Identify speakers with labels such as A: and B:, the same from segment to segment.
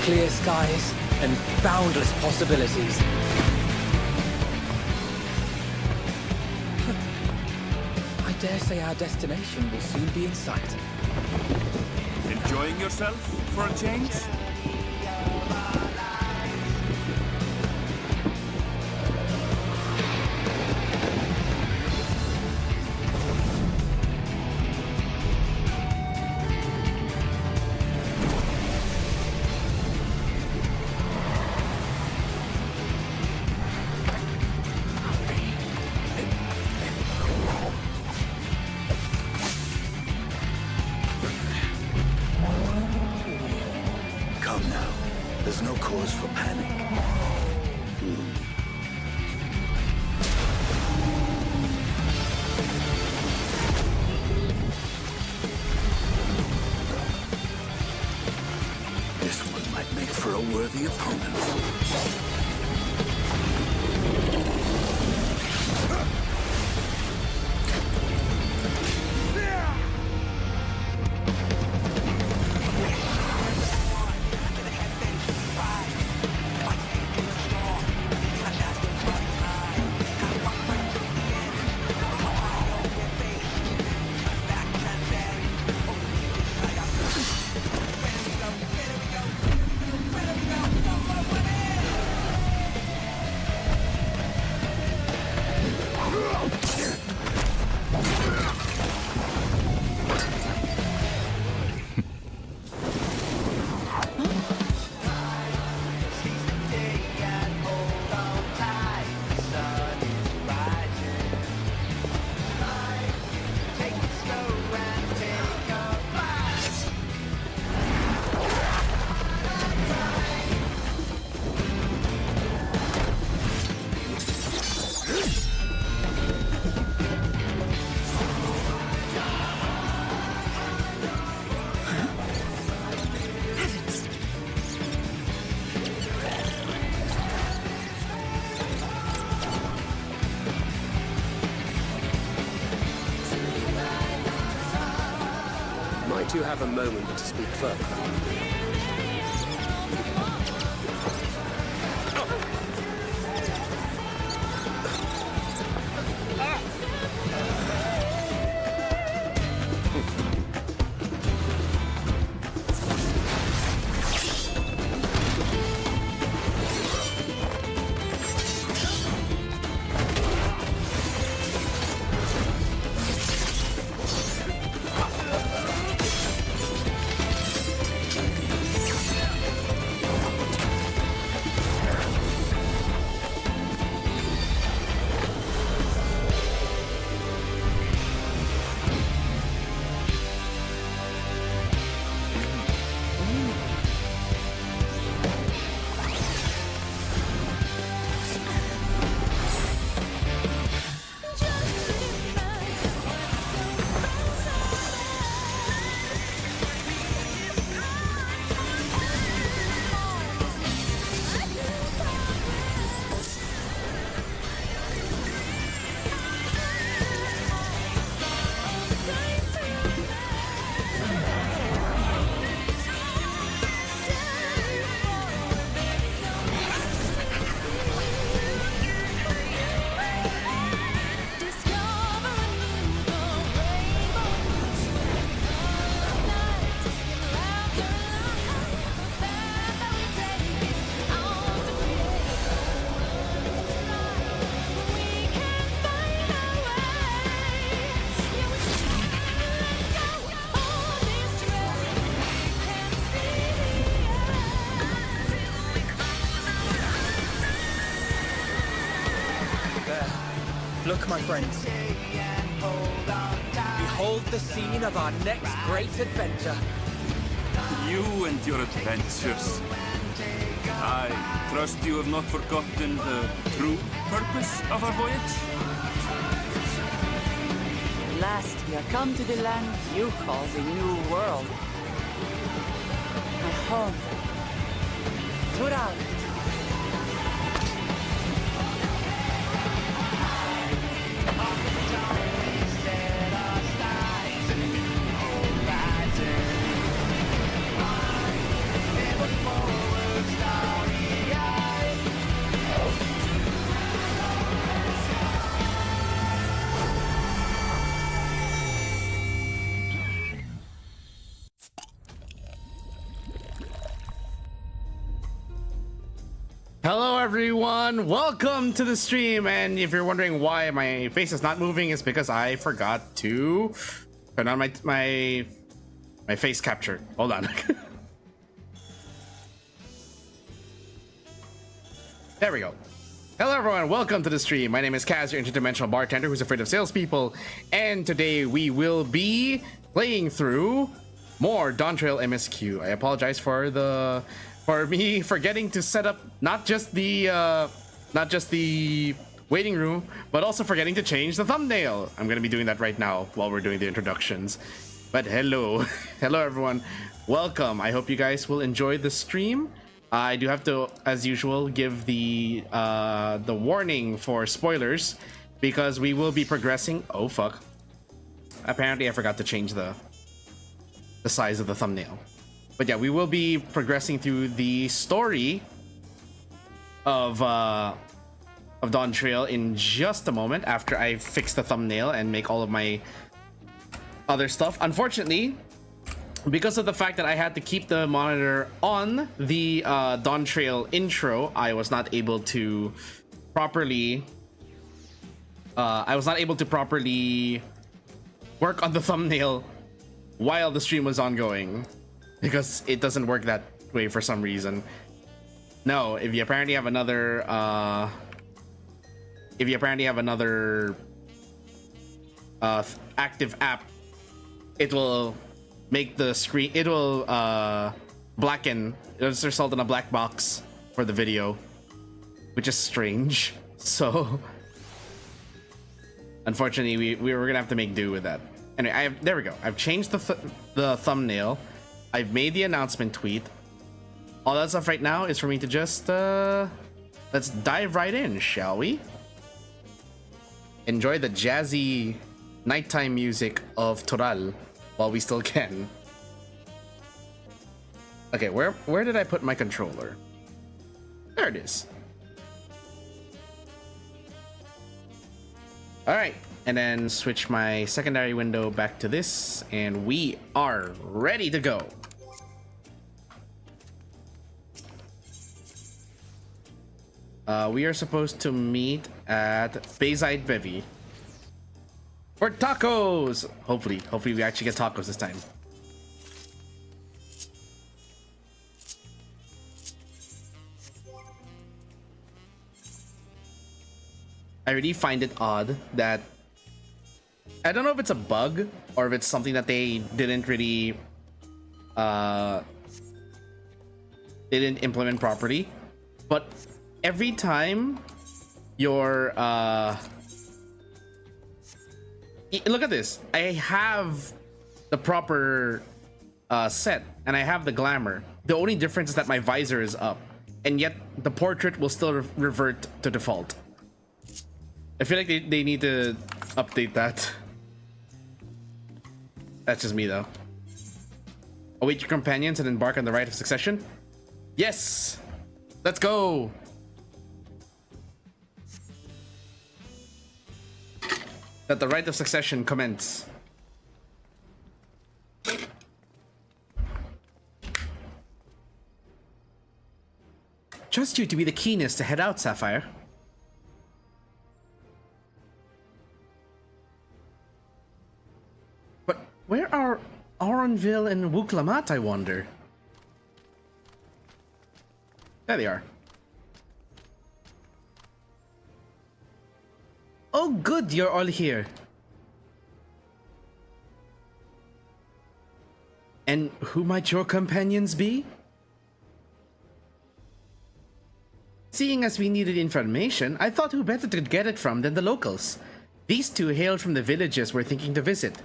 A: clear skies and boundless possibilities. I dare say our destination will soon be in sight.
B: Enjoying yourself for a change?
C: Come now. There's no cause for panic. This one might make for a worthy opponent.
D: Might you have a moment to speak further?
A: Look, my friends. Behold the scene of our next great adventure.
B: You and your adventures. I trust you have not forgotten the true purpose of our voyage?
E: At last, we are come to the land you call the New World. My home. Tural.
F: Forward. Hello everyone, welcome to the stream. And if you're wondering why my face is not moving, it's because I forgot to turn on my face capture. Hold on. There we go. Hello everyone, welcome to the stream. My name is Kaz, your interdimensional bartender who's afraid of salespeople, and today we will be playing through more DAWNTRAIL MSQ. I apologize for me forgetting to set up not just the waiting room, but also forgetting to change the thumbnail. I'm gonna be doing that right now while we're doing the introductions. But hello, hello everyone, welcome. I hope you guys will enjoy the stream. I do have to, as usual, give the warning for spoilers because we will be progressing. Oh fuck! Apparently, I forgot to change the size of the thumbnail. But yeah, we will be progressing through the story of DAWNTRAIL in just a moment after I fix the thumbnail and make all of my other stuff. Unfortunately, because of the fact that I had to keep the monitor on the DAWNTRAIL intro, I was not able to properly work on the thumbnail while the stream was ongoing, because it doesn't work that way for some reason. No, if you apparently have another active app, it will make the screen, it will blacken, it'll result in a black box for the video, which is strange. So unfortunately we were gonna have to make do with that. Anyway, there we go. I've changed the thumbnail. I've made the announcement tweet. All that stuff right now is for me to just let's dive right in, shall we? Enjoy the jazzy nighttime music of Toral while we still can. Okay, where did I put my controller? There it is. All right, and then switch my secondary window back to this, and we are ready to go. We are supposed to meet at Bayside Bevy for tacos. Hopefully we actually get tacos this time. I really find it odd that, I don't know if it's a bug or if it's something that they didn't really didn't implement properly, but every time you're look at this, I have the proper set and I have the glamour. The only difference is that my visor is up, and yet the portrait will still revert to default. I feel like they need to update that. That's just me though. Await your companions and embark on the rite of succession. Yes, let's go. Let the rite of succession commence. Trust you to be the keenest to head out, Sapphire. But where are Auronville and Wuklamat, I wonder? There they are. Oh good, you're all here. And who might your companions be? Seeing as we needed information, I thought who better to get it from than the locals. These two hailed from the villages we're thinking to visit.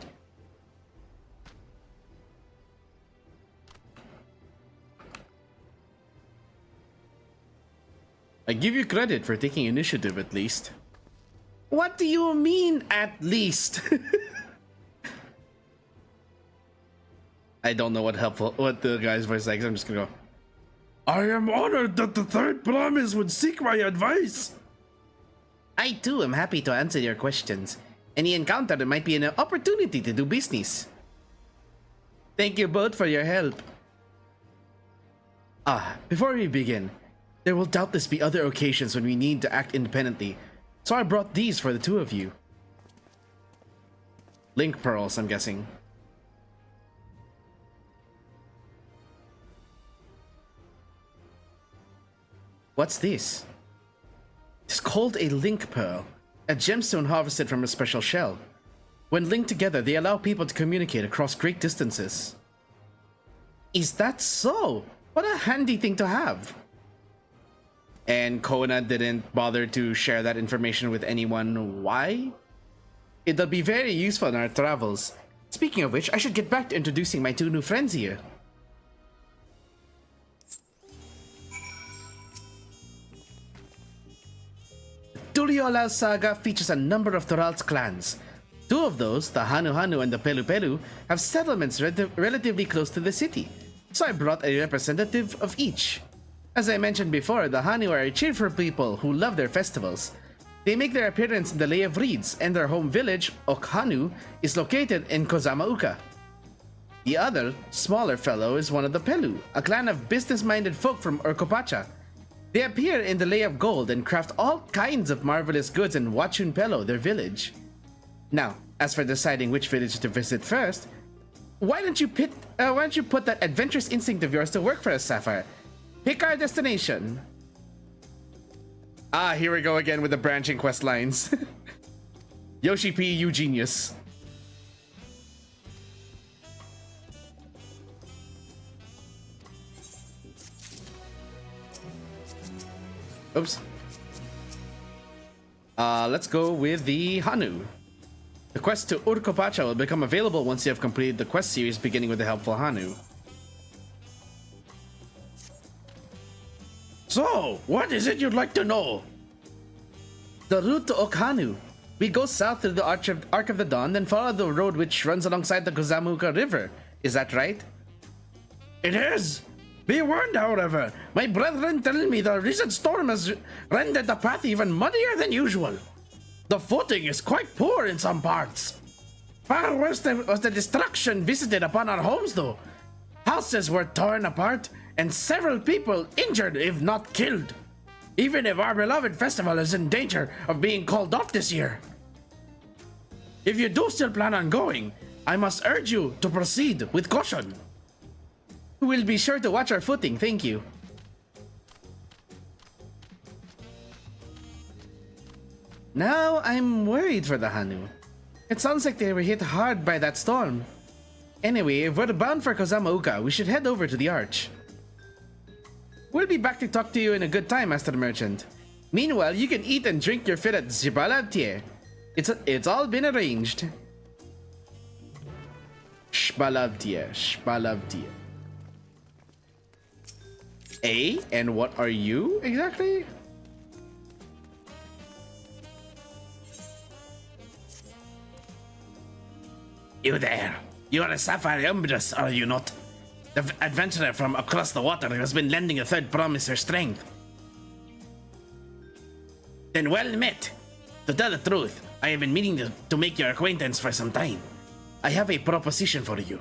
F: I give you credit for taking initiative at least. What do you mean, at least? I don't know what the guy's voice is like. I'm just gonna go. I am honored that the third promise would seek my advice. I too am happy to answer your questions. Any encounter that might be an opportunity to do business. Thank you both for your help. Before we begin, There will doubtless be other occasions when we need to act independently, so I brought these for the two of you. Link pearls, I'm guessing. What's this? It's called a link pearl, a gemstone harvested from a special shell. When linked together, they allow people to communicate across great distances. Is that so? What a handy thing to have. And Kona didn't bother to share that information with anyone. Why? It'll be very useful in our travels. Speaking of which, I should get back to introducing my two new friends here. Duriolal Saga features a number of Thoral's clans. Two of those, the Hanu Hanu and the Pelu Pelu, have settlements relatively close to the city, so I brought a representative of each. As I mentioned before, the Hanu are a cheerful people who love their festivals. They make their appearance in the Lay of Reeds, and their home village, Okhanu, is located in Kozamauka. The other, smaller fellow is one of the Pelu, a clan of business-minded folk from Urkopacha. They appear in the Lay of Gold and craft all kinds of marvelous goods in Wachun Pelo, their village. Now, as for deciding which village to visit first, why don't you put that adventurous instinct of yours to work for us, Sapphire? Pick our destination. Ah, here we go again with the branching quest lines. Yoshi P, you genius. Oops. Let's go with the Hanu. The quest to Urkopacha will become available once you have completed the quest series beginning with the helpful Hanu. So, what is it you'd like to know? The route to Okhanu. We go south through the Arc of the Dawn, then follow the road which runs alongside the Kozamuka River. Is that right? It is! Be warned, however, my brethren tell me the recent storm has rendered the path even muddier than usual. The footing is quite poor in some parts. Far worse was the destruction visited upon our homes, though. Houses were torn apart, and several people injured, if not killed. Even if our beloved festival is in danger of being called off this year. If you do still plan on going, I must urge you to proceed with caution. We'll be sure to watch our footing, thank you. Now I'm worried for the Hanu. It sounds like they were hit hard by that storm. Anyway, if we're bound for Kozamauka, we should head over to the Arch. We'll be back to talk to you in a good time, Master Merchant. Meanwhile, you can eat and drink your fill at Zibalavtie. It's all been arranged. Shbalavtie. And what are you exactly? You there. You are a Sapphire Umbrus, are you not? The adventurer from across the water has been lending a third promise her strength. Then well met. To tell the truth, I have been meaning to make your acquaintance for some time. I have a proposition for you.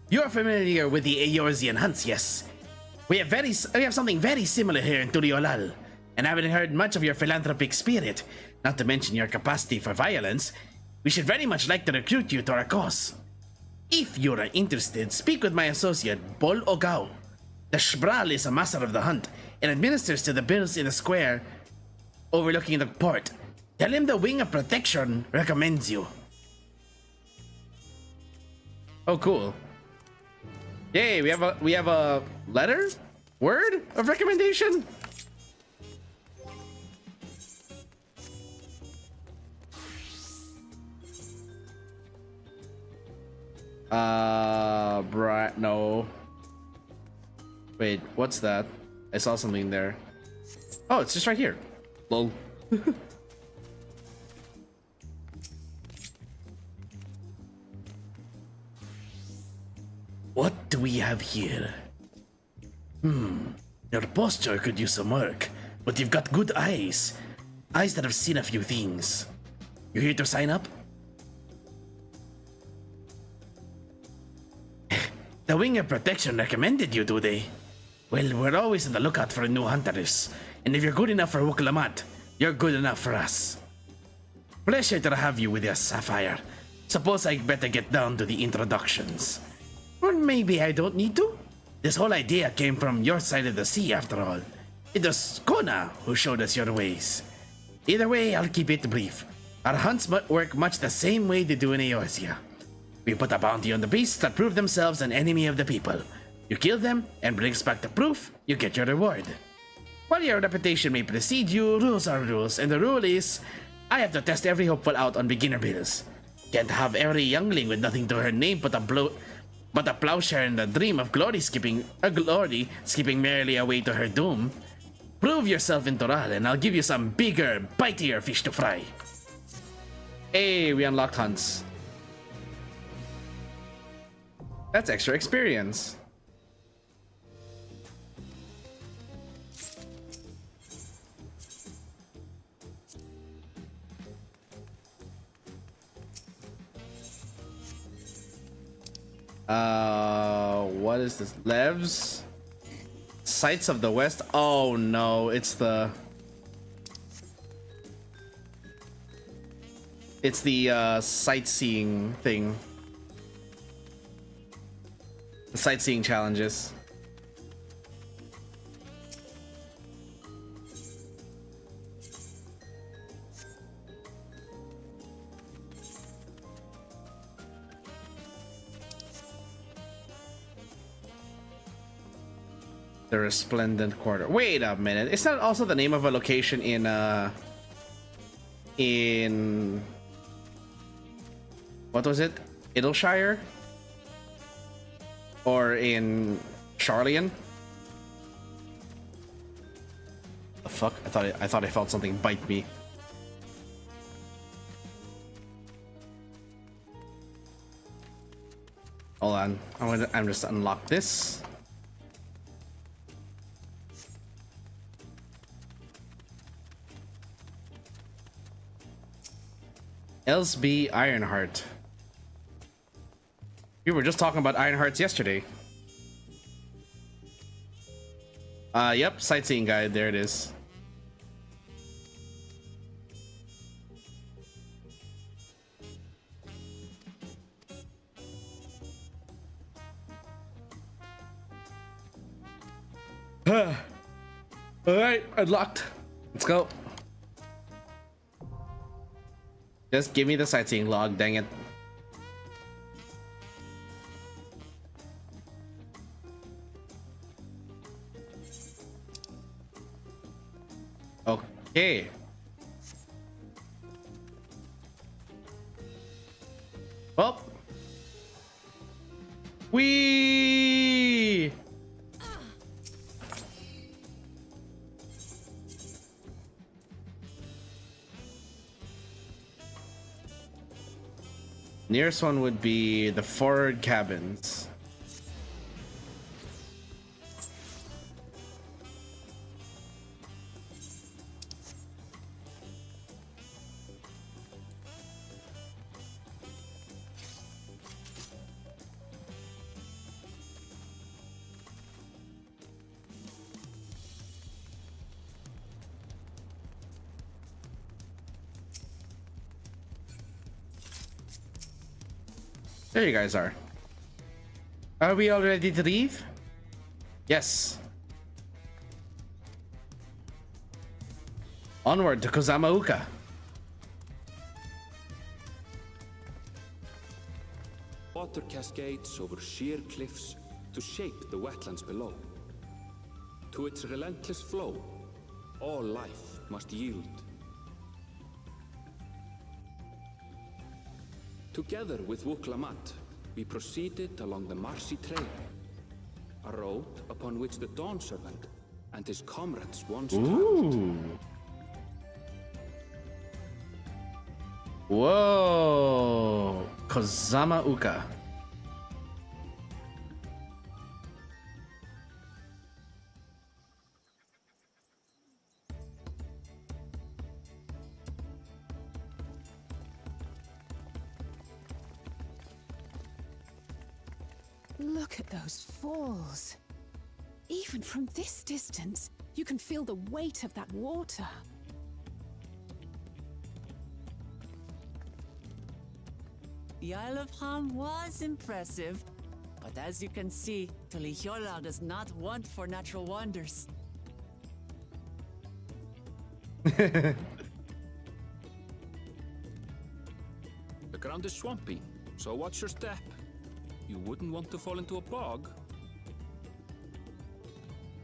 F: You are familiar with the Eorzean hunts, yes? We have something very similar here in Turiolal, and having heard much of your philanthropic spirit, not to mention your capacity for violence, we should very much like to recruit you to our cause. If you are interested, speak with my associate, Bol Ogao. The Shbral is a master of the hunt and administers to the bills in the square overlooking the port. Tell him the Wing of Protection recommends you. Oh, cool. Yay, we have a letter? Word of recommendation? No. Wait, what's that? I saw something there. Oh, it's just right here. Lol. What do we have here? Your posture could use some work, but you've got good eyes. Eyes that have seen a few things. You here to sign up? The Wing of Protection recommended you, do they? Well, we're always on the lookout for new hunters. And if you're good enough for Wuklamat, you're good enough for us. Pleasure to have you with us, Sapphire. Suppose I better get down to the introductions. Or maybe I don't need to? This whole idea came from your side of the sea, after all. It was Kona who showed us your ways. Either way, I'll keep it brief. Our hunts work much the same way they do in Eorzea. We put a bounty on the beasts that prove themselves an enemy of the people. You kill them and brings back the proof, you get your reward. While your reputation may precede you, rules are rules, and the rule is, I have to test every hopeful out on beginner builds. Can't have every youngling with nothing to her name but a plowshare and a dream of glory skipping merrily away to her doom. Prove yourself in Toral and I'll give you some bigger, bitier fish to fry. Hey, we unlocked hunts. That's extra experience. What is this? Levs? Sights of the West? Oh no, it's the sightseeing thing. The sightseeing challenges. The Resplendent Quarter. Wait a minute. Is that also the name of a location in what was it? Idleshire? Or in Charlian? The fuck? I thought I felt something bite me. Hold on. I'm just unlock this. Elsby Ironheart. We were just talking about Ironhearts yesterday. Yep, sightseeing guide, there it is. Alright, unlocked. Let's go. Just give me the sightseeing log, dang it. Okay. Well. Whee! Nearest one would be the forward cabins. There you guys are. Are we all ready to leave? Yes. Onward to KAZ-oku.
G: Water cascades over sheer cliffs to shape the wetlands below. To its relentless flow, all life must yield. Together with Wuklamat, we proceeded along the Marshy Trail, a road upon which the Dawn Servant and his comrades once traveled.
F: Whoa! KAZ-oku.
H: Look at those falls. Even from this distance, You can feel the weight of that water.
E: The Isle of Ham was impressive, but as you can see, Tolihiola does not want for natural wonders.
G: The ground is swampy, so watch your step. You wouldn't want to fall into a bog.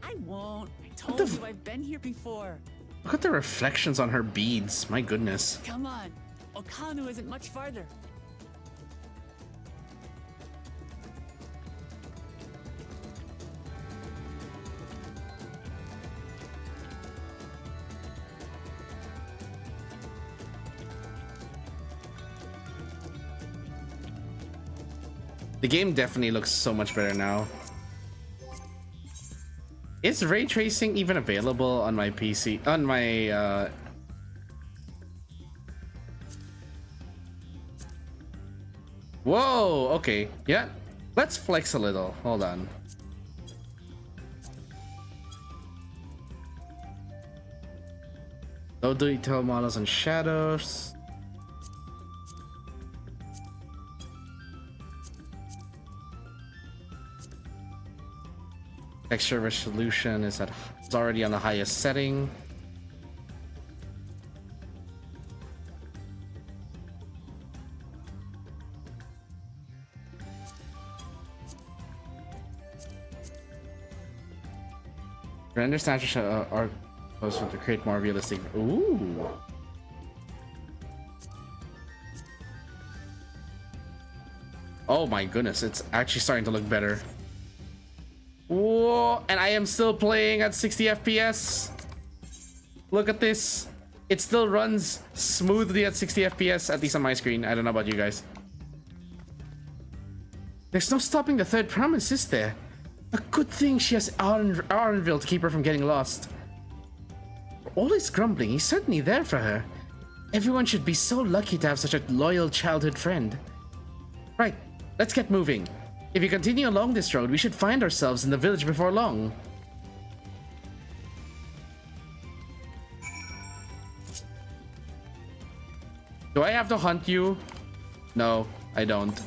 E: I won't. I told you I've been here before.
F: Look at the reflections on her beads. My goodness.
E: Come on. Okanu isn't much farther.
F: The game definitely looks so much better now. Is ray tracing even available on my PC? On my Whoa, okay. Yeah. Let's flex a little. Hold on. No detail models and shadows. Texture resolution is it's already on the highest setting. Render snatches are supposed to create more realistic. Ooh. Oh my goodness, it's actually starting to look better. Whoa, and I am still playing at 60 FPS. Look at this. It still runs smoothly at 60 FPS, at least on my screen. I don't know about you guys. There's no stopping the third promise, is there? A good thing she has Arnville to keep her from getting lost. For all his grumbling, he's certainly there for her. Everyone should be so lucky to have such a loyal childhood friend. Right, let's get moving. If we continue along this road, we should find ourselves in the village before long. Do I have to hunt you? No, I don't.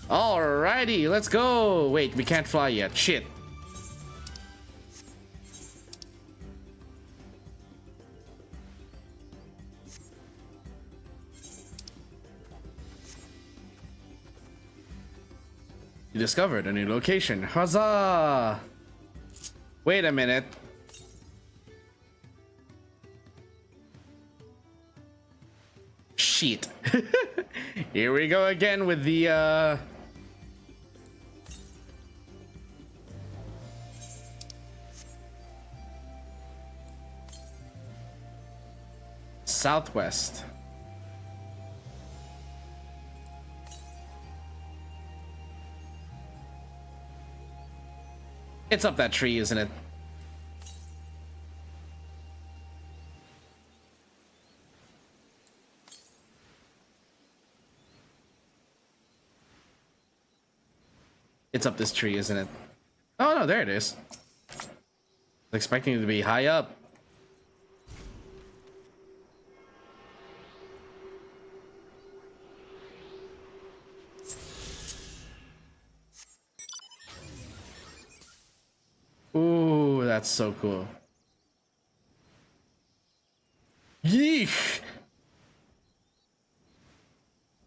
F: Alrighty, let's go. Wait, we can't fly yet. Shit. You discovered a new location. Huzzah! Wait a minute. Shit. Here we go again with the Southwest. It's up that tree, isn't it? It's up this tree, isn't it? Oh no, there it is. I was expecting it to be high up. Ooh, that's so cool. Yeesh!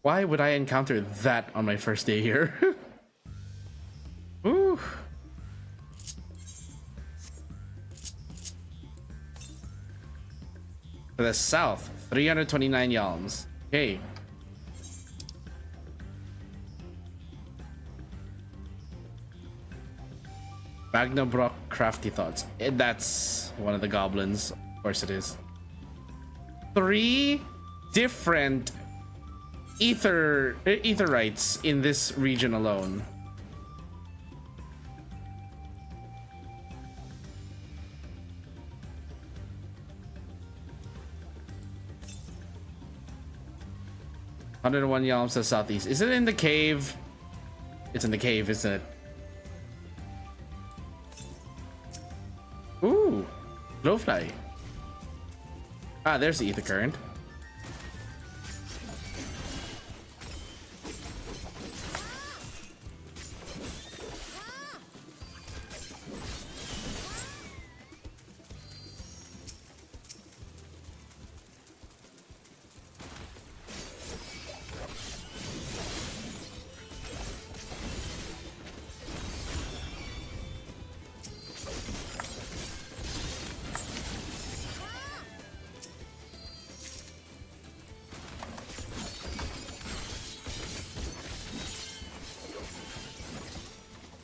F: Why would I encounter that on my first day here? Ooh. To the south, 329 yalms. Okay. Magnabrock Crafty Thoughts. That's one of the goblins. Of course it is. 3 different Aetherites in this region alone. (101 yalms to the southeast). Is it in the cave? It's in the cave, isn't it? glowfly. Ah, there's the ether current.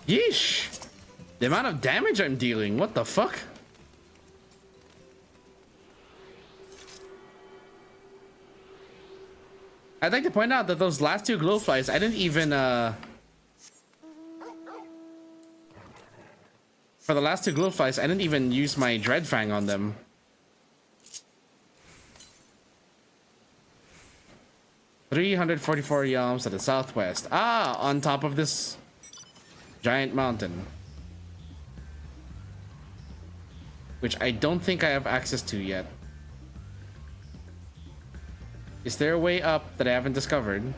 F: Yeesh! The amount of damage I'm dealing, what the fuck? I'd like to point out that those last two glowflies, I didn't even, for the last two glowflies, I didn't even use my Dreadfang on them. $344 yalms to the southwest. Ah, on top of this giant mountain, which I don't think I have access to yet. Is there a way up that I haven't discovered?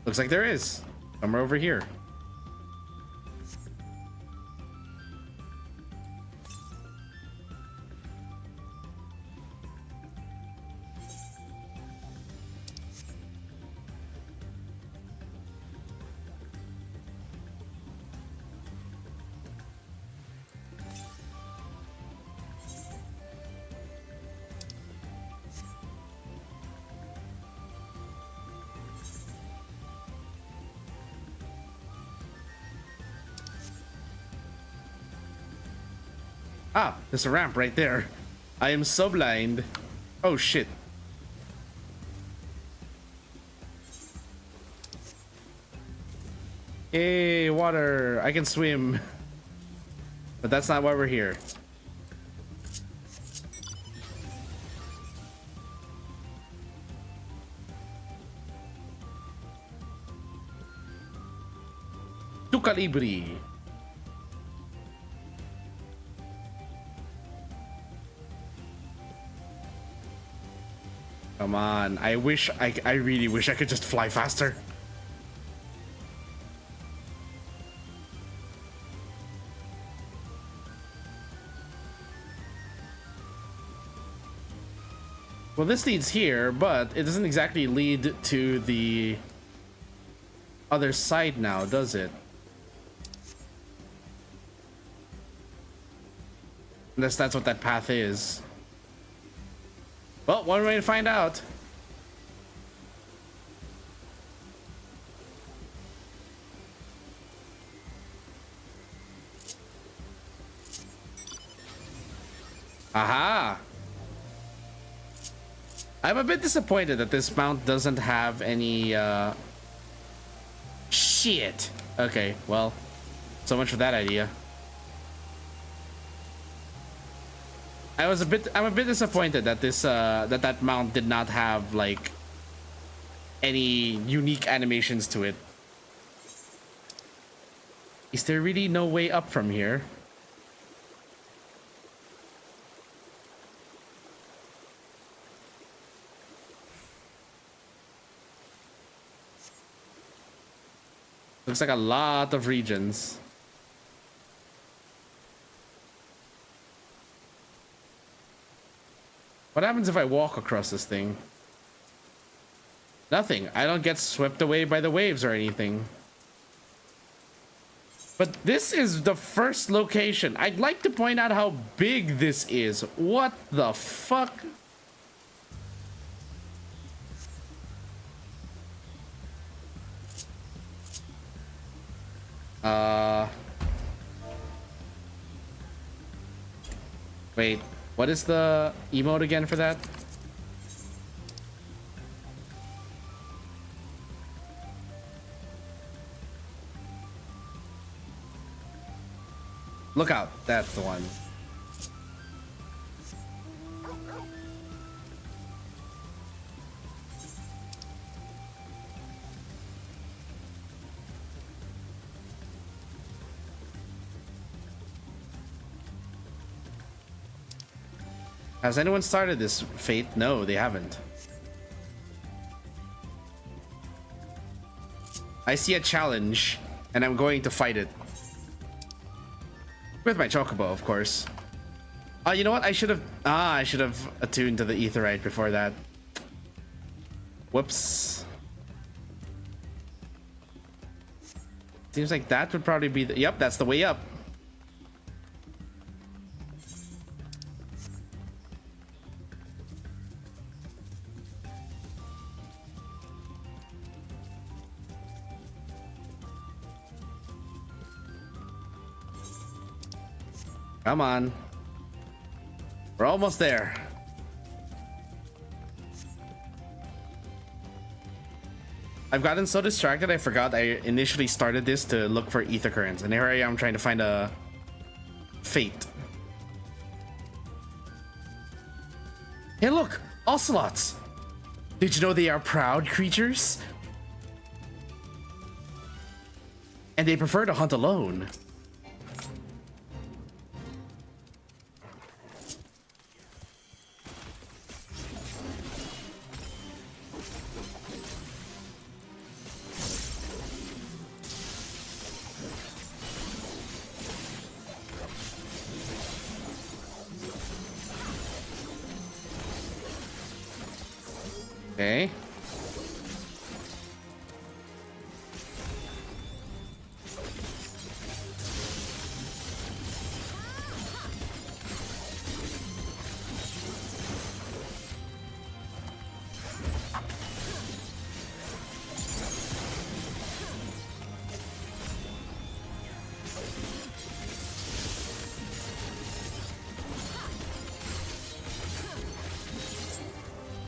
F: Looks like there is. Somewhere over here. Ah, there's a ramp right there. I am so blind. Oh shit. Hey, water. I can swim. But that's not why we're here. Tu calibri. Come on, I really wish I could just fly faster. Well, this leads here, but it doesn't exactly lead to the other side now, does it? Unless that's what that path is. Well, one way to find out. Aha! I'm a bit disappointed that this mount doesn't have any, shit! Okay, well, so much for that idea. I'm a bit disappointed that this that mount did not have like any unique animations to it. Is there really no way up from here? Looks like a lot of regions. What happens if I walk across this thing? Nothing. I don't get swept away by the waves or anything. But this is the first location. I'd like to point out how big this is. What the fuck? Wait. What is the emote again for that? Look out. That's the one. Has anyone started this fate? No, they haven't. I see a challenge, and I'm going to fight it. With my chocobo, of course. Oh, you know what? I should have attuned to the aetheryte before that. Whoops. Seems like that would probably be the... Yep, that's the way up. Come on. We're almost there. I've gotten so distracted I forgot I initially started this to look for ether currents, and here I am trying to find a fate. Hey look! Ocelots! Did you know they are proud creatures? And they prefer to hunt alone. Okay.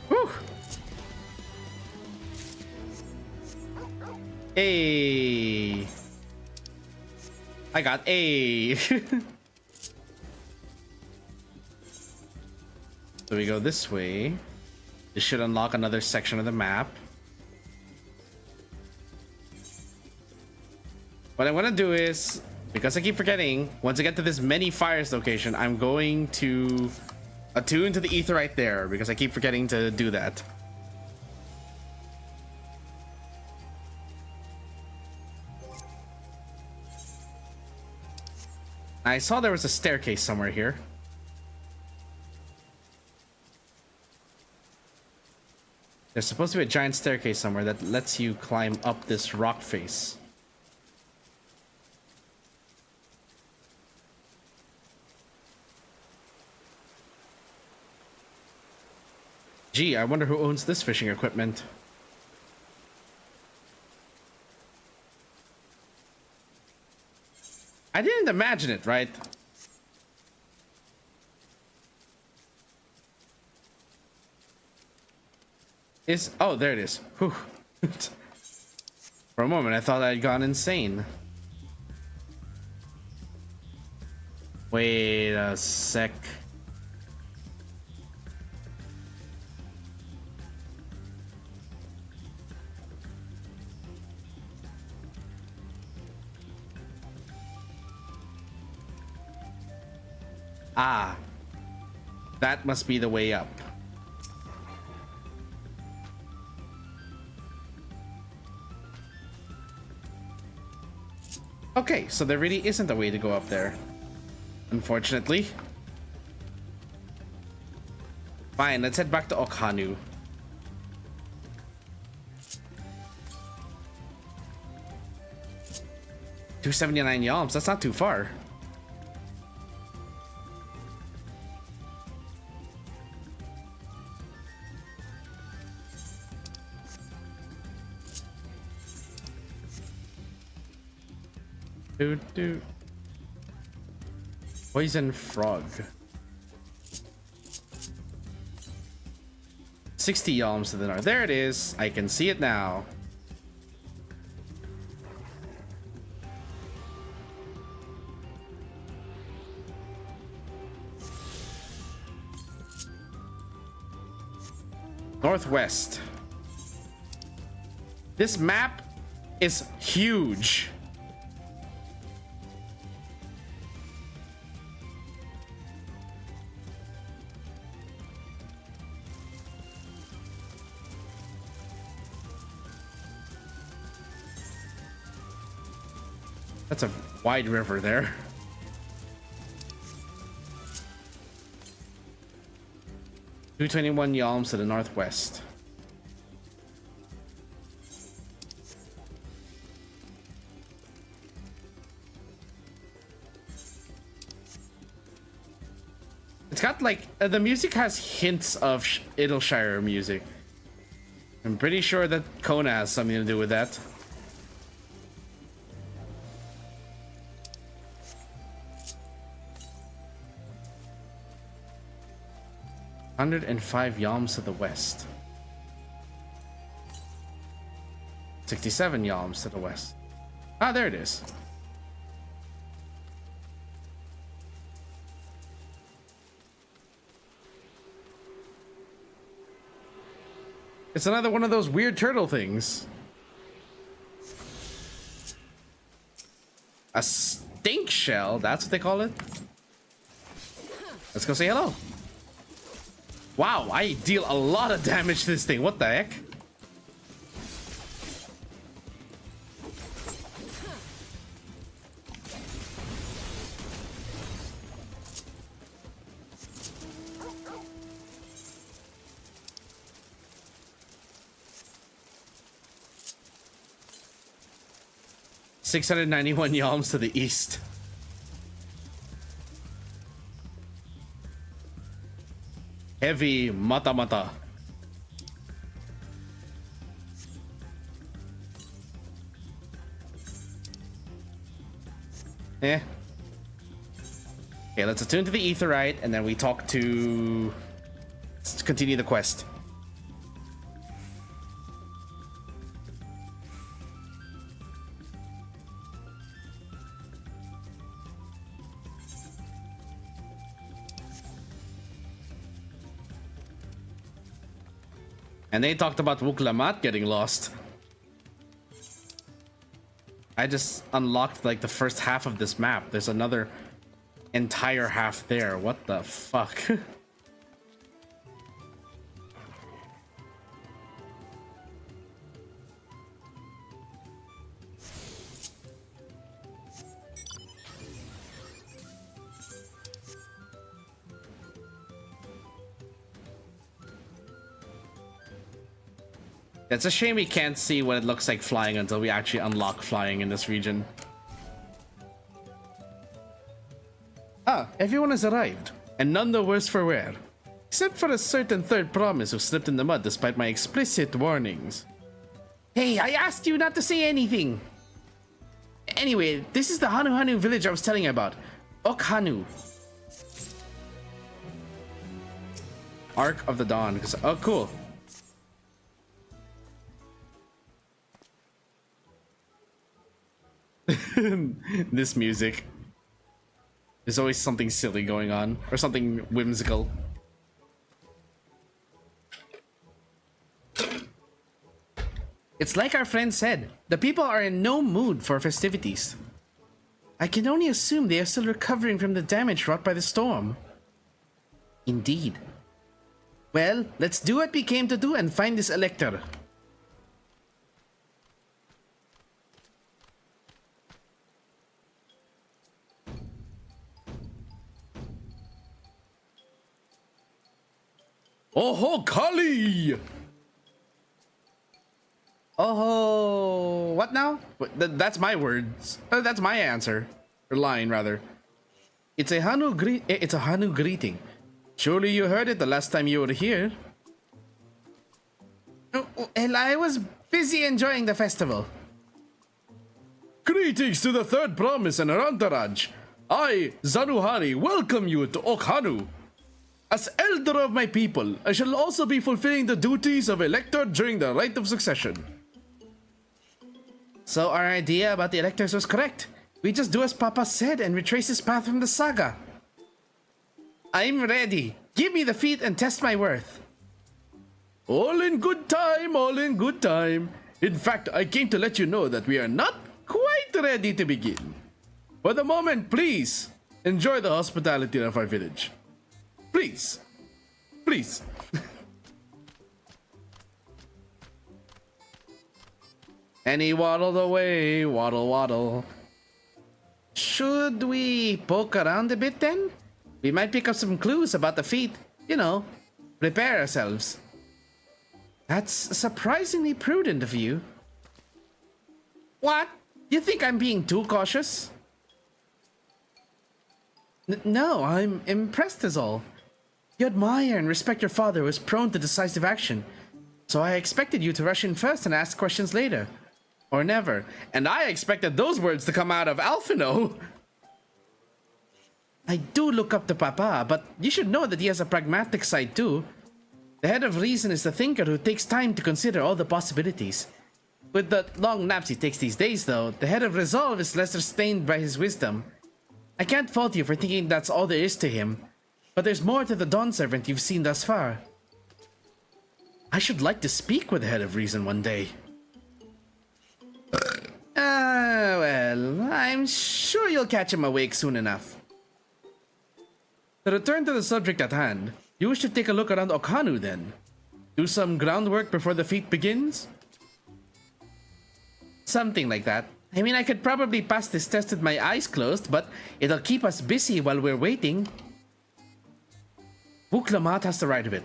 F: Whew. Hey, I got A. So we go this way. This should unlock another section of the map. What I'm gonna do is, because I keep forgetting, once I get to this many fires location, I'm going to attune to the aetheryte there, because I keep forgetting to do that. I saw there was a staircase somewhere here. There's supposed to be a giant staircase somewhere that lets you climb up this rock face. Gee, I wonder who owns this fishing equipment. I didn't imagine it, right? Oh, there it is. Whew. For a moment, I thought I'd gone insane. Wait a sec. Ah, that must be the way up. Okay, so there really isn't a way to go up there, unfortunately. Fine, let's head back to Okhanu. $279 yalms, that's not too far. Poison frog. 60 yalms to the north. There it is. I can see it now. Northwest. This map is huge. That's a wide river there. $221 yalms to the northwest. It's got like the music has hints of Idleshire music. I'm pretty sure that Kona has something to do with that. $105 yalms to the west. 67 yalms to the west. Ah, there it is. It's another one of those weird turtle things. A stink shell, that's what they call it. Let's go say hello. Wow, I deal a lot of damage to this thing. What the heck? $691 yalms to the east. Heavy mata. Eh. Okay, let's attune to the Aetheryte, and then we talk to... Let's continue the quest. And they talked about Wuklamat getting lost. I just unlocked like the first half of this map. There's another entire half there. What the fuck? It's a shame we can't see what it looks like flying until we actually unlock flying in this region. Ah, everyone has arrived, and none the worse for wear. Except for a certain third promise who slipped in the mud despite my explicit warnings. Hey, I asked you not to say anything! Anyway, this is the Hanu village I was telling you about. Okhanu. Arc of the Dawn. Oh, cool. This music. There's always something silly going on, or something whimsical. It's like our friend said, the people are in no mood for festivities. I can only assume they are still recovering from the damage wrought by the storm. Indeed. Well, let's do what we came to do and find this elector. Oh, Kali! Oh, what now? That's my words. That's my answer, or line rather. It's a Hanu greeting. Surely you heard it the last time you were here. Oh, well, I was busy enjoying the festival. Greetings to the third promise and her entourage. I, Zanuhari, welcome you to Okhanu. As elder of my people, I shall also be fulfilling the duties of elector during the rite of succession. So our idea about the electors was correct. We just do as Papa said and retrace his path from the saga. I'm ready. Give me the feat and test my worth. All in good time, all in good time. In fact, I came to let you know that we are not quite ready to begin. For the moment, please, enjoy the hospitality of our village. Please. Please. And he waddled away, waddle waddle. should we poke around a bit then? We might pick up some clues about the feat. You know, prepare ourselves. That's surprisingly prudent of you. What? You think I'm being too cautious? No, I'm impressed is all. You admire and respect your father who is prone to decisive action. So I expected you to rush in first and ask questions later. Or never. And I expected those words to come out of Alphino. I do look up to Papa, but you should know that he has a pragmatic side too. The head of reason is the thinker who takes time to consider all the possibilities. With the long naps he takes these days though, the head of resolve is less restrained by his wisdom. I can't fault you for thinking that's all there is to him, but there's more to the Dawn Servant you've seen thus far. I should like to speak with the head of reason one day. Well, I'm sure you'll catch him awake soon enough. To return to the subject at hand, you should take a look around Okanu then. Do some groundwork before the feat begins? Something like that. I mean, I could probably pass this test with my eyes closed, but it'll keep us busy while we're waiting. Wuklamat has the right of it.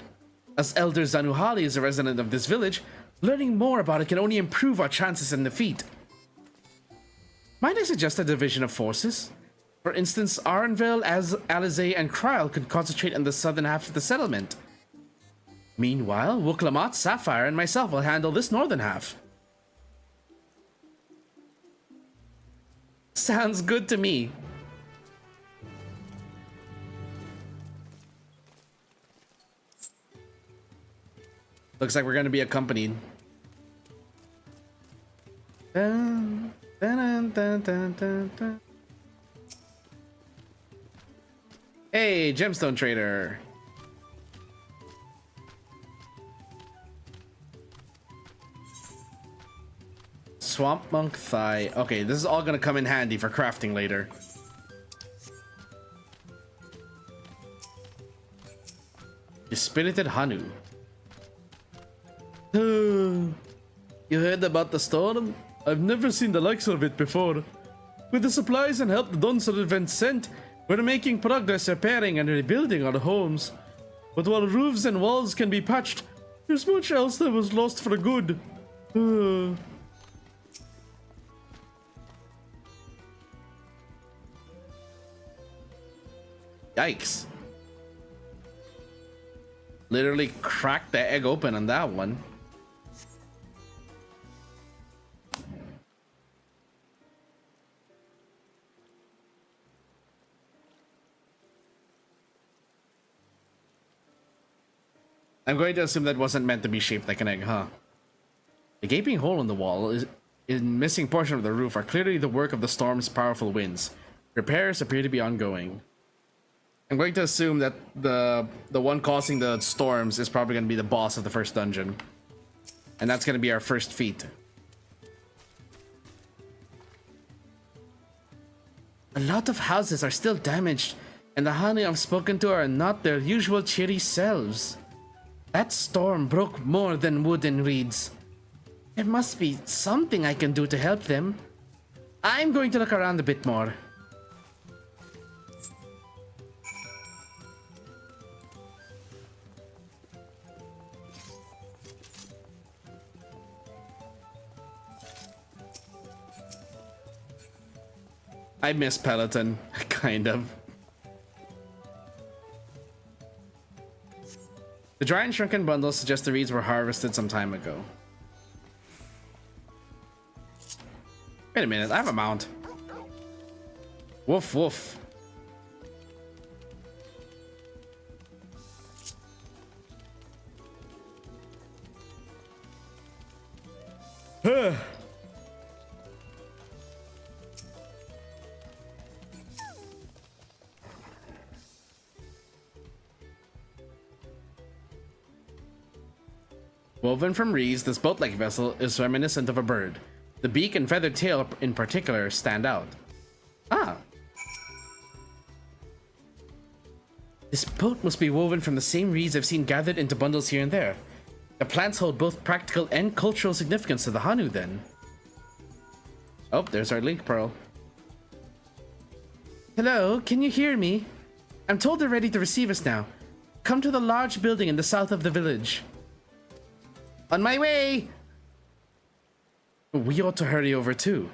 F: As Elder Zanuhali is a resident of this village, learning more about it can only improve our chances in the feat. Might I suggest a division of forces? For instance, Arenville, Alizé, and Kryl could concentrate on the southern half of the settlement. Meanwhile, Wuklamat, Sapphire, and myself will handle this northern half. Sounds good to me. Looks like we're going to be accompanied. Dun, dun, dun, dun, dun, dun. Hey, gemstone trader. Swamp monk thigh. Okay, this is all gonna come in handy for crafting later. Spirited Hanu. You heard about the storm? I've never seen the likes of it before. With the supplies and help the Dawn Servant sent, we're making progress repairing and rebuilding our homes. But while roofs and walls can be patched, there's much else that was lost for good. Yikes. Literally cracked the egg open on that one. I'm going to assume that wasn't meant to be shaped like an egg, huh? The gaping hole in the wall is in missing portion of the roof are clearly the work of the storm's powerful winds. Repairs appear to be ongoing. I'm going to assume that the one causing the storms is probably going to be the boss of the first dungeon. And that's going to be our first feat. A lot of houses are still damaged, and the Hanu I've spoken to are not their usual cheery selves. That storm broke more than wood and reeds. There must be something I can do to help them. I'm going to look around a bit more. I miss Peloton, kind of. The dry and shrunken bundles suggest the reeds were harvested some time ago. Wait a minute, I have a mount. Woof woof. Woven from reeds, this boat-like vessel is reminiscent of a bird. The beak and feathered tail in particular stand out. Ah. This boat must be woven from the same reeds I've seen gathered into bundles here and there. The plants hold both practical and cultural significance to the Hanu then. Oh, there's our link pearl. Hello, can you hear me? I'm told they're ready to receive us now. Come to the large building in the south of the village. On my way! We ought to hurry over too.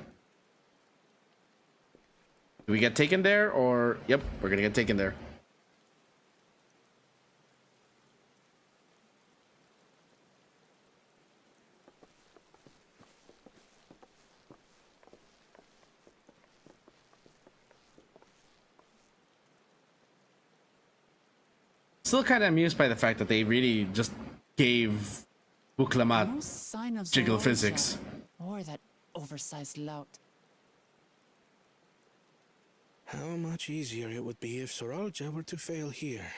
F: Do we get taken there or... Yep, we're gonna get taken there. Still kind of amused by the fact that they really just gave Buklamat
E: No sign of
F: jiggle
E: Zoroark
F: physics.
E: or that oversized lout.
I: How much easier it would be if Soralja were to fail here.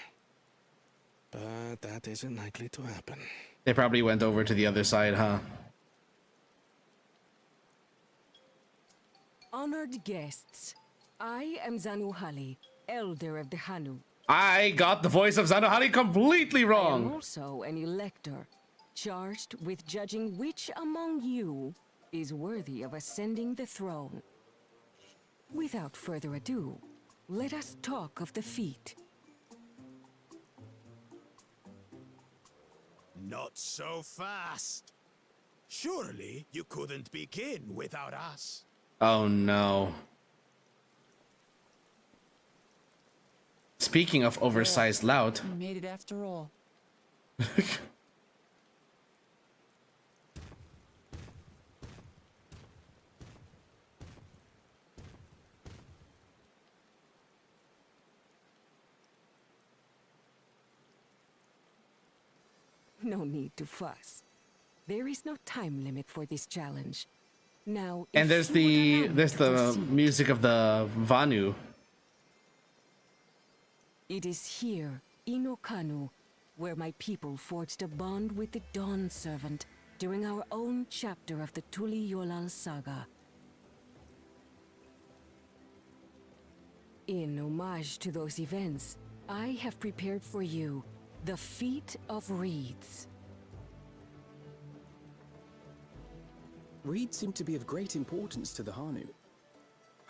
I: But that isn't likely to happen.
F: They probably went over to the other side, huh?
J: Honored guests, I am Zanuhali, elder of the Hanu.
F: I got the voice of Zanuhali completely
J: I am
F: wrong.
J: also an elector, charged with judging which among you is worthy of ascending the throne. Without further ado, let us talk of the feat.
K: Not so fast. Surely you couldn't begin without us.
F: Oh no. Speaking of oversized lout.
E: We made it after all.
J: No need to fuss. There is no time limit for this challenge. Now,
F: And
J: if you would allow me
F: there's
J: to
F: the
J: proceed.
F: music of the Vanu.
J: It is here, in Okanu, where my people forged a bond with the Dawn Servant during our own chapter of the Tuli Yolal saga. In homage to those events, I have prepared for you the Feat of Reeds.
D: Reeds seem to be of great importance to the Hanu.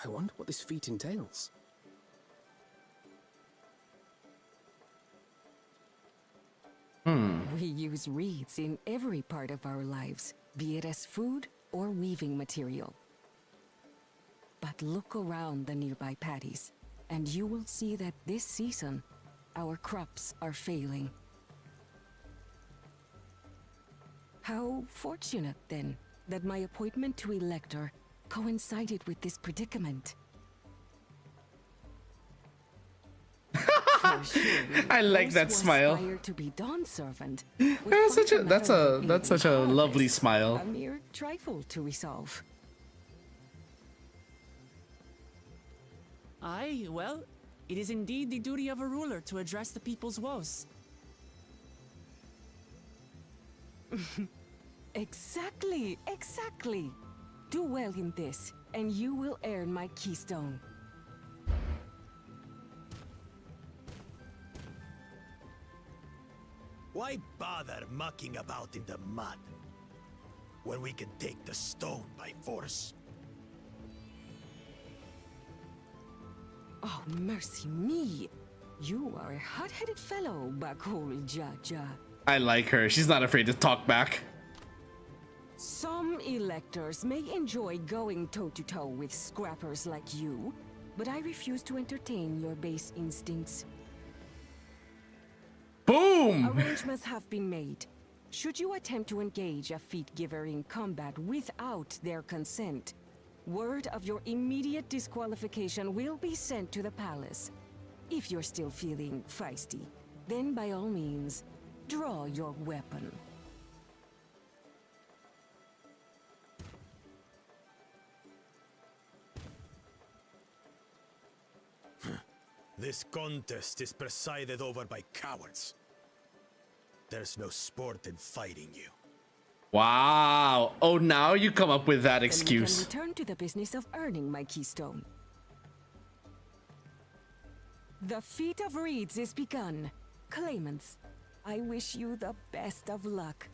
D: I wonder what this feat entails.
J: We use reeds in every part of our lives, be it as food or weaving material. But look around the nearby paddies, and you will see that this season, our crops are failing. How fortunate, then, that my appointment to elector coincided with this predicament. For sure,
F: I like
J: those
F: that
J: who
F: smile.
J: aspire to be Dawn Servant
F: That's
J: would
F: such
J: find
F: a
J: the
F: that's
J: matter
F: a
J: of
F: that's such a
J: being
F: lovely
J: harvest
F: smile.
J: a mere trifle to resolve.
E: Aye, well, it is indeed the duty of a ruler to address the people's woes.
J: Exactly, exactly. Do well in this, and you will earn my keystone.
K: Why bother mucking about in the mud when we can take the stone by force?
J: Oh, mercy me. You are a hot-headed fellow, Bakul Jaja.
F: I like her. She's not afraid to talk back.
J: Some electors may enjoy going toe-to-toe with scrappers like you, but I refuse to entertain your base instincts.
F: Boom!
J: Arrangements have been made. Should you attempt to engage a feat giver in combat without their consent, word of your immediate disqualification will be sent to the palace. If you're still feeling feisty, then by all means, draw your weapon.
K: This contest is presided over by cowards. There's no sport in fighting you.
F: Wow. Oh, now you come up with that
J: Then we
F: excuse.
J: can return to the business of earning my keystone. The feat of reeds is begun. Claimants, I wish you the best of luck.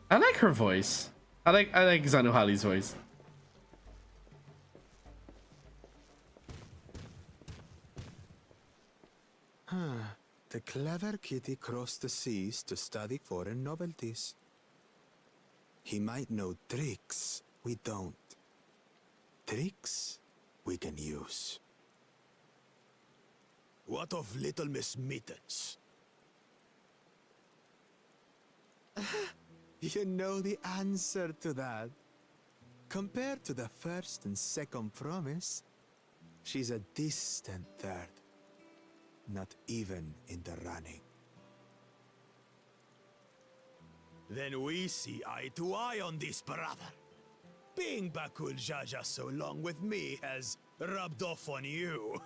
F: I like her voice. I like Zanuhali's voice.
L: The clever kitty crossed the seas to study foreign novelties. He might know tricks we don't. Tricks we can use.
K: What of Little Miss Mittens?
L: You know the answer to that. Compared to the first and second promise, she's a distant third. Not even in the running.
K: Then we see eye to eye on this, brother. Being Bakul Jaja so long with me has rubbed off on you.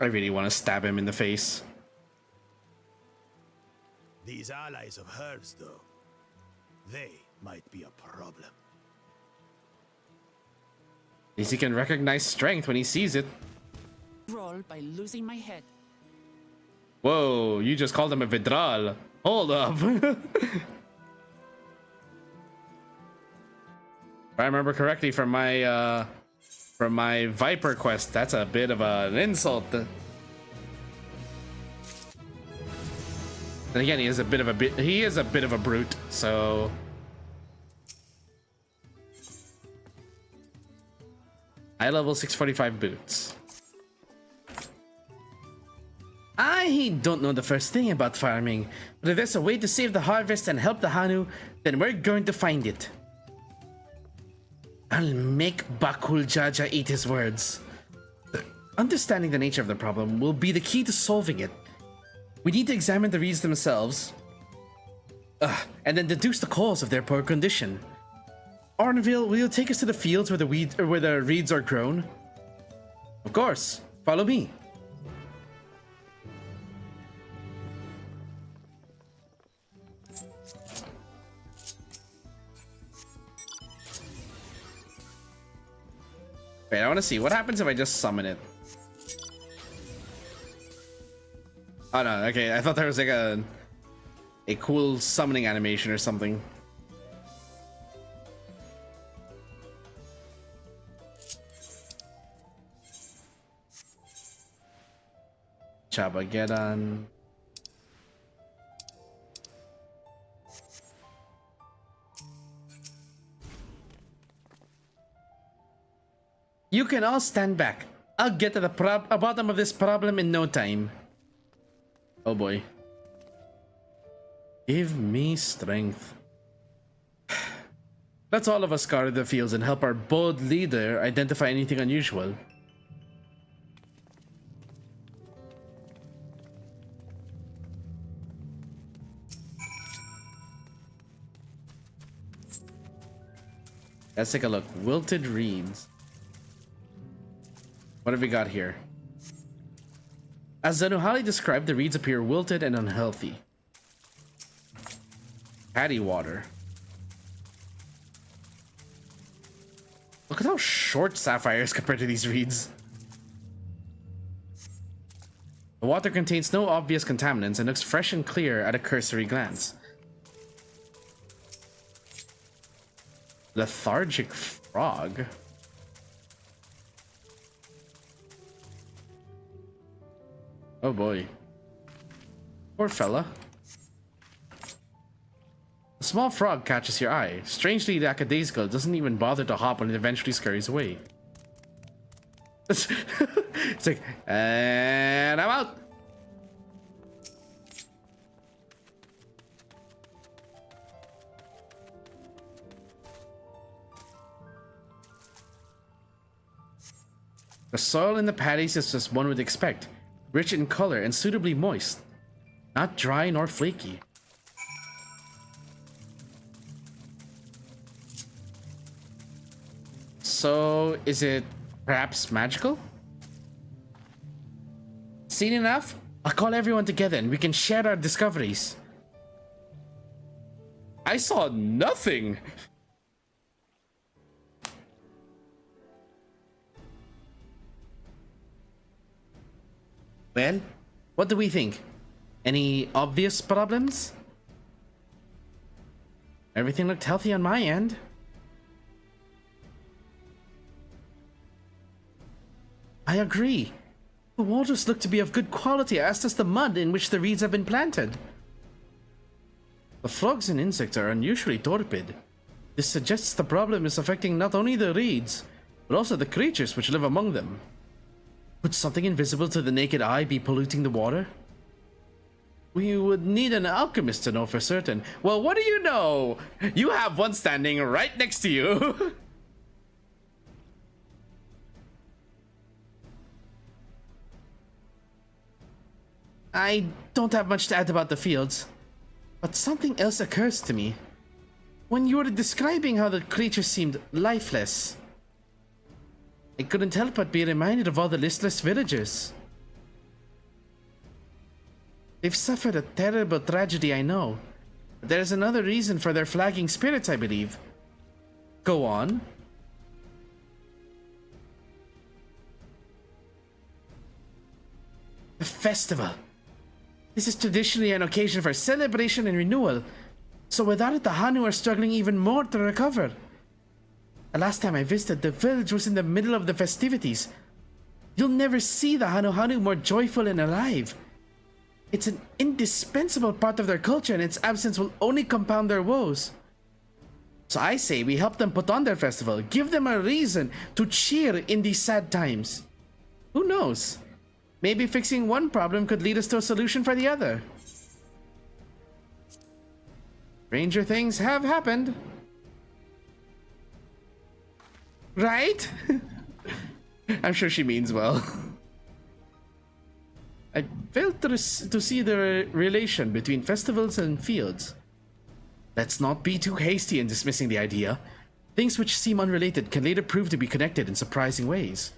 F: I really want to stab him in the face.
K: These allies of hers, though, they might be a problem.
F: At least he can recognize strength when he sees it.
E: Roll by losing my head.
F: Whoa, you just called him a Vidral. Hold up. If I remember correctly from my Viper quest, that's a bit of an insult. Then again, he is a bit of a brute, so high level 645 boots. I don't know the first thing about farming, but if there's a way to save the harvest and help the Hanu, then we're going to find it. I'll make Bakul Jaja eat his words. Understanding the nature of the problem will be the key to solving it. We need to examine the reeds themselves, and then deduce the cause of their poor condition. Arnville, will you take us to the fields where the reeds are grown? Of course. Follow me. Wait, I want to see what happens if I just summon it. Oh no, okay, I thought there was like a cool summoning animation or something. Chabageddon. You can all stand back. I'll get to the bottom of this problem in no time. Oh boy. Give me strength. Let's all of us scour the fields and help our bold leader identify anything unusual. Let's take a look. Wilted reeds. What have we got here? As Zanuhali described, the reeds appear wilted and unhealthy. Paddy water. Look at how short Sapphire is compared to these reeds. The water contains no obvious contaminants and looks fresh and clear at a cursory glance. Lethargic frog. Oh boy. Poor fella. A small frog catches your eye. Strangely, the Akadaisical doesn't even bother to hop when it eventually scurries away. It's like, and I'm out. The soil in the paddies is as one would expect. Rich in color and suitably moist. Not dry nor flaky. So, is it perhaps magical? Seen enough? I'll call everyone together and we can share our discoveries. I saw nothing! Well, what do we think? Any obvious problems? Everything looked healthy on my end. I agree. The waters look to be of good quality, as does the mud in which the reeds have been planted. The frogs and insects are unusually torpid. This suggests the problem is affecting not only the reeds, but also the creatures which live among them. Could something invisible to the naked eye be polluting the water? We would need an alchemist to know for certain. Well, what do you know? You have one standing right next to you. I don't have much to add about the fields, but something else occurs to me. When you were describing how the creatures seemed lifeless, I couldn't help but be reminded of all the listless villagers. They've suffered a terrible tragedy, I know, but there's another reason for their flagging spirits, I believe. Go on. The festival. This is traditionally an occasion for celebration and renewal, so without it the Hanu are struggling even more to recover. The last time I visited, the village was in the middle of the festivities. You'll never see the Hanu more joyful and alive. It's an indispensable part of their culture, and its absence will only compound their woes. So I say we help them put on their festival, give them a reason to cheer in these sad times. Who knows? Maybe fixing one problem could lead us to a solution for the other. Stranger things have happened. Right? I'm sure she means well. I failed to see the relation between festivals and fields. Let's not be too hasty in dismissing the idea. Things which seem unrelated can later prove to be connected in surprising ways.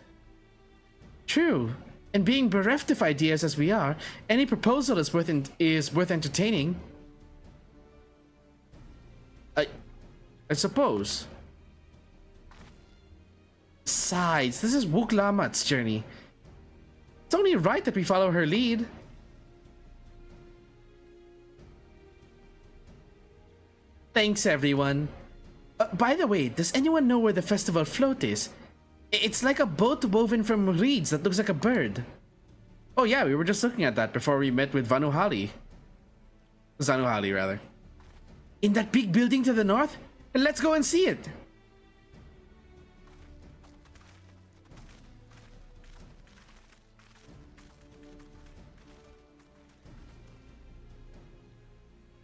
F: True, and being bereft of ideas as we are, any proposal is worth entertaining. I suppose. Besides, this is Wook Lamat's journey. It's only right that we follow her lead. Thanks, everyone. By the way, does anyone know where the festival float is? It's like a boat woven from reeds that looks like a bird. Oh yeah, we were just looking at that before we met with Zanuhali, rather. In that big building to the north? Let's go and see it.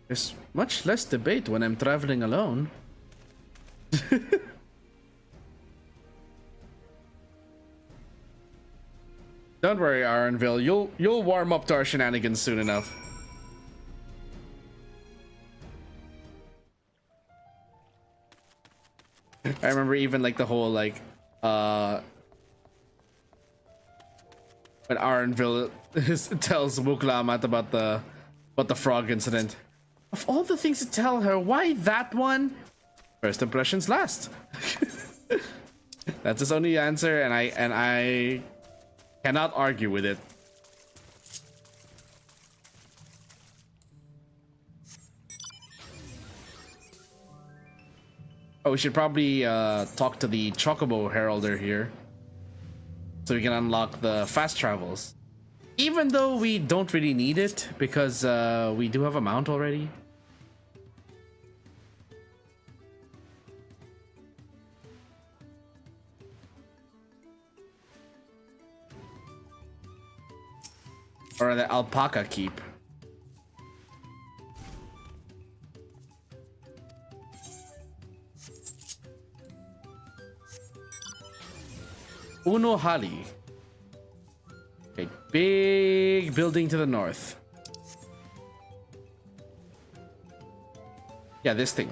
F: There's much less debate when I'm traveling alone. Don't worry, Aronville. You'll warm up to our shenanigans soon enough. I remember even like the whole like when Aronville tells Wook Lamat about the frog incident. Of all the things to tell her, why that one? First impressions last. That's his only answer, and I cannot argue with it. Oh, we should probably talk to the Chocobo Heralder here, so we can unlock the fast travels. Even though we don't really need it, because we do have a mount already. Or the alpaca keep. Unohali. A big building to the north. Yeah, this thing.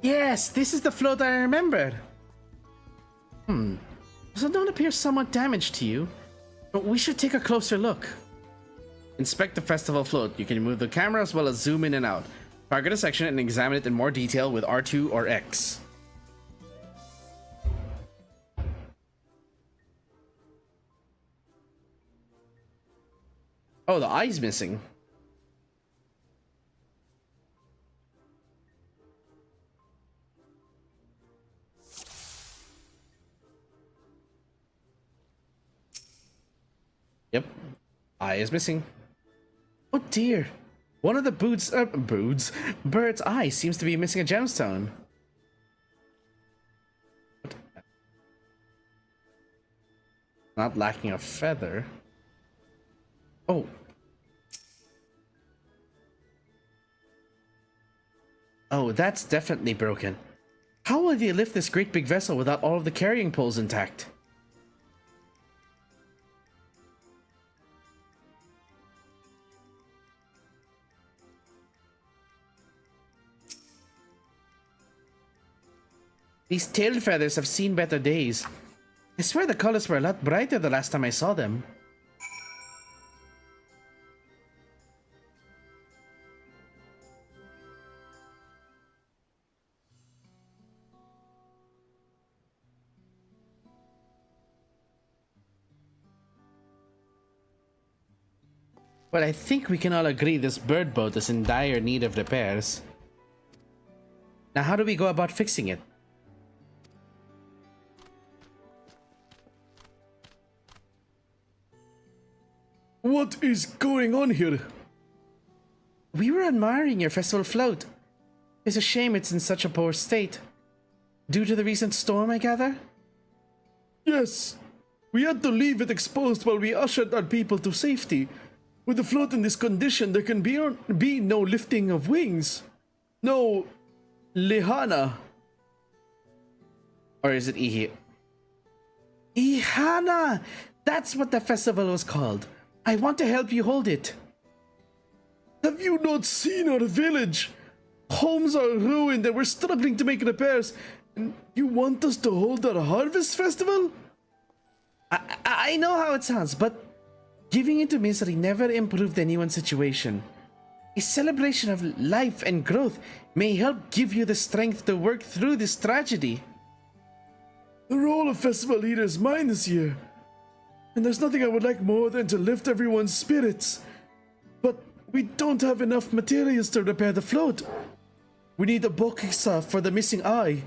F: Yes, this is the float I remembered. Does it not appear somewhat damaged to you? But we should take a closer look. Inspect the festival float. You can move the camera as well as zoom in and out. Target a section and examine it in more detail with R2 or X. Oh, the eye's missing. Yep. Eye is missing. Oh dear. One of the bird's eye seems to be missing a gemstone. Not lacking a feather. Oh. Oh, that's definitely broken. How will they lift this great big vessel without all of the carrying poles intact? These tail feathers have seen better days. I swear the colors were a lot brighter the last time I saw them. Well, I think we can all agree this bird boat is in dire need of repairs. Now, how do we go about fixing it?
M: What is going on here?
F: We were admiring your festival float. It's a shame it's in such a poor state. Due to the recent storm, I gather?
M: Yes. We had to leave it exposed while we ushered our people to safety. With the float in this condition, there can be no lifting of wings. No lihana.
F: Or is it Ihana! That's what the festival was called. I want to help you hold it.
M: Have you not seen our village? Homes are ruined and we're struggling to make repairs. And you want us to hold our harvest festival?
F: I know how it sounds, but giving into misery never improved anyone's situation. A celebration of life and growth may help give you the strength to work through this tragedy.
M: The role of festival leader is mine this year. And there's nothing I would like more than to lift everyone's spirits. But we don't have enough materials to repair the float. We need a bokiksa for the missing eye,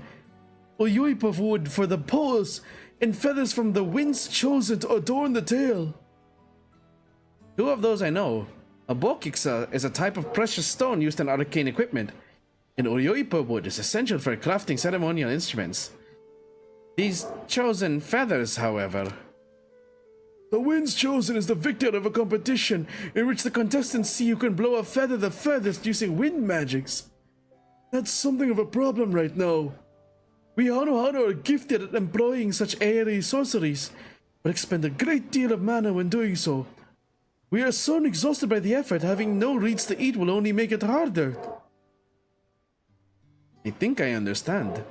M: oyoipa wood for the poles, and feathers from the winds chosen to adorn the tail.
F: Two of those I know. A bokiksa is a type of precious stone used in arcane equipment, and oyoipa wood is essential for crafting ceremonial instruments. These chosen feathers, however...
M: The winds chosen is the victor of a competition in which the contestants see who can blow a feather the furthest using wind magics. That's something of a problem right now. We Hano are gifted at employing such airy sorceries, but expend a great deal of mana when doing so. We are so exhausted by the effort, having no reeds to eat will only make it harder.
F: I think I understand.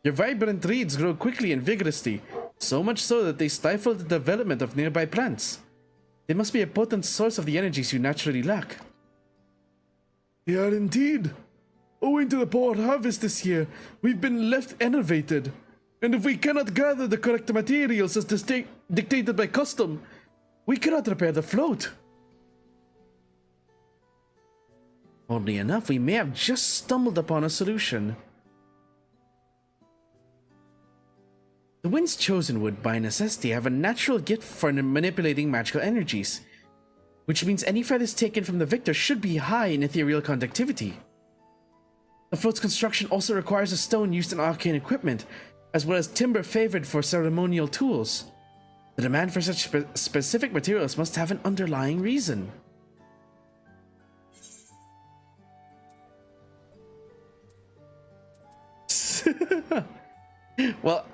F: Your vibrant reeds grow quickly and vigorously, so much so that they stifle the development of nearby plants. They must be a potent source of the energies you naturally lack.
M: They are indeed. Owing to the poor harvest this year, we've been left enervated. And if we cannot gather the correct materials as dictated by custom, we cannot repair the float.
F: Oddly enough, we may have just stumbled upon a solution. The winds chosen would, by necessity, have a natural gift for manipulating magical energies, which means any feathers taken from the victor should be high in ethereal conductivity. The float's construction also requires a stone used in arcane equipment, as well as timber favored for ceremonial tools. The demand for such specific materials must have an underlying reason. Well,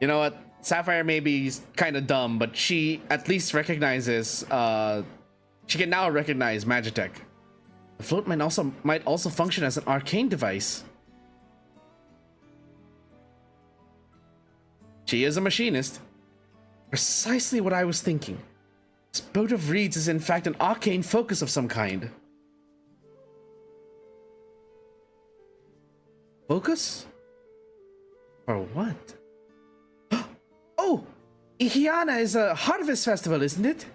F: you know what? Sapphire may be kind of dumb, but she at least recognizes, she can now recognize Magitech. The float might also function as an arcane device. She is a machinist. Precisely what I was thinking. This boat of reeds is in fact an arcane focus of some kind. Focus? For what? Oh! Ihiana is a harvest festival, isn't it?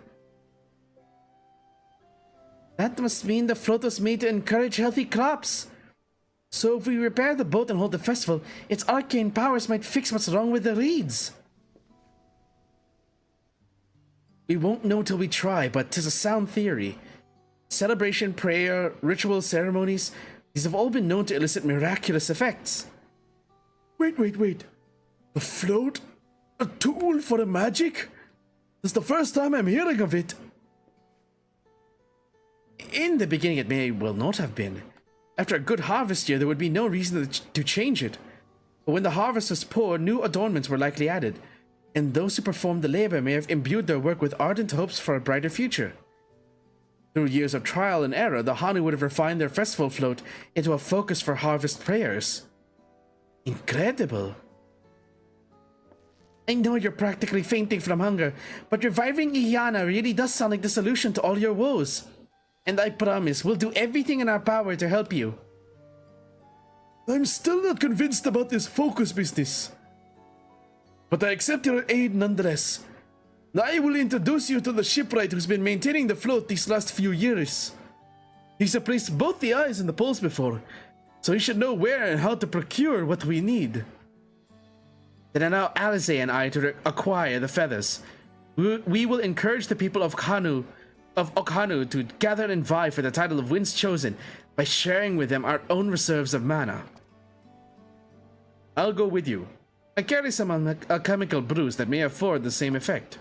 F: That must mean the float was made to encourage healthy crops. So if we repair the boat and hold the festival, its arcane powers might fix what's wrong with the reeds. We won't know till we try, but 'tis a sound theory. Celebration, prayer, ritual ceremonies, these have all been known to elicit miraculous effects.
M: Wait. The float? A tool for a magic? This is the first time I'm hearing of it.
F: In the beginning, it may well not have been. After a good harvest year, there would be no reason to change it. But when the harvest was poor, new adornments were likely added, and those who performed the labor may have imbued their work with ardent hopes for a brighter future. Through years of trial and error, the Hanu would have refined their festival float into a focus for harvest prayers. Incredible. I know you're practically fainting from hunger, but reviving Iyana really does sound like the solution to all your woes. And I promise we'll do everything in our power to help you.
M: I'm still not convinced about this focus business. But I accept your aid nonetheless. I will introduce you to the shipwright who's been maintaining the float these last few years. He's replaced both the eyes and the poles before, so he should know where and how to procure what we need.
F: Then allow Alize and I to acquire the feathers. We will encourage the people of Okhanu to gather and vie for the title of Winds Chosen by sharing with them our own reserves of mana. I'll go with you. I carry some alchemical brews that may afford the same effect.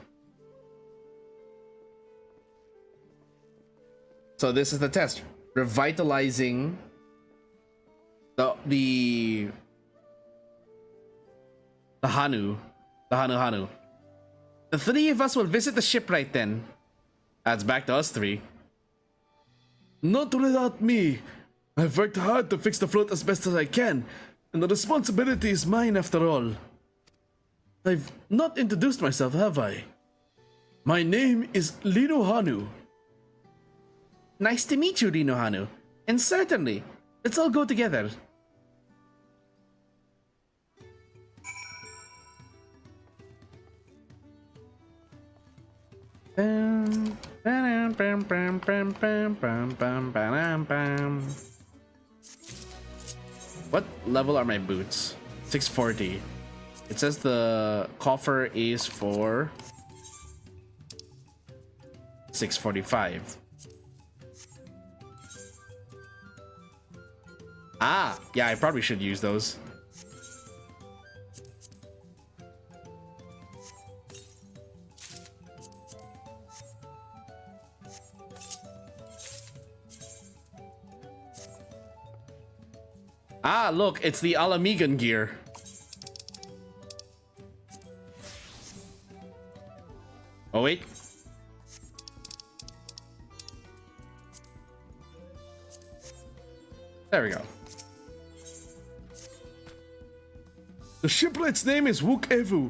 F: So this is the test. Revitalizing the Hanu. The Hanu. The three of us will visit the shipwright then. That's back to us three.
M: Not without me. I've worked hard to fix the float as best as I can, and the responsibility is mine after all. I've not introduced myself, have I? My name is Lino Hanu.
F: Nice to meet you, Rino Hanu. And certainly, let's all go together. What level are my boots? 640. It says the coffer is for 645. Ah, yeah, I probably should use those. Ah, look, it's the Alamigan gear. Oh, wait. There we go.
M: The shipwright's name is Wook Evu.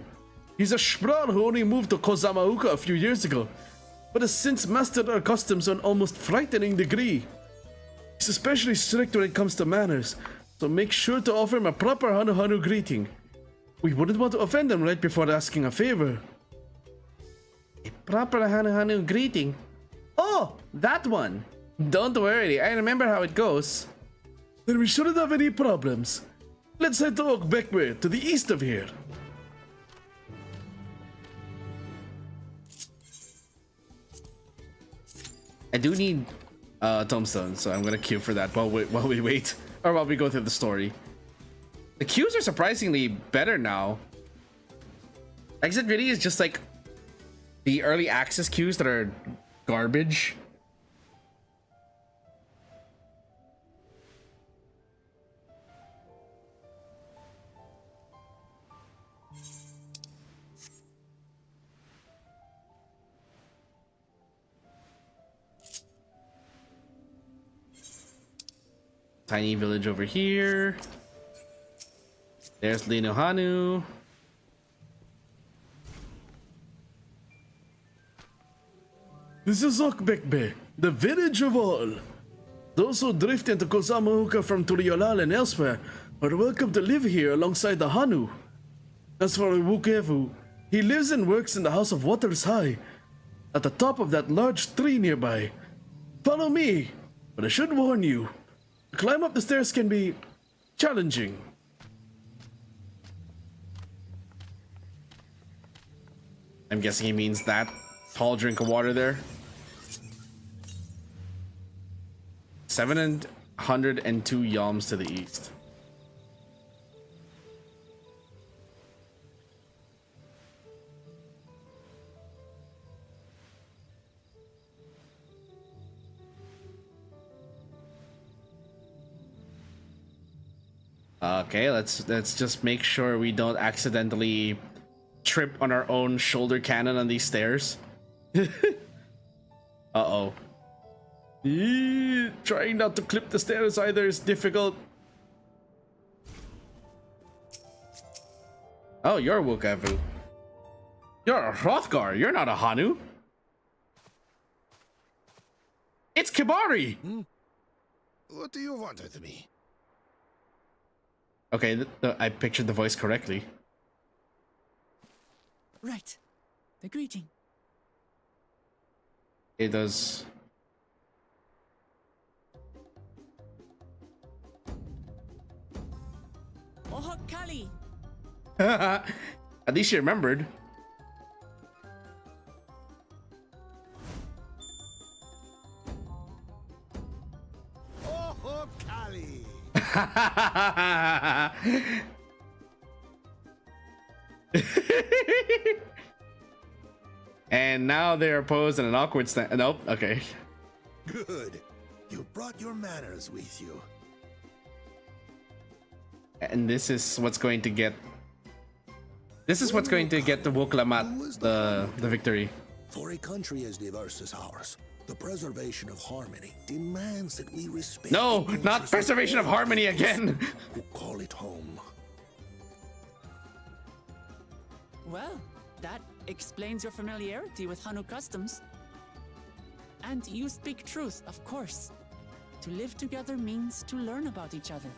M: He's a Shprar who only moved to KAZ-oku a few years ago, but has since mastered our customs to an almost frightening degree. He's especially strict when it comes to manners, so make sure to offer him a proper Hanu greeting. We wouldn't want to offend him right before asking a favor.
F: A proper Hanu greeting? Oh, that one! Don't worry, I remember how it goes.
M: Then we shouldn't have any problems. Let's head to Okbekwe, to the east of here.
F: I do need tombstone, so I'm gonna queue for that while we wait, or while we go through the story. The queues are surprisingly better now. Exit really is just like the early access queues that are garbage. Tiny village over here. There's Lino Hanu.
M: This is Okbekbe, the village of all. Those who drift into KAZ-oku from Turiolal and elsewhere are welcome to live here alongside the Hanu. As for Wukevu, he lives and works in the House of Waters High, at the top of that large tree nearby. Follow me, but I should warn you, to climb up the stairs can be challenging.
F: I'm guessing he means that Tall drink of water there. 702 yalms to the east. Okay, let's just make sure we don't accidentally trip on our own shoulder cannon on these stairs. Uh-oh. Trying not to clip the stairs either is difficult. Oh, you're a Wukavu. You're a Hrothgar. You're not a Hanu. It's Kibari.
N: What do you want with me?
F: Okay, I pictured the voice correctly.
E: Right. The greeting.
F: It does.
E: Oh, Kali.
F: At least you remembered.
N: Oh, Kali.
F: And now they're posed in an awkward stand. Nope. Okay.
N: Good. You brought your manners with you.
F: And this is what's going to get. This is what's going to get the Wuklamat the victory.
C: For a country as diverse as ours, the preservation of harmony demands that we respect.
F: No, not preservation of harmony again.
C: Who call it home.
E: Well, that explains your familiarity with Hanu customs. And you speak truth, of course. To live together means to learn about each other.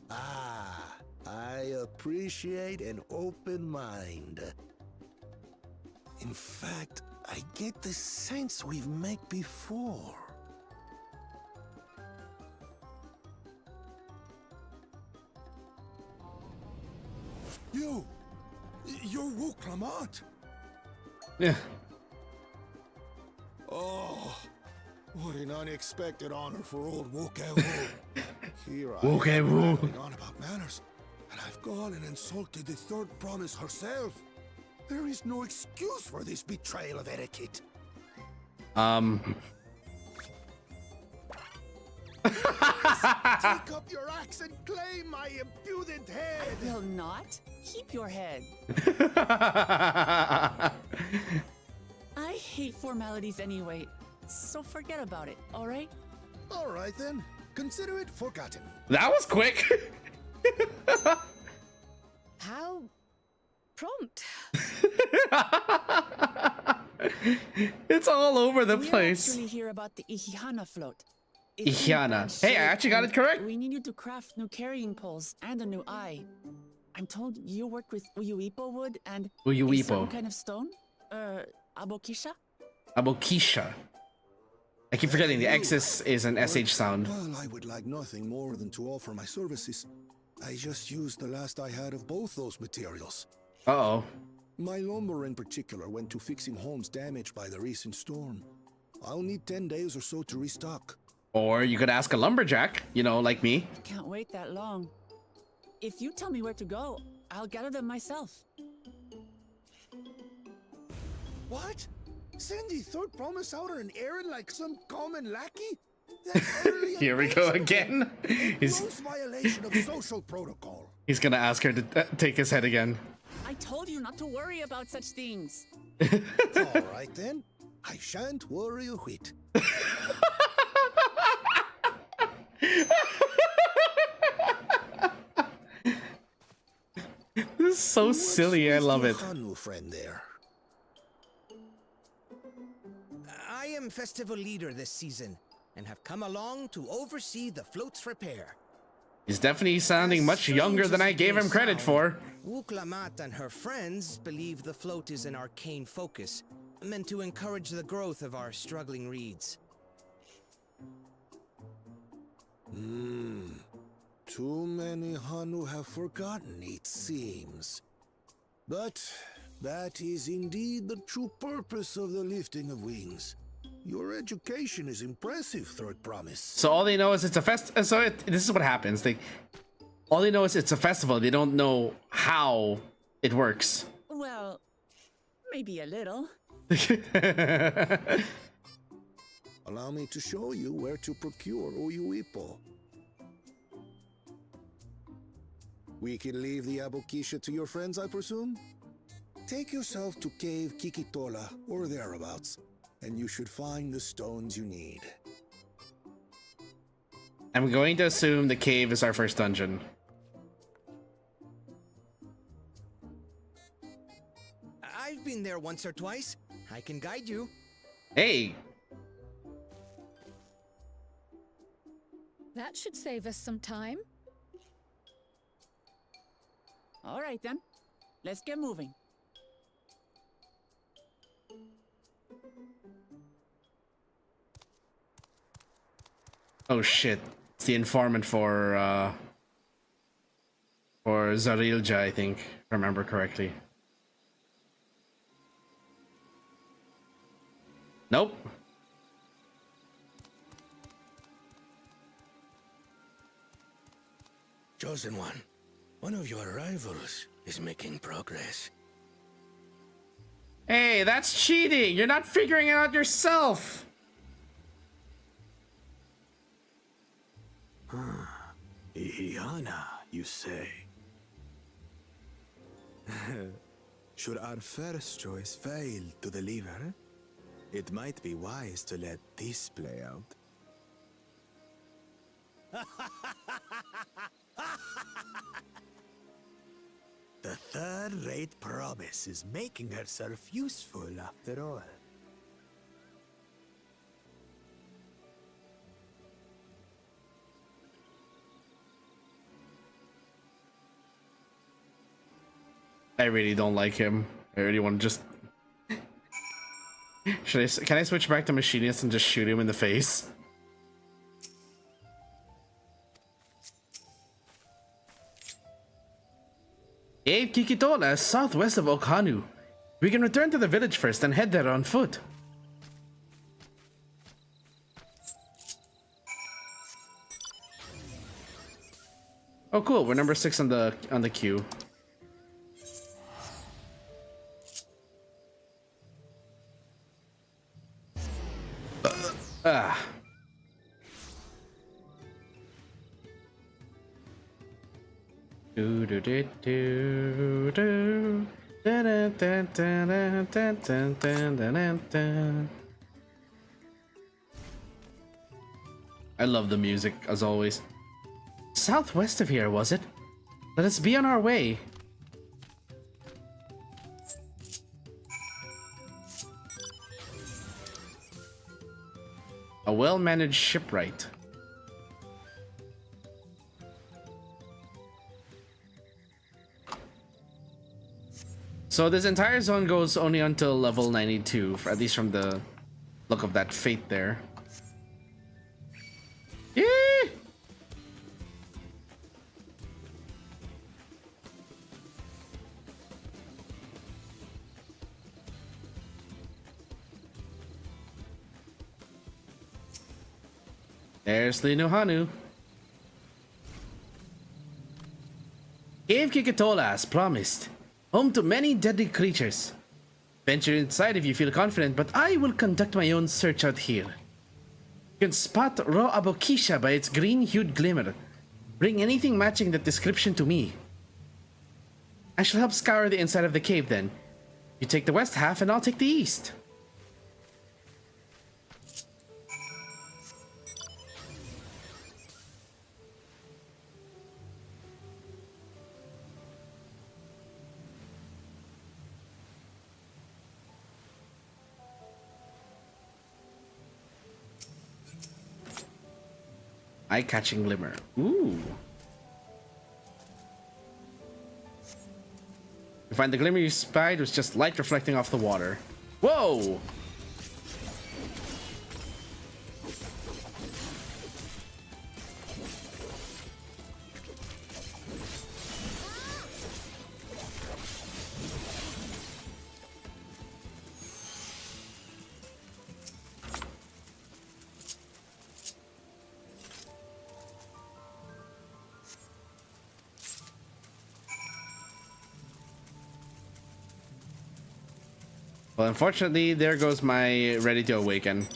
C: Ah, I appreciate an open mind. In fact, I get the sense we've met before.
N: You're Wuklamat?
F: Yeah.
N: Oh, what an unexpected honor for old Wukavu. Here I
F: Wukavu.
N: am rattling on about manners, and I've gone and insulted the third promise herself. There is no excuse for this betrayal of etiquette. Take up your axe and claim my impudent head.
E: I will not. Keep your head. I hate formalities anyway, so forget about it, all right?
N: All right then. Consider it forgotten.
F: That was quick.
H: How prompt.
F: It's all over the
E: We're
F: place.
E: actually here about the Ihana float.
F: Ihana. Hey, I actually got it correct.
E: We need you to craft new carrying poles and a new eye. I'm told you work with Uyuipo wood and a certain kind of stone? Abokisha?
F: Abokisha. I keep forgetting the X is an SH sound.
N: Well, I would like nothing more than to offer my services. I just used the last I had of both those materials.
F: Uh-oh.
N: My lumber in particular went to fixing homes damaged by the recent storm. I'll need 10 days or so to restock.
F: Or you could ask a lumberjack, you know, like me.
E: Can't wait that long. If you tell me where to go, I'll gather them myself.
N: What? Send the third promise out on an errand like some common lackey? That's utterly
F: Here we go again.
N: gross violation of social protocol.
F: He's gonna ask her to take his head again.
E: I told you not to worry about such things.
N: All right then. I shan't worry a whit.
F: This is so silly. I love it.
N: Hanu friend there.
O: I am festival leader this season and have come along to oversee the float's repair.
F: He's definitely sounding much younger than I gave him credit for.
O: Wuklamat and her friends believe the float is an arcane focus, meant to encourage the growth of our struggling reeds.
N: Too many Hanu have forgotten, it seems. But
C: That is indeed the true purpose of the lifting of wings. Your education is impressive, Third Promise.
F: So all they know is it's a this is what happens. All they know is it's a festival. They don't know how it works.
E: Well, maybe a little.
C: Allow me to show you where to procure Uyuipo. We can leave the Abokisha to your friends, I presume? Take yourself to Cave Kikitola or thereabouts, and you should find the stones you need.
F: I'm going to assume the cave is our first dungeon.
O: I've been there once or twice. I can guide you.
F: Hey!
H: That should save us some time.
E: All right then, let's get moving.
F: Oh shit. It's the informant for Zarilja, I think, if I remember correctly. Nope.
I: Chosen one of your rivals is making progress.
F: Hey, that's cheating! You're not figuring it out yourself!
L: Ihiana, you say? Should our first choice fail to deliver, it might be wise to let this play out. The third-rate promise is making herself useful after all.
F: I really don't like him. I really want to just... Can I switch back to Machinist and just shoot him in the face? Cave Kikitola is southwest of Okhanu. We can return to the village first and head there on foot. Oh cool, we're number 6 on the queue. Do do do do do. Da, da, da, da, da, da, da, da, da, da. I love the music as always. Southwest of here, was it? Let us be on our way. A well-managed shipwright. So this entire zone goes only until level 92, at least from the look of that fate there. Yeah! There's Linuhanu. Cave Kikitola as promised. Home to many deadly creatures. Venture inside if you feel confident, but I will conduct my own search out here. You can spot raw abokisha by its green-hued glimmer. Bring anything matching that description to me. I shall help scour the inside of the cave then. You take the west half and I'll take the east. Eye-catching glimmer. Ooh. You find the glimmer you spied was just light reflecting off the water. Whoa! Well, unfortunately, there goes my ready to awaken.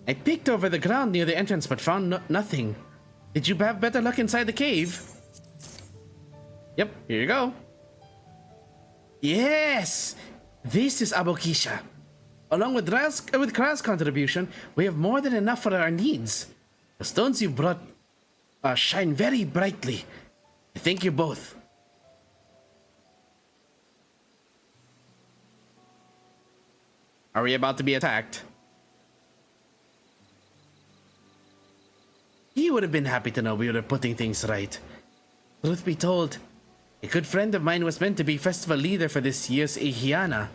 F: I peeked over the ground near the entrance but found nothing. Did you have better luck inside the cave? Yep, here you go. Yes! This is Abokisha. Along with Kraz's contribution, we have more than enough for our needs. The stones you've brought shine very brightly. I thank you both. Are we about to be attacked? He would have been happy to know we were putting things right. Truth be told, a good friend of mine was meant to be festival leader for this year's Ehiana.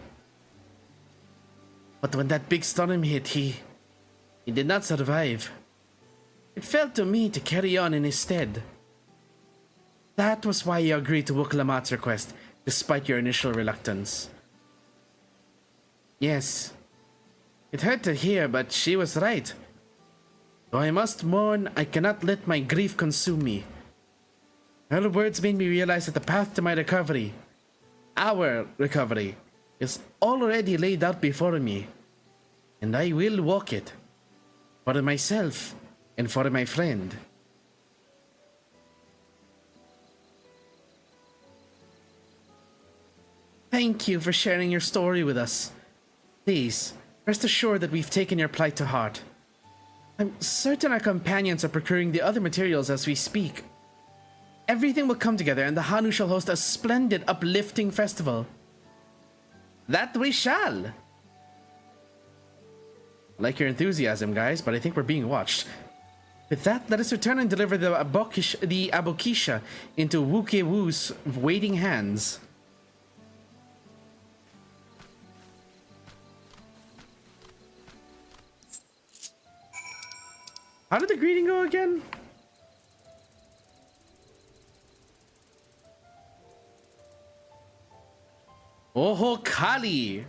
F: But when that big storm hit, he did not survive. It fell to me to carry on in his stead. That was why you agreed to Wuklamat's request, despite your initial reluctance. Yes, it hurt to hear, but she was right. Though I must mourn, I cannot let my grief consume me. Her words made me realize that the path to my recovery, our recovery, is already laid out before me. And I will walk it. For myself and for my friend. Thank you for sharing your story with us. Please, rest assured that we've taken your plight to heart. I'm certain our companions are procuring the other materials as we speak. Everything will come together and the Hanu shall host a splendid, uplifting festival. That we shall! I like your enthusiasm, guys, but I think we're being watched. With that, let us return and deliver the Abokisha into Wukewu's waiting hands. How did the greeting go again? Oho Kali!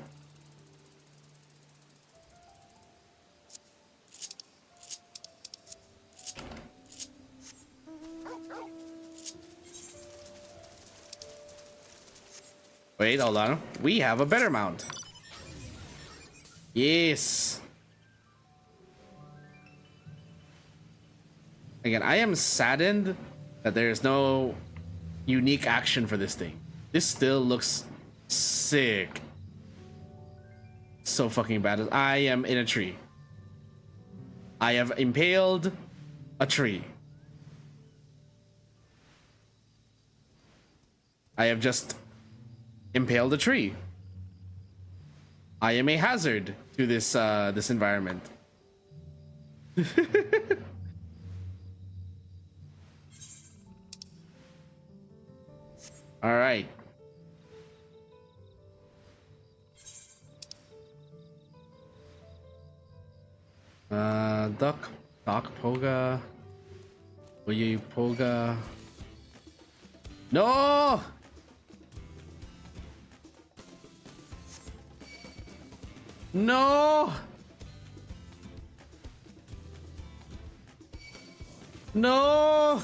F: Wait, hold on. We have a better mount. Yes. Again, I am saddened that there is no unique action for this thing. This still looks sick. So fucking bad. I am in a tree. I have impaled a tree. I have just impaled a tree. I am a hazard to this this environment. All right. Duck Poga. Oye Poga. No! No! No!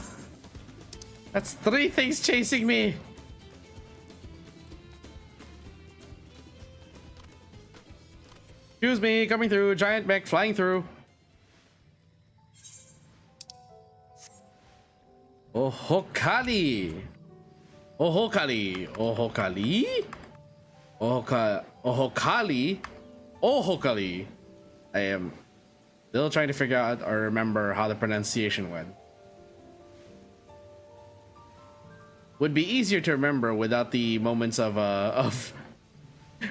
F: That's 3 things chasing me. Excuse me, coming through. Giant mech flying through. Ohokali. Ohokali. Ohokali. Ohokali. Ohokali. I am still trying to figure out or remember how the pronunciation went. Would be easier to remember without the moments of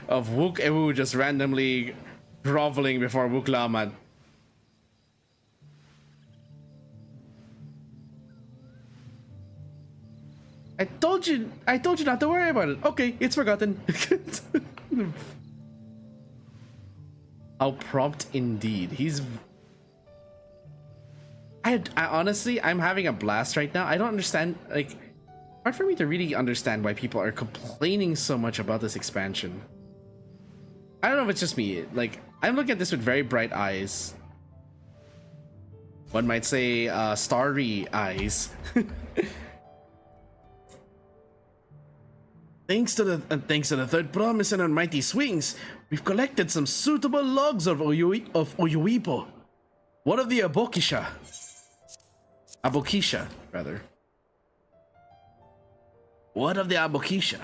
F: Wook Ewu just randomly groveling before Wook Lamat. I told you not to worry about it. Okay, it's forgotten. How prompt indeed. He's I honestly, I'm having a blast right now. I don't understand, like, hard for me to really understand why people are complaining so much about this expansion. I don't know if it's just me. Like, I'm looking at this with very bright eyes. One might say, starry eyes. Thanks to the third promise and our mighty swings, we've collected some suitable logs of Oyuipo. What of the Abokisha? Abokisha, rather. What of the Abokisha?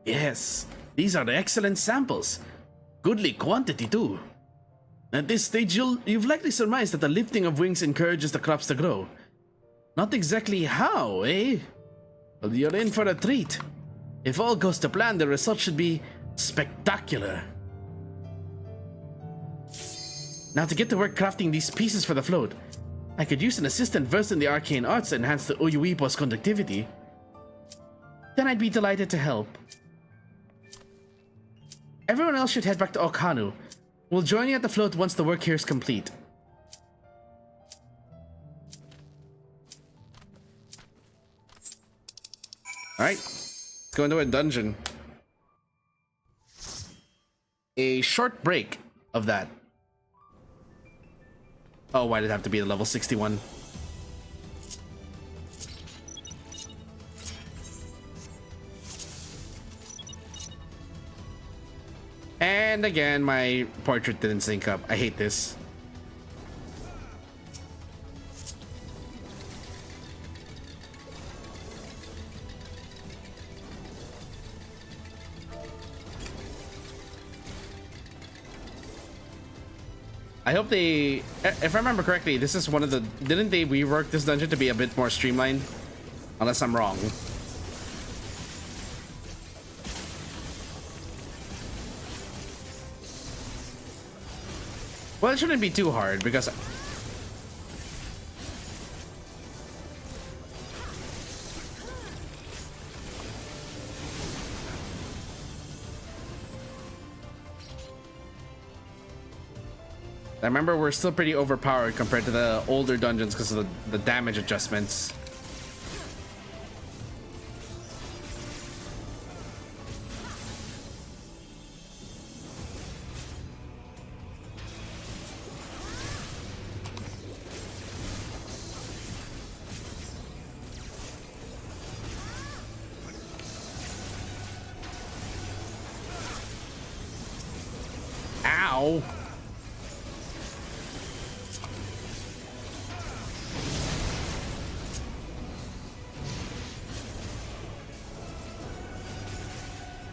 F: Yes, these are excellent samples. Goodly quantity too. At this stage, you've likely surmised that the lifting of wings encourages the crops to grow. Not exactly how, eh? Well, you're in for a treat. If all goes to plan, the result should be spectacular. Now to get to work crafting these pieces for the float, I could use an assistant versed in the arcane arts to enhance the Oyuipo's conductivity. Then I'd be delighted to help. Everyone else should head back to Okhanu. We'll join you at the float once the work here is complete. Alright, let's go into a dungeon. A short break of that. Oh, why did it have to be the level 61? And again, my portrait didn't sync up. I hate this. I hope they, if I remember correctly, this is one of the, didn't they rework this dungeon to be a bit more streamlined? Unless I'm wrong. Well, it shouldn't be too hard because I remember we're still pretty overpowered compared to the older dungeons because of the damage adjustments. Ow!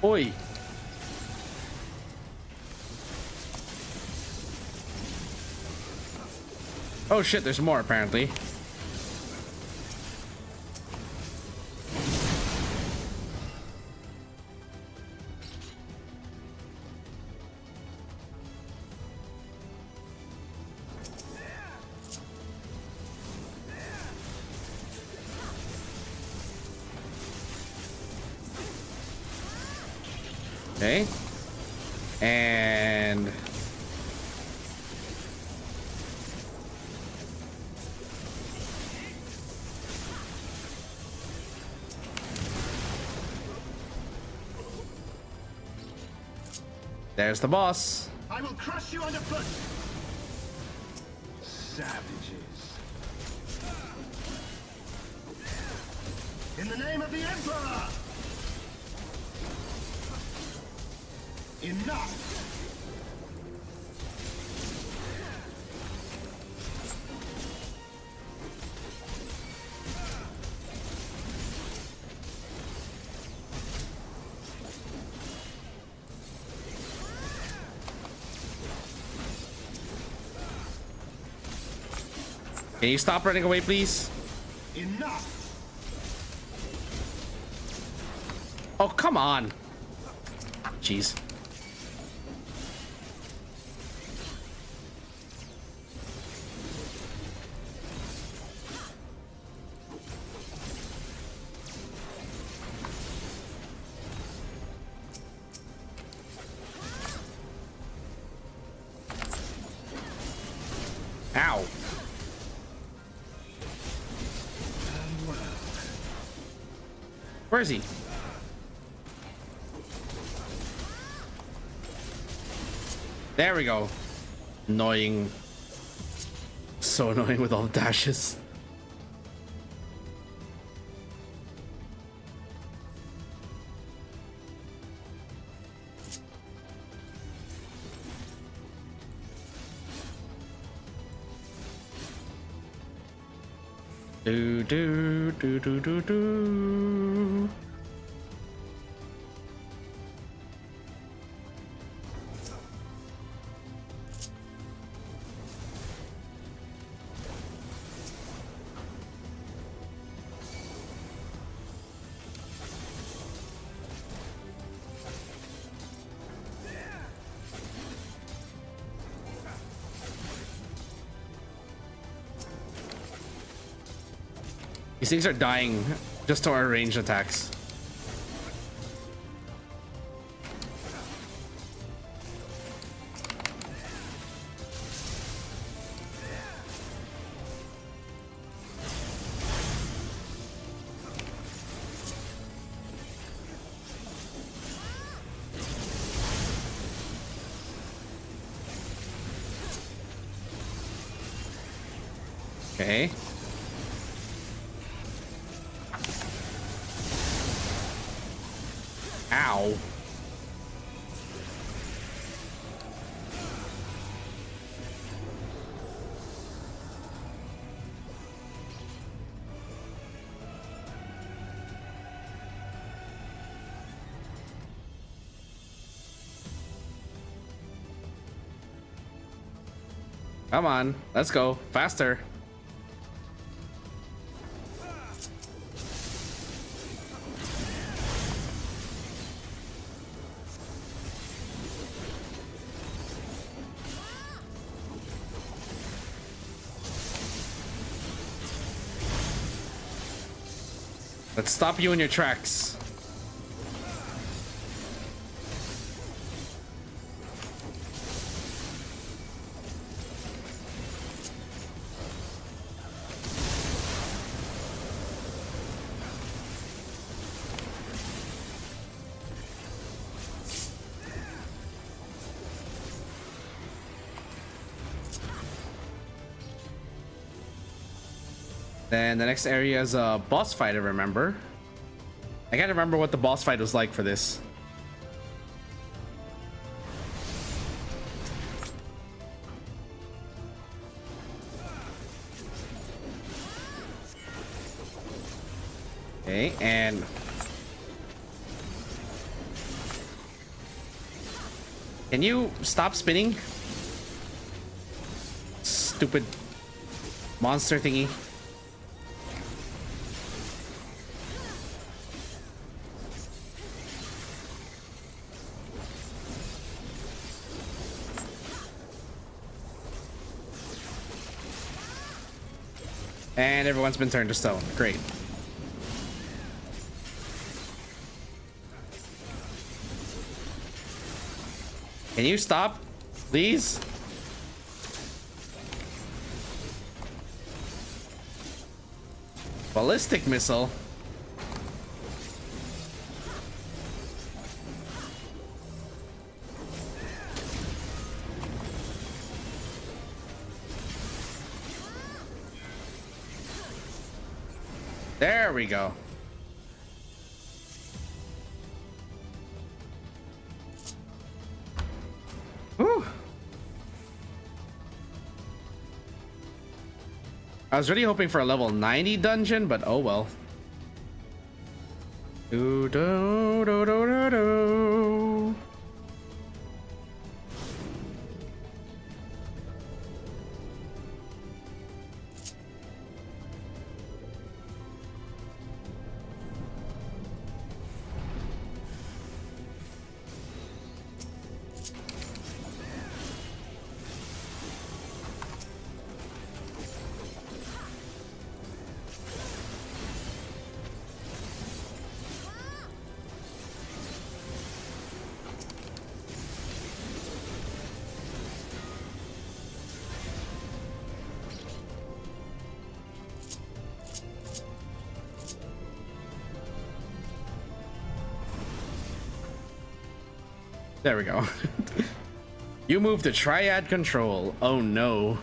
F: Oi. Oh shit, there's more apparently. Okay. And there's the boss.
P: I will crush you underfoot. Savages. In the name of the Emperor. Enough!
F: Can you stop running away, please?
P: Enough!
F: Oh, come on. Jeez. Ow. Where is he? There we go. Annoying. So annoying with all the dashes. Do do do do do do. These things are dying just to our ranged attacks. Okay. Ow. Come on, let's go faster. Let's stop you in your tracks. Then the next area is a boss fight, I remember. I can't remember what the boss fight was like for this. Okay, and can you stop spinning? Stupid monster thingy. And everyone's been turned to stone. Great. Can you stop, please? Ballistic missile. There we go. Whew. I was really hoping for a level 90 dungeon, but oh well. Do do do do do do. There we go. You moved to triad control. Oh no.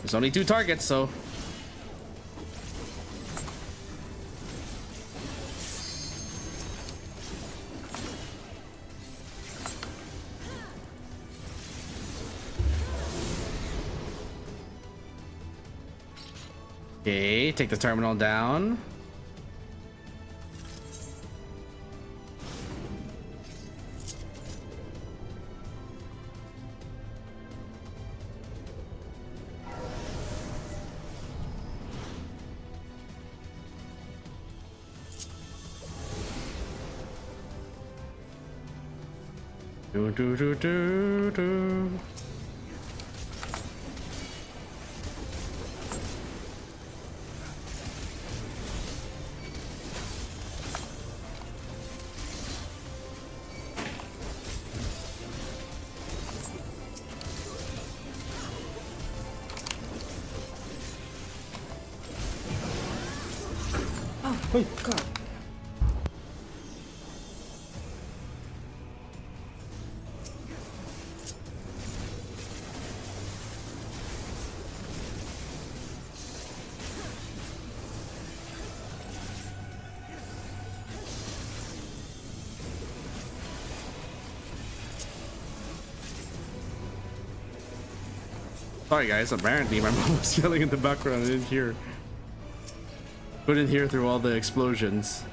F: There's only 2 targets, so. Okay, take the terminal down. Do.
J: Oh, God.
F: Sorry guys, apparently my mom was yelling in the background. I didn't hear. Couldn't hear through all the explosions.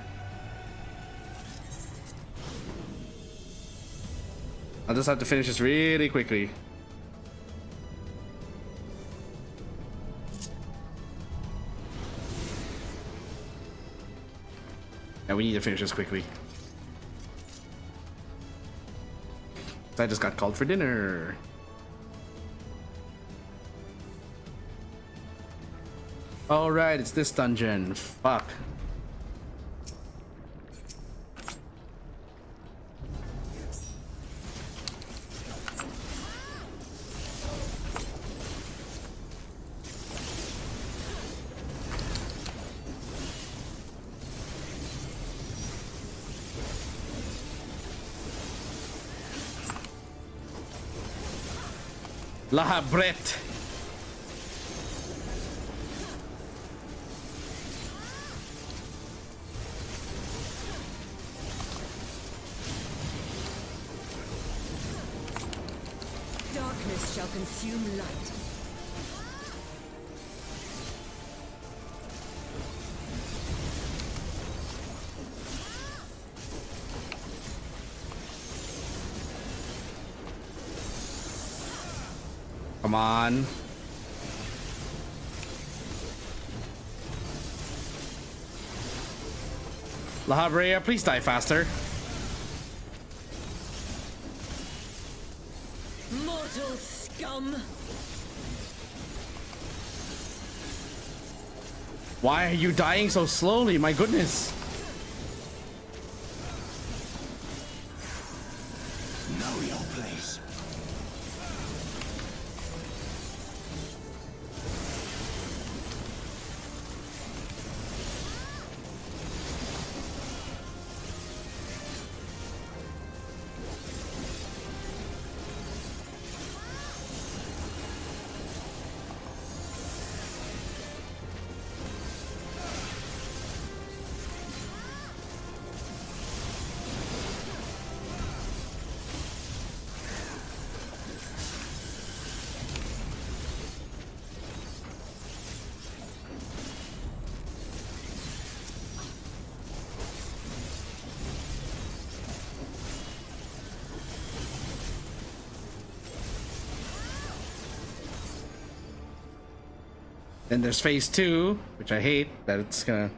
F: I'll just have to finish this really quickly. Yeah, we need to finish this quickly. I just got called for dinner. All right, it's this dungeon. Fuck. La Brett.
J: Darkness shall consume light.
F: Come on. La Brea, please die faster.
J: Mortal scum!
F: Why are you dying so slowly? My goodness.
P: Know your place.
F: Then there's phase 2, which I hate that it's gonna.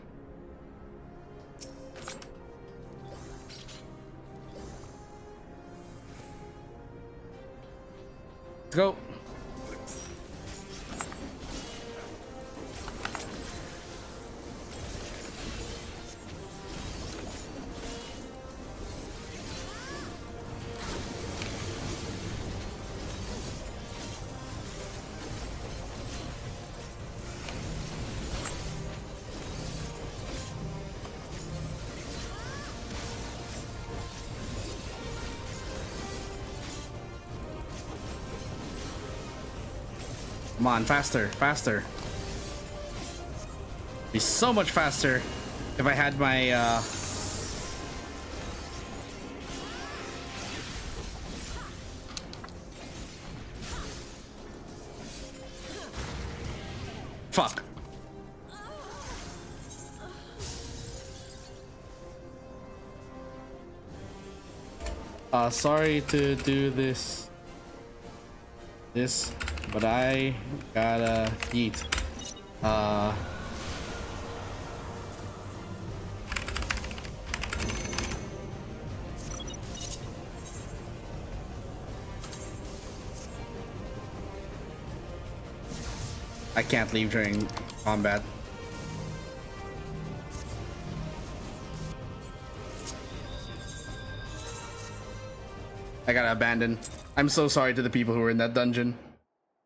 F: Let's go. Come on, faster, faster. Be so much faster if I had my fuck. Sorry to do this, but I gotta eat. I can't leave during combat. I gotta abandon. I'm so sorry to the people who were in that dungeon,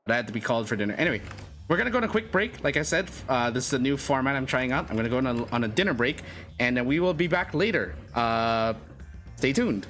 F: but I had to be called for dinner. Anyway, we're gonna go on a quick break. Like I said, this is a new format I'm trying out. I'm gonna go on a dinner break, and then we will be back later. Stay tuned.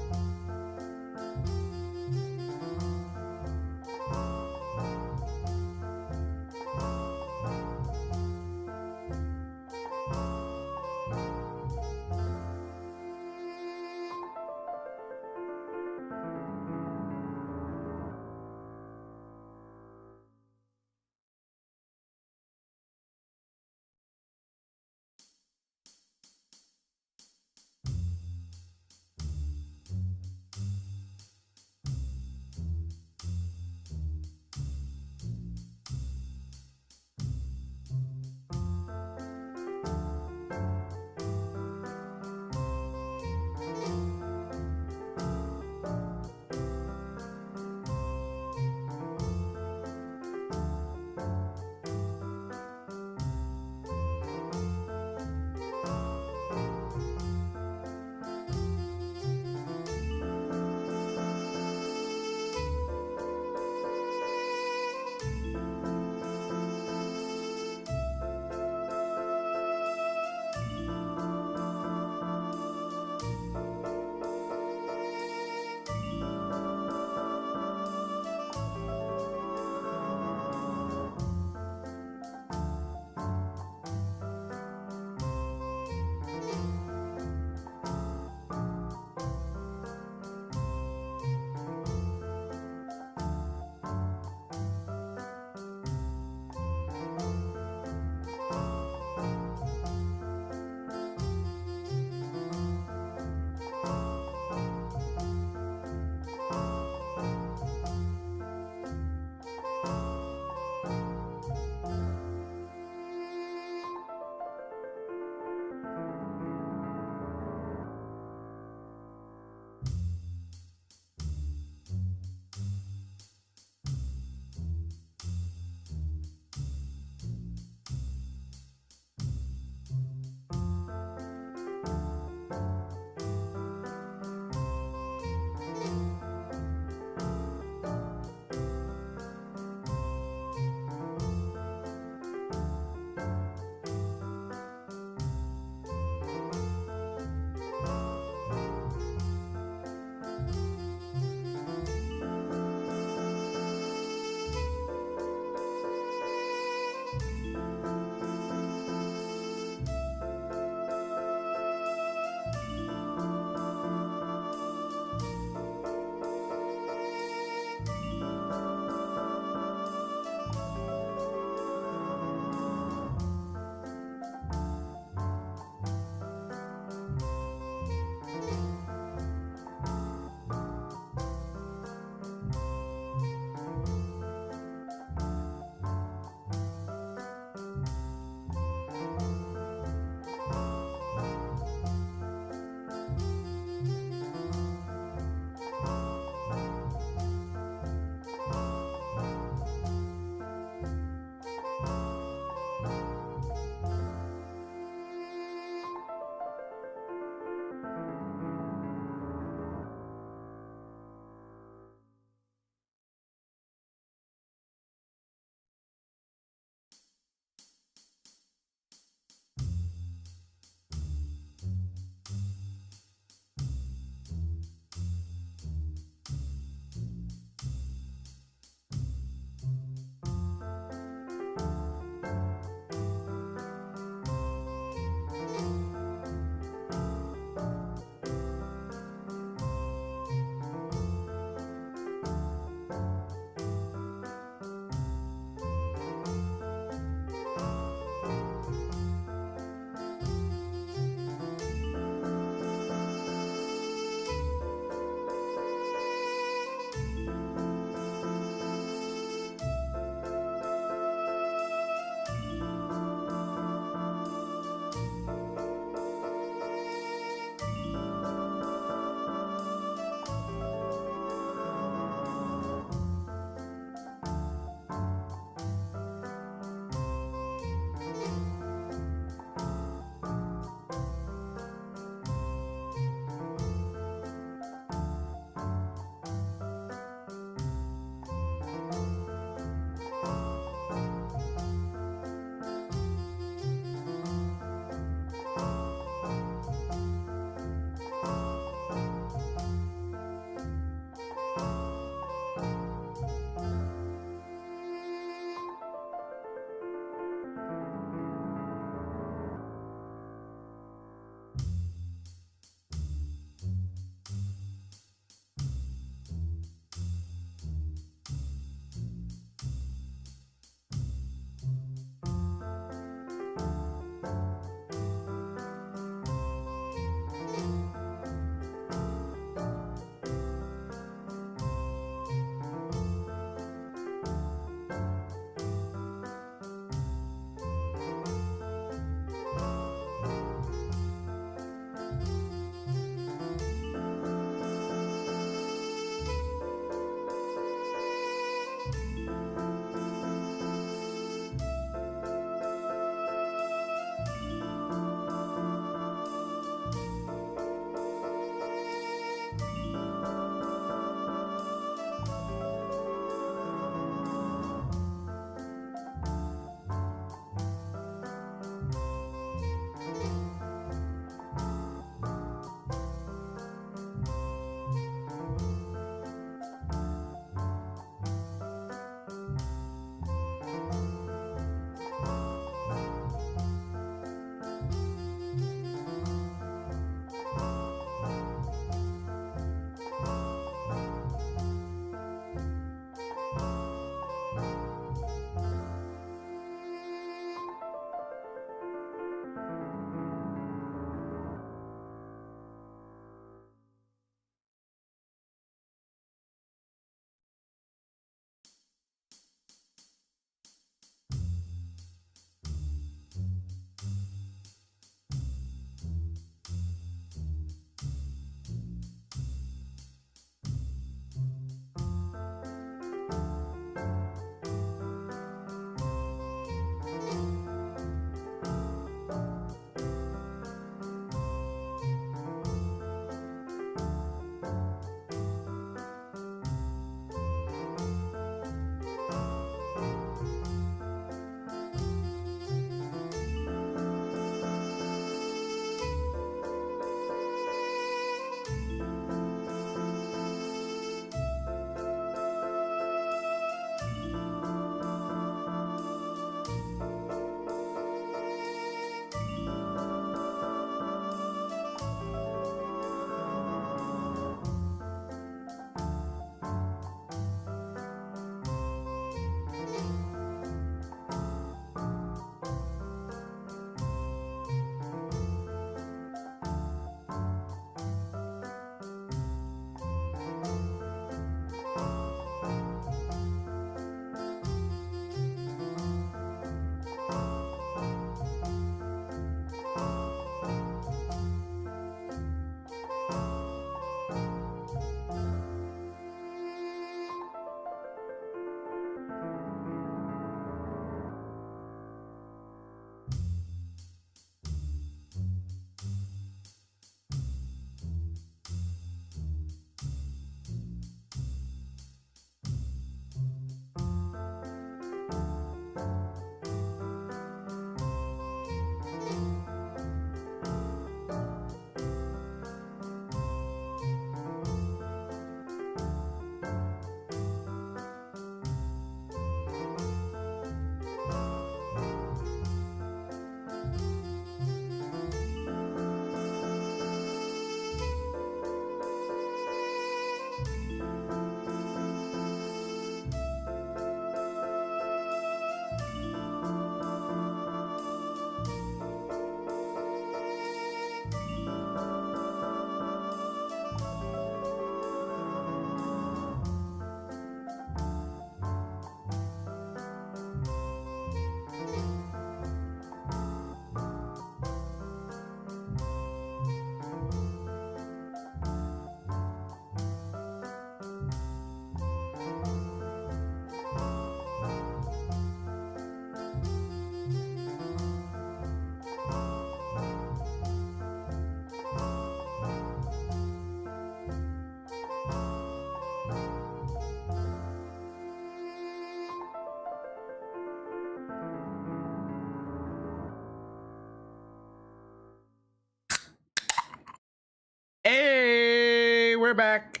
F: we're back.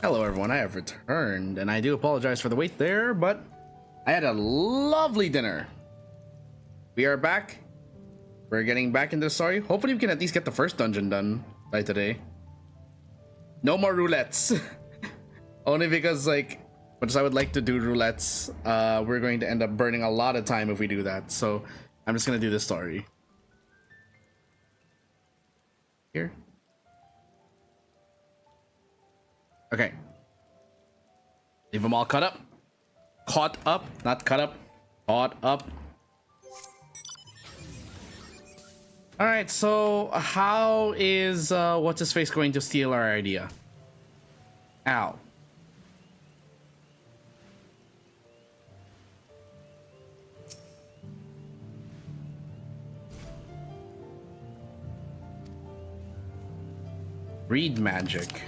F: Hello everyone, I have returned, and I do apologize for the wait there, but I had a lovely dinner. We are back. We're getting back into the story. Hopefully we can at least get the first dungeon done by today. No more roulettes. Only because, like, much as I would like to do roulettes, we're going to end up burning a lot of time if we do that. So I'm just gonna do this story. Here. Okay. Leave them all cut up. Caught up, not cut up. Caught up. Alright, so how is what's his face going to steal our idea? Ow. Read magic.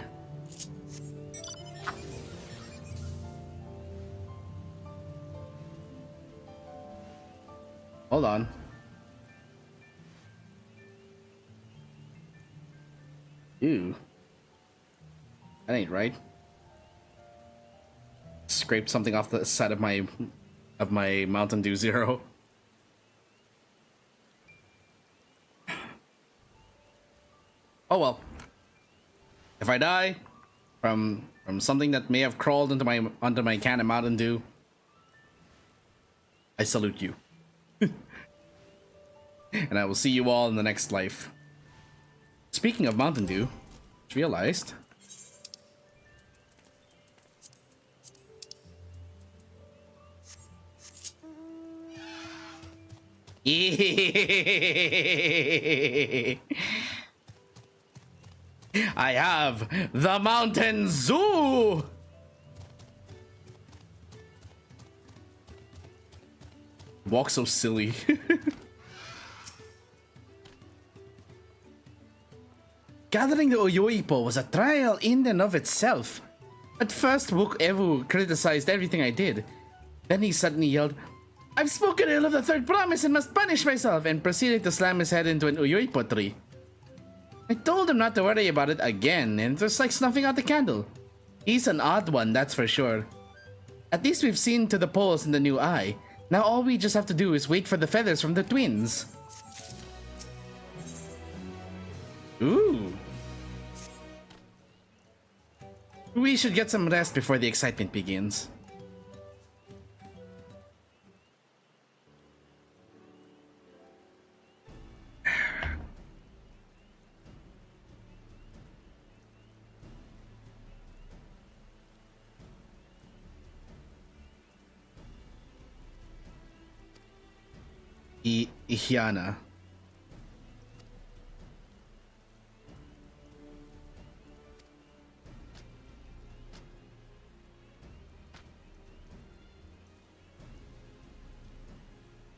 F: Hold on. Ew. That ain't right. Scraped something off the side of my Mountain Dew Zero. Oh well. If I die from something that may have crawled into onto my can of Mountain Dew, I salute you. And I will see you all in the next life. Speaking of Mountain Dew, just realized I have the Mountain Zoo. Walk so silly. Gathering the Oyoipo was a trial in and of itself. At first, Wook Evu criticized everything I did. Then he suddenly yelled, "I've spoken ill of the third promise and must punish myself," and proceeded to slam his head into an Oyoipo tree. I told him not to worry about it again, and it was like snuffing out the candle. He's an odd one, that's for sure. At least we've seen to the poles in the new eye. Now all we just have to do is wait for the feathers from the twins. Ooh. We should get some rest before the excitement begins. Ihiana.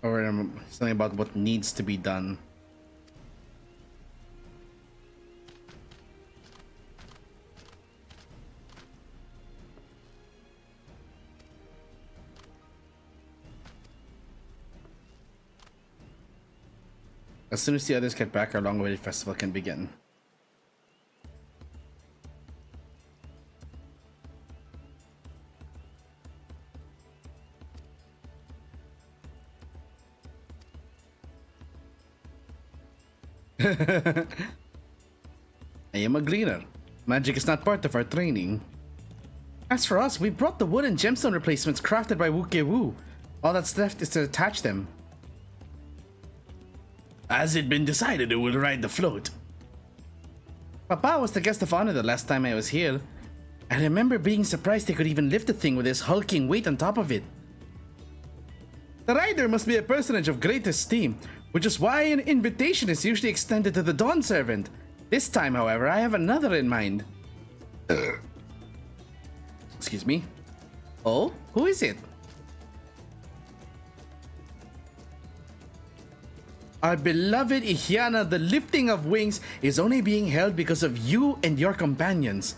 F: Or something about what needs to be done. As soon as the others get back, our long-awaited festival can begin. I am a gleaner. Magic is not part of our training. As for us, we brought the wood and gemstone replacements crafted by Wuke-Wu. All that's left is to attach them. Has it been decided who will ride the float? Papa was the guest of honor the last time I was here. I remember being surprised he could even lift the thing with his hulking weight on top of it. The rider must be a personage of great esteem, which is why an invitation is usually extended to the Dawn Servant. This time, however, I have another in mind. Excuse me. Oh, who is it? Our beloved Ihiana, the lifting of wings, is only being held because of you and your companions.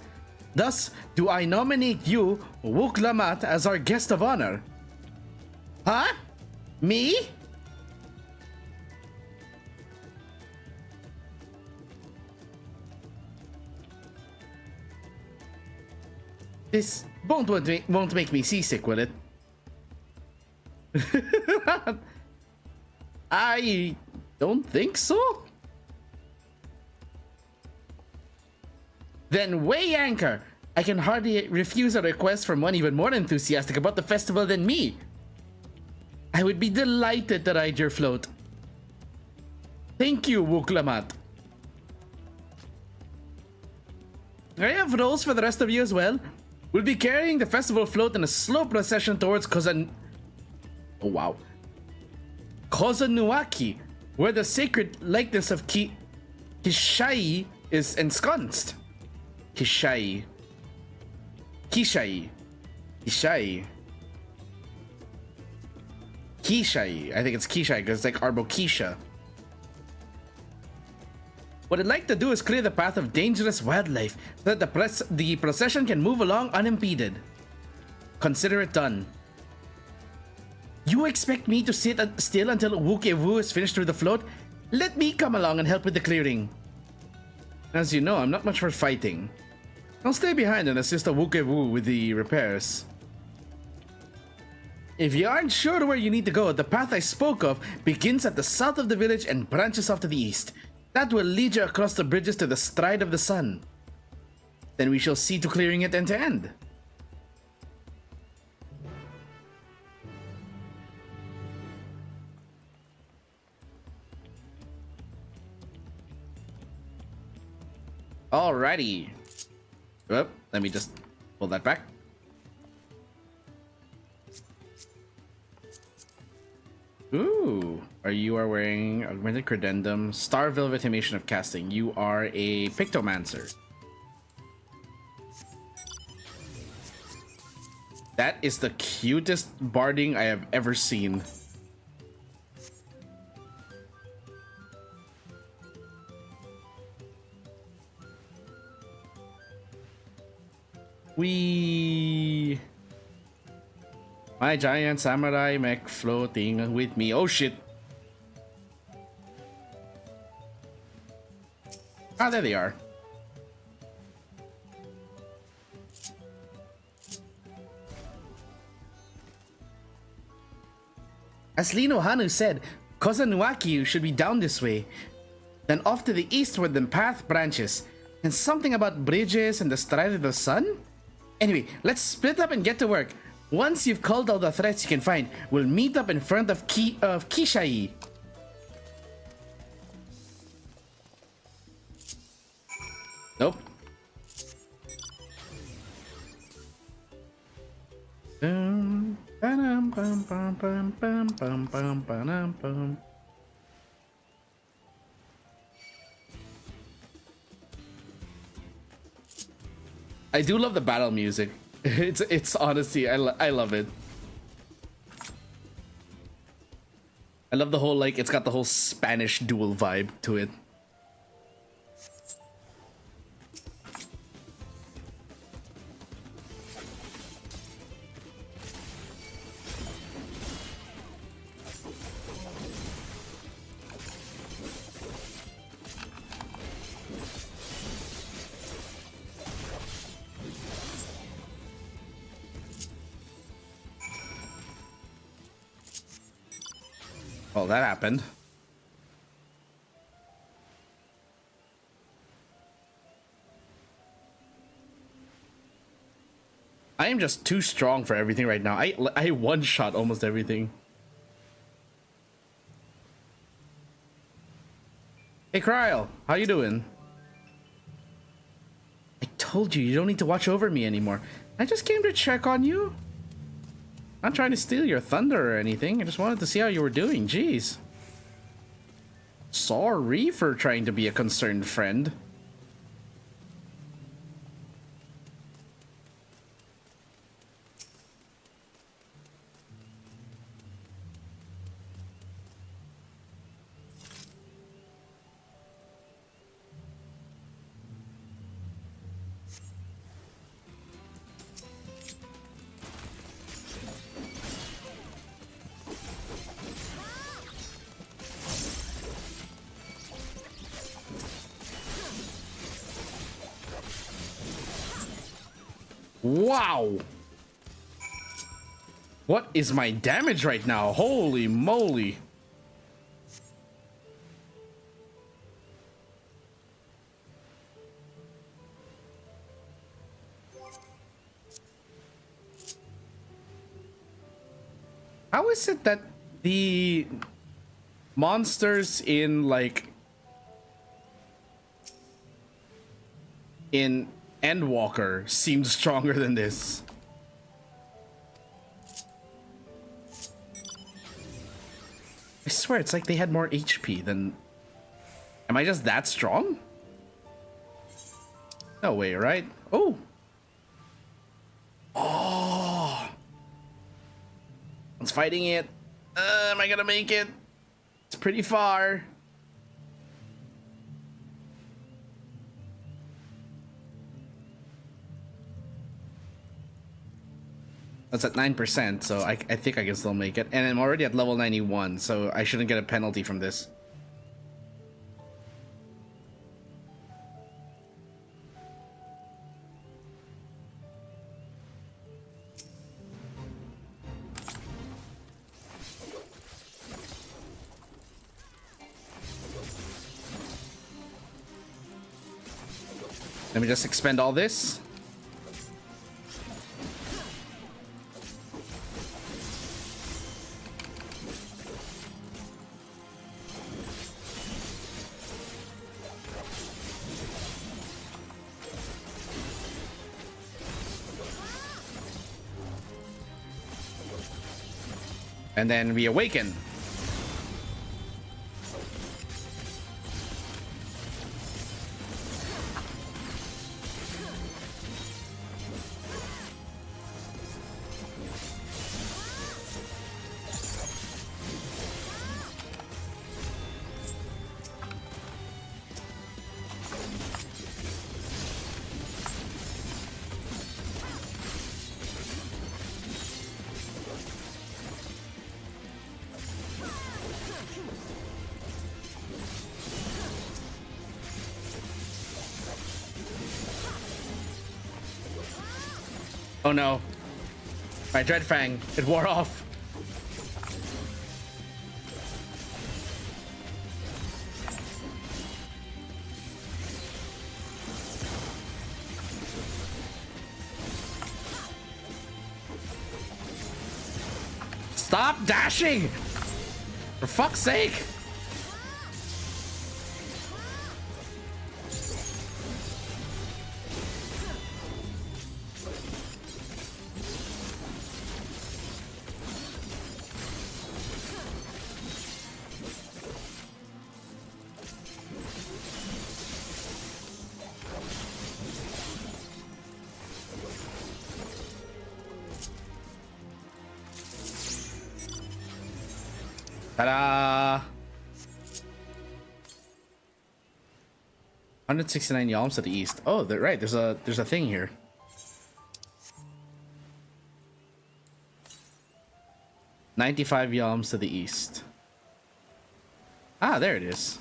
F: Thus, do I nominate you, Wook Lamat, as our guest of honor. Huh? Me? This won't make me seasick, will it? I don't think so. Then weigh anchor. I can hardly refuse a request from one even more enthusiastic about the festival than me. I would be delighted to ride your float. Thank you, Wuklamat. I have roles for the rest of you as well. We'll be carrying the festival float in a slow procession towards Kozanuaki, where the sacred likeness of Kishai is ensconced. Kishai. I think it's Kishai because it's like Arbokisha. What I'd like to do is clear the path of dangerous wildlife so that the procession can move along unimpeded. Consider it done. You expect me to sit still until Wukewu is finished with the float? Let me come along and help with the clearing. As you know, I'm not much for fighting. I'll stay behind and assist Wukewu with the repairs. If you aren't sure where you need to go, the path I spoke of begins at the south of the village and branches off to the east. That will lead you across the bridges to the Stride of the Sun. Then we shall see to clearing it end to end. Alrighty. Oh, let me just pull that back. Ooh, you are wearing augmented credendum, star velvet emission of casting. You are a pictomancer. That is the cutest barding I have ever seen. My giant samurai mech floating with me. Oh shit. Ah, there they are. As Lino Hanu said, Kozanuaki should be down this way. Then off to the east where the path branches. And something about bridges and the Stride of the Sun? Anyway, let's split up and get to work. Once you've culled all the threats you can find, we'll meet up in front of Kishai. Nope. I do love the battle music. It's honestly, I love it. I love the whole, like, it's got the whole Spanish duel vibe to it. Well, that happened. I am just too strong for everything right now. I one-shot almost everything. Hey, Kryl, how you doing? I told you, you don't need to watch over me anymore. I just came to check on you. I'm not trying to steal your thunder or anything. I just wanted to see how you were doing. Jeez. Sorry for trying to be a concerned friend. Wow. What is my damage right now? Holy moly. How is it that the monsters in like in Endwalker seem stronger than this? I swear it's like they had more HP than... Am I just that strong? No way, right? Oh! Oh! One's fighting it. Am I gonna make it? It's pretty far. That's at 9%, so I think I can still make it. And I'm already at level 91, so I shouldn't get a penalty from this. Let me just expend all this. And then we awaken. Oh no. My Dreadfang, it wore off. Stop dashing! For fuck's sake! Ta-da! 169 yalms to the east. Oh, right. There's a thing here. $95 yalms to the east. Ah, there it is.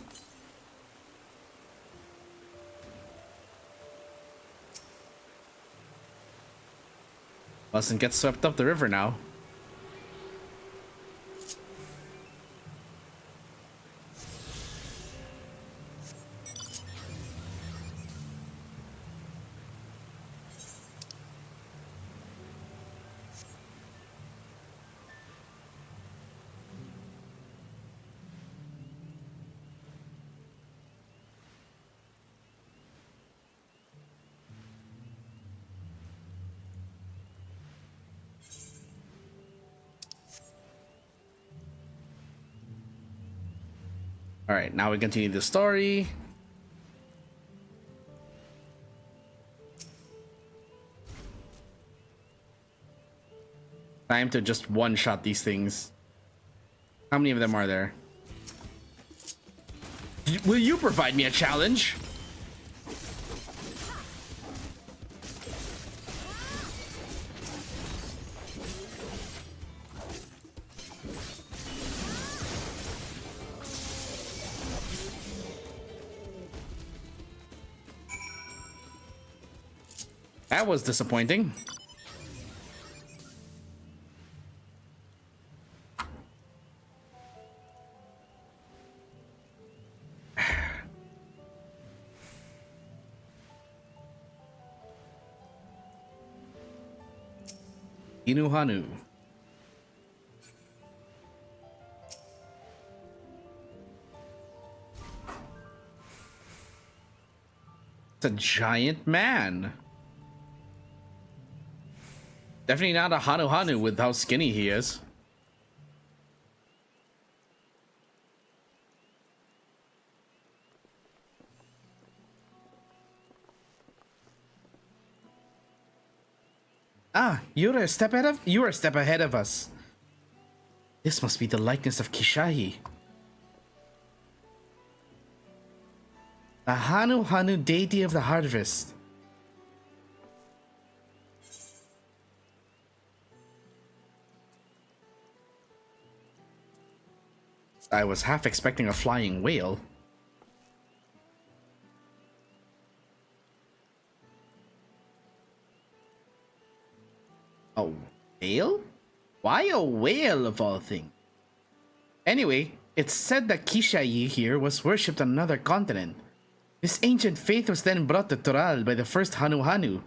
F: Mustn't get swept up the river now. All right, now we continue the story. Time to just one-shot these things. How many of them are there? Will you provide me a challenge? That was disappointing. Inuhanu. It's a giant man. Definitely not a Hanu with how skinny he is. Ah, you are a step ahead of us. This must be the likeness of Kishahi. The Hanu deity of the harvest. I was half expecting a flying whale. A whale? Why a whale of all things? Anyway, it's said that Kishayi here was worshipped on another continent. This ancient faith was then brought to Toral by the first Hanu.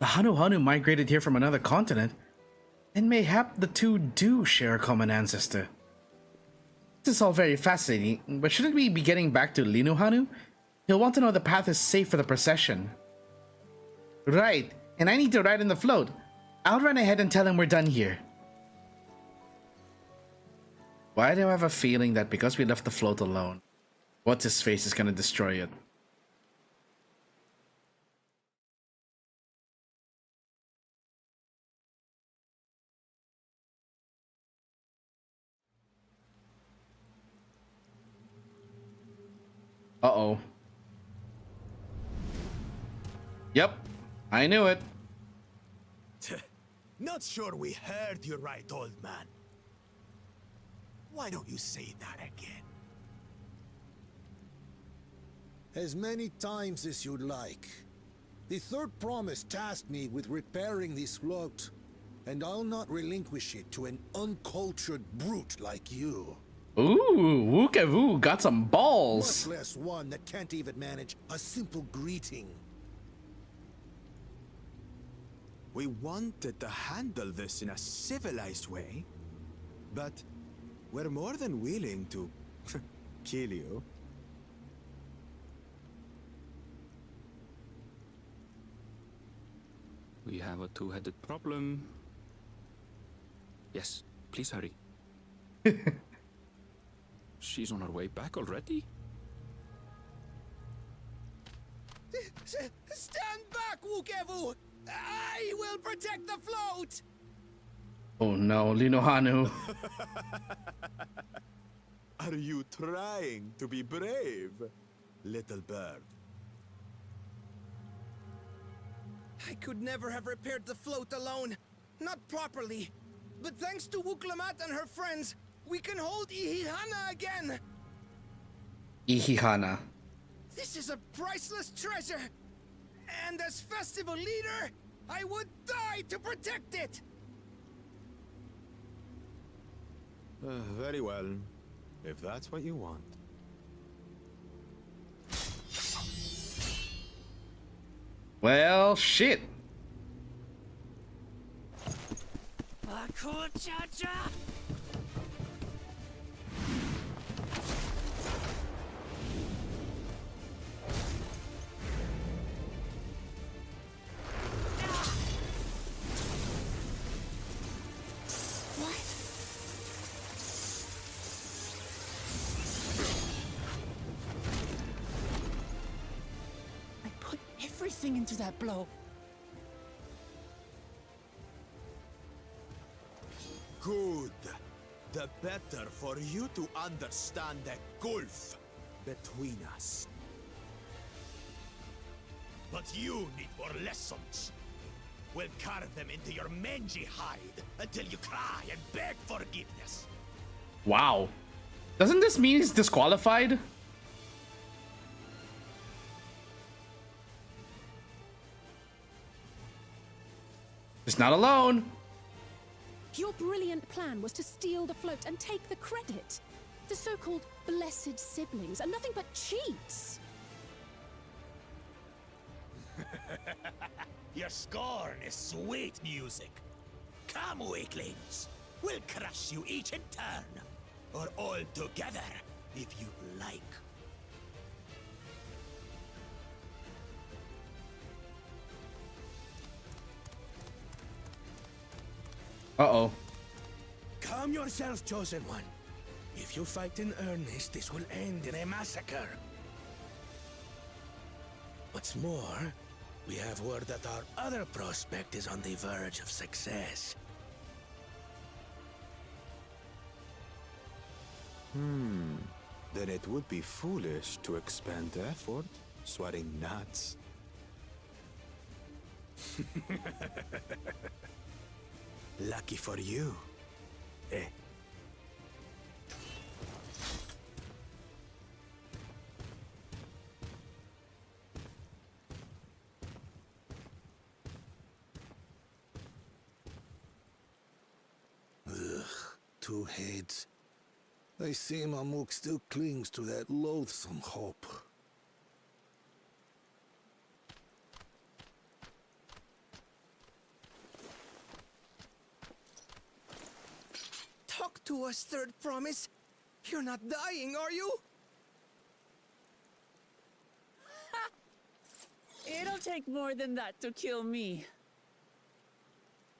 F: The Hanu migrated here from another continent, and mayhap the two do share a common ancestor. This is all very fascinating, but shouldn't we be getting back to Linuhanu? He'll want to know the path is safe for the procession. Right, and I need to ride in the float. I'll run ahead and tell him we're done here. Why do I have a feeling that because we left the float alone, what's-his-face is gonna destroy it? Uh-oh. Yep, I knew it.
K: Not sure we heard you right, old man. Why don't you say that again?
C: As many times as you'd like. The third promise tasked me with repairing this float, and I'll not relinquish it to an uncultured brute like you.
F: Ooh, Wookavu got some balls.
C: Much less one that can't even manage a simple greeting.
L: We wanted to handle this in a civilized way, but we're more than willing to kill you.
G: We have a two-headed problem. Yes, please hurry. She's on her way back already?
K: Stand back, Wukevu! I will protect the float!
F: Oh no, Linuhanu.
L: Are you trying to be brave, little bird?
O: I could never have repaired the float alone. Not properly. But thanks to Wuklamat and her friends, we can hold Ihihana again!
F: Ihihana.
O: This is a priceless treasure! And as festival leader, I would die to protect it!
L: Very well, if that's what you want.
F: Well, shit.
E: Everything into that blow.
K: Good. The better for you to understand the gulf between us. But you need more lessons. We'll carve them into your mangy hide until you cry and beg forgiveness.
F: Wow. Doesn't this mean he's disqualified? He's not alone.
Q: Your brilliant plan was to steal the float and take the credit. The so-called blessed siblings are nothing but cheats.
K: Your scorn is sweet music. Come, weaklings. We'll crush you each in turn. Or all together, if you like.
F: Uh-oh.
I: Calm yourself, Chosen One. If you fight in earnest, this will end in a massacre. What's more, we have word that our other prospect is on the verge of success.
L: Then it would be foolish to expend effort sweating nuts.
I: Lucky for you. Eh?
C: Ugh, two heads. I see Mamuk still clings to that loathsome hope.
O: Talk to us, Third Promise. You're not dying, are you?
E: It'll take more than that to kill me.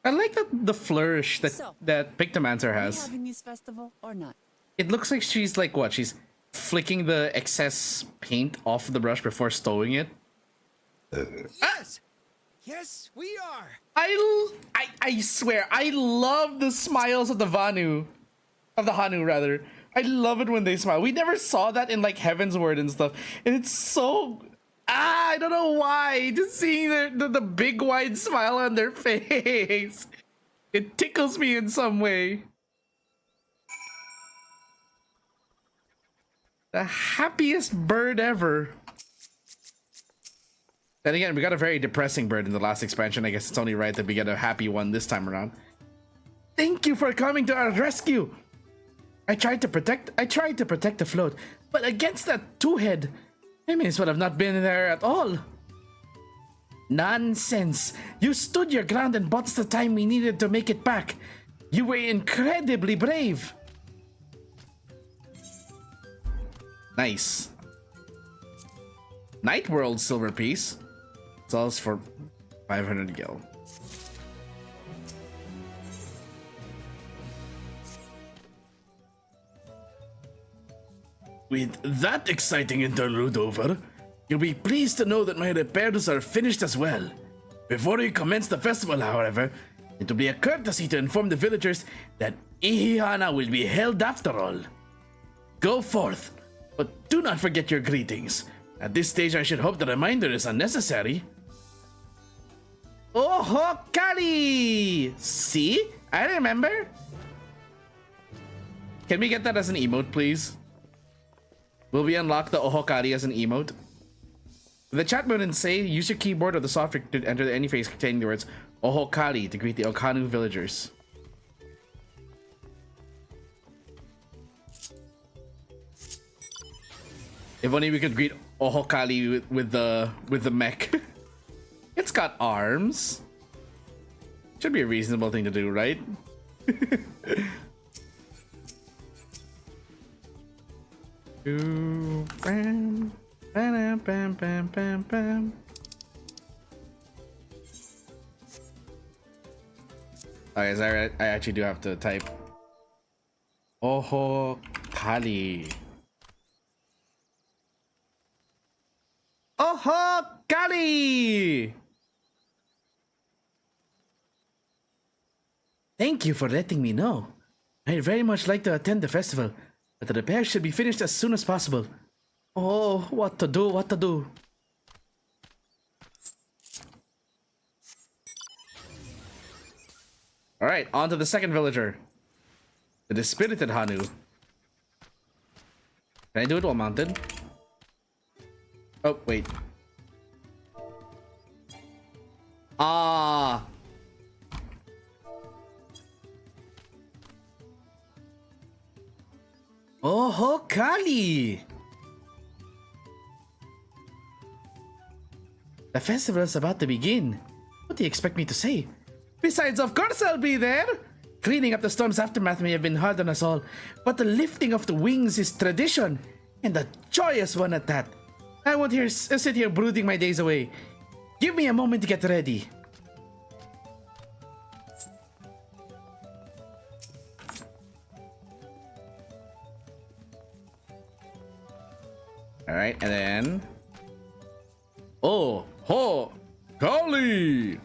F: I like the flourish that
E: So,
F: Pictomancer
E: Are we
F: has.
E: having this festival or not?
F: It looks like she's like what? She's flicking the excess paint off the brush before stowing it.
O: Yes! Yes, we are!
F: I swear, I love the smiles of the Hanu rather. I love it when they smile. We never saw that in like Heaven's Word and stuff. And it's so I don't know why. Just seeing the big wide smile on their face. It tickles me in some way. The happiest bird ever. Then again, we got a very depressing bird in the last expansion. I guess it's only right that we get a happy one this time around. Thank you for coming to our rescue. I tried to protect the float, but against that two-head, I may as well have not been there at all. Nonsense. You stood your ground and bought us the time we needed to make it back. You were incredibly brave. Nice. Night World silver piece. Sells for 500 gil. With that exciting interlude over, you'll be pleased to know that my repairs are finished as well. Before we commence the festival, however, it will be a courtesy to inform the villagers that Ihihana will be held after all. Go forth, but do not forget your greetings. At this stage, I should hope the reminder is unnecessary. Ohokari! See? I remember. Can we get that as an emote, please? Will we unlock the Ohokari as an emote? The chat button say use your keyboard or the software to enter any phrase containing the words Ohokari to greet the Okanu villagers. If only we could greet Ohokari with the mech. It's got arms. Should be a reasonable thing to do, right? Bam, bam, bam, bam, bam, bam. Okay, is that right? I actually do have to type Ohokari. Ohokari! Thank you for letting me know. I'd very much like to attend the festival, but the repairs should be finished as soon as possible. Oh, what to do, what to do. Alright, on to the second villager. The Dispirited Hanu. Can I do it while mounted? Oh, wait. Oh, Kali! The festival is about to begin. What do you expect me to say? Besides, of course I'll be there! Cleaning up the storm's aftermath may have been hard on us all, but the lifting of the wings is tradition, and a joyous one at that. I won't sit here brooding my days away. Give me a moment to get ready. Alright, and then... Oh, ho! Kali!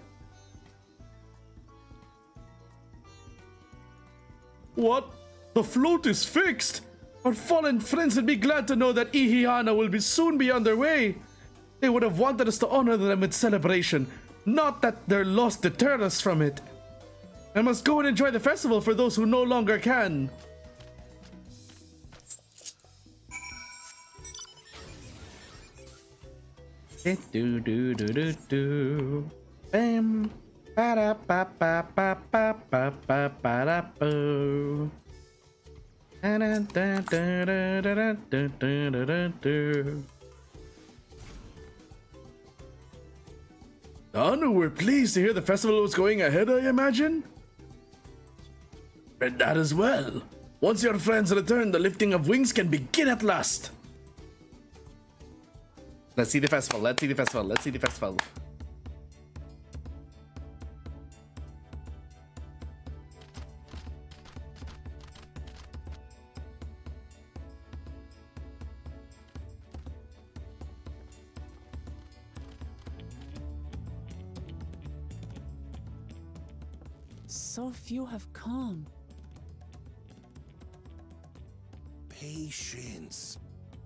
F: What? The float is fixed! Our fallen friends would be glad to know that Ihihana will soon be underway. They would have wanted us to honor them with celebration, not that their loss deterred us from it. I must go and enjoy the festival for those who no longer can. Do do do do do. Bam. Ba da ba ba ba ba ba ba ba da boo. Da da da da da da da da da. Anu, we're pleased to hear the festival was going ahead, I imagine? Read that as well. Once your friends return, the lifting of wings can begin at last. Let's see the festival, let's see the festival, let's see the festival.
E: So few have come.
C: Patience.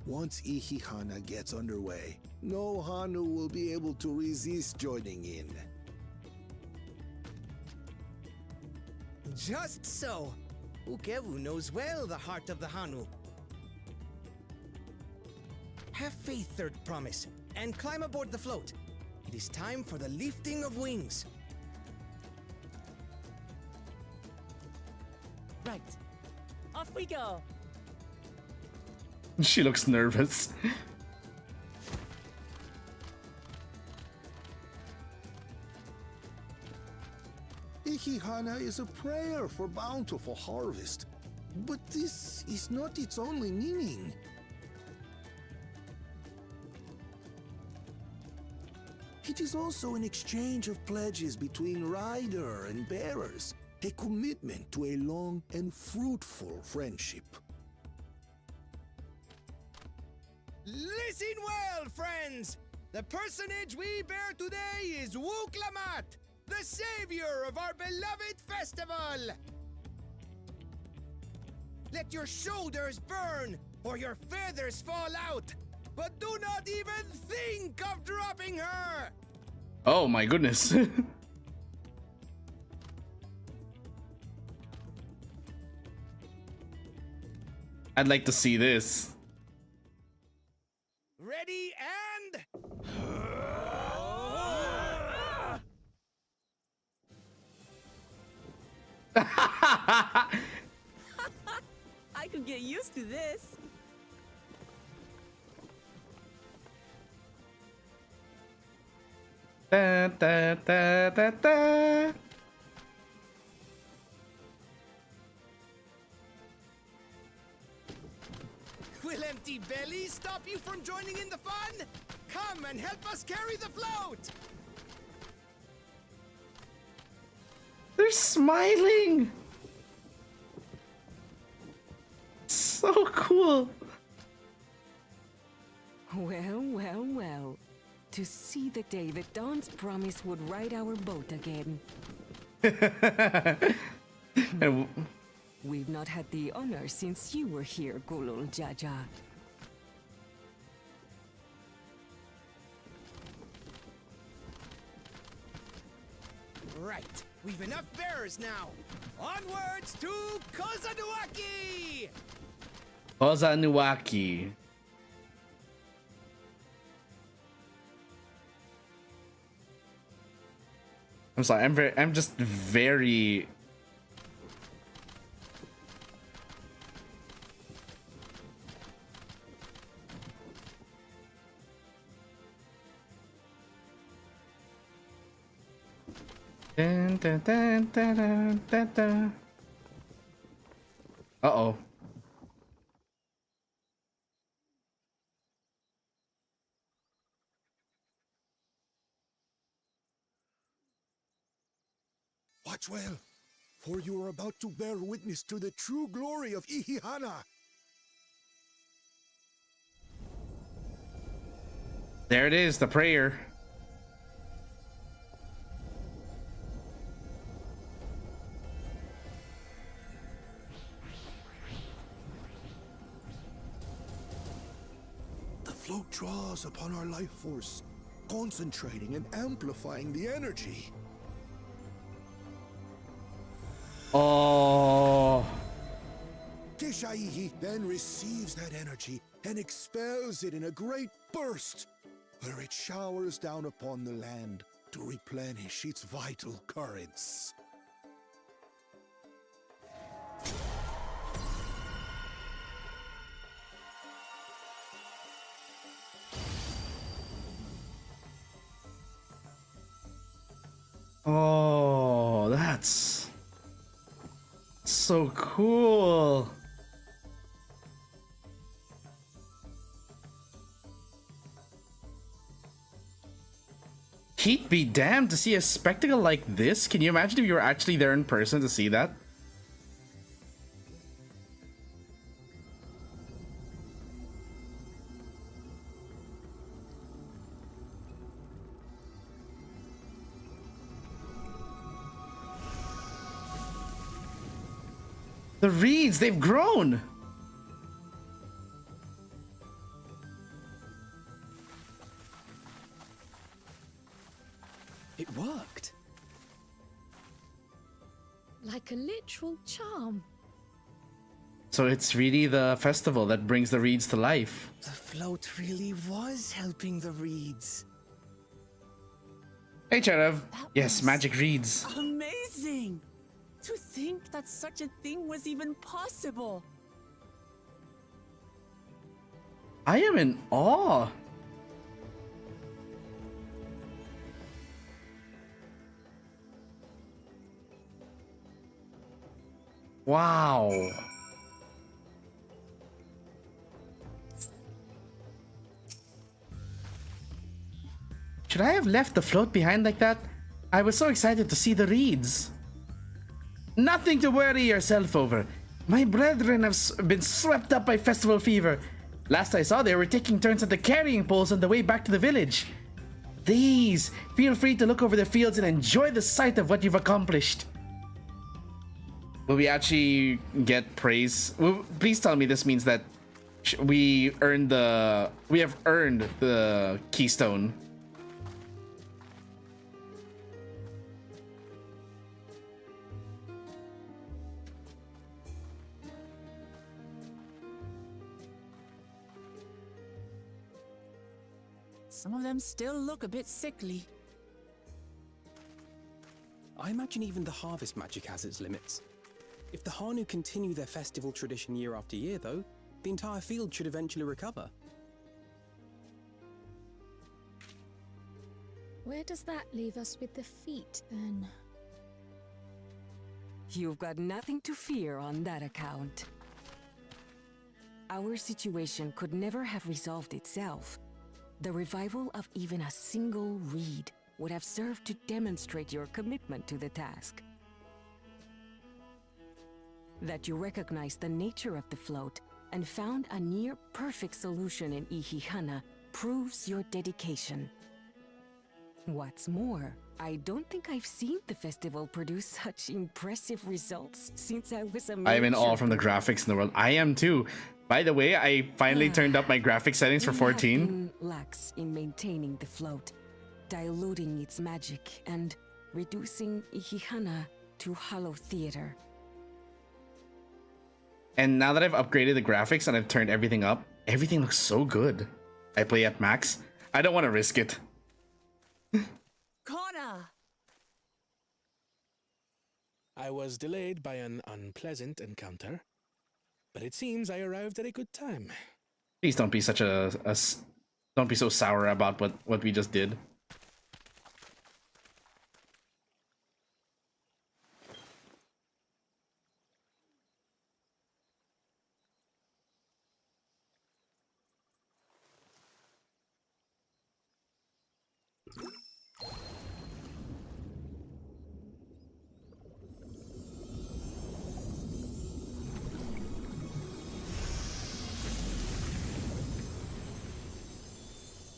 C: Once Ihihana gets underway, no Hanu will be able to resist joining in.
O: Just so. Ukewu knows well the heart of the Hanu. Have faith, Third Promise, and climb aboard the float. It is time for the lifting of wings.
E: Right. Off we go.
F: She looks nervous.
C: Ihihana is a prayer for bountiful harvest, but this is not its only meaning. It is also an exchange of pledges between rider and bearers, a commitment to a long and fruitful friendship.
O: Listen well, friends! The personage we bear today is Wuklamat, the savior of our beloved festival! Let your shoulders burn, or your feathers fall out, but do not even think of dropping her!
F: Oh my goodness. I'd like to see this.
O: Ready and...
E: I could get used to this.
F: Da, da, da, da, da.
O: Will empty bellies stop you from joining in the fun? Come and help us carry the float!
F: They're smiling. So cool.
J: Well, well, well. To see the day that Dawn's promise would ride our boat again.
F: And
J: We've not had the honor since you were here, Gulul Jaja.
O: Right, we've enough bearers now. Onwards to KAZ-oku!
F: Ozanuaki. I'm sorry, I'm just very Dun, dun, dun, dun, dun, dun, dun. Uh-oh.
C: Watch well, for you are about to bear witness to the true glory of Ihihana.
F: There it is, the prayer.
C: The float draws upon our life force, concentrating and amplifying the energy.
F: Oh.
C: Kishaihi then receives that energy and expels it in a great burst, where it showers down upon the land to replenish its vital currents.
F: Oh, that's so cool. He'd be damned to see a spectacle like this. Can you imagine if you were actually there in person to see that? The reeds, they've grown.
D: It worked.
Q: Like a literal charm.
F: So it's really the festival that brings the reeds to life.
O: The float really was helping the reeds.
F: Hey, Cherev. Yes, magic reeds.
E: Amazing! To think that such a thing was even possible.
F: I am in awe. Wow. Should I have left the float behind like that? I was so excited to see the reeds. Nothing to worry yourself over. My brethren have been swept up by festival fever. Last I saw, they were taking turns at the carrying poles on the way back to the village. Please, feel free to look over the fields and enjoy the sight of what you've accomplished. Will we actually get praise? Please tell me this means that we have earned the keystone.
E: Some of them still look a bit sickly.
D: I imagine even the harvest magic has its limits. If the Hanu continue their festival tradition year after year, though, the entire field should eventually recover.
Q: Where does that leave us with the feet, then?
J: You've got nothing to fear on that account. Our situation could never have resolved itself. The revival of even a single reed would have served to demonstrate your commitment to the task. That you recognized the nature of the float and found a near-perfect solution in Ihihana proves your dedication. What's more, I don't think I've seen the festival produce such impressive results since I was a
F: I am in awe from the graphics in the world. I am too. By the way, I finally turned up my graphic settings for 14.
J: We have been lax in maintaining the float, diluting its magic and reducing Ihihana to hollow theater.
F: And now that I've upgraded the graphics and I've turned everything up, everything looks so good. I play at max. I don't want to risk it.
E: Connor!
I: I was delayed by an unpleasant encounter, but it seems I arrived at a good time.
F: Please don't be such don't be so sour about what we just did.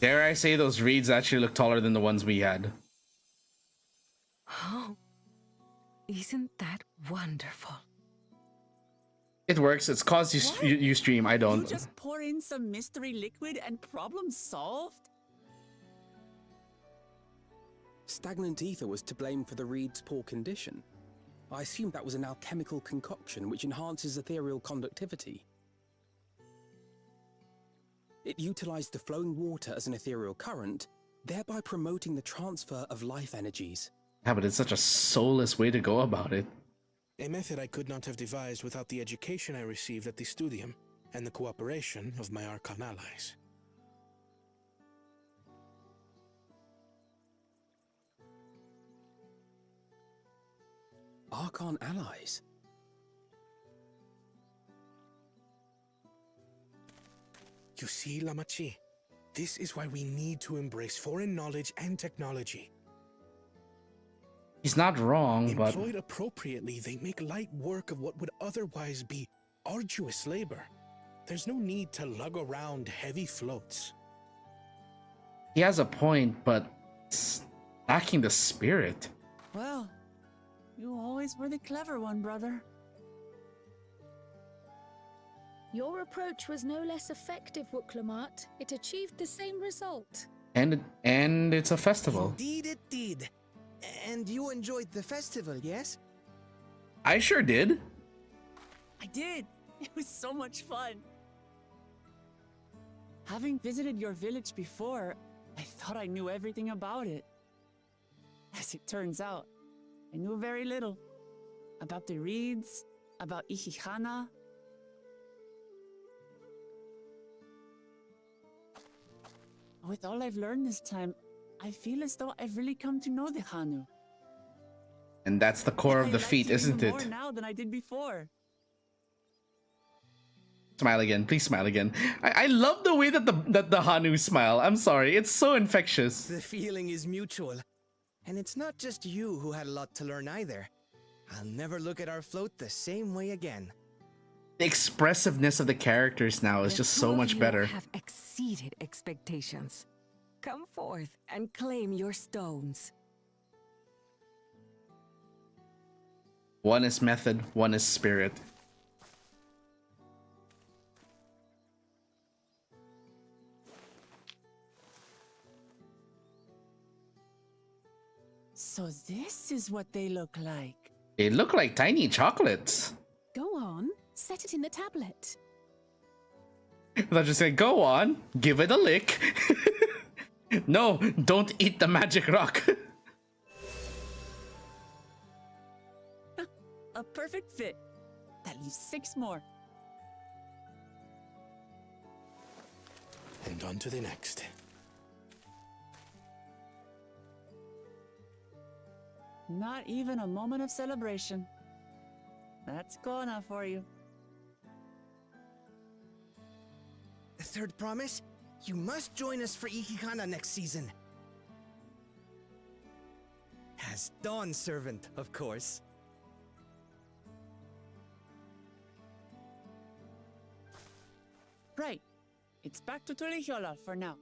F: Dare I say those reeds actually look taller than the ones we had.
J: Oh, isn't that wonderful?
F: It works. It's cause you stream. I don't.
E: You just pour in some mystery liquid and problem solved?
D: Stagnant ether was to blame for the reed's poor condition. I assumed that was an alchemical concoction which enhances ethereal conductivity. It utilized the flowing water as an ethereal current, thereby promoting the transfer of life energies.
F: Yeah, but it's such a soulless way to go about it.
I: A method I could not have devised without the education I received at the studium and the cooperation of my Archon allies.
D: Archon allies?
I: You see, Lamachi, this is why we need to embrace foreign knowledge and technology.
F: He's not wrong, but...
I: Employed appropriately, they make light work of what would otherwise be arduous labor. There's no need to lug around heavy floats.
F: He has a point, but it's lacking the spirit.
E: Well, you always were the clever one, brother.
Q: Your approach was no less effective, Wuklamat. It achieved the same result.
F: And it's a festival.
O: Indeed it did. And you enjoyed the festival, yes?
F: I sure did.
E: I did. It was so much fun. Having visited your village before, I thought I knew everything about it. As it turns out, I knew very little. About the reeds, about Ihihana. With all I've learned this time, I feel as though I've really come to know the Hanu.
F: And that's the core of the feat, isn't it?
E: More now than I did before.
F: Smile again, please smile again. I love the way that the Hanu smile. I'm sorry, it's so infectious.
O: The feeling is mutual. And it's not just you who had a lot to learn either. I'll never look at our float the same way again.
F: The expressiveness of the characters now is just so much better.
J: You have exceeded expectations. Come forth and claim your stones.
F: One is method, one is spirit.
E: So this is what they look like.
F: They look like tiny chocolates.
Q: Go on, set it in the tablet.
F: I thought you said, go on, give it a lick. No, don't eat the magic rock.
E: A perfect fit. That leaves 6 more.
I: And on to the next.
E: Not even a moment of celebration. That's Kona for you.
O: The third promise? You must join us for Ihihana next season. As Dawn Servant, of course.
E: Right. It's back to Tulihiola for now.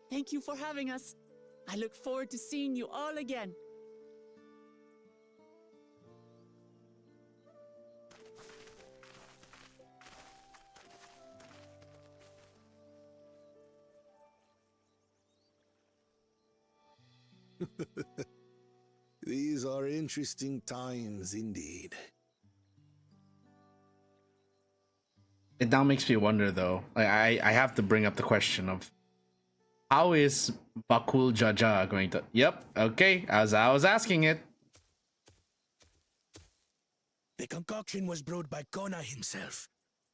E: Thank you for having us. I look forward to seeing you all again.
C: These are interesting times indeed.
F: It now makes me wonder, though. I have to bring up the question of how is Bakul Jaja going to... Yep, okay, as I was asking it.
I: The concoction was brewed by Kona himself.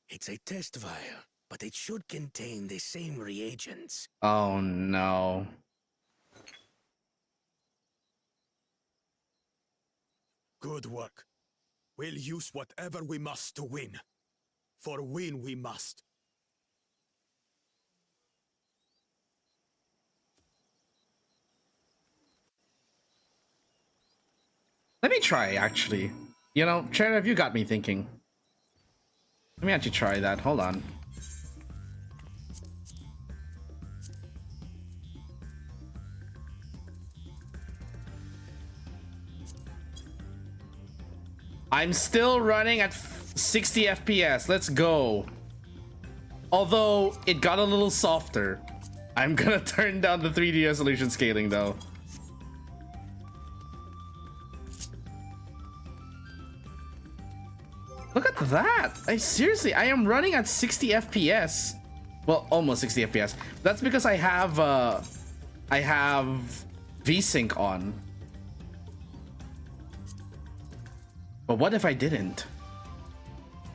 I: It's a test vial, but it should contain the same reagents.
F: Oh no.
K: Good work. We'll use whatever we must to win. For win we must.
F: Let me try, actually. You know, Sheriff, you got me thinking. Let me actually try that. Hold on. I'm still running at 60 FPS. Let's go. Although it got a little softer. I'm gonna turn down the 3D resolution scaling though. Look at that. Seriously, I am running at 60 FPS. Well, almost 60 FPS. That's because I have VSync on. But what if I didn't?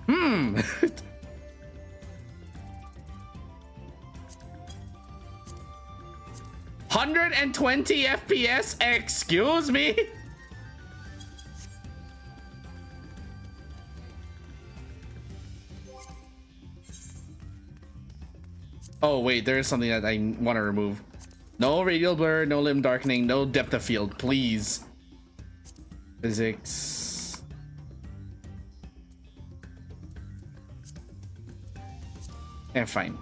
F: 120 FPS? Excuse me? Oh wait, there is something that I want to remove. No radial blur, no limb darkening, no depth of field, please. Physics. Yeah, fine.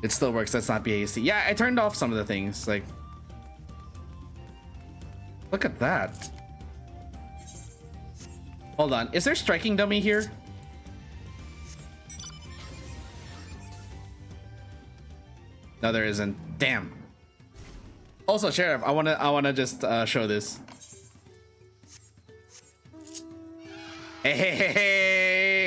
F: It still works. That's not BAC. Yeah, I turned off some of the things. Like, look at that. Hold on. Is there striking dummy here? No, there isn't. Damn. Also, Sheriff, I wanna just show this. Hey.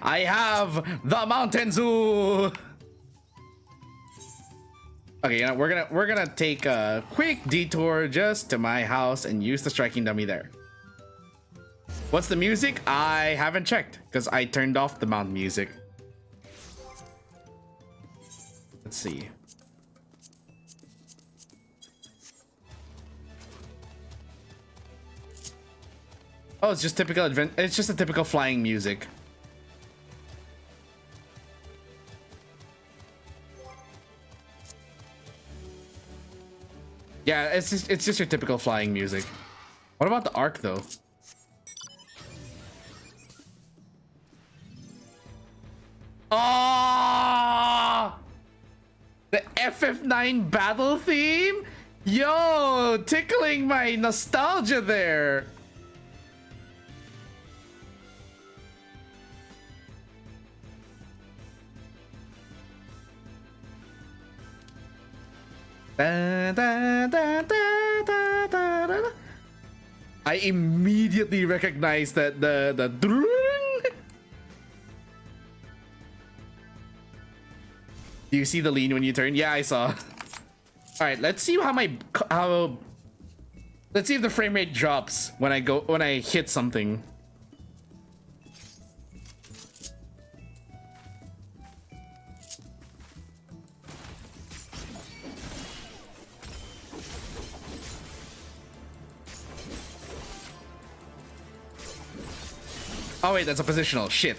F: I have the Mountain Zoo. Okay, you know, we're gonna take a quick detour just to my house and use the striking dummy there. What's the music? I haven't checked because I turned off the mount music. Let's see. Oh, it's just typical it's just a typical flying music. Yeah, it's just your typical flying music. What about the arc though? Oh! The FF9 battle theme? Yo, tickling my nostalgia there. Da, da, da, da, da, da, da. I immediately recognized that the Do you see the lean when you turn? Yeah, I saw. All right, let's see let's see if the frame rate drops when I hit something. Oh wait, that's a positional. Shit.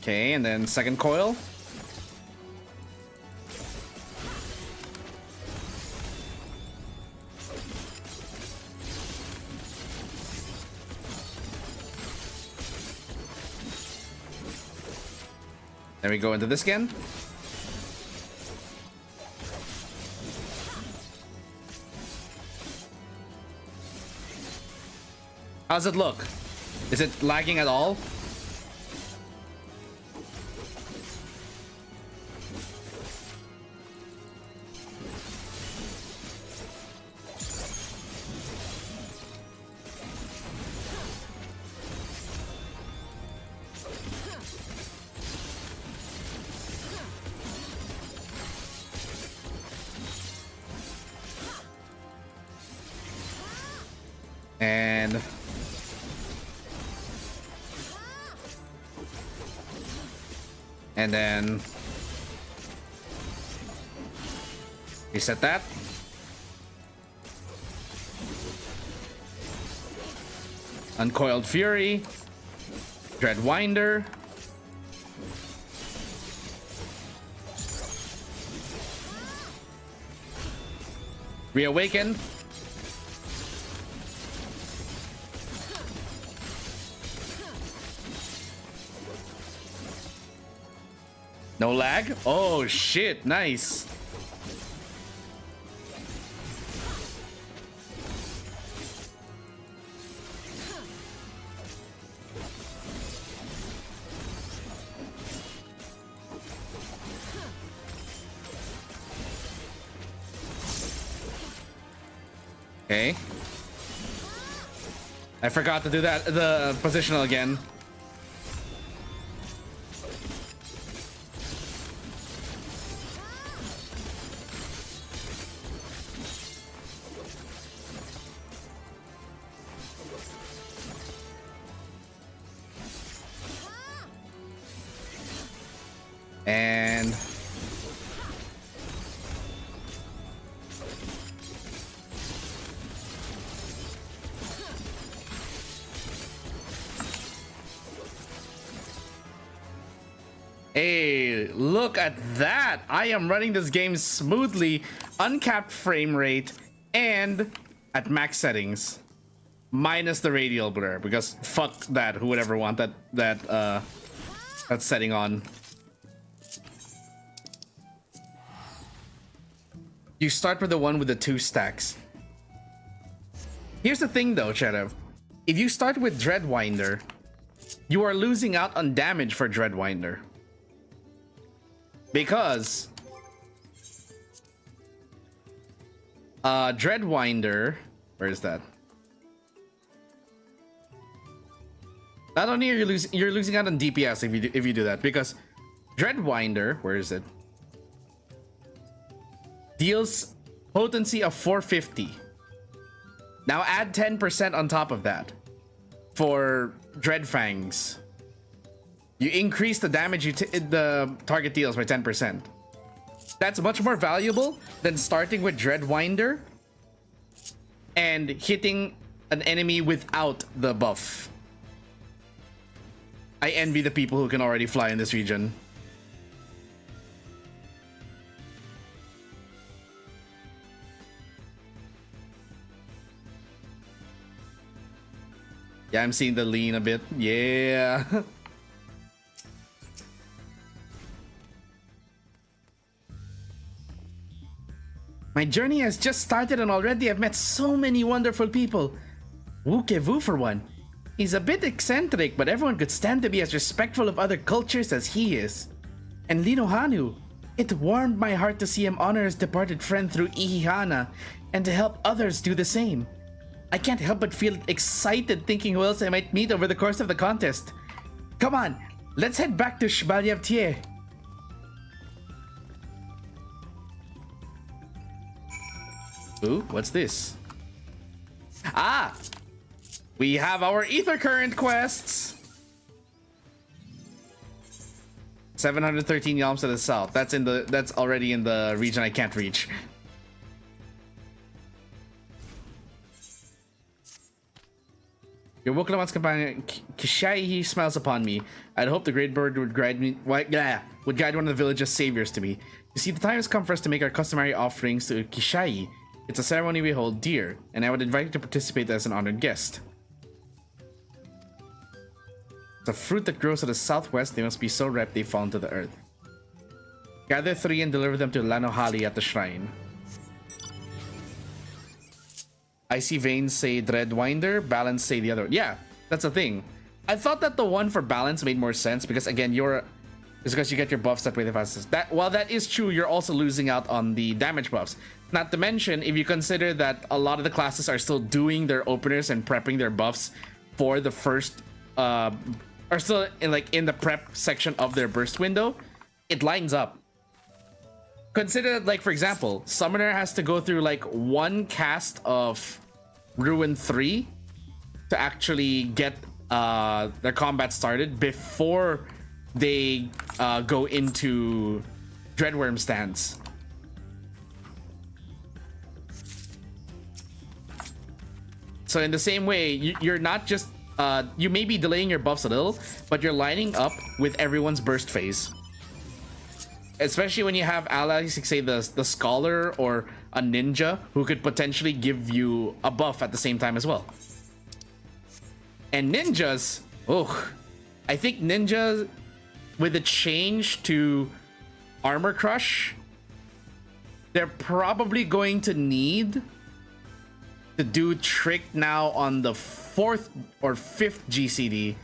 F: Okay, and then second coil. Then we go into this again. How's it look? Is it lagging at all? And then reset that. Uncoiled Fury. Dreadwinder. Reawaken. No lag? Oh shit, nice. Okay. I forgot to do that, the positional again. And hey, look at that. I am running this game smoothly, uncapped frame rate, and at max settings. Minus the radial blur, because fuck that. Who would ever want that setting on? You start with the one with the 2 stacks. Here's the thing though, Cherev. If you start with Dreadwinder, you are losing out on damage for Dreadwinder. Because Dreadwinder, where is that? Not only are you're losing out on DPS if you do that, because Dreadwinder, where is it? Deals potency of 450. Now add 10% on top of that for Dreadfangs. You increase the damage the target deals by 10%. That's much more valuable than starting with Dreadwinder and hitting an enemy without the buff. I envy the people who can already fly in this region. Yeah, I'm seeing the lean a bit. Yeah. My journey has just started and already I've met so many wonderful people. Wukevu for one. He's a bit eccentric, but everyone could stand to be as respectful of other cultures as he is. And Lino Hanu. It warmed my heart to see him honor his departed friend through Ihihana and to help others do the same. I can't help but feel excited thinking who else I might meet over the course of the contest. Come on, let's head back to Shbalyavtier. Ooh, what's this? Ah! We have our Ether Current quests. 713 yalms to the south. That's already in the region I can't reach. Your Woklamon's companion Kishai smiles upon me. I'd hope the great bird would guide me. Would guide one of the village's saviors to me. You see, the time has come for us to make our customary offerings to Kishai. It's a ceremony we hold dear, and I would invite you to participate as an honored guest. It's a fruit that grows to the southwest. They must be so ripe they fall into the earth. Gather 3 and deliver them to Lanohali at the shrine. I see Veins say Dreadwinder, Balance say the other. Yeah, that's the thing. I thought that the one for Balance made more sense because again, it's because you get your buffs that way the fastest. While that is true, you're also losing out on the damage buffs. Not to mention, if you consider that a lot of the classes are still doing their openers and prepping their buffs for the first, are still in the prep section of their burst window, it lines up. Consider that, for example, Summoner has to go through one cast of Ruin 3 to actually get their combat started before they go into Dreadworm stance. So in the same way, you're not just you may be delaying your buffs a little, but you're lining up with everyone's burst phase. Especially when you have allies, like say the scholar or a ninja, who could potentially give you a buff at the same time as well. And ninjas, oh, I think ninjas with a change to armor crush, they're probably going to need to do trick now on the 4th or 5th GCD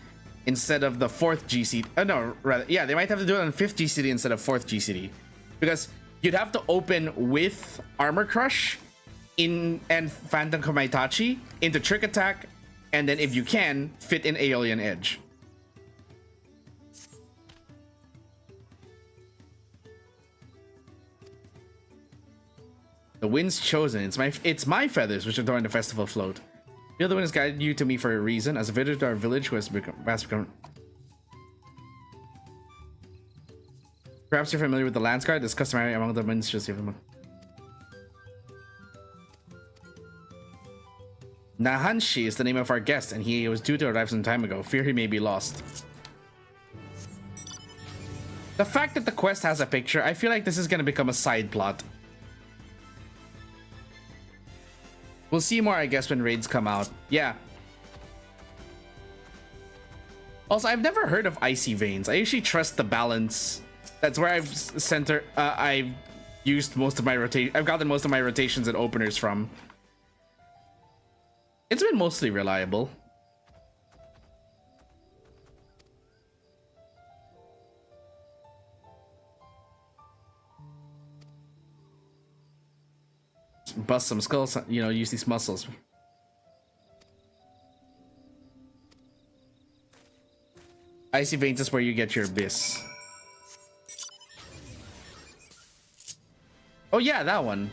F: instead of the 4th GCD. No, rather, yeah, they might have to do it on 5th GCD instead of 4th GCD, because you'd have to open with armor crush and phantom komaitachi into trick attack, and then if you can fit in Aeolian Edge. The wind's chosen. It's my feathers which adorn the festival float. The other one has guided you to me for a reason. As a visitor to our village who has become... Perhaps you're familiar with the lance guard. It's customary among the ministers. Nahanshi is the name of our guest, and he was due to arrive some time ago. Fear he may be lost. The fact that the quest has a picture, I feel like this is going to become a side plot. We'll see more, I guess, when raids come out. Yeah. Also, I've never heard of icy veins. I usually trust the balance. That's where I've used most of my rotation. I've gotten most of my rotations and openers from. It's been mostly reliable. Bust some skulls, you know, use these muscles. Icy veins is where you get your abyss. Oh yeah, that one.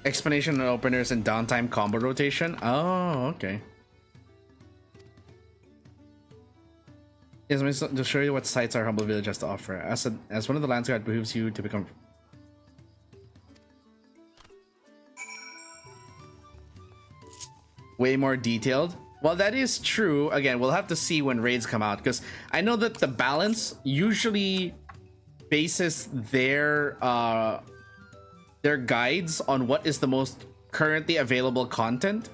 F: Explanation on openers and downtime combo rotation. Oh, okay. Yes, to show you what sites our humble village has to offer. As one of the lands guard, it behooves you to become... way more detailed. Well, that is true. Again, we'll have to see when raids come out, because I know that the balance usually bases their guides on what is the most currently available content,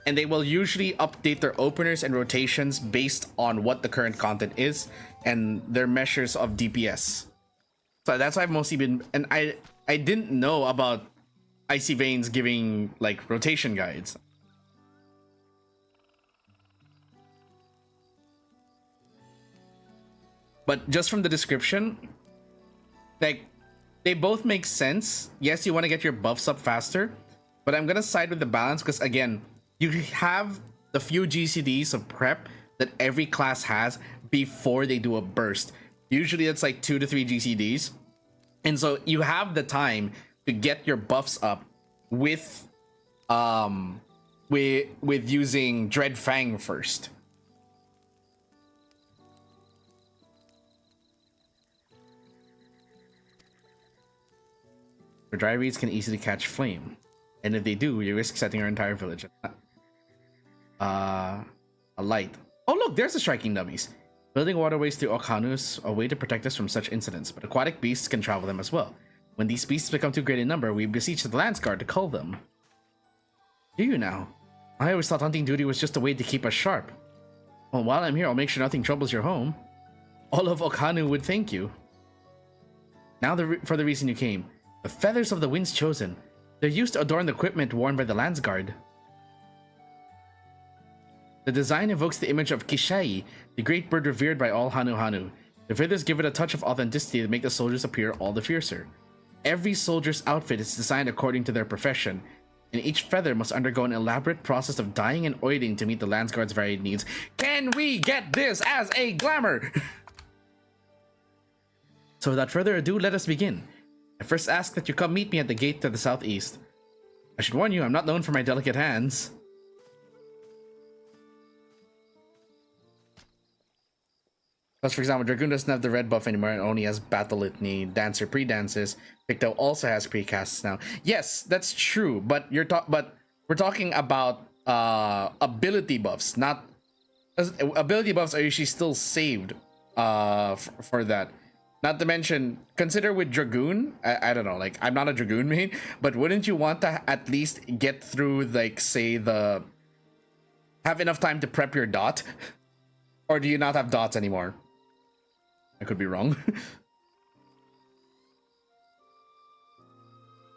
F: and they will usually update their openers and rotations based on what the current content is and their measures of DPS. So that's why I've mostly been, and I didn't know about Icy Veins giving like rotation guides. But just from the description, like, they both make sense. Yes, you want to get your buffs up faster, but I'm gonna side with the balance because, again, you have the few GCDs of prep that every class has before they do a burst. Usually it's like 2 to 3 GCDs. And so you have the time to get your buffs up with using Dread Fang first. Your dry reeds can easily catch flame, and if they do, you risk setting our entire village alight. Oh look, there's the striking dummies. Building waterways through Okhanu is a way to protect us from such incidents, but aquatic beasts can travel them as well. When these beasts become too great in number, we beseech the Lance Guard to cull them. Do you now? I always thought hunting duty was just a way to keep us sharp. Well, while I'm here, I'll make sure nothing troubles your home. All of Okhanu would thank you. Now for the reason you came. The feathers of the winds chosen. They're used to adorn the equipment worn by the Lance Guard. The design evokes the image of Kishai, the great bird revered by all Hanu. The feathers give it a touch of authenticity to make the soldiers appear all the fiercer. Every soldier's outfit is designed according to their profession, and each feather must undergo an elaborate process of dyeing and oiling to meet the Lance Guard's varied needs. Can we get this as a glamour? So without further ado, let us begin. I first ask that you come meet me at the gate to the southeast. I should warn you, I'm not known for my delicate hands. Because, for example, Dragoon doesn't have the red buff anymore and only has Battle Litany, Dancer pre-dances. Picto also has pre-casts now. Yes, that's true, but we're talking about ability buffs, not... Ability buffs are usually still saved for that. Not to mention, consider with Dragoon, I don't know, like, I'm not a Dragoon main, but wouldn't you want to at least get through, like, say, have enough time to prep your dot? Or do you not have dots anymore? I could be wrong.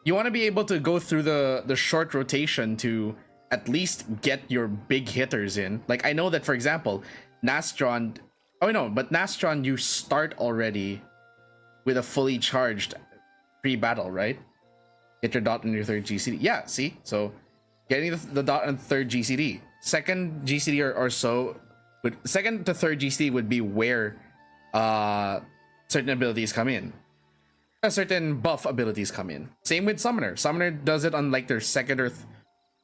F: You want to be able to go through the short rotation to at least get your big hitters in. Like, I know that, for example, Nastron... Oh, no, but Nastron, you start already with a fully charged pre-battle, right? Get your dot on your third GCD. Yeah, see? So, getting the dot on third GCD. Second GCD or so... Second to third GCD would be where certain abilities come in. Certain buff abilities come in. Same with Summoner. Summoner does it on, like, their second or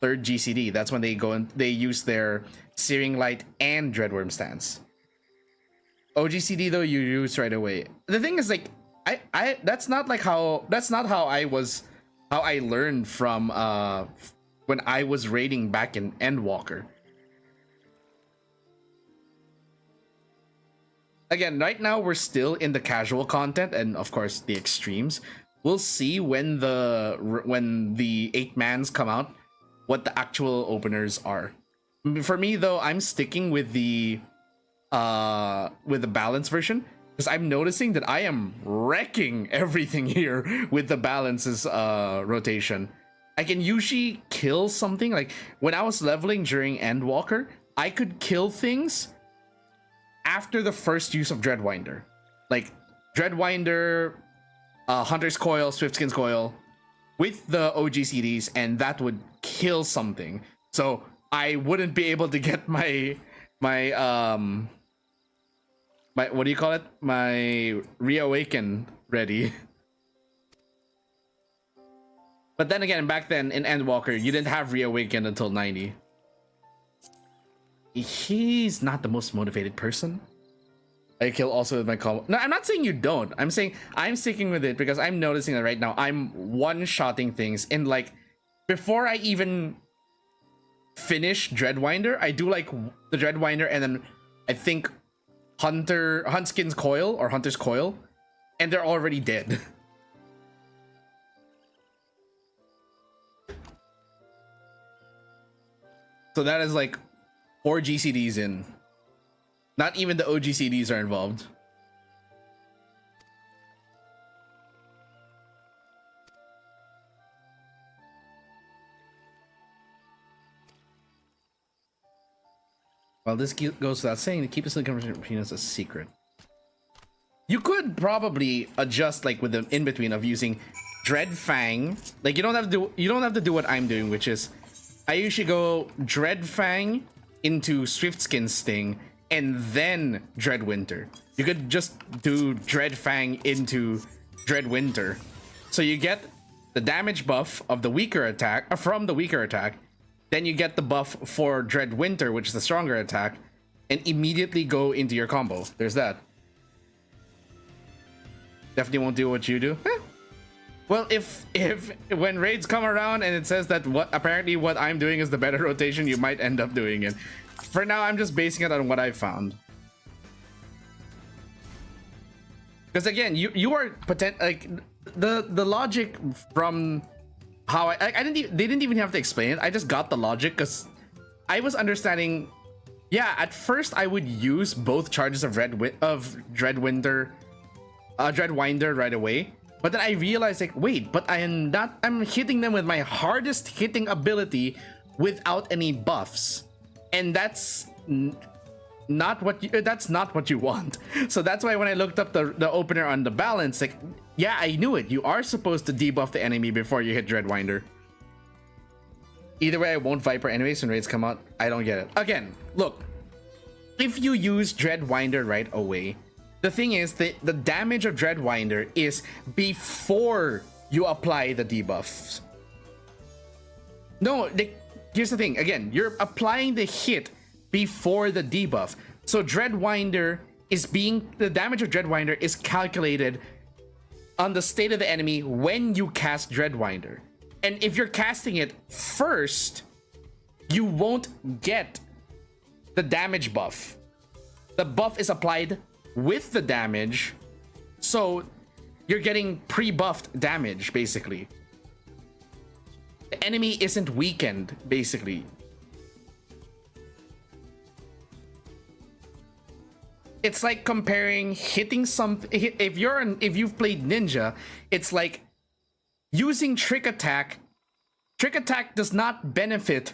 F: third GCD. That's when they go and they use their Searing Light and Dreadworm stance. OGCD though, you use right away. The thing is, like, that's not how I learned from when I was raiding back in Endwalker. Again, right now we're still in the casual content and of course the extremes. We'll see when the 8 mans come out what the actual openers are. For me though, I'm sticking with the balance version because I'm noticing that I am wrecking everything here with the balances rotation. I can usually kill something, like when I was leveling during Endwalker, I could kill things after the first use of Dreadwinder. Like Dreadwinder, Hunter's Coil, Swiftskin's Coil with the OGCDs, and that would kill something. So I wouldn't be able to get my what do you call it? My Reawaken ready. But then again, back then in Endwalker, you didn't have Reawaken until 90. He's not the most motivated person. I kill also with my combo. No, I'm not saying you don't. I'm saying I'm sticking with it because I'm noticing that right now I'm one-shotting things. And like, before I even finish Dreadwinder, I do like the Dreadwinder and then I think Huntskin's Coil or Hunter's Coil, and they're already dead. So that is like 4 GCDs in. Not even the OGCDs are involved. Well, this goes without saying to keep this conversation between us a secret. You could probably adjust like with the in between of using Dreadfang. Like you don't have to do what I'm doing, which is I usually go Dreadfang into Swiftskin Sting and then Dreadwinter. You could just do Dreadfang into Dreadwinter, so you get the damage buff of the weaker attack from the weaker attack. Then you get the buff for Dreadwinter, which is the stronger attack, and immediately go into your combo. There's that. Definitely won't do what you do. Well, if when raids come around and it says that apparently what I'm doing is the better rotation, you might end up doing it. For now, I'm just basing it on what I found. Because again, you are like the logic from how they didn't even have to explain it. I just got the logic because I was understanding. Yeah, at first I would use both charges of Dreadwinder right away. But then I realized, like, wait, but I'm hitting them with my hardest hitting ability without any buffs. And that's not what you want. So that's why when I looked up the opener on the balance, like, yeah, I knew it. You are supposed to debuff the enemy before you hit Dreadwinder. Either way, I won't Viper anyways when raids come out. I don't get it. Again, look, if you use Dreadwinder right away, the thing is that the damage of Dreadwinder is before you apply the debuffs. No, here's the thing. Again, you're applying the hit before the debuff. So Dreadwinder the damage of Dreadwinder is calculated on the state of the enemy when you cast Dreadwinder. And if you're casting it first, you won't get the damage buff. The buff is applied with the damage, so you're getting pre-buffed damage, basically. The enemy isn't weakened, basically. It's like comparing hitting something. If you've played Ninja, it's like using Trick Attack. Trick Attack does not benefit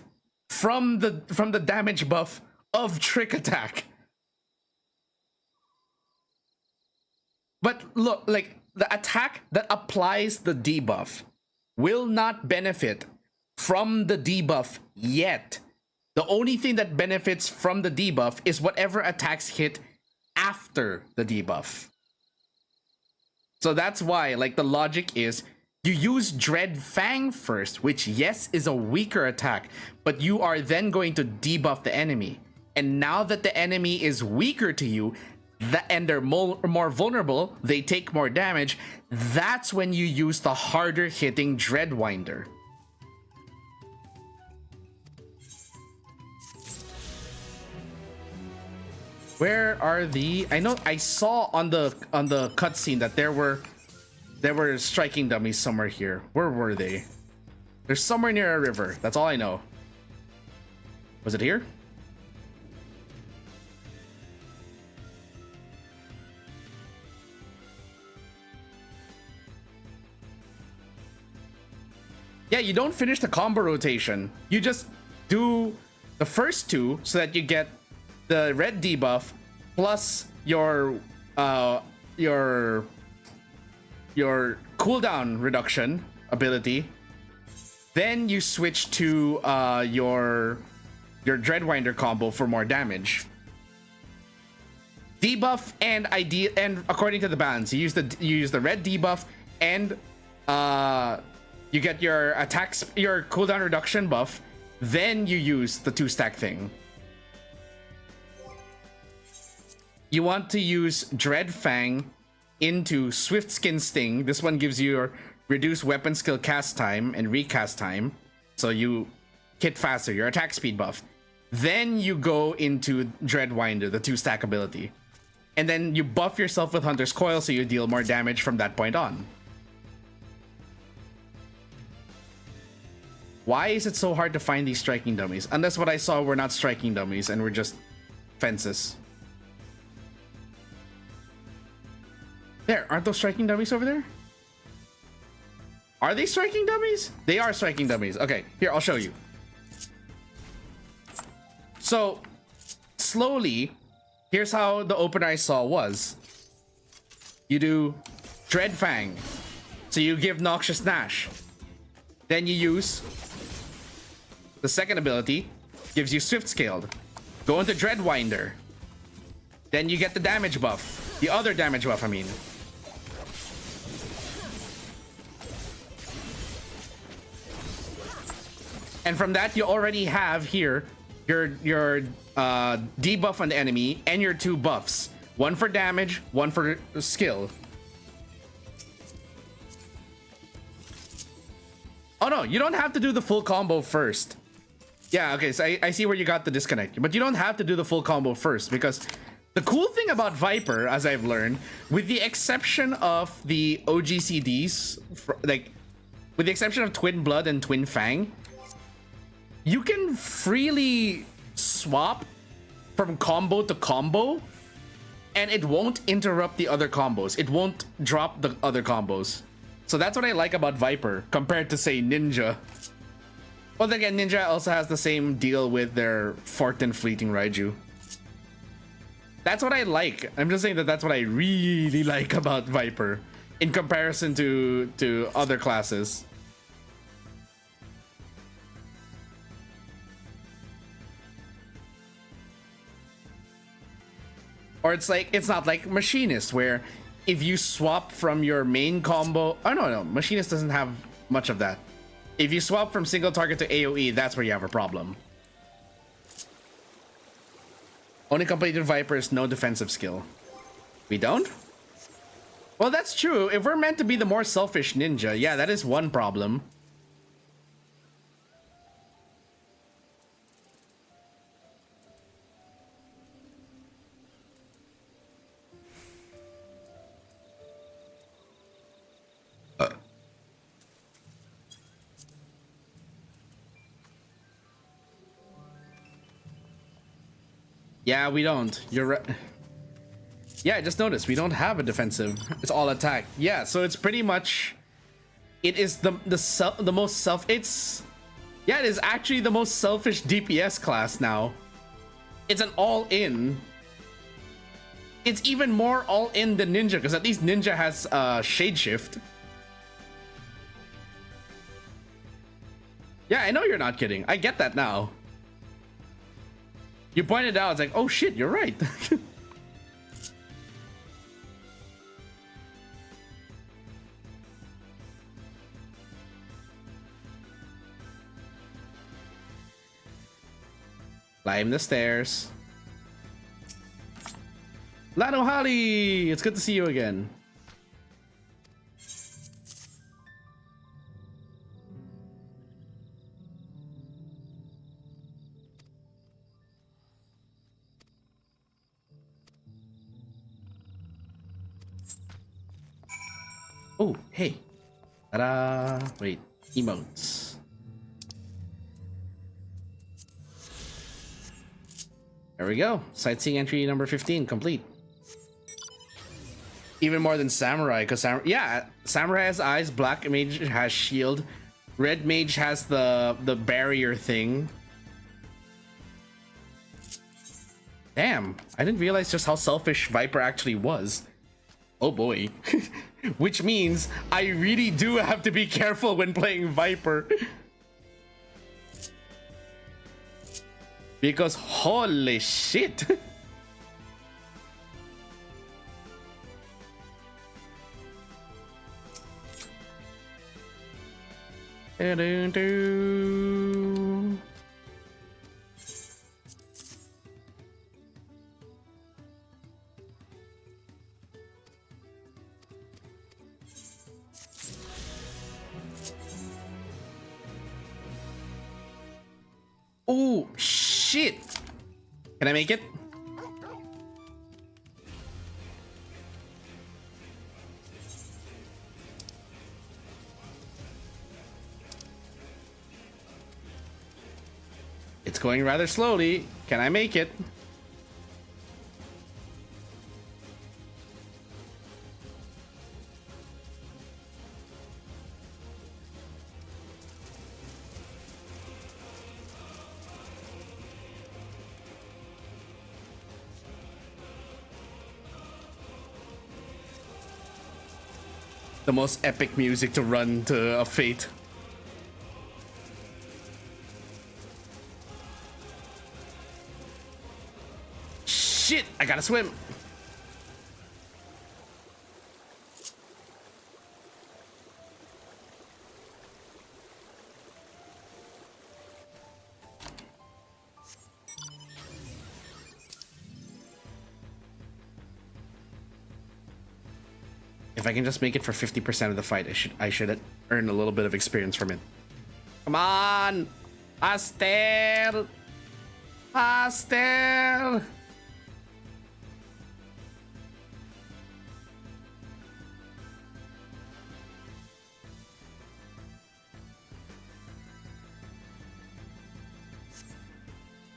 F: from the damage buff of Trick Attack. But look, like the attack that applies the debuff will not benefit from the debuff yet. The only thing that benefits from the debuff is whatever attacks hit after the debuff. So that's why, like, the logic is you use Dread Fang first, which, yes, is a weaker attack, but you are then going to debuff the enemy. And now that the enemy is weaker to you, and they're more vulnerable, they take more damage, that's when you use the harder hitting Dreadwinder. Where are the... I know I saw on the cutscene that there were striking dummies somewhere here. Where were they? They're somewhere near a river. That's all I know. Was it here? Yeah, you don't finish the combo rotation. You just do the first two so that you get the red debuff plus your cooldown reduction ability. Then you switch to your Dreadwinder combo for more damage. Debuff and according to the balance, you use the red debuff and you get your attacks, your cooldown reduction buff. Then you use the 2-stack thing. You want to use Dread Fang into Swift Skin Sting. This one gives you your reduced weapon skill cast time and recast time, so you hit faster, your attack speed buff. Then you go into Dreadwinder, the 2-stack ability. And then you buff yourself with Hunter's Coil so you deal more damage from that point on. Why is it so hard to find these striking dummies? Unless what I saw were not striking dummies and were just fences. There, aren't those striking dummies over there? Are they striking dummies? They are striking dummies. Okay, here, I'll show you. So, slowly, here's how the opener I saw was. You do Dread Fang. So you give Noxious Gnash. Then you use the second ability, gives you Swift Scaled. Go into Dreadwinder. Then you get the damage buff. The other damage buff, I mean. And from that, you already have here your debuff on the enemy and your 2 buffs. One for damage, one for skill. Oh no, you don't have to do the full combo first. Yeah, okay, so I see where you got the disconnect. But you don't have to do the full combo first, because the cool thing about Viper, as I've learned, with the exception of the OGCDs, like, with the exception of Twin Blood and Twin Fang, you can freely swap from combo to combo, and it won't interrupt the other combos. It won't drop the other combos. So that's what I like about Viper compared to, say, Ninja. Well, then again, Ninja also has the same deal with their Fort and Fleeting Raiju. That's what I like. I'm just saying that that's what I really like about Viper in comparison to other classes. Or it's not like Machinist, where if you swap from your main combo... Oh, no, Machinist doesn't have much of that. If you swap from single target to AoE, that's where you have a problem. Only completed Viper is no defensive skill. We don't? Well, that's true. If we're meant to be the more selfish ninja, yeah, that is one problem. Yeah, we don't. You're right. Yeah, I just noticed we don't have a defensive. It's all attack. Yeah, so it's pretty much. It is the most self. It's yeah, it is actually the most selfish DPS class now. It's an all-in. It's even more all-in than Ninja because at least Ninja has Shade Shift. Yeah, I know you're not kidding. I get that now. You pointed out, it's like, oh shit, you're right. Climb the stairs. Lano Holly! It's good to see you again. Oh, hey. Ta-da! Wait, emotes. There we go. Sightseeing entry number 15 complete. Even more than Samurai, because Samurai has eyes, Black Mage has shield, Red Mage has the barrier thing. Damn, I didn't realize just how selfish Viper actually was. Oh boy. Which means I really do have to be careful when playing Viper. Because holy shit. Oh shit. Can I make it? It's going rather slowly. Can I make it? The most epic music to run to a Fate. Shit, I gotta swim. If I can just make it for 50% of the fight, I should earn a little bit of experience from it. Come on! Aster! Aster!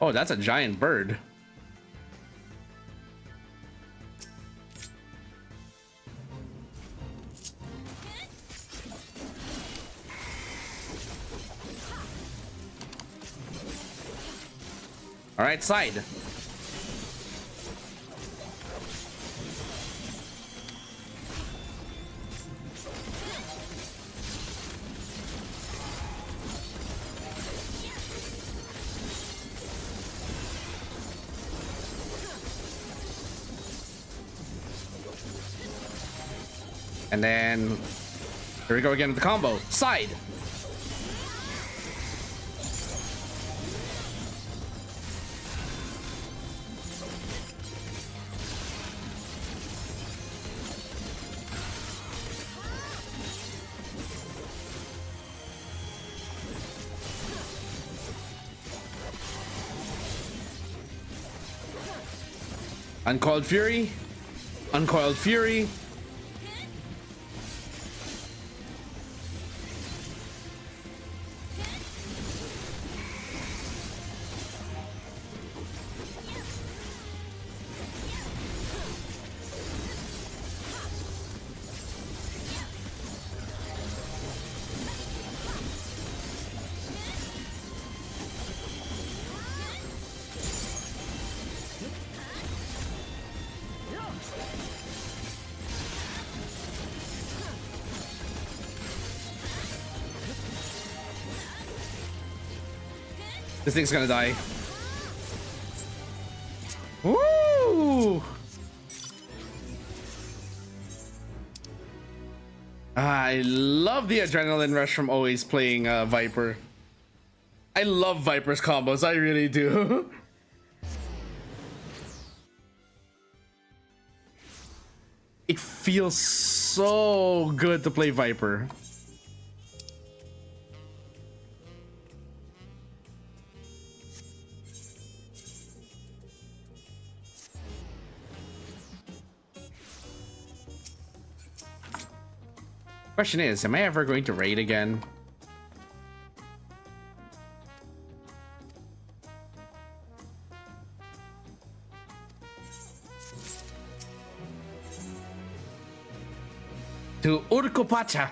F: Oh, that's a giant bird. All right, side. And then here we go again with the combo. Side. Uncoiled Fury. Uncoiled Fury. This thing's gonna die. Woo! I love the adrenaline rush from always playing Viper. I love Viper's combos, I really do. It feels so good to play Viper. Question is, am I ever going to raid again? To Urkopacha.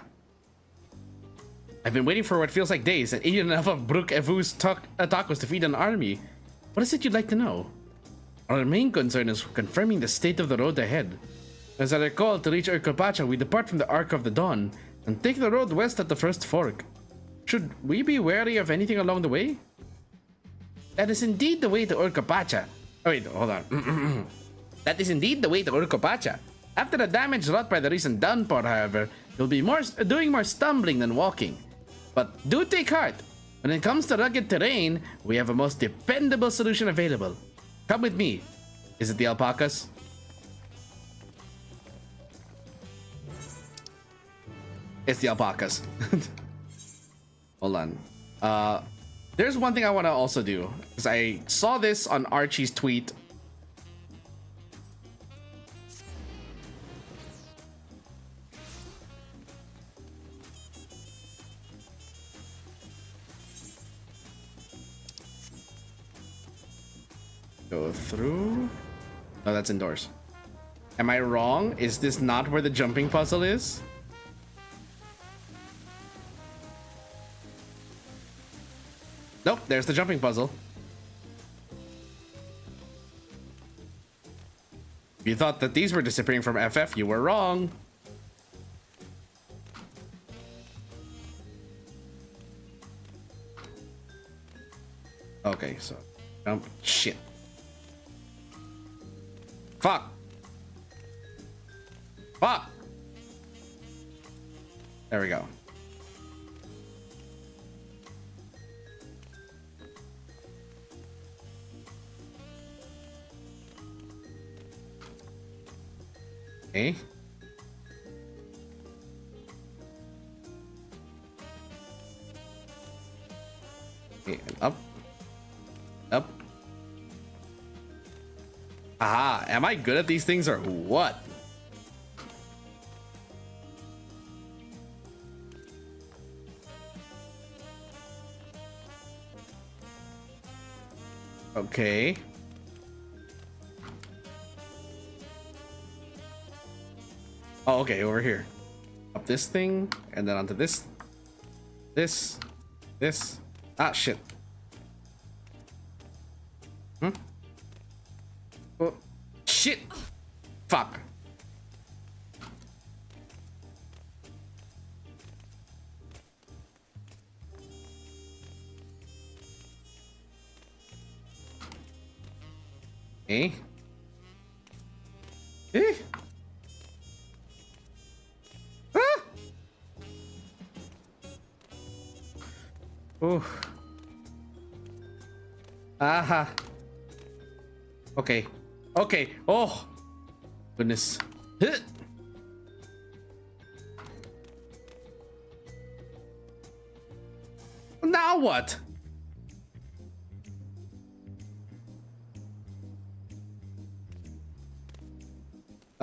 F: I've been waiting for what feels like days and eaten enough of Brook Evu's tacos to feed an army. What is it you'd like to know? Our main concern is confirming the state of the road ahead. As I recall, to reach Urkopacha, we depart from the Arc of the Dawn and take the road west at the first fork. Should we be wary of anything along the way? That is indeed the way to Urkopacha. Oh wait, hold on. That is indeed the way to Urkopacha. After the damage wrought by the recent downpour, however, you'll be doing more stumbling than walking. But do take heart. When it comes to rugged terrain, we have a most dependable solution available. Come with me. Is it the alpacas? It's the alpacas. Hold on. There's one thing I want to also do, because I saw this on Archie's tweet. Go through. No, that's indoors. Am I wrong? Is this not where the jumping puzzle is? Nope, there's the jumping puzzle. If you thought that these were disappearing from FF, you were wrong. Okay, so jump. Shit. Fuck. Fuck. There we go. Okay. Okay, and up. Up. Aha, am I good at these things or what? Okay. Oh, okay, over here. Up this thing, and then onto this. This. Ah, shit. Oh, shit. Fuck. Okay. Eh. Ah. Oh. Aha. Okay. Okay. Oh. Goodness. Huh. Now what?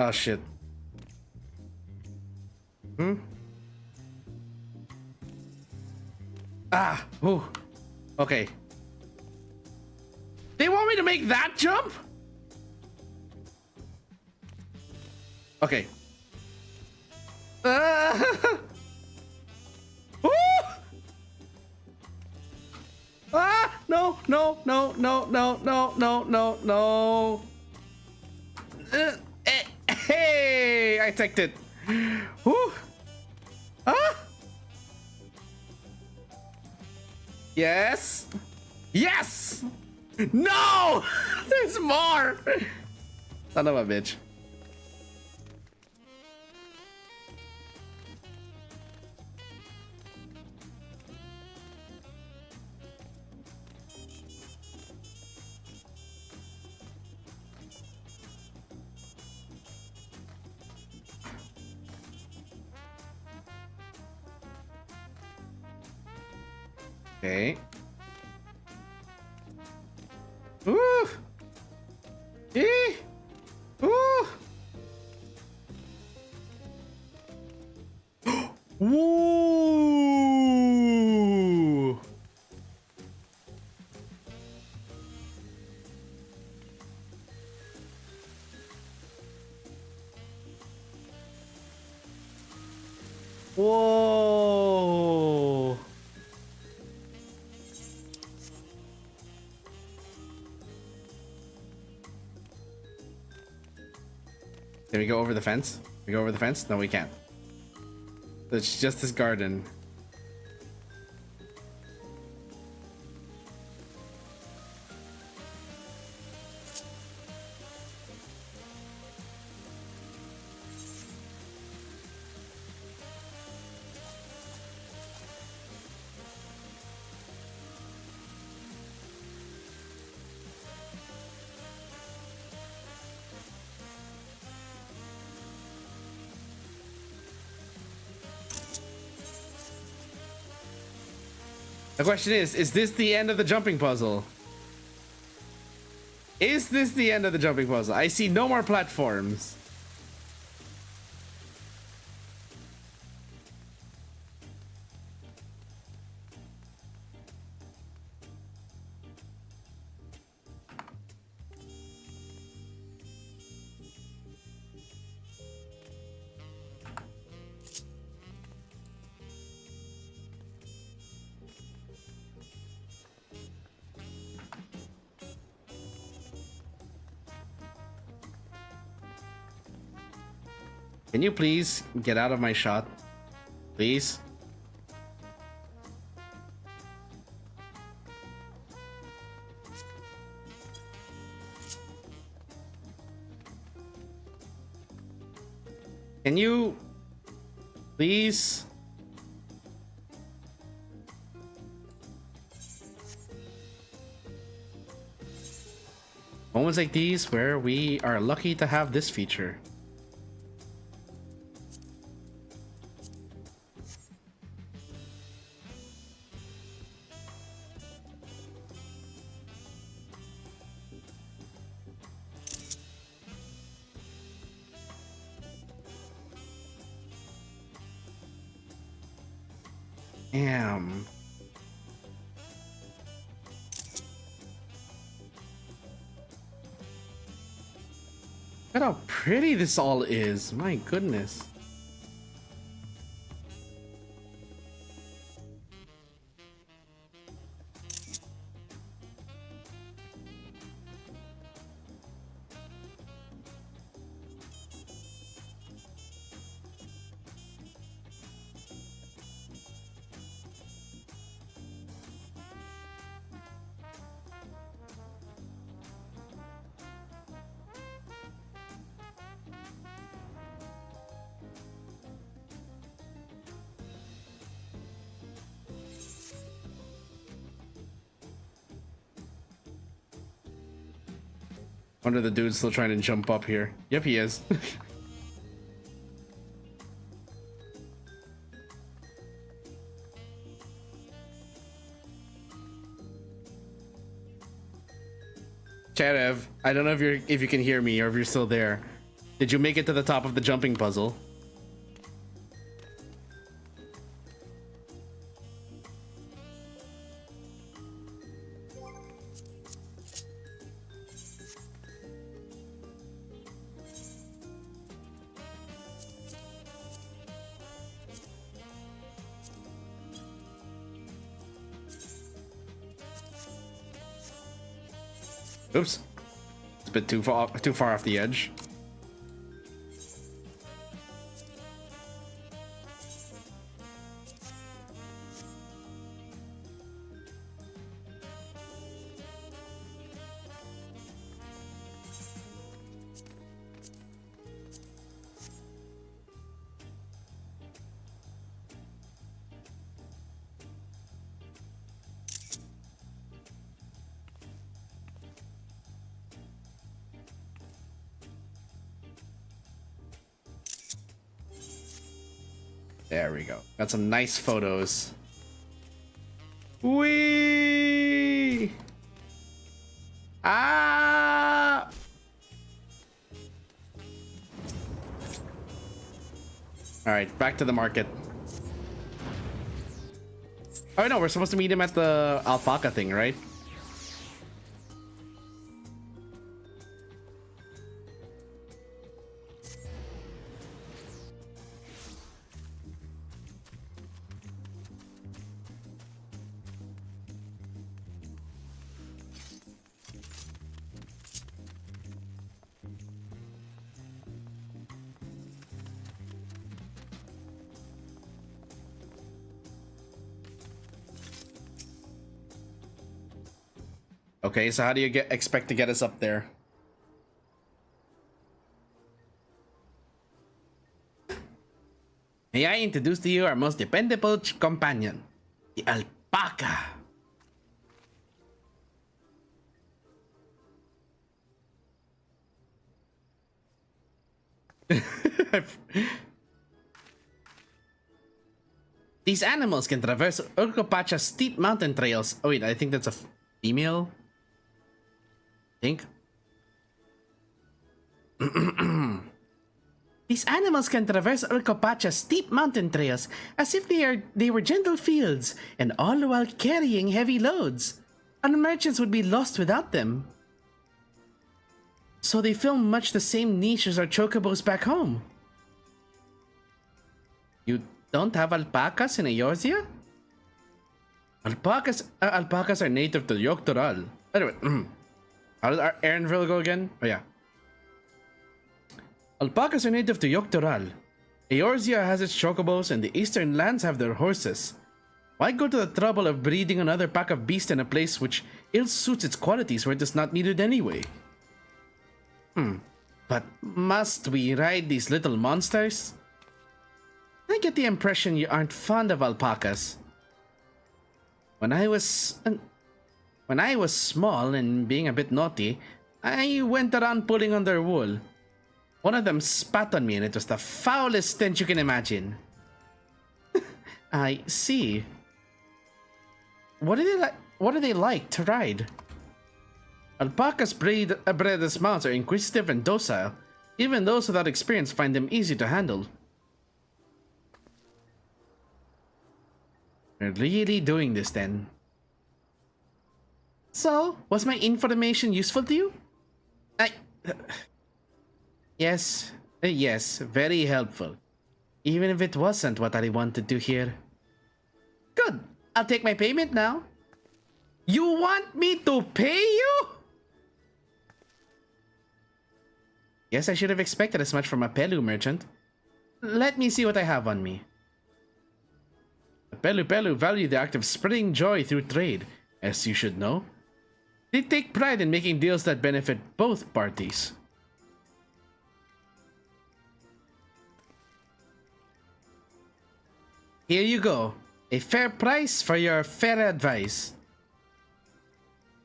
F: Oh shit. Hmm? Ah, ooh. Okay. They want me to make that jump? Okay. Woo! Ah! No, no, no, no, no, no, no, no, no. Hey! I teched it. Woo! Ah! Yes! Yes! No! There's more! Son of a bitch. Okay. Ooh. Eh. Ooh. Woo. Whoa. Can we go over the fence? Can we go over the fence? No, we can't. It's just this garden. The question is this the end of the jumping puzzle? Is this the end of the jumping puzzle? I see no more platforms. Can you please get out of my shot? Please? Can you please? Moments like these where we are lucky to have this feature. Damn. Look at how pretty this all is. My goodness. Wonder the dude's still trying to jump up here. Yep, he is. Cherev, I don't know if you can hear me or if you're still there, Did you make it to the top of the jumping puzzle? Oops. It's a bit too far off the edge. There we go. Got some nice photos. Whee! Ah! All right, back to the market. Oh no, we're supposed to meet him at the alpaca thing, right? Okay, so how do you expect to get us up there? May I introduce to you our most dependable companion, the alpaca. These animals can traverse Urcopacha's steep mountain trails. Oh wait, I think that's a female. Think. These animals can traverse Urcopacha's steep mountain trails as if they were gentle fields, and all while carrying heavy loads. And merchants would be lost without them. So they film much the same niche as our chocobos back home. You don't have alpacas in Eorzea? Alpacas are native to Yoctoral. Anyway, how did our Aaronville go again? Oh yeah. Alpacas are native to Yoctoral. Eorzea has its chocobos and the eastern lands have their horses. Why go to the trouble of breeding another pack of beasts in a place which ill-suits its qualities where it is not needed anyway? But must we ride these little monsters? I get the impression you aren't fond of alpacas. When I was small and being a bit naughty, I went around pulling on their wool. One of them spat on me and it was the foulest stench you can imagine. I see. What are they like to ride? Alpacas bred as mounts are inquisitive and docile. Even those without experience find them easy to handle. We're really doing this then. So, was my information useful to you? Yes, very helpful. Even if it wasn't what I wanted to hear. Good, I'll take my payment now. You want me to pay you? Yes, I should have expected as much from a Pelu merchant. Let me see what I have on me. The Pelu value the act of spreading joy through trade, as you should know. They take pride in making deals that benefit both parties. Here you go. A fair price for your fair advice.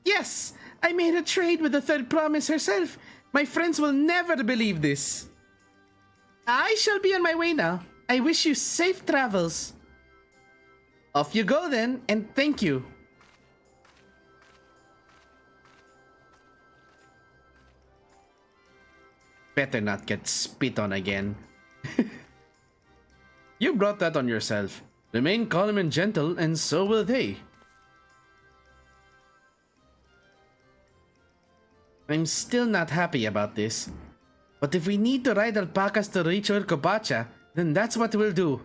F: Yes! I made a trade with the third promise herself. My friends will never believe this. I shall be on my way now. I wish you safe travels. Off you go then, and thank you. Better not get spit on again. You brought that on yourself. Remain calm and gentle, and so will they. I'm still not happy about this. But if we need to ride alpacas to reach Urkopacha, then that's what we'll do.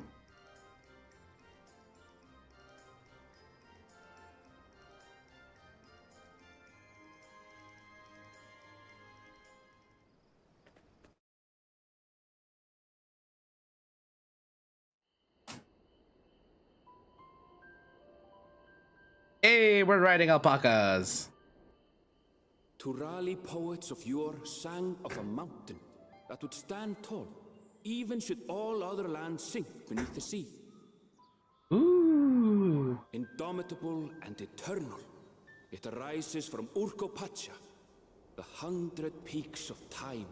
F: Hey, we're riding alpacas.
G: Turali poets of yore sang of a mountain that would stand tall, even should all other lands sink beneath the sea.
F: Ooh.
G: Indomitable and eternal, it arises from Urkopacha, the 100 peaks of time.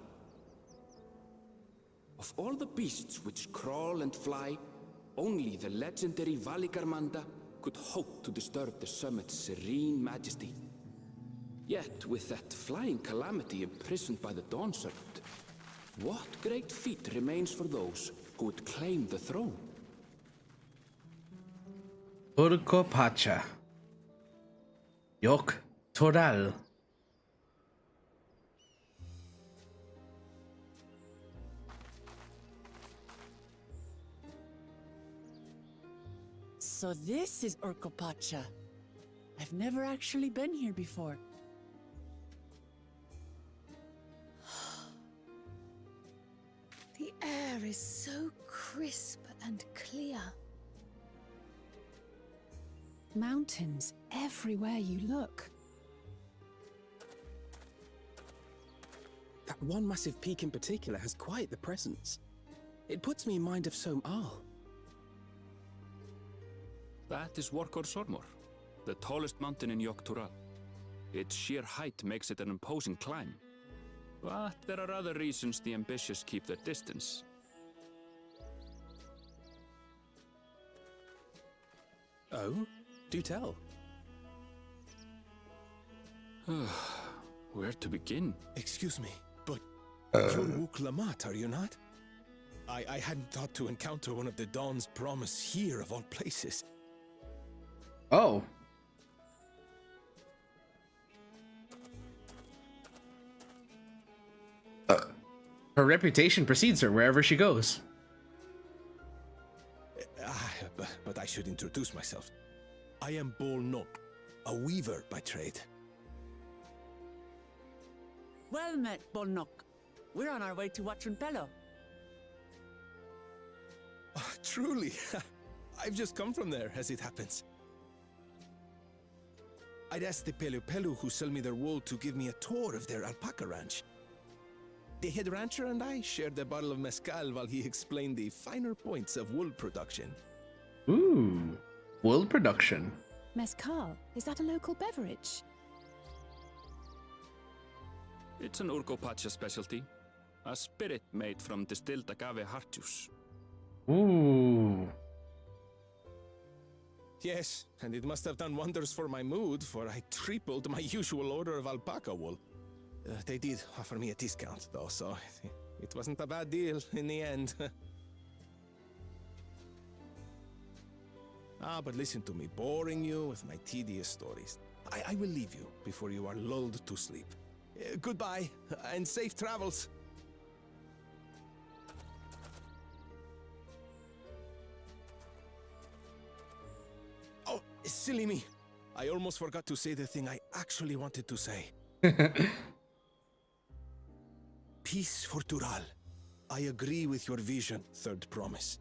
G: Of all the beasts which crawl and fly, only the legendary Valigarmanda could hope to disturb the summit's serene majesty. Yet, with that flying calamity imprisoned by the Dawn Serpent, what great feat remains for those who would claim the throne?
F: Urkopacha. Yok Toral.
E: So this is Urkopacha. I've never actually been here before.
Q: The air is so crisp and clear. Mountains everywhere you look.
D: That one massive peak in particular has quite the presence. It puts me in mind of Som-Al.
G: That is Workor Sormor, the tallest mountain in Yok-Tural. Its sheer height makes it an imposing climb. But there are other reasons the ambitious keep their distance.
D: Oh? Do tell.
G: Where to begin?
I: Excuse me, but you're Wook Lamat, are you not? I hadn't thought to encounter one of the Dawn's promise here of all places.
F: Oh. Her reputation precedes her wherever she goes.
I: But I should introduce myself. I am Bol Nok, a weaver by trade.
E: Well met, Bolnok. We're on our way to Watranpelo.
I: Oh, truly, I've just come from there, as it happens. I'd asked the Pelu who sell me their wool to give me a tour of their alpaca ranch. The head rancher and I shared a bottle of mezcal while he explained the finer points of wool production.
F: Ooh, wool production.
Q: Mezcal, is that a local beverage?
G: It's an Urkopacha specialty. A spirit made from distilled agave heart juice.
F: Ooh.
I: Yes, and it must have done wonders for my mood, for I tripled my usual order of alpaca wool. They did offer me a discount, though, so it wasn't a bad deal in the end. But listen to me, boring you with my tedious stories. I will leave you before you are lulled to sleep. Goodbye, and safe travels. Oh, silly me. I almost forgot to say the thing I actually wanted to say. Peace for Tural. I agree with your vision, Third Promise.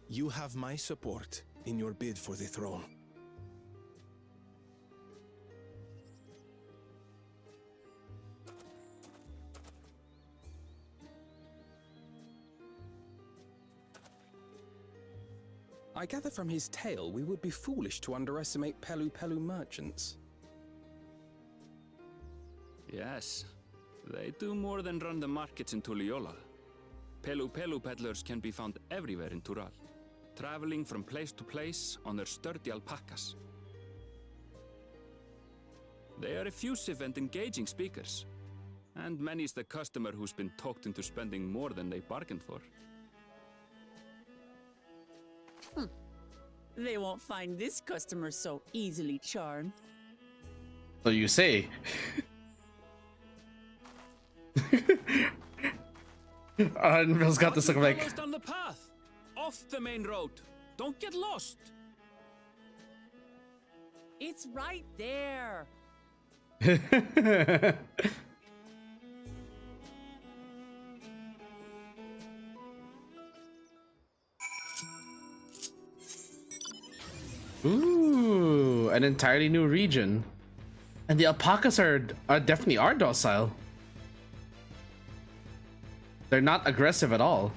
I: You have my support in your bid for the throne.
D: I gather from his tale we would be foolish to underestimate Pelu merchants.
G: Yes, they do more than run the markets in Tuliyollal. Pelu peddlers can be found everywhere in Tural, traveling from place to place on their sturdy alpacas. They are effusive and engaging speakers. And many's the customer who's been talked into spending more than they bargained for.
E: They won't find this customer so easily charmed.
F: So you say. Bill's got this look like.
G: Follow down the path, off the main road. Don't get lost.
E: It's right there.
F: Ooh, an entirely new region. And the alpacas are definitely docile. They're not aggressive at all.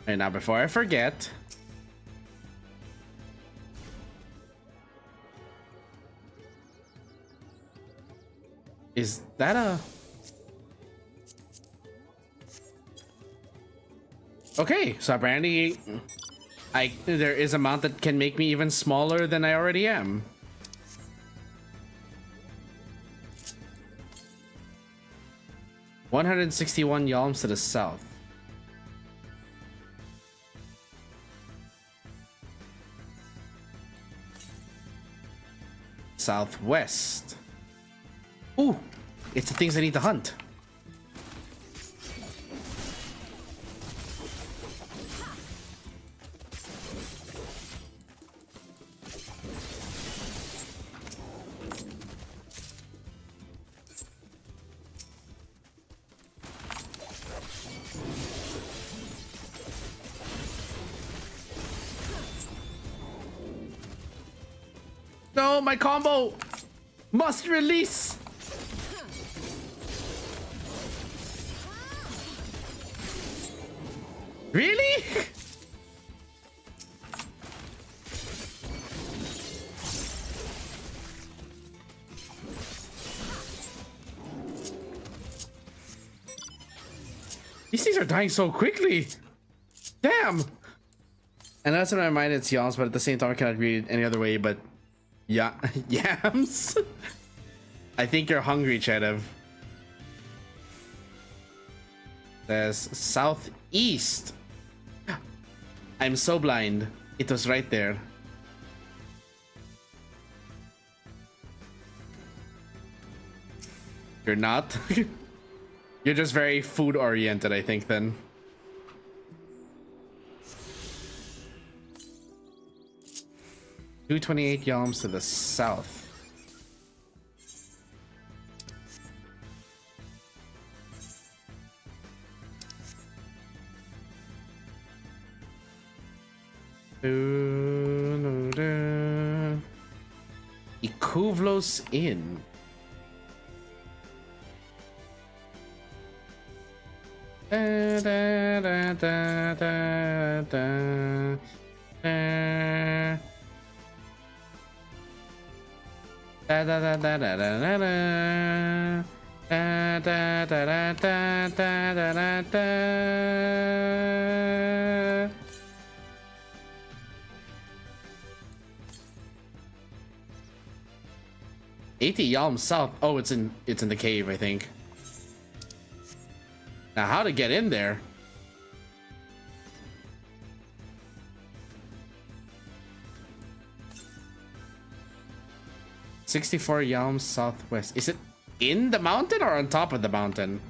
F: And now before I forget, is that a... Okay, so apparently there is a mount that can make me even smaller than I already am. $161 yalms to the south. Southwest. Ooh, it's the things I need to hunt. No, my combo must release. Really? These things are dying so quickly. Damn. And that's in my mind it's yams, but at the same time I cannot read it any other way but yeah, yams. I think you're hungry, Chedev. There's southeast. I'm so blind. It was right there. You're not? You're just very food oriented, I think, then. $228 yalms to the south. Ikuvlos Inn. Da, da, da, da, da, da, da. Da da da da da da da da da da da da da da da da. 80 yalms south. Oh, it's in the cave, I think. Now how to get in there? $64 yalms southwest. Is it in the mountain or on top of the mountain?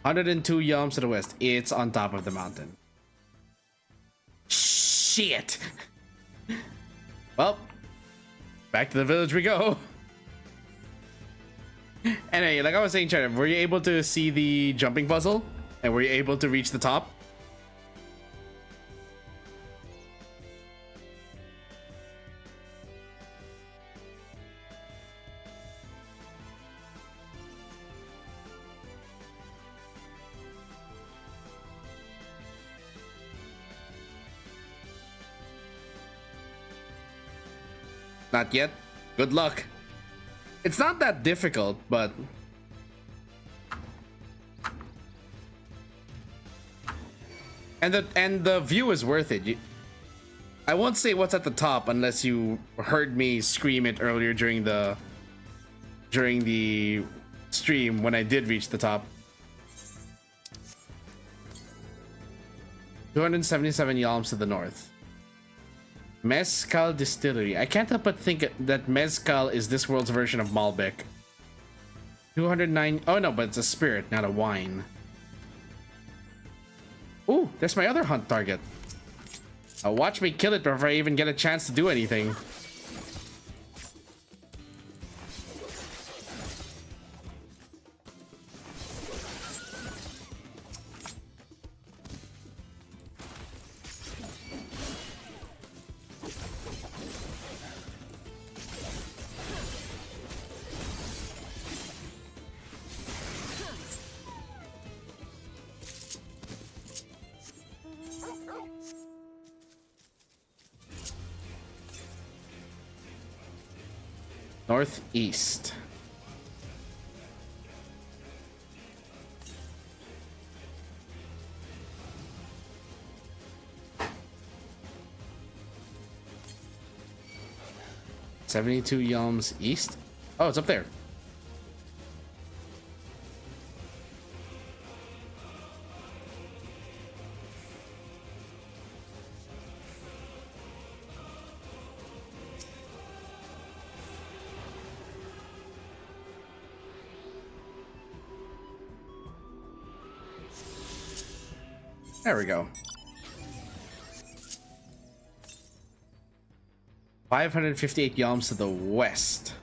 F: $102 yalms to the west. It's on top of the mountain. Shit. Well, back to the village we go. Anyway, like I was saying, Cheddar, were you able to see the jumping puzzle? And were you able to reach the top? Not yet. Good luck. It's not that difficult, but and the view is worth it. I won't say what's at the top unless you heard me scream it earlier during the stream when I did reach the top. 277 yalms to the north. Mezcal Distillery. I can't help but think that Mezcal is this world's version of Malbec. 209. Oh no, but it's a spirit, not a wine. Ooh, there's my other hunt target. Watch me kill it before I even get a chance to do anything. Northeast. $72 yalms east. Oh, it's up there. There we go. 558 yalms to the west.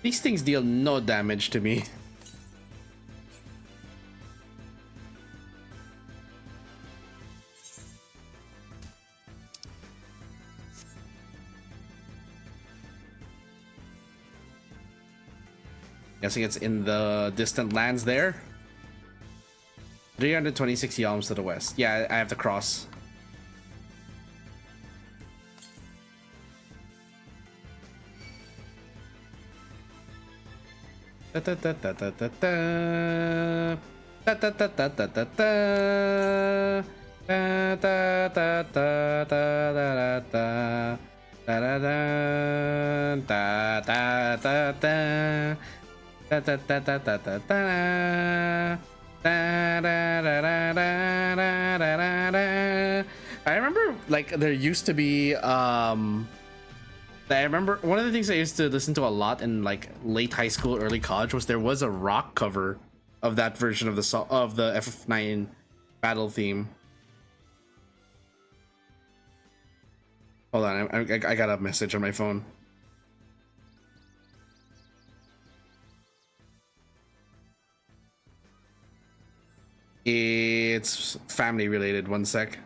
F: These things deal no damage to me. Guessing it's in the distant lands there. 326 yalms to the west. Yeah, I have to cross. Da da da da da da da. Da da da da da da da. Da da da da da da da. Da da da da da da. Da, da, da, da, da, da, da. Da, da, da, da, da, da, da. I remember like there used to be I remember one of the things I used to listen to a lot in like late high school, early college was there was a rock cover of that version of the FF9 battle theme. Hold on, I got a message on my phone. It's family related. One sec.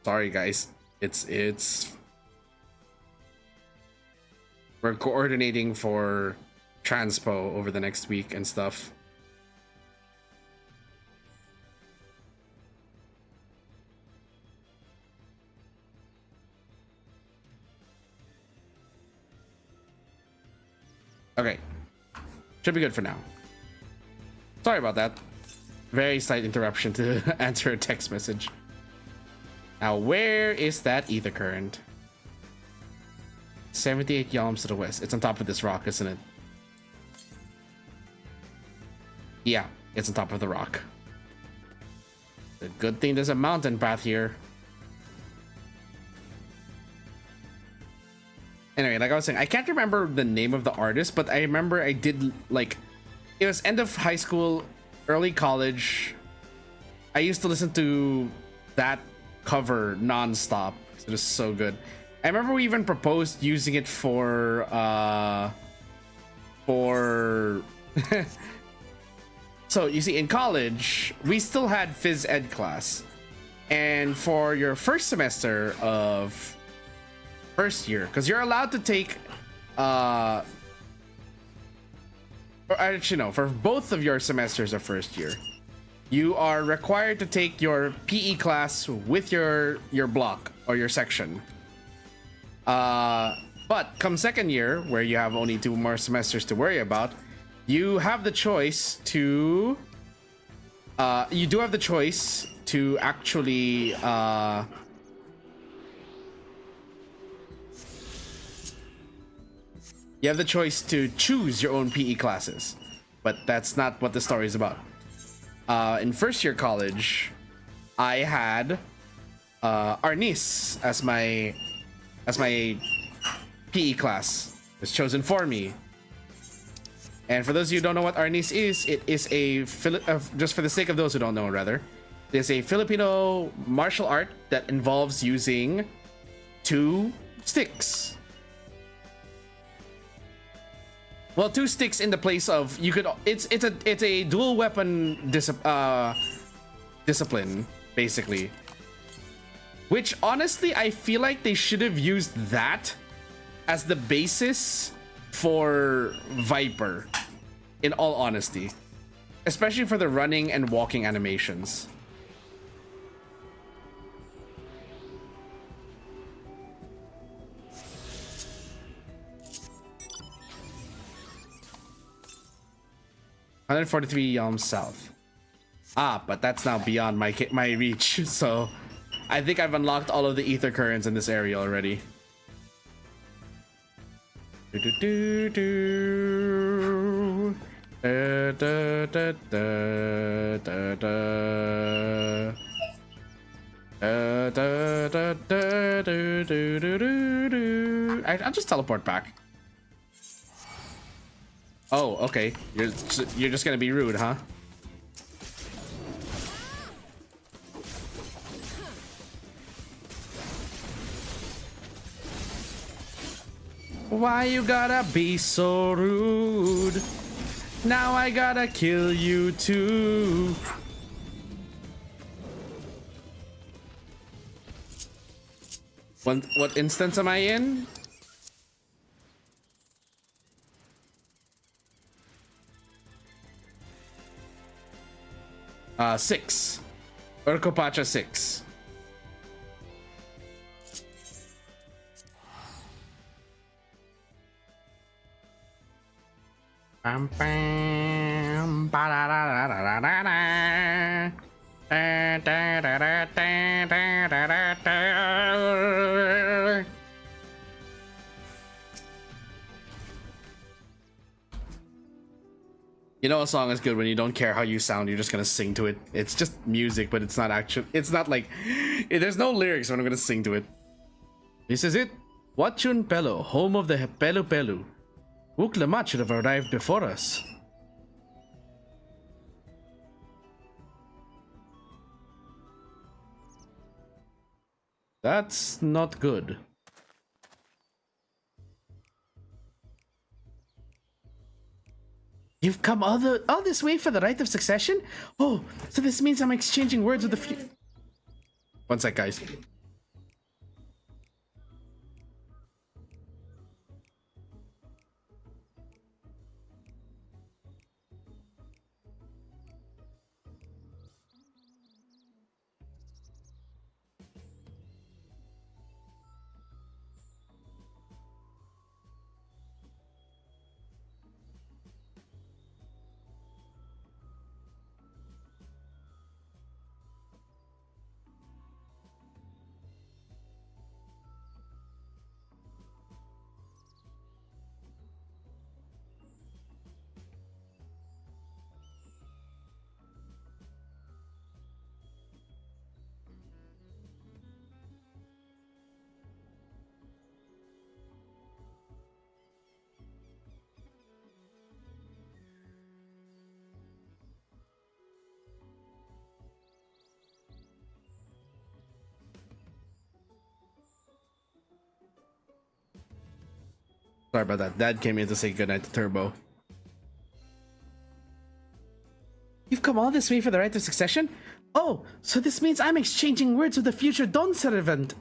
F: Sorry guys, it's we're coordinating for transpo over the next week and stuff. Okay, should be good for now. Sorry about that. Very slight interruption to answer a text message. Now, where is that ether current? 78 yalms to the west. It's on top of this rock, isn't it? Yeah, it's on top of the rock. The good thing there's a mountain path here. Anyway, like I was saying, I can't remember the name of the artist, but I remember I did, like, it was end of high school, early college. I used to listen to that cover non-stop. It was so good. I remember we even proposed using it for for so you see, in college we still had phys ed class, and for your first semester of first year, because you're allowed to take or actually no, for both of your semesters of first year, you are required to take your PE class with your block or your section. But come second year, where you have only 2 more semesters to worry about, you have the choice to you do have the choice to actually you have the choice to choose your own PE classes, but that's not what the story is about. In first year college, I had Arnis as my PE class. It was chosen for me. And for those of you who don't know what Arnis is, it is a just for the sake of those who don't know, rather, it is a Filipino martial art that involves using 2 sticks. Well, 2 sticks in the place of, you could, it's a dual weapon discipline, basically. Which honestly, I feel like they should have used that as the basis for Viper, in all honesty, especially for the running and walking animations. $143 Yalm South. But that's now beyond my reach, so I think I've unlocked all of the ether currents in this area already. I'll just teleport back. Oh, okay. You're just gonna be rude, huh? Why you gotta be so rude? Now I gotta kill you too. What instance am I in? Six. Urkopacha 6. Bam, bam, ba, da, da, da, da, da, da. Da, da, da, da, da, da, da, da. You know a song is good when you don't care how you sound, you're just gonna sing to it. It's just music, but it's not actual. It's not like there's no lyrics when I'm gonna sing to it. This is it. Wachun Pelo, home of the Pelu Pelu. Uklamat should have arrived before us. That's not good. You've come all this way for the right of succession? Oh, so this means I'm exchanging words with the few. One sec, guys. Sorry about that. Dad came in to say goodnight to Turbo. come all this way for the right of succession? Oh, so this means I'm exchanging words with the future Dawn servant.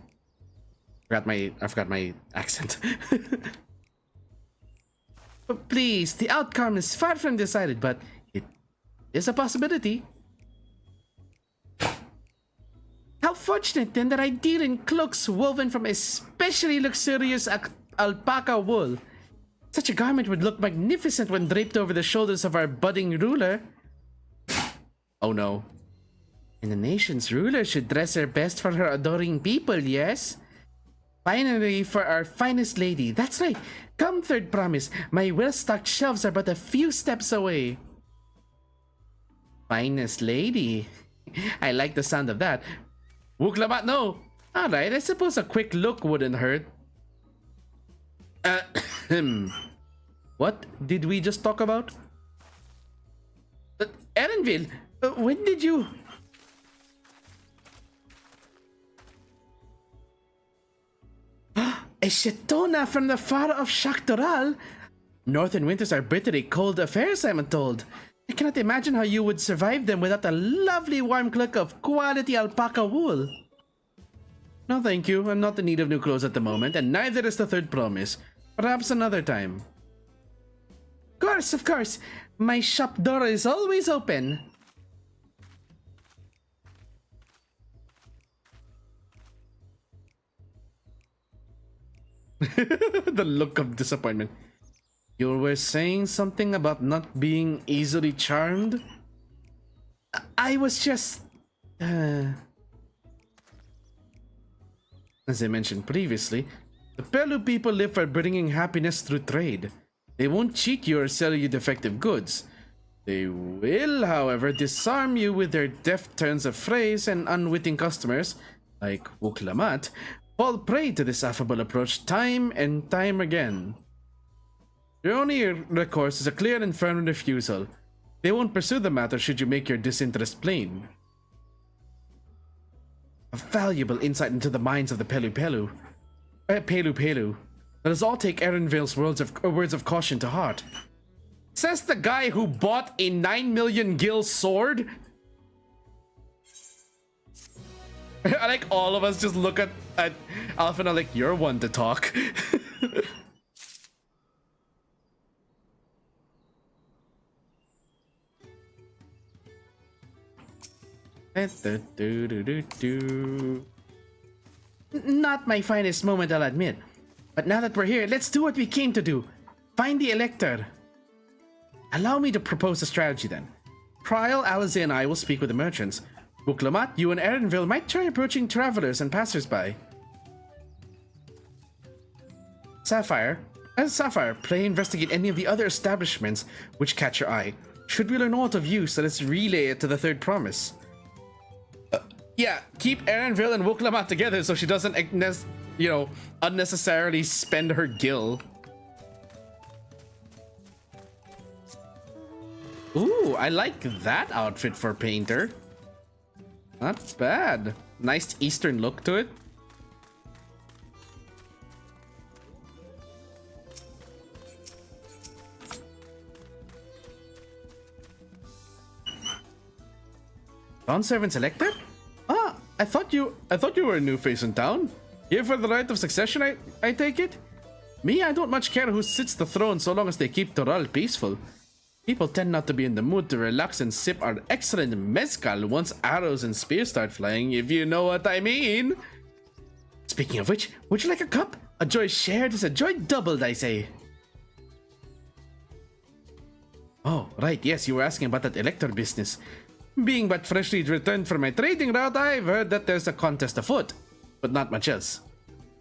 F: I forgot my accent. But please, the outcome is far from decided, but it is a possibility. How fortunate then that I deal in cloaks woven from especially luxurious alpaca wool. Such a garment would look magnificent when draped over the shoulders of our budding ruler. Oh no. And the nation's ruler should dress her best for her adoring people, yes? Finally, for our finest lady. That's right. Come, third promise. My well-stocked shelves are but a few steps away. Finest lady. I like the sound of that. Wuklamat, no. Alright, I suppose a quick look wouldn't hurt. What did we just talk about? Erenville, when did you... A Shetona from the far-off Shaktoral? Northern winters are bitterly cold affairs, I'm told. I cannot imagine how you would survive them without a lovely warm cloak of quality alpaca wool. No thank you, I'm not in need of new clothes at the moment, and neither is the third promise. Perhaps another time. Of course, my shop door is always open. The look of disappointment. You were saying something about not being easily charmed? I was just... As I mentioned previously, the Pelu people live for bringing happiness through trade. They won't cheat you or sell you defective goods. They will, however, disarm you with their deft turns of phrase, and unwitting customers, like Wuklamat, fall prey to this affable approach time and time again. Your only recourse is a clear and firm refusal. They won't pursue the matter should you make your disinterest plain. A valuable insight into the minds of the Pelu. Let us all take Erenvale's words of caution to heart. Says the guy who bought a 9 million gil sword. I like all of us just look at Alphina like, you're one to talk. Not my finest moment, I'll admit. But now that we're here, let's do what we came to do. Find the Elector. Allow me to propose a strategy then. Trial, Alize, and I will speak with the merchants. Wuklamat, you and Erenville might try approaching travelers and passersby. Sapphire, play investigate any of the other establishments which catch your eye. Should we learn aught of use, let us relay it to the third promise. Yeah, keep Erenville and Wuklamat together so she doesn't, unnecessarily spend her gil. Ooh, I like that outfit for Painter. Not bad. Nice Eastern look to it. Dawn servant selected? Ah, I thought you were a new face in town. Here for the right of succession, I take it? Me, I don't much care who sits the throne so long as they keep Toral peaceful. People tend not to be in the mood to relax and sip our excellent mezcal once arrows and spears start flying, if you know what I mean. Speaking of which, would you like a cup? A joy shared is a joy doubled, I say. Oh, right, yes, you were asking about that Elector business. Being but freshly returned from my trading route, I've heard that there's a contest afoot, but not much else.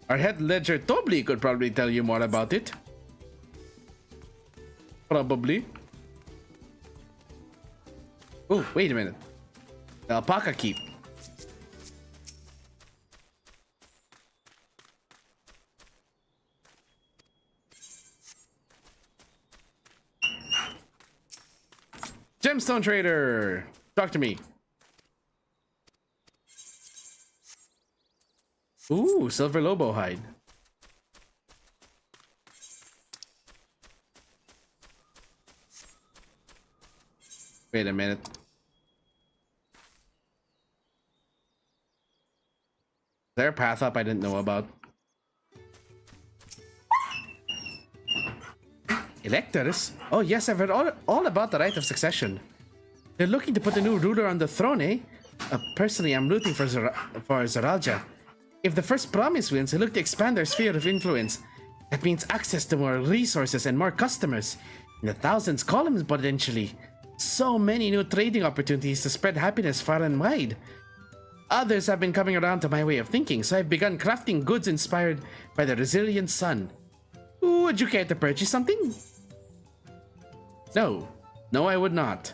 F: Our head ledger Tobli could probably tell you more about it. Probably. Oh, wait a minute. The alpaca keep. Gemstone trader, talk to me. Ooh, silver lobo hide. Wait a minute. there a path up I didn't know about? Electors? Oh yes, I've heard all about the right of succession. They're looking to put a new ruler on the throne, eh? Personally, I'm rooting for Zeralja. If the first promise wins, they look to expand their sphere of influence. That means access to more resources and more customers. In the thousands columns potentially. So many new trading opportunities to spread happiness far and wide. Others have been coming around to my way of thinking, so I've begun crafting goods inspired by the resilient sun. Would you care to purchase something? No. No, I would not.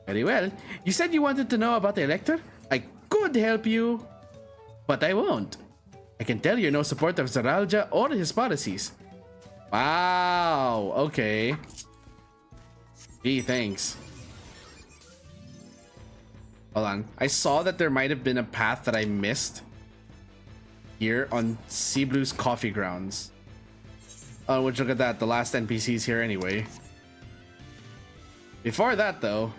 F: Very well. You said you wanted to know about the Elector? I could help you, but I won't. I can tell you're no supporter of Zeralja or his policies. Wow, okay. Gee, thanks. Hold on. I saw that there might have been a path that I missed here on Sea Blue's coffee grounds. Oh, which look at that. The last NPC's here anyway. Before that, though.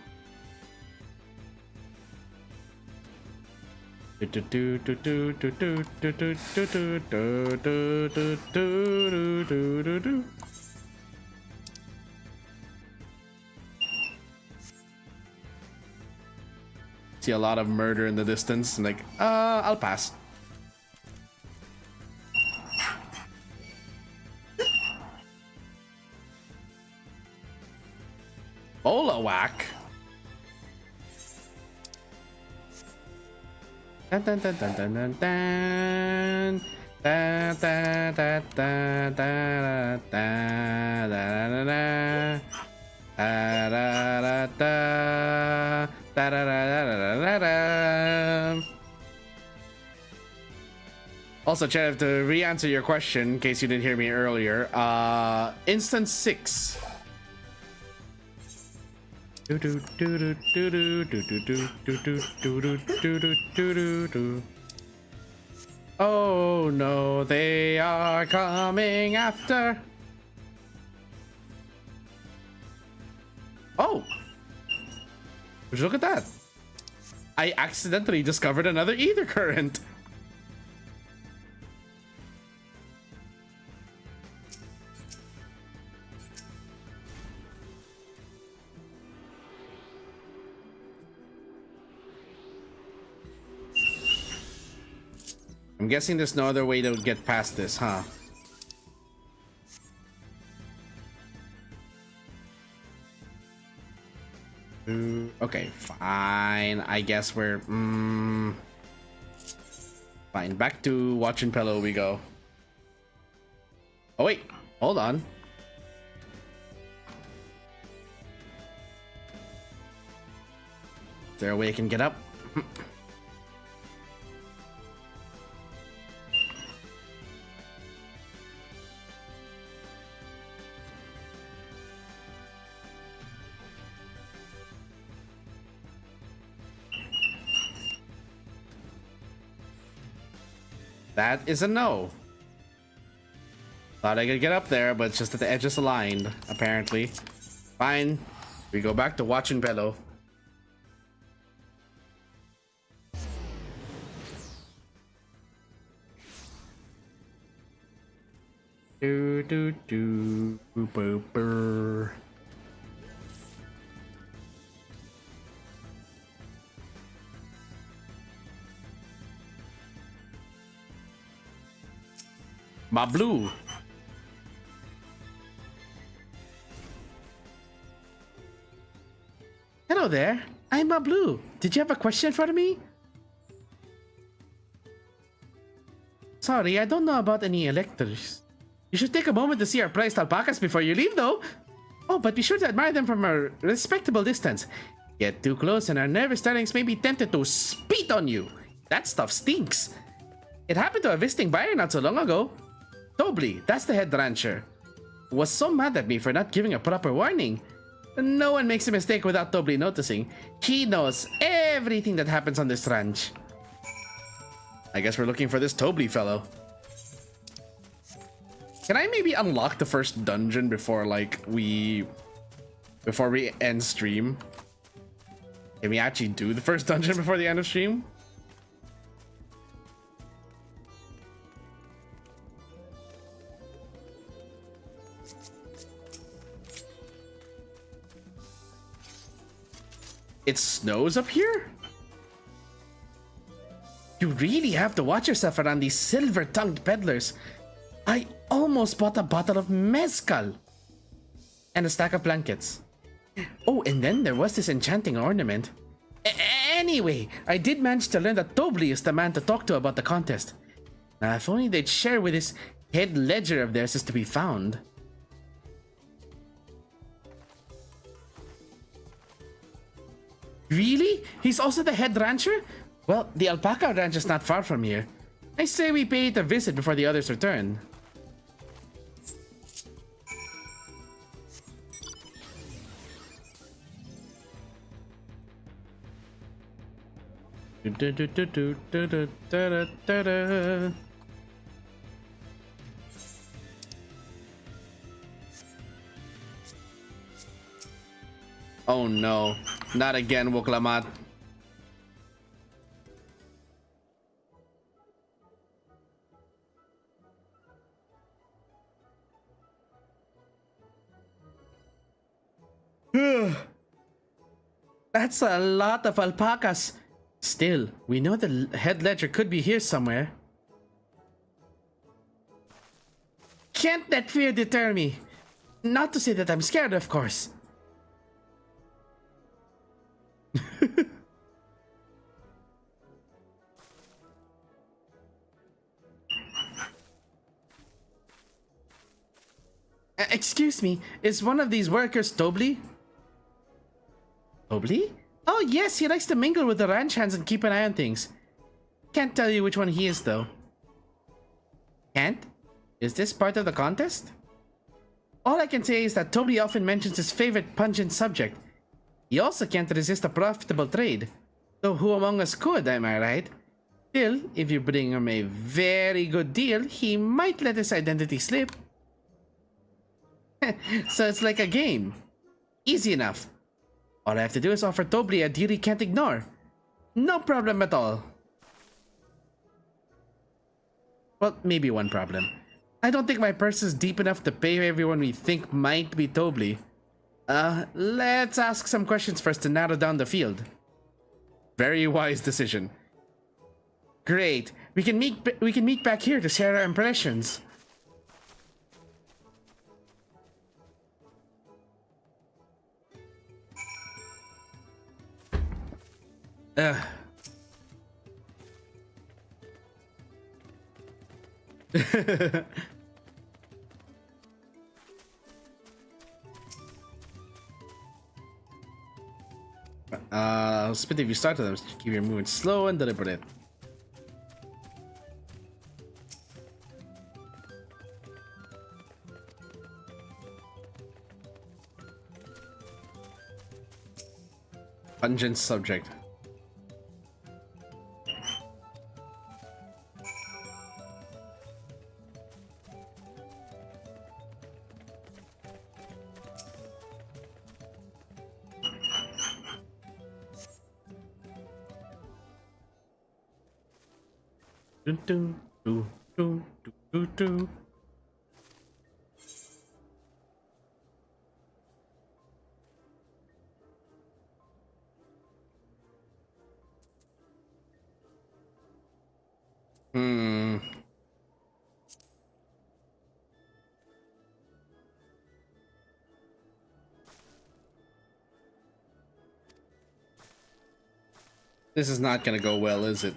F: See a lot of murder in the distance. I'm like, I'll pass. Bola whack. Dun dun dun dun dun dun dun. Da da da da da da da da da da da da. Also, Chad, I have to re-answer your question in case you didn't hear me earlier. Instance 6. Oh no, they are coming after. Oh, look at that. I accidentally discovered another ether current. I'm guessing there's no other way to get past this, huh? Okay, fine. I guess we're... Fine, back to watching Pillow we go. Oh wait, hold on. Is there a way I can get up? That is a no. Thought I could get up there, but it's just that the edges aligned, apparently. Fine. We go back to watching Bello. Do do do boop boop burr. My blue. Hello there. I'm Ma Blue. Did you have a question for me? Sorry, I don't know about any electors. You should take a moment to see our prized alpacas before you leave, though. Oh, but be sure to admire them from a respectable distance. Get too close and our nervous darlings may be tempted to spit on you. That stuff stinks. It happened to a visiting buyer not so long ago. Tobli, that's the head rancher, was so mad at me for not giving a proper warning. No one makes a mistake without Tobli noticing. He knows everything that happens on this ranch. I guess we're looking for this Tobli fellow. Can I maybe unlock the first dungeon before we end stream? Can we actually do the first dungeon before the end of stream? It snows up here? You really have to watch yourself around these silver-tongued peddlers. I almost bought a bottle of mezcal. And a stack of blankets. Oh, and then there was this enchanting ornament. Anyway, I did manage to learn that Tobli is the man to talk to about the contest. Now, if only they'd share with this head ledger of theirs is to be found. Really? He's also the head rancher? Well, the alpaca ranch is not far from here. I say we pay it a visit before the others return. Oh no, not again, Wuklamat. That's a lot of alpacas. Still, we know the head ledger could be here somewhere. Can't that fear deter me? Not to say that I'm scared, of course. Excuse me, is one of these workers Tobli? Tobli? Oh yes, he likes to mingle with the ranch hands and keep an eye on things. Can't tell you which one he is though. Can't? Is this part of the contest? All I can say is that Tobli often mentions his favorite pungent subject. He also can't resist a profitable trade. Though who among us could, am I right? Still, if you bring him a very good deal, he might let his identity slip. So it's like a game. Easy enough. All I have to do is offer Tobli a deal he can't ignore. No problem at all. Well, maybe one problem. I don't think my purse is deep enough to pay everyone we think might be Tobli. Let's ask some questions first to narrow down the field. Very wise decision. Great. We can meet back here to share our impressions. Spit if you start to them, keep your movement slow and deliberate. Pungent subject. Do, do, do, do, do, do. This is not gonna go well, is it?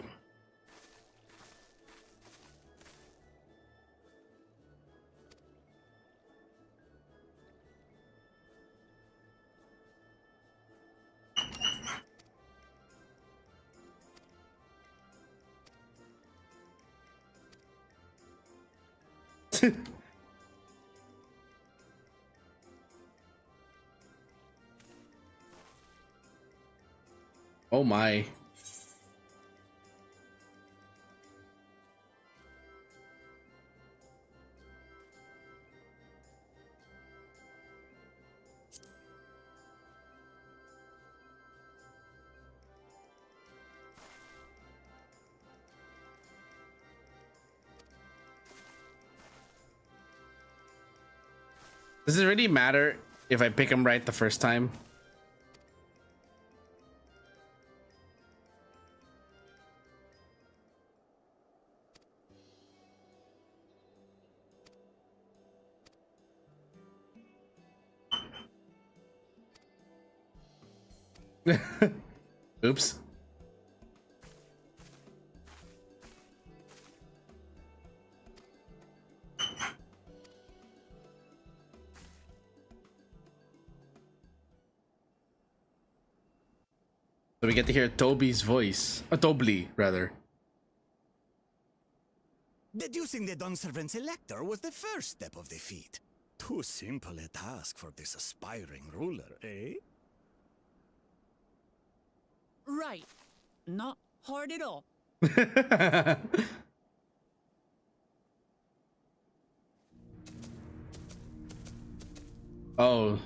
F: Oh my. Does it really matter if I pick him right the first time? Oops. So we get to hear Toby's voice. Tobli, rather.
K: Deducing the Dunservant Elector was the first step of the feat. Too simple a task for this aspiring ruler, eh?
E: Right. Not hard at all.
F: Oh.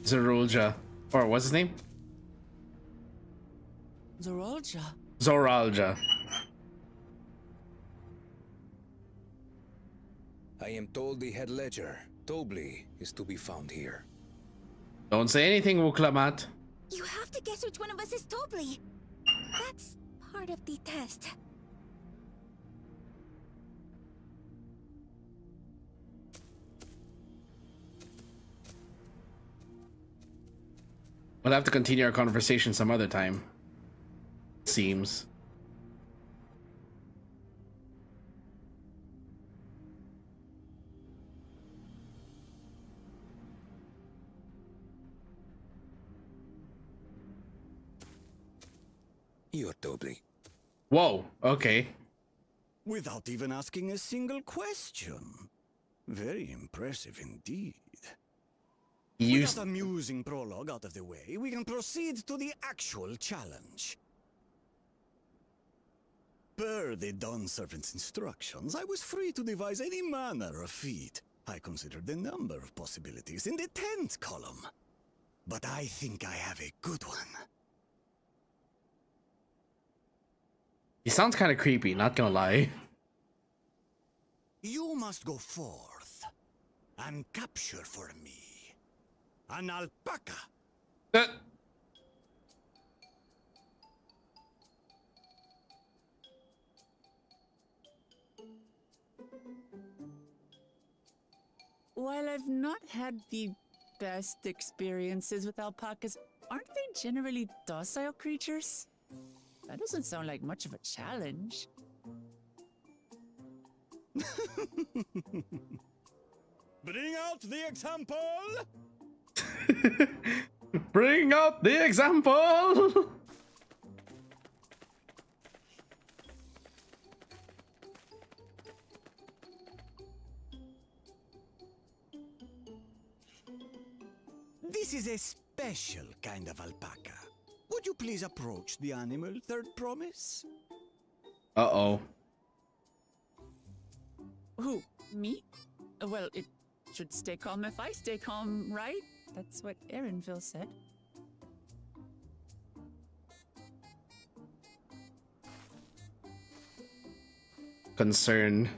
F: Zorulja. Or what's his name?
E: Zorulja.
F: Zoralja.
R: I am told the head ledger, Tobli, is to be found here.
F: Don't say anything, Wuklamat.
S: You have to guess which one of us is Tobli. That's part of the test.
F: We'll have to continue our conversation some other time. Seems.
R: You're Tobli.
F: Whoa, okay.
K: Without even asking a single question. Very impressive indeed. With that amusing prologue out of the way, we can proceed to the actual challenge. Per the Dawn Servant's instructions, I was free to devise any manner of feat. I considered the number of possibilities in the 10th column. But I think I have a good one.
F: He sounds kind of creepy, not gonna lie.
K: You must go forth and capture for me an alpaca.
E: While I've not had the best experiences with alpacas, aren't they generally docile creatures? That doesn't sound like much of a challenge.
K: Bring out the example!
F: Bring out the example!
K: This is a special kind of alpaca. Would you please approach the animal, Third Promise?
F: Uh-oh.
E: Who? Me? Well, it should stay calm if I stay calm, right? That's what Erinville said.
F: Concern.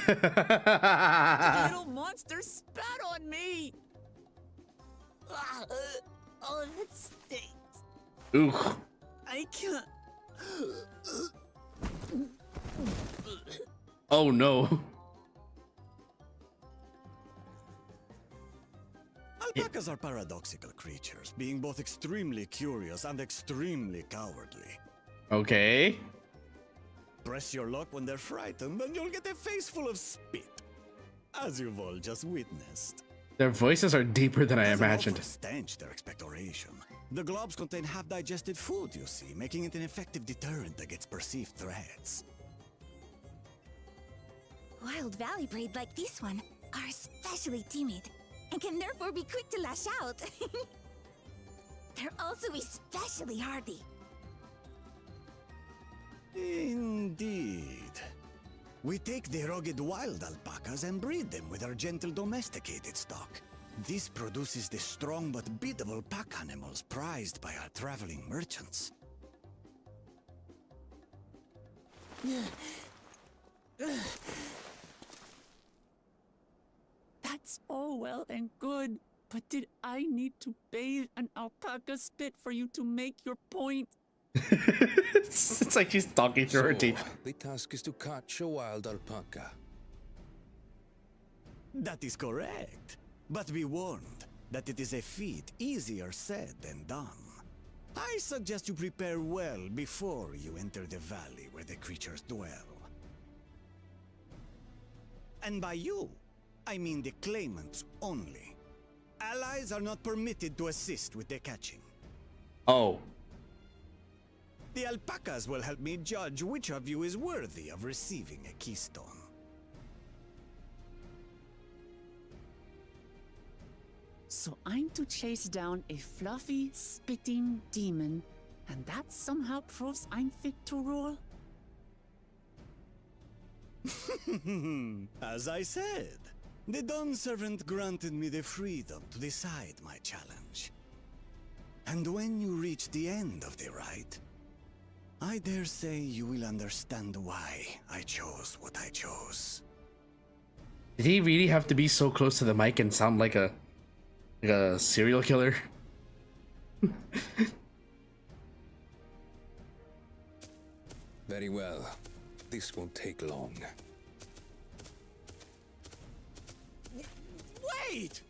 E: The little monster spat on me! Oh, that stinks.
F: Ooh.
E: I can't.
F: Oh no.
K: Alpacas are paradoxical creatures, being both extremely curious and extremely cowardly.
F: Okay.
K: Press your luck when they're frightened, and you'll get a face full of spit, as you've all just witnessed.
F: Their voices are deeper than I imagined.
K: Stench their expectoration. The globs contain half-digested food, you see, making it an effective deterrent against perceived threats.
S: Wild valley breed like this one are especially timid and can therefore be quick to lash out. They're also especially hardy.
K: Indeed. We take the rugged wild alpacas and breed them with our gentle domesticated stock. This produces the strong but biddable pack animals prized by our traveling merchants.
E: That's all well and good, but did I need to bathe an alpaca spit for you to make your point?
F: It's like she's talking through her teeth.
R: The task is to catch a wild alpaca.
K: That is correct. But be warned that it is a feat easier said than done. I suggest you prepare well before you enter the valley where the creatures dwell. And by you, I mean the claimants only. Allies are not permitted to assist with the catching.
F: Oh.
K: The alpacas will help me judge which of you is worthy of receiving a keystone.
E: So I'm to chase down a fluffy, spitting demon, and that somehow proves I'm fit to rule?
K: As I said, the Dawn Servant granted me the freedom to decide my challenge. And when you reach the end of the ride, I dare say you will understand why I chose what I chose.
F: Did he really have to be so close to the mic and sound like a serial killer?
R: Very well. This won't take long.
K: Wait!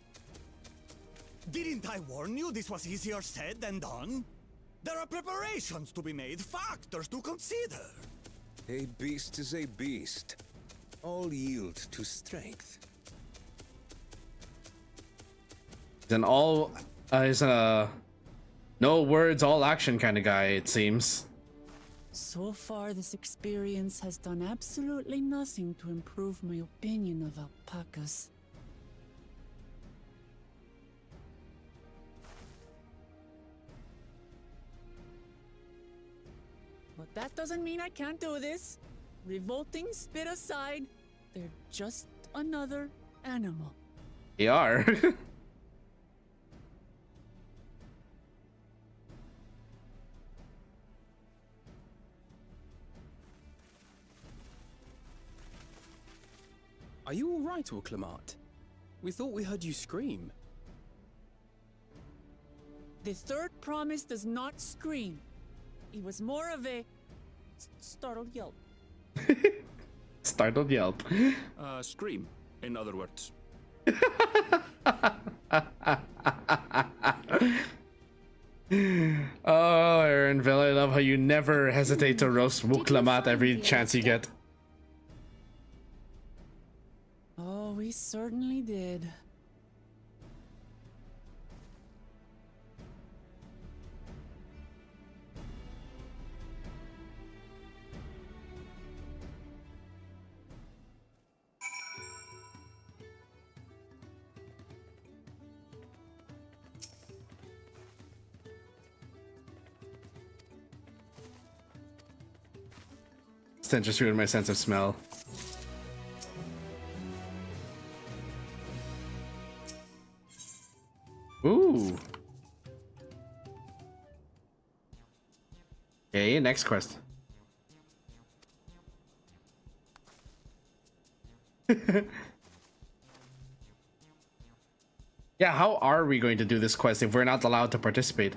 K: Didn't I warn you this was easier said than done? There are preparations to be made, factors to consider.
R: A beast is a beast. All yield to strength.
F: He's a no words, all action kind of guy, it seems.
E: So far, this experience has done absolutely nothing to improve my opinion of alpacas. But that doesn't mean I can't do this. Revolting spit aside, they're just another animal.
F: They are.
D: Are you all right, Uklamat? We thought we heard you scream.
E: The third promise does not scream. It was more of a startled yelp.
F: Startled yelp.
B: Scream, in other words.
F: Oh, Aaronville, I love how you never hesitate to roast Wuklamat every chance you get.
E: Oh, we certainly did.
F: Stench just ruined my sense of smell. Ooh. Okay, next quest. Yeah, how are we going to do this quest if we're not allowed to participate?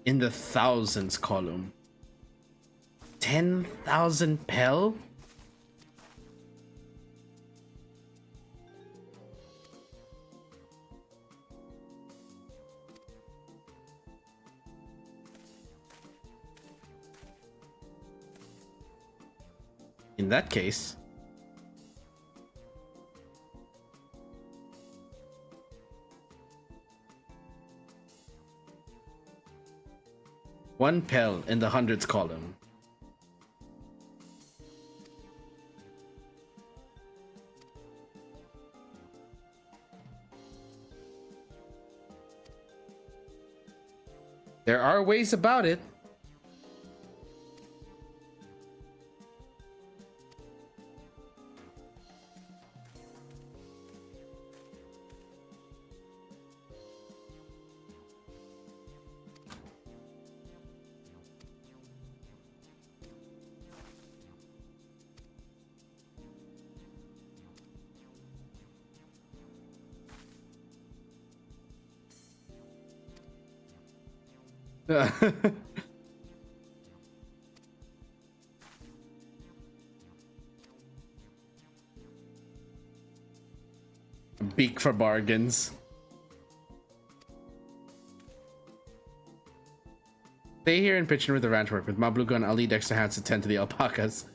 F: In the thousands column. 10,000 pel? In that case, one pel in the hundreds column. There are ways about it. Beak for bargains. Stay here and pitch in with the ranch work. With my blue gun, I'll lead extra hands to tend to the alpacas.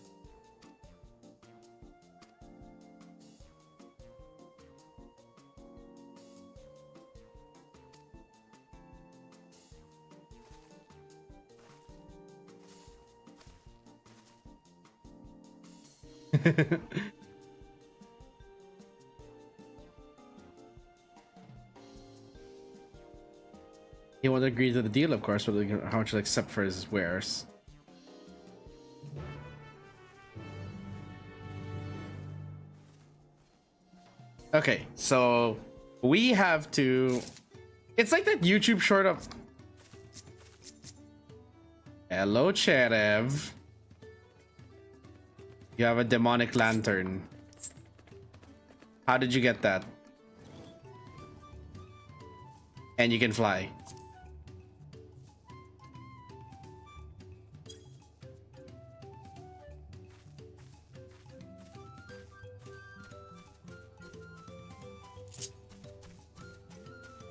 F: He won't agree to the deal, of course, but how much he'll accept for his wares. Okay, so we have to... It's like that YouTube short of... Hello, Cherev. You have a demonic lantern. How did you get that? And you can fly.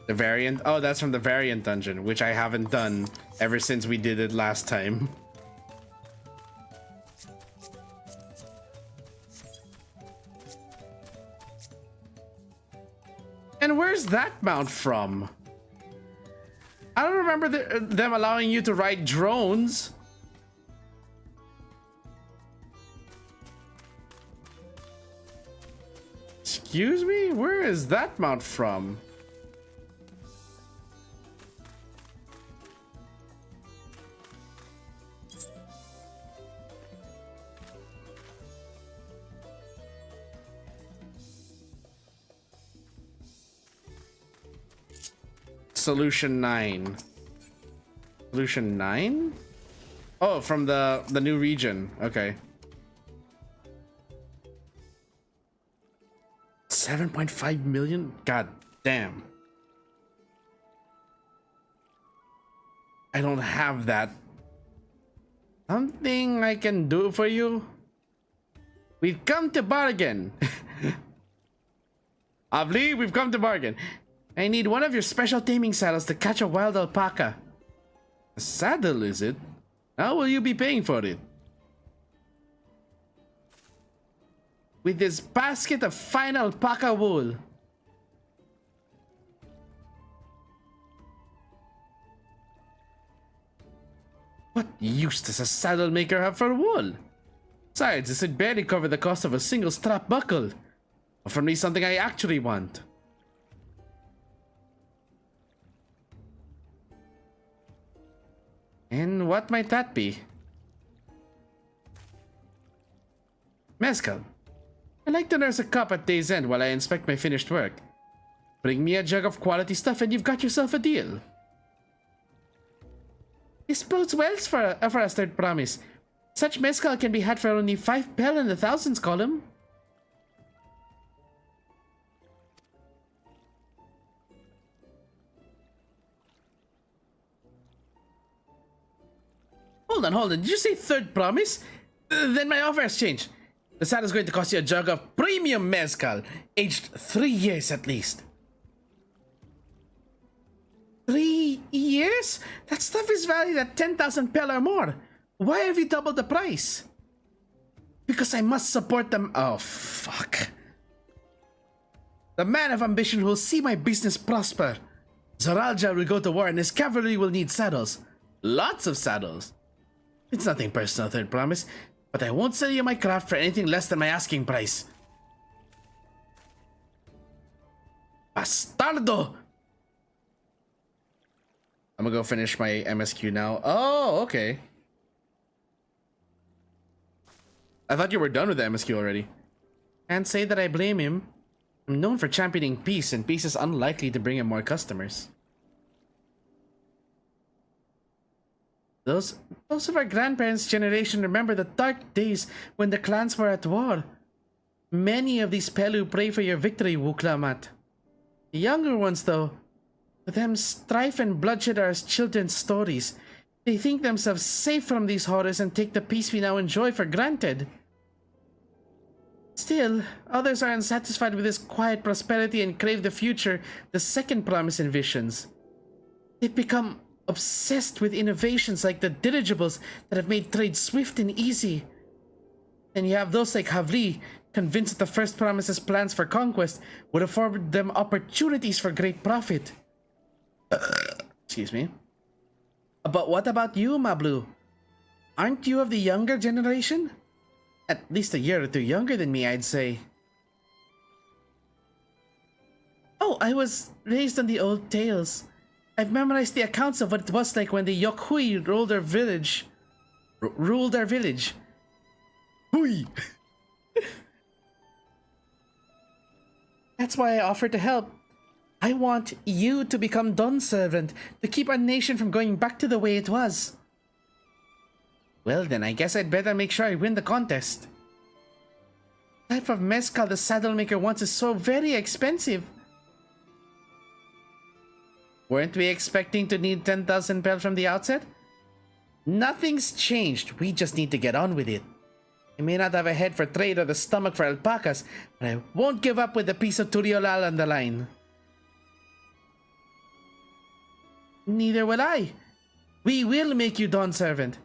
F: The variant? Oh, that's from the variant dungeon, which I haven't done ever since we did it last time. And where's that mount from? I don't remember them allowing you to ride drones. Excuse me? Where is that mount from? Solution 9. Solution 9? Oh, from the new region. Okay. 7.5 million? God damn. I don't have that. Something I can do for you? We've come to bargain. Avli, we've come to bargain. I need one of your special taming saddles to catch a wild alpaca. A saddle, is it? How will you be paying for it? With this basket of fine alpaca wool. What use does a saddle maker have for wool? Besides, this would barely cover the cost of a single strap buckle. Offer me something I actually want. And what might that be? Mezcal. I like to nurse a cup at day's end while I inspect my finished work. Bring me a jug of quality stuff and you've got yourself a deal. This bodes well for us, third promise. Such mezcal can be had for only 5 pel in the thousands column. Hold on. Did you say third promise? Then my offer has changed. The saddle is going to cost you a jug of premium mezcal, aged 3 years at least. 3 years? That stuff is valued at 10,000 pel or more. Why have you doubled the price? Because I must support them. Oh, fuck. The man of ambition who will see my business prosper. Zoralja will go to war and his cavalry will need saddles. Lots of saddles. It's nothing personal, third promise, but I won't sell you my craft for anything less than my asking price. Bastardo! I'm gonna go finish my MSQ now. Oh, okay. I thought you were done with the MSQ already. Can't say that I blame him. I'm known for championing peace, and peace is unlikely to bring him more customers. Those of our grandparents' generation remember the dark days when the clans were at war. Many of these Pelu pray for your victory, Wuklamat. The younger ones, though, For them, strife and bloodshed are as children's stories. They think themselves safe from these horrors and take the peace we now enjoy for granted. Still, others are unsatisfied with this quiet prosperity and crave the future the second promise envisions. They've become obsessed with innovations like the dirigibles that have made trade swift and easy. And you have those like Havli, convinced that the first promise's plans for conquest would afford them opportunities for great profit. Excuse me. But what about you, Mablu? Aren't you of the younger generation? At least a year or two younger than me, I'd say. Oh, I was raised on the old tales. I've memorized the accounts of what it was like when the Yokhui ruled our village. Ruled our village. Hui! That's why I offered to help. I want you to become Dawn's servant, to keep our nation from going back to the way it was. Well then, I guess I'd better make sure I win the contest. The type of mezcal the saddle maker wants is so very expensive. Weren't we expecting to need 10,000 pel from the outset? Nothing's changed, we just need to get on with it. I may not have a head for trade or the stomach for alpacas, but I won't give up with a piece of Turiolal on the line. Neither will I. We will make you Dawn servant.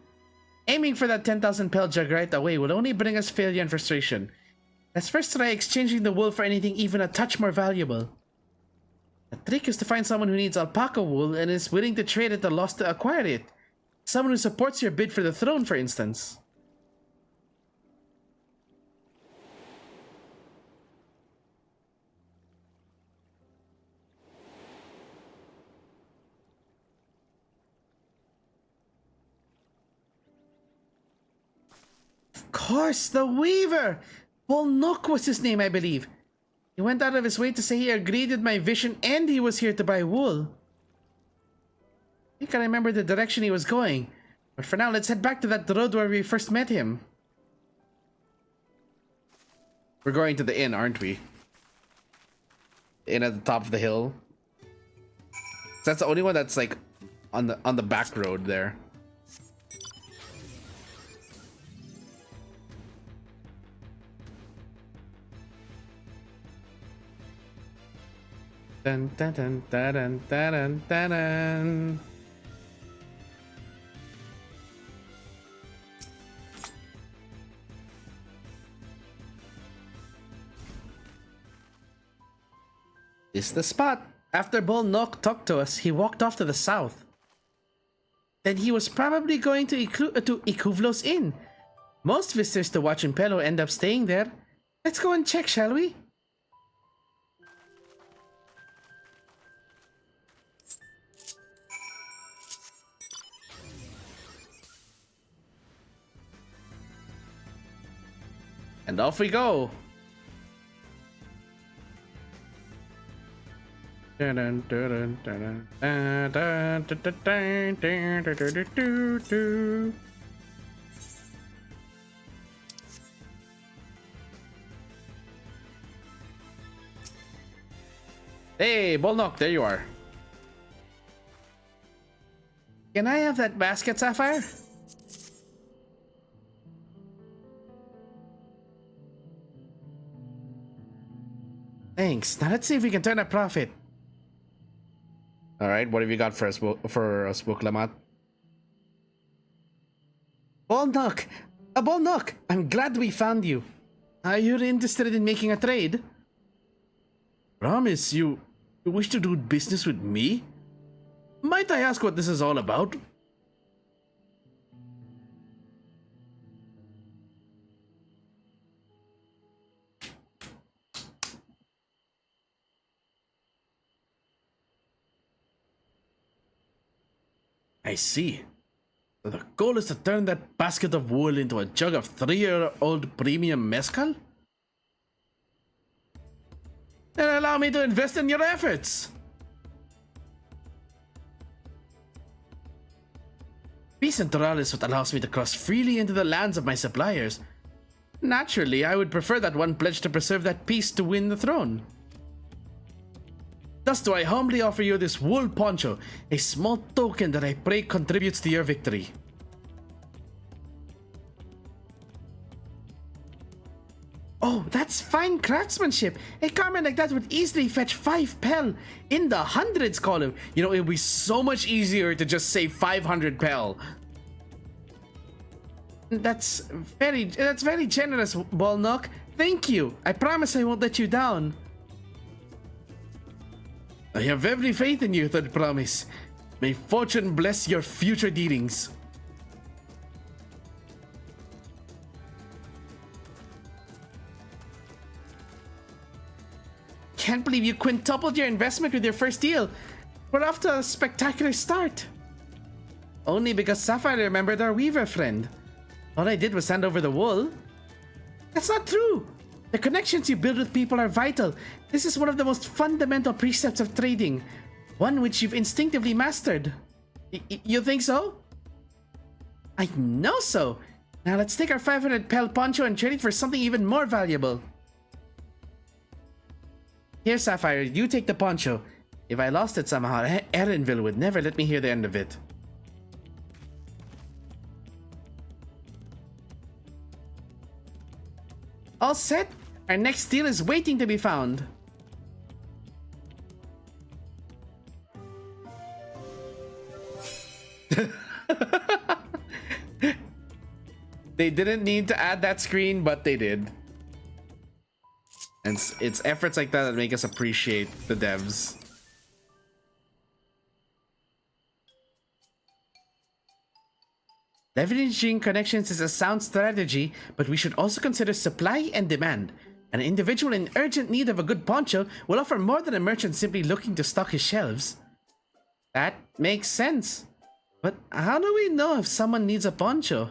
F: Aiming for that 10,000 pel jug right away will only bring us failure and frustration. Let's first try exchanging the wool for anything even a touch more valuable. The trick is to find someone who needs alpaca wool and is willing to trade at a loss to acquire it. Someone who supports your bid for the throne, for instance. Of course, the Weaver! Bolnock was his name, I believe. He went out of his way to say he agreed with my vision and he was here to buy wool. I think I remember the direction he was going. But for now, let's head back to that road where we first met him. We're going to the inn, aren't we? The inn at the top of the hill. That's the only one that's like on the back road there. Dun, dun, dun, dun, dun, dun, dun, dun. This is the spot. After Bolnock talked to us, he walked off to the south. Then he was probably going to Ikuvlo's inn. Most visitors to Huachimpelo end up staying there. Let's go and check, shall we? And off we go. Hey, Bolnock, there you are. Can I have that basket, Sapphire? Thanks. Now let's see if we can turn a profit. All right, what have you got for us, Wuklamat? Bolnock! Bolnock! I'm glad we found you. Are you interested in making a trade? Promise you wish to do business with me? Might I ask what this is all about? I see. So the goal is to turn that basket of wool into a jug of 3-year-old premium mezcal? Then allow me to invest in your efforts! Peace and Doral is what allows me to cross freely into the lands of my suppliers. Naturally, I would prefer that one pledge to preserve that peace to win the throne. Thus do I humbly offer you this wool poncho, a small token that I pray contributes to your victory. Oh, that's fine craftsmanship. A garment like that would easily fetch 5 pel. In the hundreds column. You know, it would be so much easier to just say 500 pel. That's very generous, Bolnock. Thank you. I promise I won't let you down. I have every faith in you, Third Promise. May fortune bless your future dealings. Can't believe you quintupled your investment with your first deal. We're off to a spectacular start. Only because Sapphire remembered our weaver friend. All I did was hand over the wool. That's not true. The connections you build with people are vital. This is one of the most fundamental precepts of trading. One which you've instinctively mastered. You think so? I know so. Now let's take our 500 pel poncho and trade it for something even more valuable. Here, Sapphire, you take the poncho. If I lost it somehow, Erenville would never let me hear the end of it. All set. Our next deal is waiting to be found. They didn't need to add that screen, but they did. And it's efforts like that that make us appreciate the devs. Leveraging connections is a sound strategy, but we should also consider supply and demand. An individual in urgent need of a good poncho will offer more than a merchant simply looking to stock his shelves. That makes sense. But how do we know if someone needs a poncho?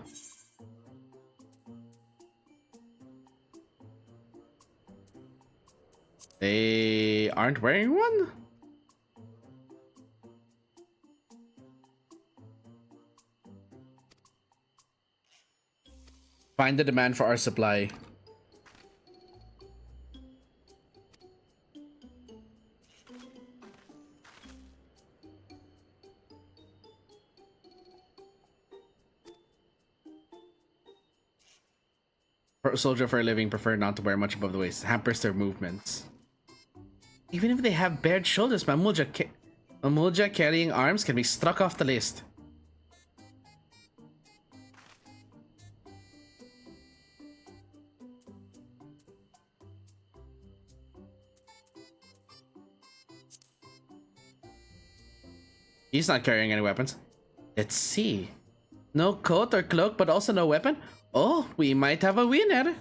F: They aren't wearing one? Find the demand for our supply. Soldier for a living prefer not to wear much above the waist. Hampers their movements. Even if they have bared shoulders, Mamulja carrying arms can be struck off the list. He's not carrying any weapons. Let's see. No coat or cloak, but also no weapon? Oh, we might have a winner.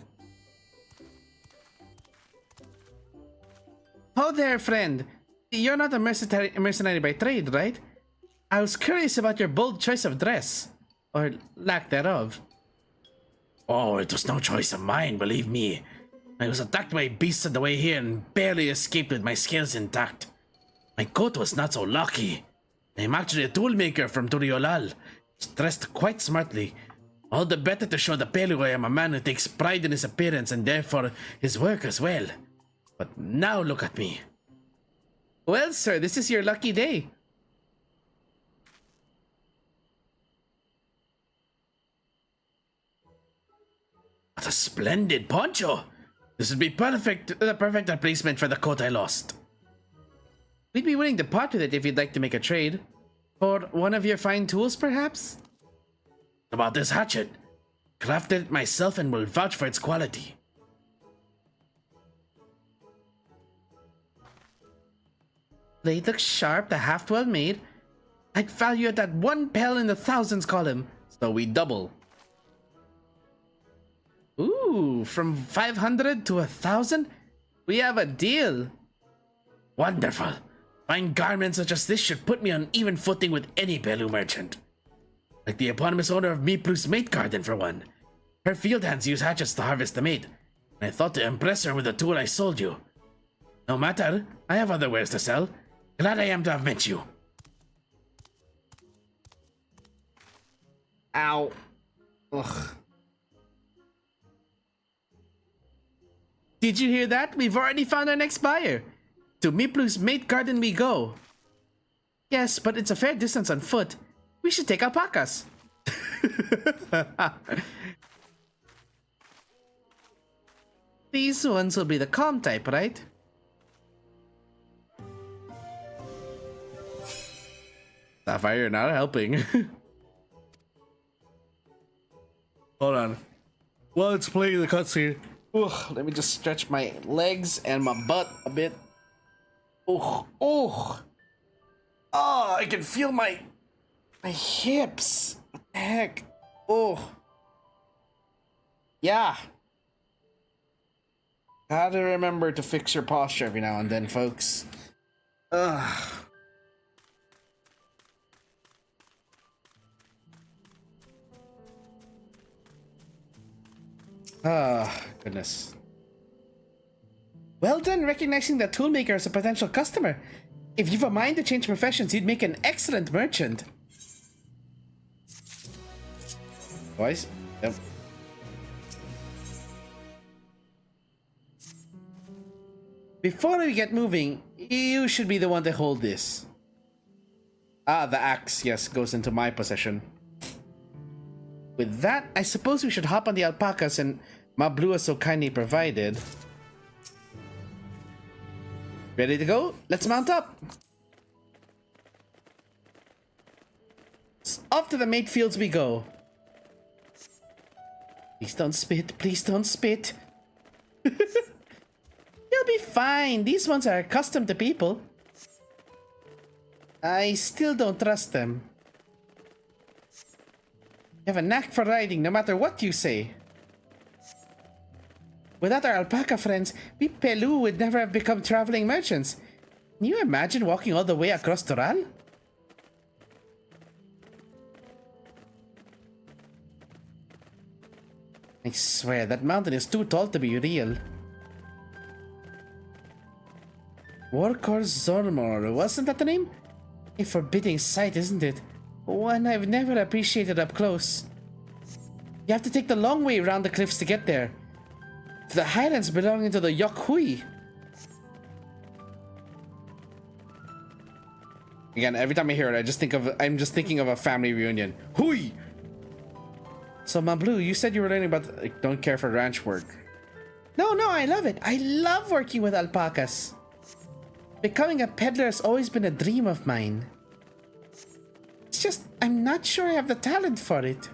F: Oh there, friend. You're not a mercenary by trade, right? I was curious about your bold choice of dress. Or lack thereof. Oh, it was no choice of mine, believe me. I was attacked by beasts on the way here and barely escaped with my scales intact. My coat was not so lucky. I'm actually a toolmaker from Turiolal, dressed quite smartly. All the better to show the Pelu I am a man who takes pride in his appearance and therefore his work as well. But now look at me. Well, sir, this is your lucky day. What a splendid poncho! This would be the perfect replacement for the coat I lost. We'd be willing to part with it if you'd like to make a trade. For one of your fine tools, perhaps? About this hatchet. Crafted it myself and will vouch for its quality. Blade looks sharp, the haft well made. I'd value it at 1 pel in the thousands column, so we double. Ooh, from 500 to 1,000? We have a deal. Wonderful. Fine garments such as this should put me on even footing with any Pelu merchant. Like the eponymous owner of Miplu's mate garden, for one. Her field hands use hatchets to harvest the mate, and I thought to impress her with the tool I sold you. No matter, I have other wares to sell. Glad I am to have met you. Ow. Ugh. Did you hear that? We've already found our next buyer. To Miplu's mate garden we go. Yes, but it's a fair distance on foot. We should take alpacas. These ones will be the calm type, right? Sapphire, you're not helping. Hold on. Well, it's playing the cutscene. Let me just stretch my legs and my butt a bit. Oh, I can feel my hips. What the heck? Yeah. Gotta remember to fix your posture every now and then, folks. Goodness. Well done recognizing that toolmaker as a potential customer. If you've a mind to change professions, you'd make an excellent merchant. Boys? Yep. Before we get moving, you should be the one to hold this. Ah, the axe, yes, goes into my possession. With that, I suppose we should hop on the alpacas and Mablu has so kindly provided. Ready to go? Let's mount up! Off to the mate fields we go. Please don't spit, please don't spit. You'll be fine, these ones are accustomed to people. I still don't trust them. You have a knack for riding, no matter what you say. Without our alpaca friends, we Pelu would never have become traveling merchants. Can you imagine walking all the way across Doral? I swear, that mountain is too tall to be real. Workhorse Zormor, wasn't that the name? A forbidding sight, isn't it? One I've never appreciated up close. You have to take the long way around the cliffs to get there. To the highlands belonging to the Yokhui. Again, every time I hear it, I'm just thinking of a family reunion. Hui! So Mablu, you said you were learning about don't care for ranch work. No, I love it. I love working with alpacas. Becoming a peddler has always been a dream of mine. It's just, I'm not sure I have the talent for it.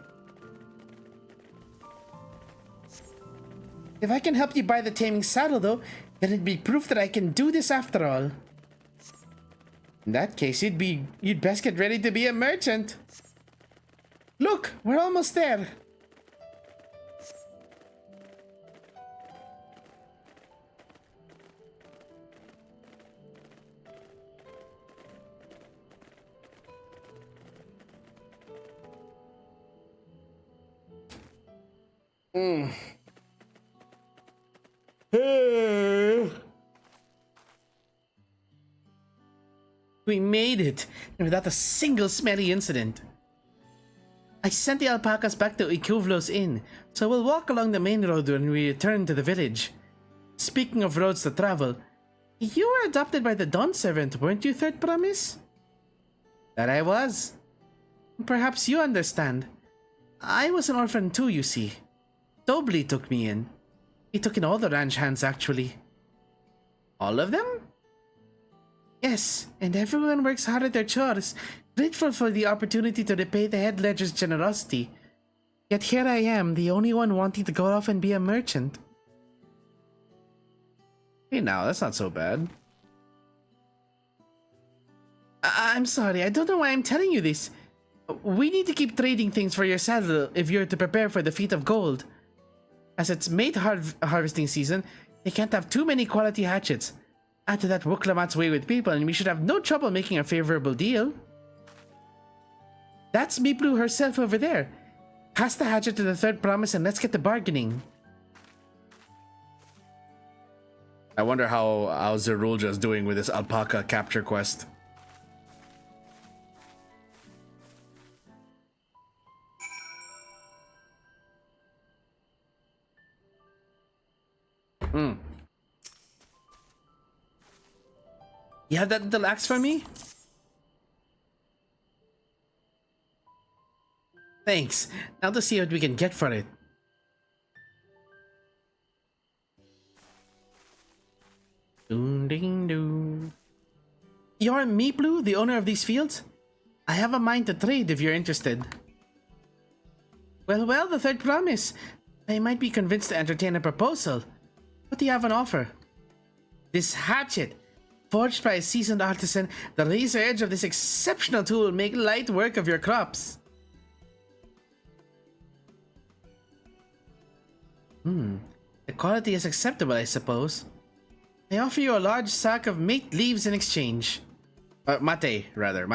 F: If I can help you buy the taming saddle though, then it'd be proof that I can do this after all. In that case, you'd best get ready to be a merchant. Look, we're almost there. We made it, and without a single smelly incident. I sent the alpacas back to Ikuvlo's inn, so we'll walk along the main road when we return to the village. Speaking of roads to travel, you were adopted by the Dawn Servant, weren't you, Third Promise? That I was. Perhaps you understand. I was an orphan too, you see. Dobli took me in. He took in all the ranch hands, actually. All of them? Yes, and everyone works hard at their chores, grateful for the opportunity to repay the head ledger's generosity. Yet here I am, the only one wanting to go off and be a merchant. Hey now, that's not so bad. I'm sorry, I don't know why I'm telling you this. We need to keep trading things for your saddle if you're to prepare for the Feat of Gold. As it's mate harvesting season, they can't have too many quality hatchets. Add to that Wuklamat's way with people and we should have no trouble making a favorable deal. That's Miplu herself over there. Pass the hatchet to the Third Promise and let's get to bargaining. I wonder how Zerulja's doing with this alpaca capture quest. You have that little axe for me? Thanks. Now to see what we can get for it. Doom ding doo. You're Meeplu, the owner of these fields? I have a mind to trade if you're interested. Well, the third promise. I might be convinced to entertain a proposal. What do you have on offer? This hatchet, forged by a seasoned artisan, the razor edge of this exceptional tool will make light work of your crops. The quality is acceptable, I suppose. I offer you a large sack of mate leaves in exchange. Mate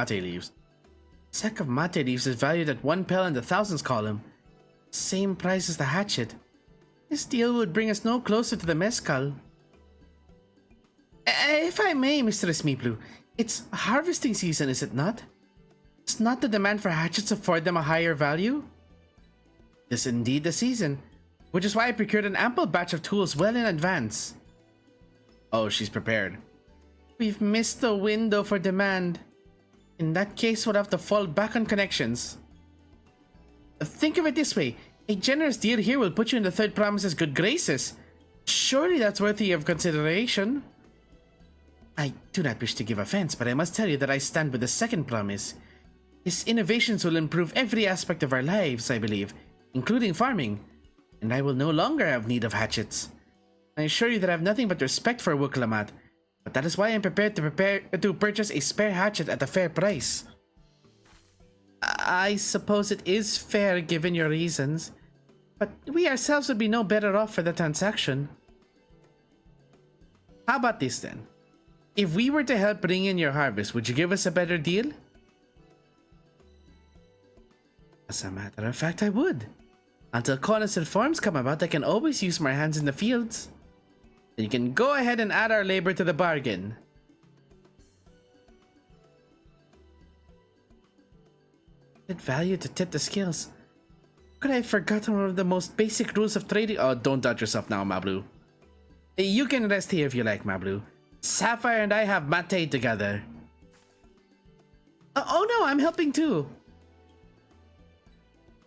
F: leaves. A sack of mate leaves is valued at 1 pel in the thousands column. Same price as the hatchet. This deal would bring us no closer to the mezcal. If I may, Mistress Meeplu, it's harvesting season, is it not? Does not the demand for hatchets afford them a higher value? This is indeed the season, which is why I procured an ample batch of tools well in advance. Oh, she's prepared. We've missed the window for demand. In that case, we'll have to fall back on connections. Think of it this way. A generous deal here will put you in the third promise's good graces. Surely that's worthy of consideration. I do not wish to give offense, but I must tell you that I stand with the second promise. His innovations will improve every aspect of our lives, I believe, including farming, and I will no longer have need of hatchets. I assure you that I have nothing but respect for Wuklamat, but that is why I am prepared to purchase a spare hatchet at a fair price. I suppose it is fair given your reasons, but we ourselves would be no better off for the transaction. How about this then? If we were to help bring in your harvest, would you give us a better deal? As a matter of fact, I would. Until Conus reforms come about, I can always use my hands in the fields. Then you can go ahead and add our labor to the bargain. Good value to tip the scales. Could I have forgotten one of the most basic rules of trading? Oh, don't doubt yourself now, Mablu. You can rest here if you like, Mablu. Sapphire and I have mate together. Oh no, I'm helping too.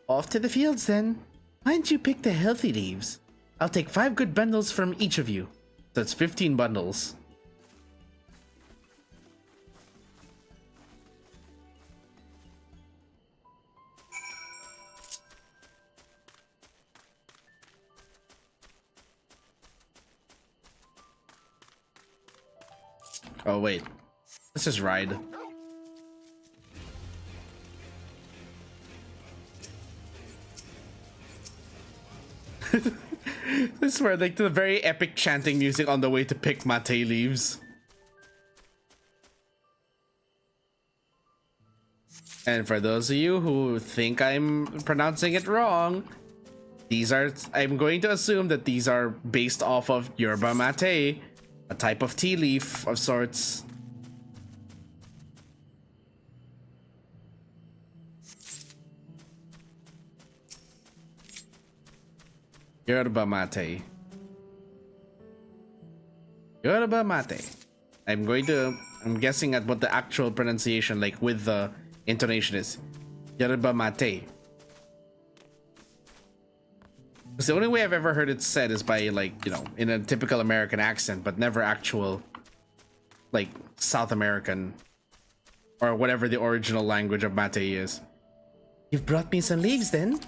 F: Off to the fields then. Why don't you pick the healthy leaves? I'll take 5 good bundles from each of you. So it's 15 bundles. Oh wait, let's just ride. This is where like the very epic chanting music on the way to pick mate leaves. And for those of you who think I'm pronouncing it wrong, I'm going to assume that these are based off of yerba mate, a type of tea leaf of sorts. Yerba mate. Yerba mate. I'm guessing at what the actual pronunciation, like with the intonation, is. Yerba mate. Because the only way I've ever heard it said is by, like, you know, in a typical American accent, but never actual, like, South American or whatever the original language of mate is. You've brought me some leaves then?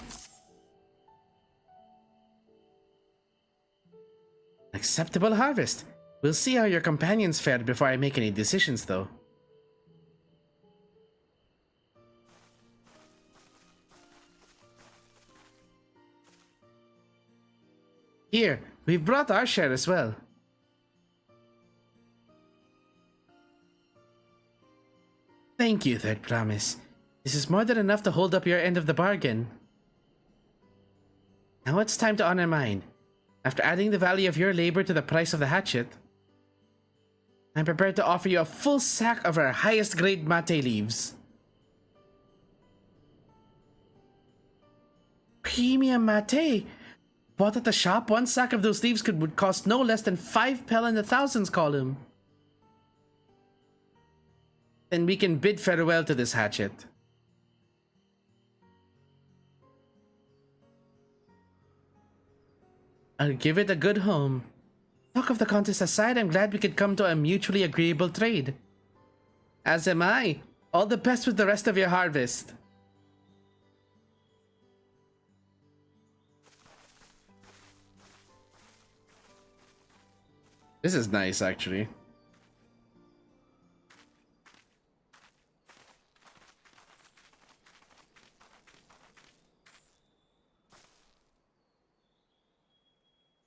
F: Acceptable harvest. We'll see how your companions fared before I make any decisions, though. Here, we've brought our share as well. Thank you, Third Promise. This is more than enough to hold up your end of the bargain. Now it's time to honor mine. After adding the value of your labor to the price of the hatchet, I'm prepared to offer you a full sack of our highest grade mate leaves. Premium mate! Bought at the shop, 1 sack of those leaves would cost no less than 5 pel in the thousands column. then we can bid farewell to this hatchet. I'll give it a good home. Talk of the contest aside, I'm glad we could come to a mutually agreeable trade. As am I. All the best with the rest of your harvest. This is nice, actually.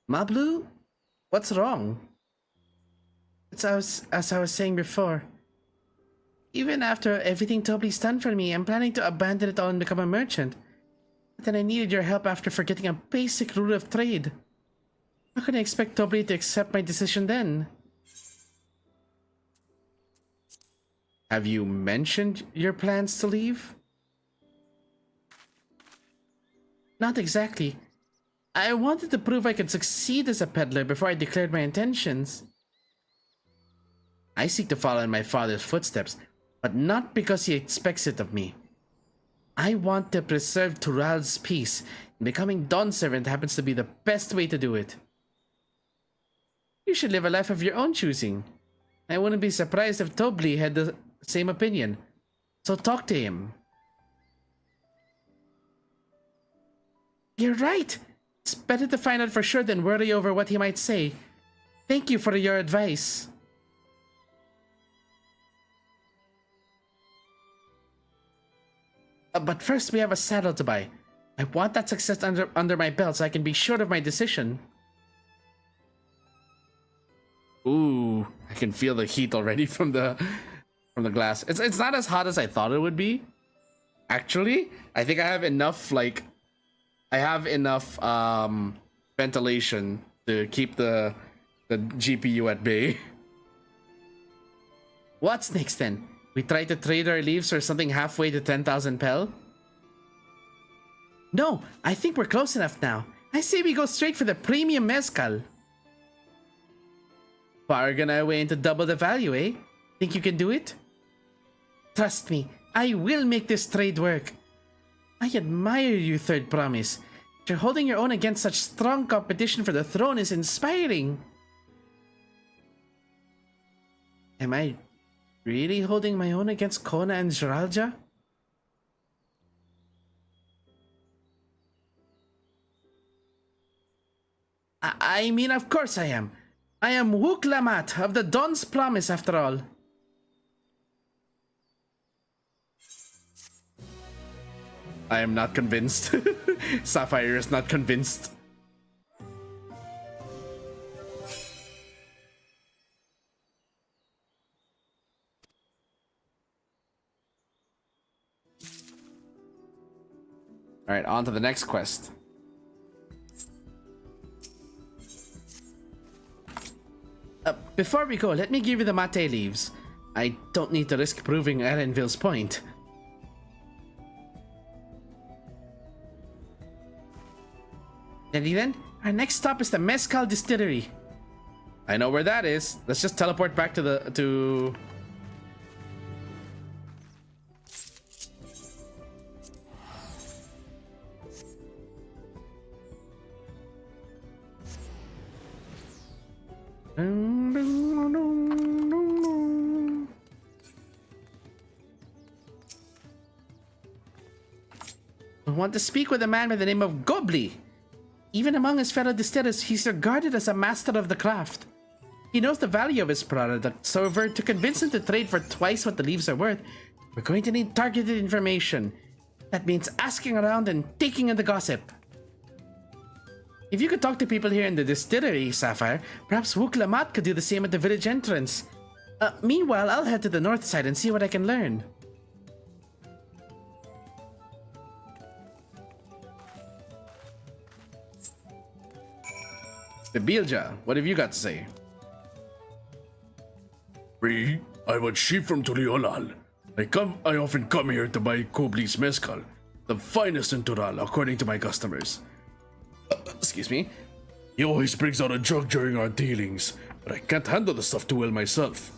F: Mablu? What's wrong? It's as I was saying before. Even after everything Tobli's done for me, I'm planning to abandon it all and become a merchant. But then I needed your help after forgetting a basic rule of trade. How can I expect Tobli to accept my decision then? Have you mentioned your plans to leave? Not exactly. I wanted to prove I could succeed as a peddler before I declared my intentions. I seek to follow in my father's footsteps, but not because he expects it of me. I want to preserve Tural's peace, and becoming Dawn Servant happens to be the best way to do it. You should live a life of your own choosing. I wouldn't be surprised if Tobli had the same opinion, so talk to him. You're right! It's better to find out for sure than worry over what he might say. Thank you for your advice. But first we have a saddle to buy. I want that success under my belt so I can be sure of my decision. Ooh, I can feel the heat already from the glass. It's not as hot as I thought it would be. Actually, I think I have enough ventilation to keep the GPU at bay. What's next then? We try to trade our leaves for something halfway to 10,000 pel? No, I think we're close enough now. I say we go straight for the premium mezcal. Bargain our way into double the value, eh? Think you can do it? Trust me, I will make this trade work. I admire you, Third Promise. You're holding your own against such strong competition for the throne is inspiring. Am I really holding my own against Kona and Zralja? I mean, of course I am. I am Wook Lamat of the Dawn's Promise, after all. I am not convinced. Sapphire is not convinced. Alright, on to the next quest. Before we go, let me give you the mate leaves. I don't need to risk proving Erenville's point. Ready then? Our next stop is the Mezcal Distillery. I know where that is. Let's just teleport back to I want to speak with a man by the name of Gobli. Even among his fellow distillers, he's regarded as a master of the craft. He knows the value of his product, so if we're to convince him to trade for twice what the leaves are worth, we're going to need targeted information. That means asking around and taking in the gossip. If you could talk to people here in the distillery, Sapphire, perhaps Wook Lamat could do the same at the village entrance. Meanwhile, I'll head to the north side and see what I can learn. Bilja, what have you got to say?
M: I'm a chief from Tuliolal. I often come here to buy Kobli's mezcal, the finest in Tural, according to my customers.
F: Excuse me?
M: He always brings out a jug during our dealings, but I can't handle the stuff too well myself.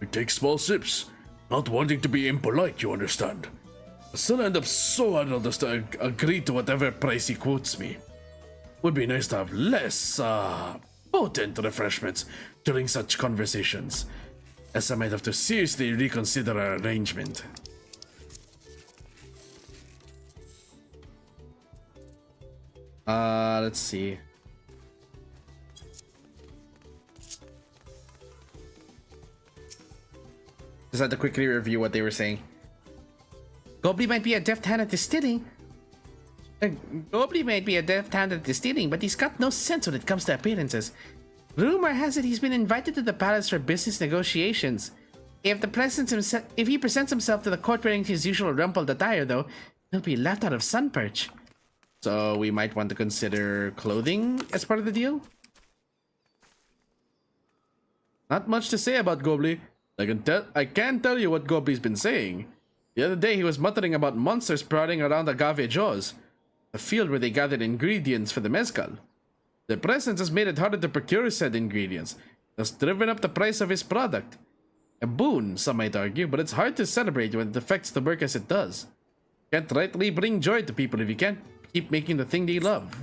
M: I take small sips, Not wanting to be impolite, you understand. I'll still end up so I'll just agree to whatever price he quotes me. Would be nice to have less, potent refreshments during such conversations, as I might have to seriously reconsider our arrangement. Let's see. Just had to quickly review what they were saying. Goblin might be a deft hand at distilling. Goblin might be a deft hand at distilling, but he's got no sense when it comes to appearances. Rumor has it he's been invited to the palace for business negotiations. If he presents himself to the court wearing his usual rumpled attire, though, he'll be left out of sun perch. So we might want to consider clothing as part of the deal. Not much to say about Goblin. I can't tell you what Gobley's been saying. The other day he was muttering about monsters sprouting around Agave Jaws, the field where they gathered ingredients for the mezcal. Their presence has made it harder to procure said ingredients, thus driven up the price of his product. A boon, some might argue, but it's hard to celebrate when it affects the work as it does. Can't rightly bring joy to people if you can't keep making the thing they love.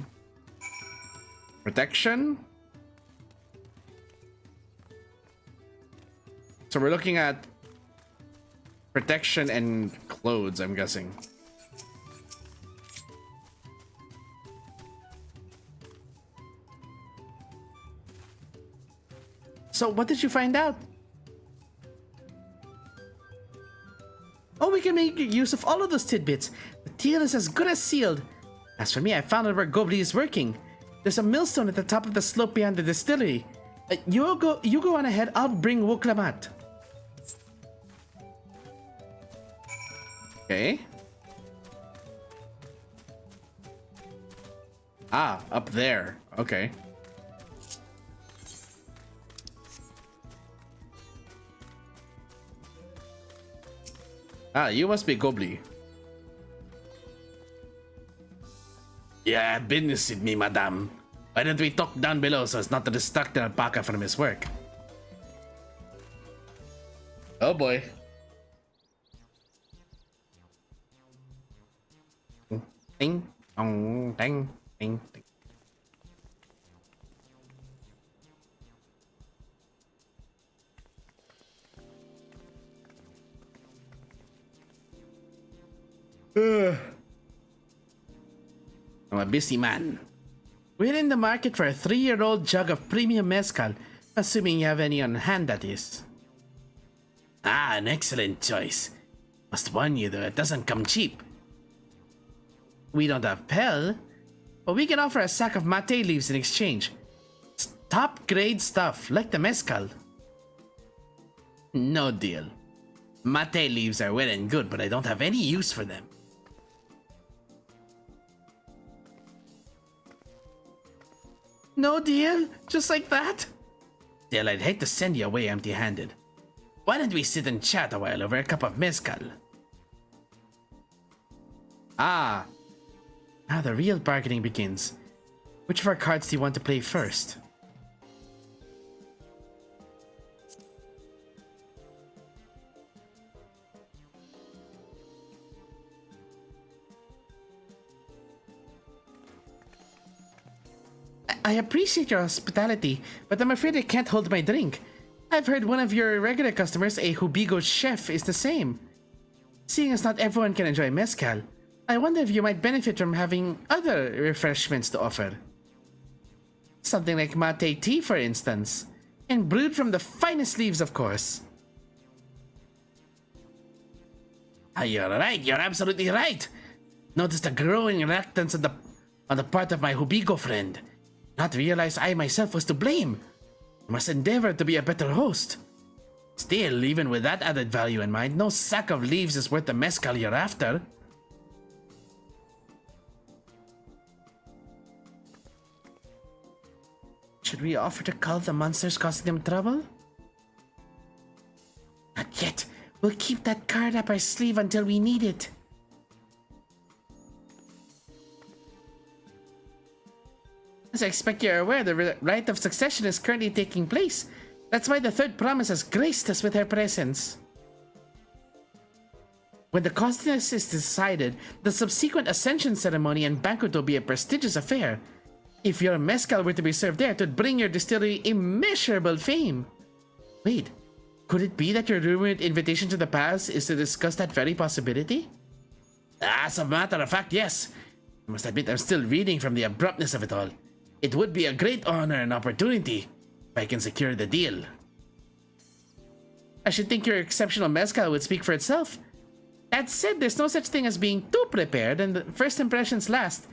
M: Protection. So we're looking at protection and clothes, I'm guessing. So what did you find out? Oh, we can make use of all of those tidbits. The deal is as good as sealed. As for me, I found out where Gobley is working. There's a millstone at the top of the slope behind the distillery. You go on ahead, I'll bring Wuklamat. Okay. Ah, up there. Okay. Ah, you must be Gobley. Yeah, business with me, madame. Why don't we talk down below so as not to distract the alpaca from his work? Oh boy. Ding, dong, ding, ding, ding. I'm a busy man. We're in the market for a 3-year-old jug of premium mezcal, assuming you have any on hand, that is. Ah, an excellent choice. Must warn you though, it doesn't come cheap. We don't have Pel, but we can offer a sack of mate leaves in exchange. It's top-grade stuff, like the mezcal. No deal. Mate leaves are well and good, but I don't have any use for them. No deal? Just like that? Still, I'd hate to send you away empty-handed. Why don't we sit and chat a while over a cup of mezcal? Ah. Now the real bargaining begins. Which of our cards do you want to play first? I appreciate your hospitality, but I'm afraid I can't hold my drink. I've heard one of your regular customers, a Hubigo chef, is the same. Seeing as not everyone can enjoy mezcal, I wonder if you might benefit from having other refreshments to offer. Something like mate tea, for instance, and brewed from the finest leaves, of course. Ah, you're right, you're absolutely right. Notice the growing reluctance on the part of my Hubigo friend. Not realize I myself was to blame. I must endeavor to be a better host. Still, even with that added value in mind, no sack of leaves is worth the mezcal you're after. Should we offer to cull the monsters causing them trouble? Not yet. We'll keep that card up our sleeve until we need it. As I expect you're aware, the rite of succession is currently taking place. That's why the third promise has graced us with her presence.
F: When the contest is decided, the subsequent ascension ceremony and banquet will be a prestigious affair. If your mezcal were to be served there, it would bring your distillery immeasurable fame. Wait, could it be that your rumored invitation to the palace is to discuss that very possibility? As a matter of fact, yes. I must admit I'm still reeling from the abruptness of it all. It would be a great honor and opportunity if I can secure the deal. I should think your exceptional mezcal would speak for itself. That said, there's no such thing as being too prepared, and the first impressions last.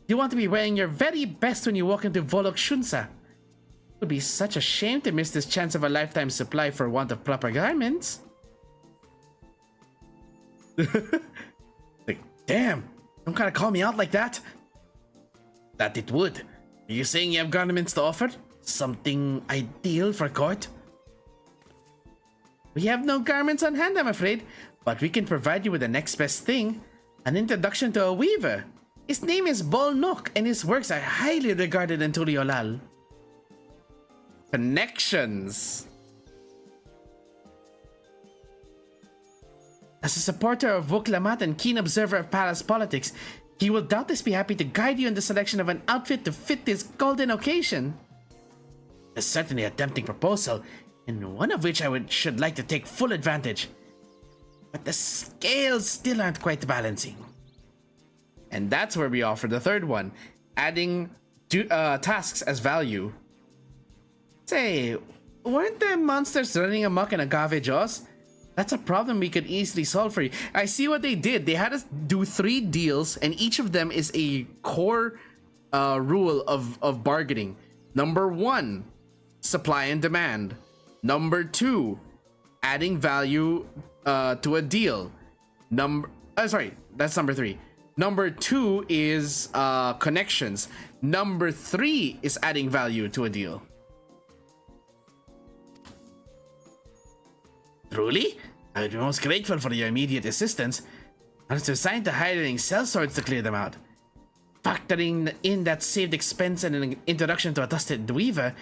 F: You want to be wearing your very best when you walk into Volok Shunsa. It would be such a shame to miss this chance of a lifetime supply for want of proper garments. Like, damn, don't kind of call me out like that. That it would. Are you saying you have garments to offer? Something ideal for court? We have no garments on hand, I'm afraid, but we can provide you with the next best thing. An introduction to a weaver. His name is Bol Nok, and his works are highly regarded in Turiolal. Connections. As a supporter of Vuklamat and keen observer of palace politics, he will doubtless be happy to guide you in the selection of an outfit to fit this golden occasion. It's certainly a tempting proposal, and one of which I should like to take full advantage. But the scales still aren't quite balancing. And that's where we offer the third one, adding tasks as value. Say, weren't the monsters running amok in Agave Jaws? That's a problem we could easily solve for you. I see what they did. They had us do 3 deals, and each of them is a core rule of bargaining. Number 1, supply and demand. Number 2, adding value to a deal. Sorry, that's number 3. Number 2 is connections. Number 3 is adding value to a deal. Truly? I would be most grateful for your immediate assistance. I was assigned to hiring sellswords to clear them out. Factoring in that saved expense and an introduction to a trusted weaver,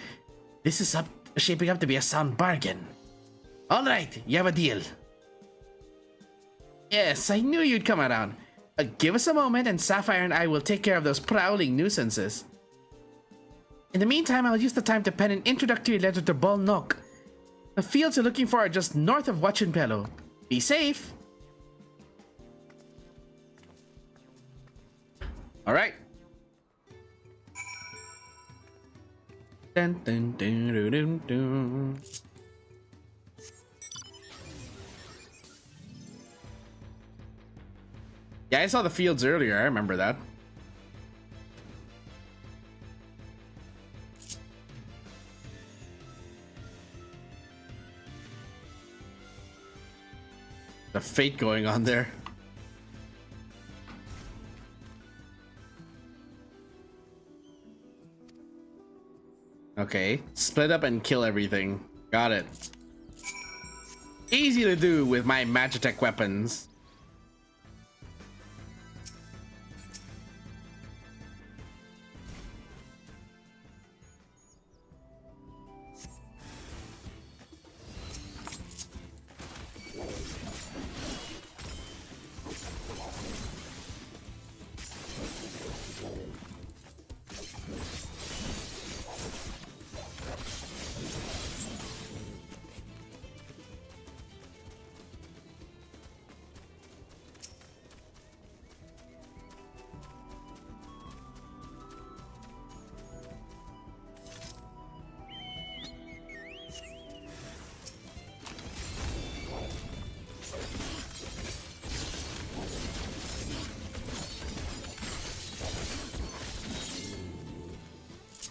F: this is shaping up to be a sound bargain. Alright, you have a deal. Yes, I knew you'd come around. Give us a moment and Sapphire and I will take care of those prowling nuisances. In the meantime, I'll use the time to pen an introductory letter to Bol Nok. The fields you're looking for are just north of Wachunpelo. Be safe. Alright. Dun, dun, dun, dun, dun, dun. Yeah, I saw the fields earlier. I remember that. The fate going on there. Okay, split up and kill everything. Got it. Easy to do with my Magitech weapons.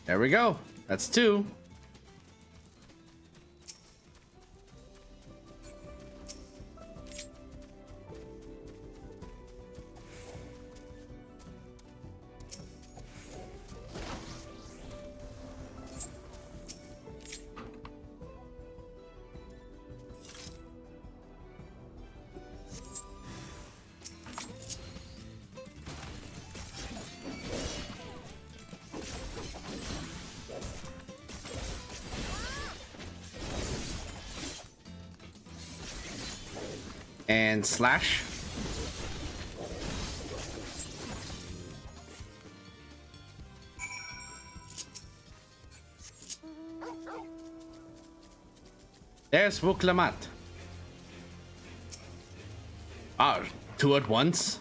F: There we go. That's 2. And slash. There's Wuklamat. Ah, two at once?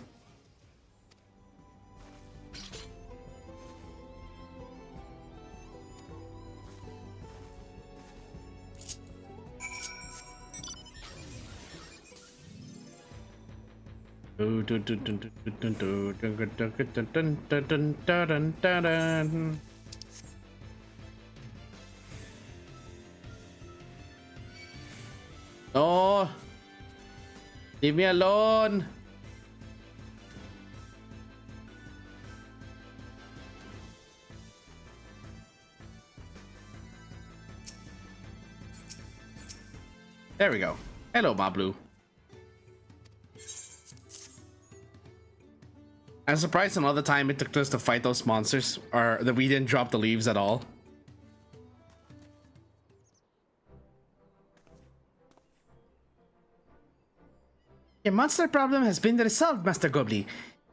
F: No! Leave me alone! There we go. Hello, Mablu. I'm surprised some other time it took us to fight those monsters, or that we didn't drop the leaves at all. Your monster problem has been resolved, Master Gobbly.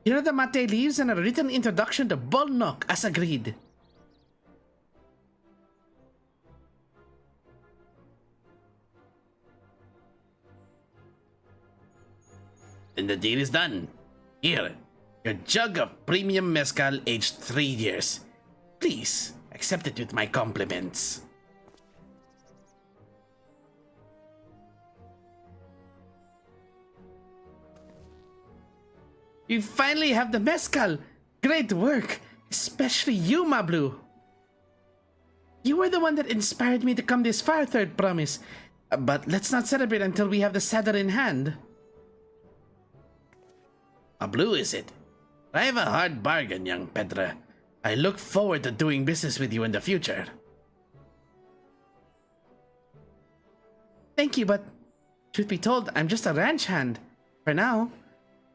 F: Here are the mate leaves and a written introduction to Bolnok, as agreed. Then the deal is done. Here, your jug of premium mezcal aged 3 years. Please, accept it with my compliments. You finally have the mezcal! Great work! Especially you, Mablu! You were the one that inspired me to come this far, Third Promise. But let's not celebrate until we have the saddle in hand. Mablu, is it? I have a hard bargain, young Petra. I look forward to doing business with you in the future. Thank you, but truth be told, I'm just a ranch hand. For now.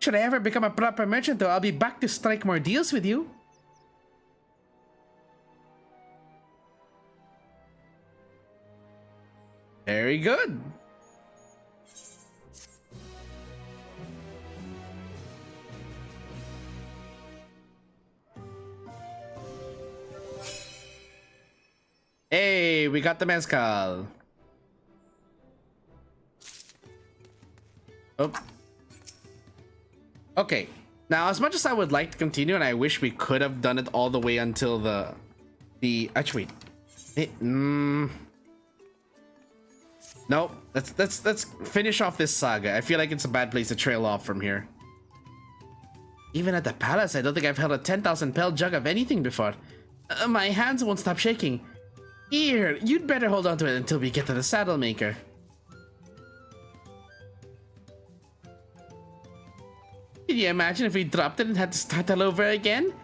F: Should I ever become a proper merchant, though, I'll be back to strike more deals with you. Very good. Hey, we got the mezcal. Oh. Okay, now as much as I would like to continue, and I wish we could have done it all the way until the actually, nope. Let's finish off this saga. I feel like it's a bad place to trail off from here. Even at the palace, I don't think I've held a 10,000 pel jug of anything before. My hands won't stop shaking. Here, you'd better hold on to it until we get to the saddle maker. Can you imagine if we dropped it and had to start all over again?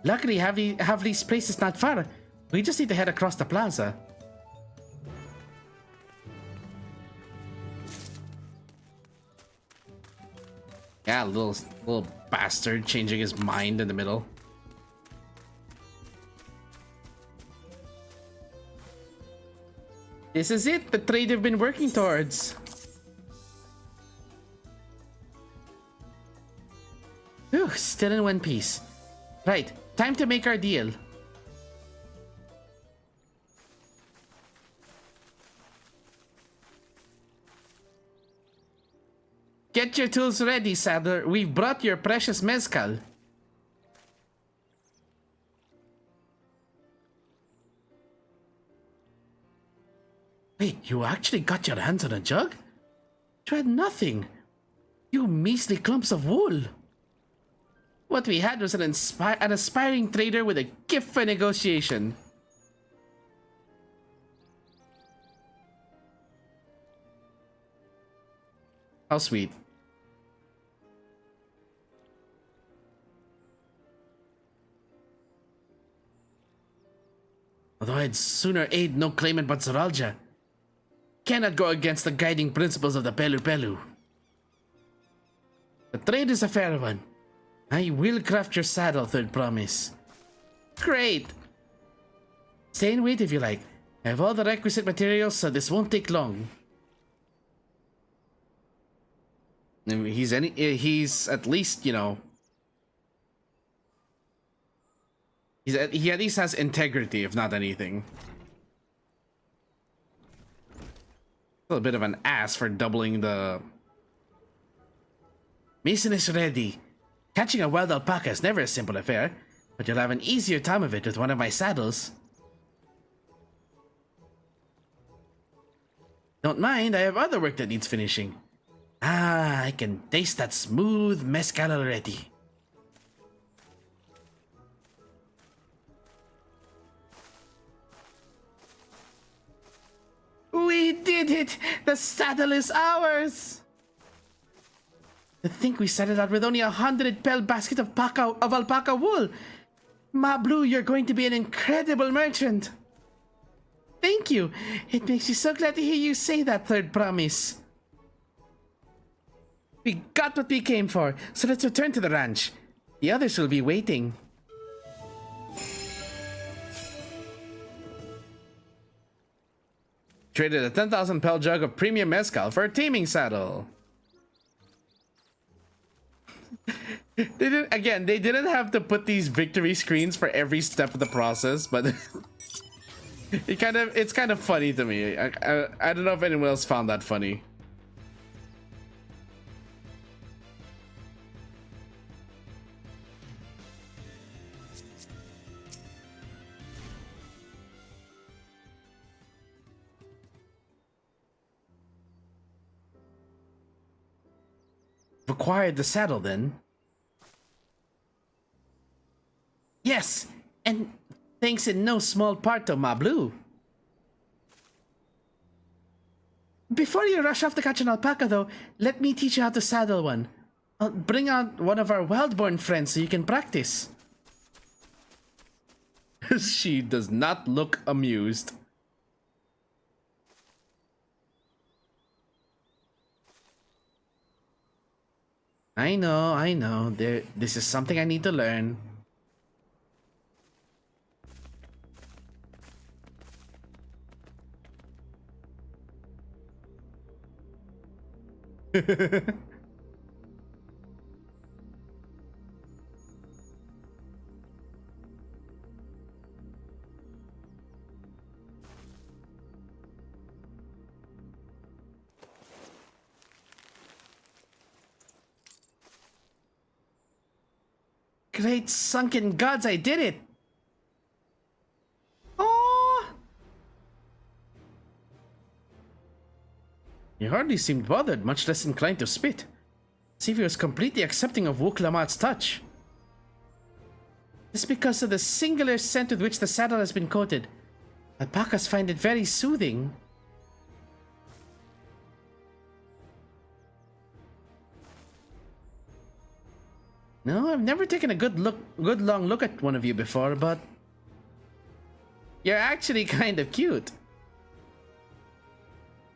F: Luckily, Havli's place is not far. We just need to head across the plaza. Yeah, little bastard changing his mind in the middle. This is it, the trade we've been working towards. Whew, still in one piece. Right, time to make our deal. Get your tools ready, Saddler. We've brought your precious mezcal. Wait, you actually got your hands on a jug? You had nothing. You measly clumps of wool. What we had was an aspiring trader with a gift for negotiation. How sweet. Although I'd sooner aid no claimant but Zoralja. Cannot go against the guiding principles of the Pelu Pelu. The trade is a fair one. I will craft your saddle, Third Promise. Great! Stay and wait if you like. I have all the requisite materials, so this won't take long. He's at least, you know... He at least has integrity, if not anything. A bit of an ass for doubling the... Mason is ready. Catching a wild alpaca is never a simple affair, but you'll have an easier time of it with one of my saddles. Don't mind, I have other work that needs finishing. Ah, I can taste that smooth mezcal already. We did it! The saddle is ours! To think we started out with only 100 pel basket of alpaca wool. Ma Blue, you're going to be an incredible merchant. Thank you. It makes me so glad to hear you say that, third promise. We got what we came for, so let's return to the ranch. The others will be waiting. Traded a 10,000 pel jug of premium mezcal for a teaming saddle. They didn't have to put these victory screens for every step of the process, but it's kind of funny to me. I don't know if anyone else found that funny. Acquired the saddle then? Yes, and thanks in no small part to Ma Blue. Before you rush off to catch an alpaca though, let me teach you how to saddle one. I'll bring out one of our wild-born friends so you can practice. She does not look amused. I know. This is something I need to learn. Great sunken gods, I did it! Oh! He hardly seemed bothered, much less inclined to spit. As if he was completely accepting of Wuklamat's touch. This is because of the singular scent with which the saddle has been coated. Alpacas find it very soothing. No, I've never taken a good long look at one of you before, but you're actually kind of cute.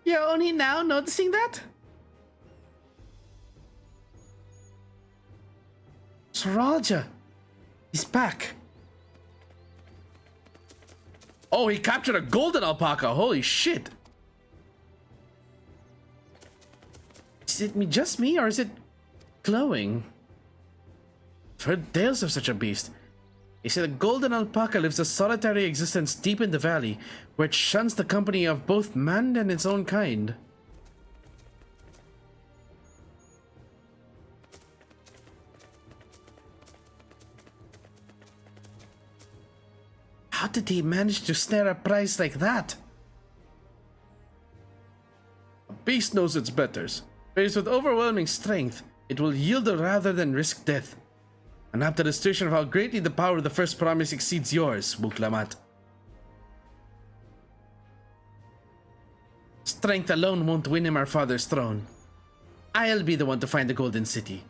F: You're only now noticing that? Saraja, he's back. Oh, he captured a golden alpaca. Holy shit. Is it just me, or is it glowing? I've heard tales of such a beast. They say the golden alpaca lives a solitary existence deep in the valley, where it shuns the company of both man and its own kind. How did he manage to snare a prize like that? A beast knows its betters. Faced with overwhelming strength, it will yield rather than risk death. An apt illustration of how greatly the power of the first promise exceeds yours, Wuklamat. Strength alone won't win him our father's throne. I'll be the one to find the Golden City,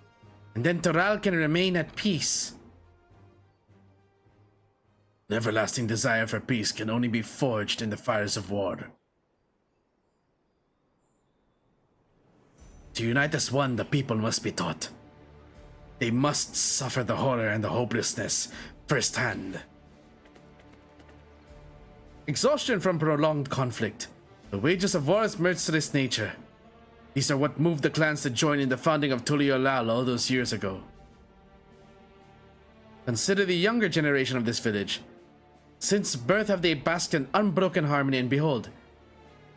F: and then Toral can remain at peace. An everlasting desire for peace can only be forged in the fires of war. To unite as one, the people must be taught. They must suffer the horror and the hopelessness firsthand. Exhaustion from prolonged conflict, the wages of war's merciless nature. These are what moved the clans to join in the founding of Tuliolal all those years ago. Consider the younger generation of this village. Since birth have they basked in unbroken harmony, and behold,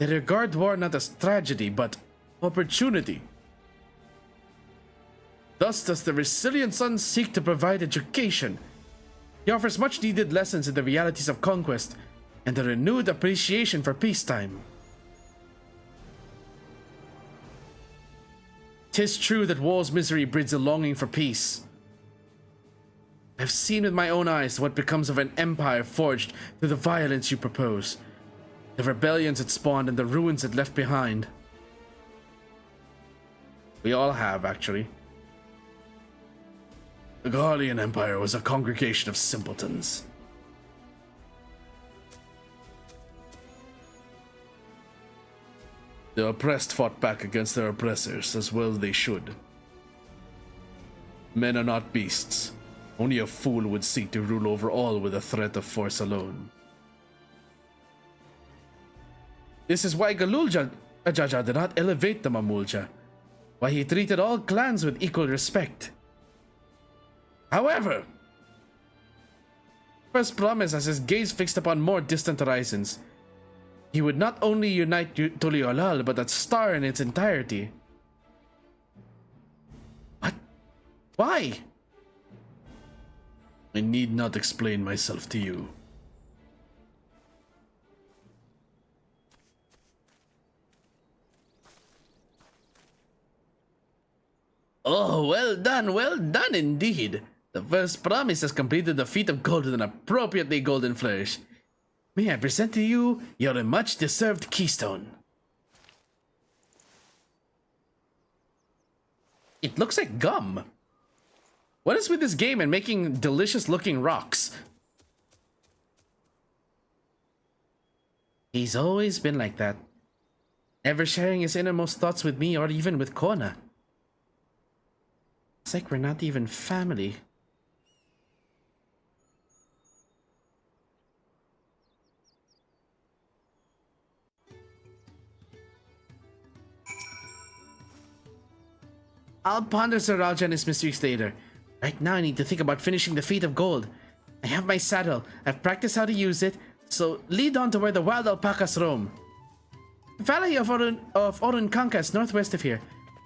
F: They regard war not as tragedy, but opportunity. Thus does the resilient son seek to provide education. He offers much needed lessons in the realities of conquest and a renewed appreciation for peacetime. 'Tis true that war's misery breeds a longing for peace. I've seen with my own eyes what becomes of an empire forged through the violence you propose, the rebellions it spawned and the ruins it left behind. We all have, actually. The Garlean Empire was a congregation of simpletons. The oppressed fought back against their oppressors, as well they should. Men are not beasts. Only a fool would seek to rule over all with a threat of force alone. This is why Galulja Ajaja did not elevate the Mamulja, why he treated all clans with equal respect. However, First Promise has his gaze fixed upon more distant horizons. He would not only unite Tuliolal, but that star in its entirety. What? Why? I need not explain myself to you. Oh, well done indeed. The First Promise has completed the feat of gold with an appropriately golden flourish. May I present to you your much-deserved keystone. It looks like gum. What is with this game and making delicious-looking rocks? He's always been like that, never sharing his innermost thoughts with me or even with Kona. It's like we're not even family. I'll ponder Sir Raja and his mysteries later. Right now I need to think about finishing the feat of gold. I have my saddle. I've practiced how to use it, so lead on to where the wild alpacas roam. The valley of Orunkanka is northwest of here.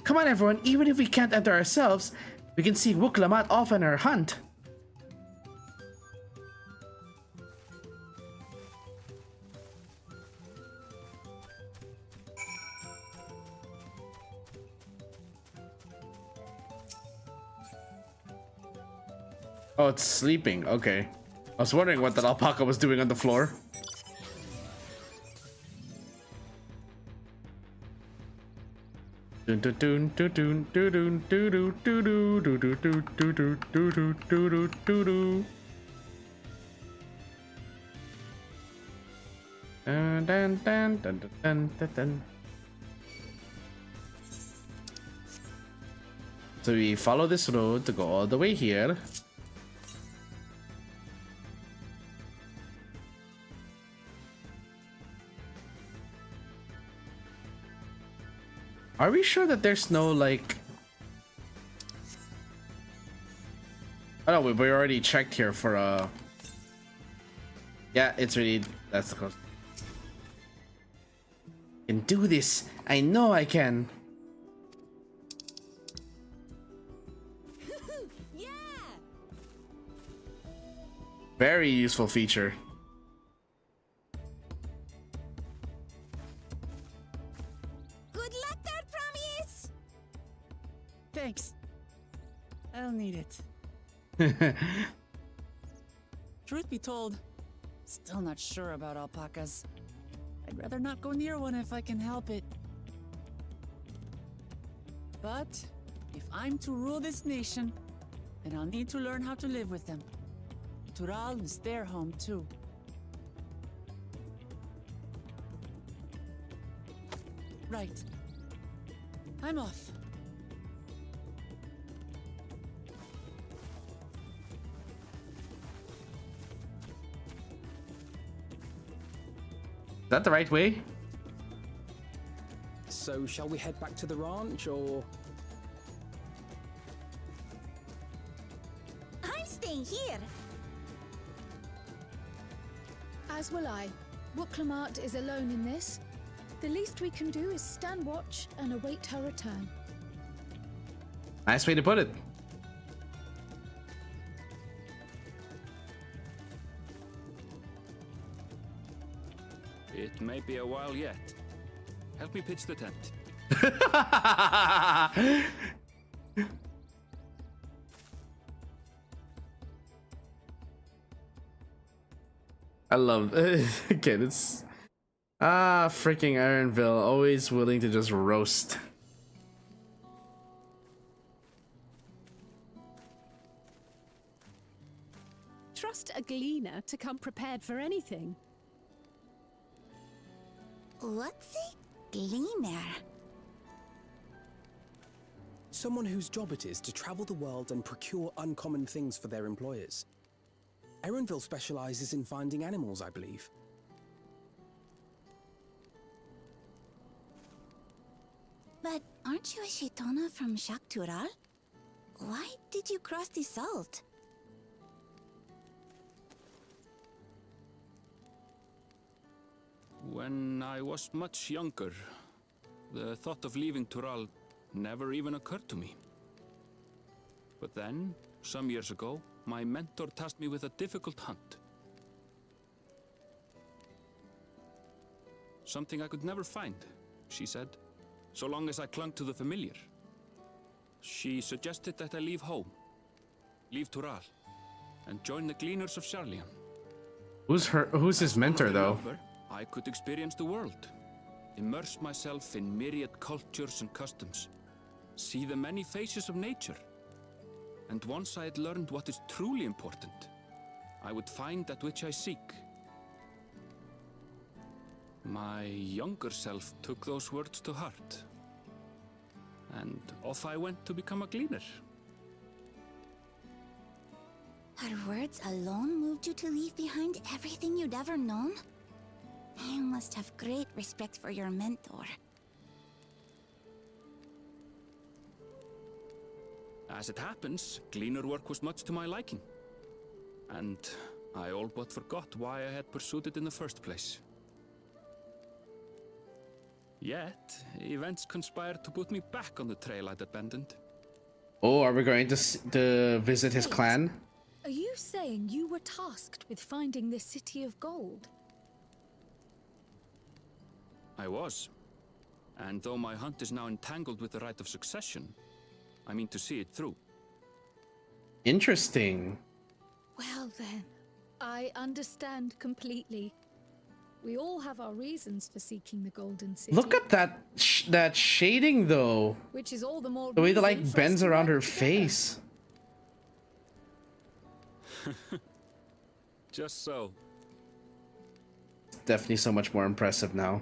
F: Come on everyone, even if we can't enter ourselves, we can see Wuklamat off on her hunt. Oh, it's sleeping. Okay. I was wondering what that alpaca was doing on the floor. Dun dun dun dun dun dun dun dun dun dun dun dun dun dun dun. Dun dun dun dun dun dun dun. So we follow this road to go all the way here. Are we sure that there's no, like... Oh, no, we already checked here for, Yeah, it's really... That's the coast. I can do this! I know I can!
S: Yeah!
F: Very useful feature.
E: Thanks. I'll need it. Truth be told, still not sure about alpacas. I'd rather not go near one if I can help it. But if I'm to rule this nation, then I'll need to learn how to live with them. Tural is their home too. Right. I'm off.
F: Is that the right way?
D: So shall we head back to the ranch, or...?
S: I'm staying here.
Q: As will I. Wuklamat is alone in this. The least we can do is stand watch and await her return.
F: Nice way to put it.
G: It may be a while yet. Help me pitch the tent.
F: I love again, it's freaking Ironville, always willing to just roast.
Q: Trust a gleaner to come prepared for anything.
S: What's a gleaner?
D: Someone whose job it is to travel the world and procure uncommon things for their employers. Erenville specializes in finding animals, I believe.
S: But aren't you a Shitona from Shaktural? Why did you cross the salt?
G: When I was much younger, the thought of leaving Tural never even occurred to me. But then, some years ago, my mentor tasked me with a difficult hunt. Something I could never find, she said, so long as I clung to the familiar. She suggested that I leave home, leave Tural, and join the Gleaners of Sharlian.
F: Who's his mentor, though?
G: I could experience the world, immerse myself in myriad cultures and customs, see the many faces of nature. And once I had learned what is truly important, I would find that which I seek. My younger self took those words to heart, and off I went to become a gleaner.
S: Her words alone moved you to leave behind everything you'd ever known? You must have great respect for your mentor.
G: As it happens, gleaner work was much to my liking. And I all but forgot why I had pursued it in the first place. Yet, events conspired to put me back on the trail I'd abandoned.
F: Oh, are we going to visit his clan?
Q: Are you saying you were tasked with finding this city of gold?
G: I was. And though my hunt is now entangled with the right of succession, I mean to see it through.
F: Interesting.
Q: Well then, I understand completely. We all have our reasons for seeking the Golden City.
F: Look at that that shading, though.
Q: Which is all the more
F: the way that
Q: reason
F: like
Q: for
F: bends
Q: us to
F: around
Q: work
F: her
Q: together.
F: face.
G: Just so.
F: Definitely so much more impressive now.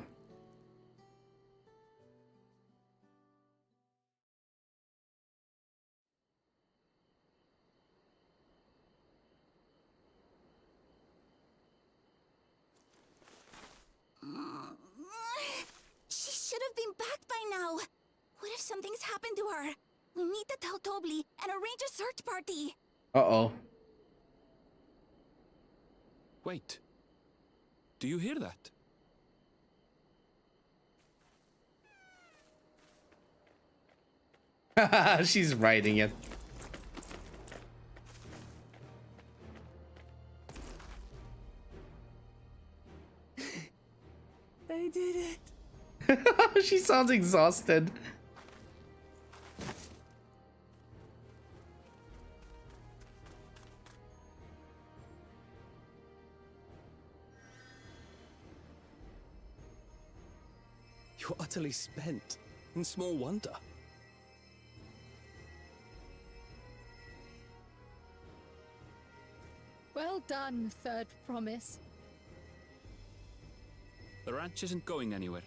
S: She should have been back by now. What if something's happened to her? We need to tell Tobli and arrange a search party.
F: Uh-oh.
G: Wait. Do you hear that?
F: She's writing it.
E: I did it.
F: She sounds exhausted.
D: You're utterly spent, and small wonder.
Q: Well done, third promise.
G: The ranch isn't going anywhere.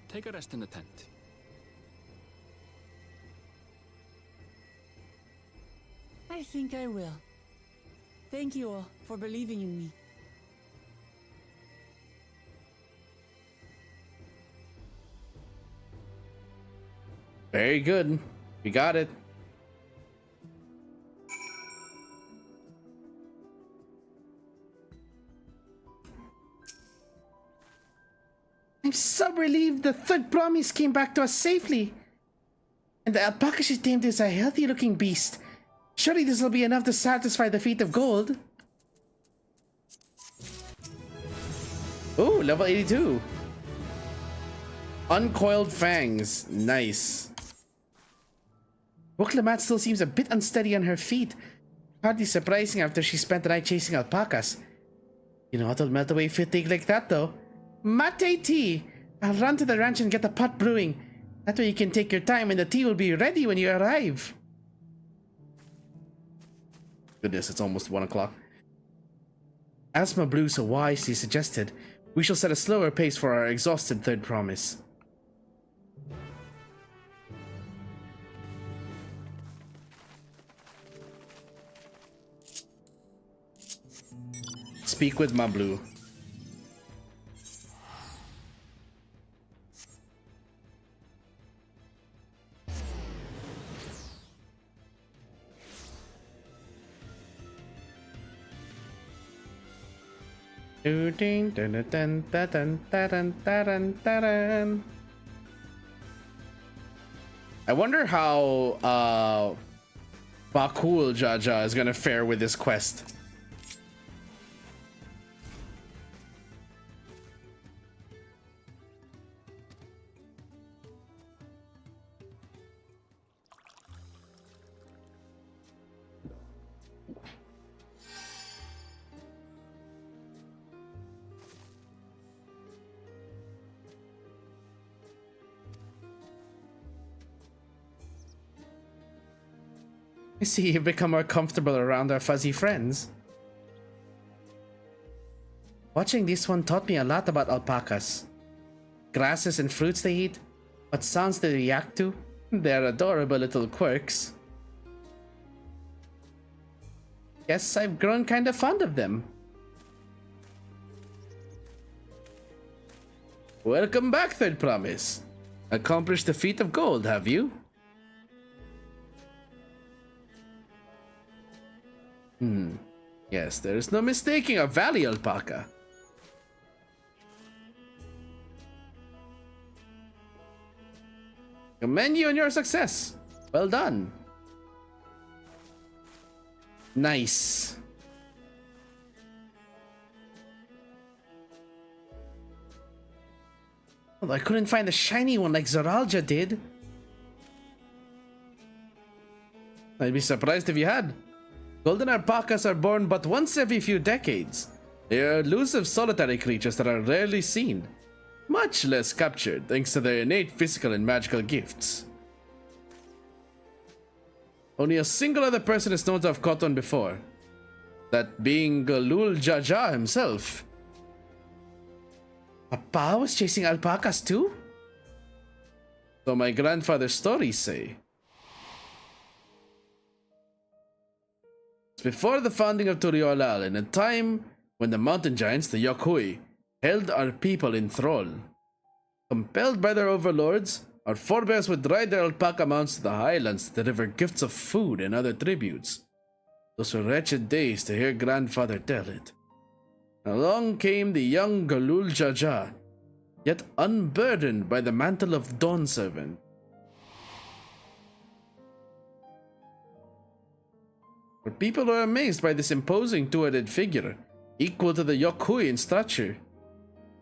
G: Take a rest in the tent.
E: I think I will. Thank you all for believing in me.
F: Very good. We got it. I'm so relieved the third promise came back to us safely. And the alpaca she tamed is a healthy-looking beast. Surely this will be enough to satisfy the feat of gold. Ooh, level 82. Uncoiled fangs. Nice. Wuklamat still seems a bit unsteady on her feet. Hardly surprising after she spent the night chasing alpacas. You know what'll melt away fatigue like that though? Mate tea! I'll run to the ranch and get the pot brewing. That way you can take your time and the tea will be ready when you arrive. Goodness, it's almost 1 o'clock. As Mablu so wisely suggested, we shall set a slower pace for our exhausted third promise. Speak with Mablu. I wonder how Bakul Jaja is gonna fare with this quest. I see you've become more comfortable around our fuzzy friends. Watching this one taught me a lot about alpacas. Grasses and fruits they eat, what sounds they react to, their adorable little quirks. Guess I've grown kind of fond of them. Welcome back, third promise. Accomplished the feat of gold, have you? Yes, there is no mistaking a valley alpaca. Commend you on your success. Well done. Nice. Well, I couldn't find a shiny one like Zoralja did. I'd be surprised if you had. Golden alpacas are born but once every few decades. They are elusive solitary creatures that are rarely seen, much less captured thanks to their innate physical and magical gifts. Only a single other person is known to have caught one before, that being Galul Jaja himself. Papa was chasing alpacas too? So my grandfather's stories say. Before the founding of Turiolal, in a time when the mountain giants, the Yokhui, held our people in thrall. Compelled by their overlords, our forebears would ride their alpaca mounts to the highlands to deliver gifts of food and other tributes. Those were wretched days to hear grandfather tell it. Along came the young Galul Jaja, yet unburdened by the mantle of Dawn Servant. For people were amazed by this imposing two-headed figure, equal to the Yokhui in stature,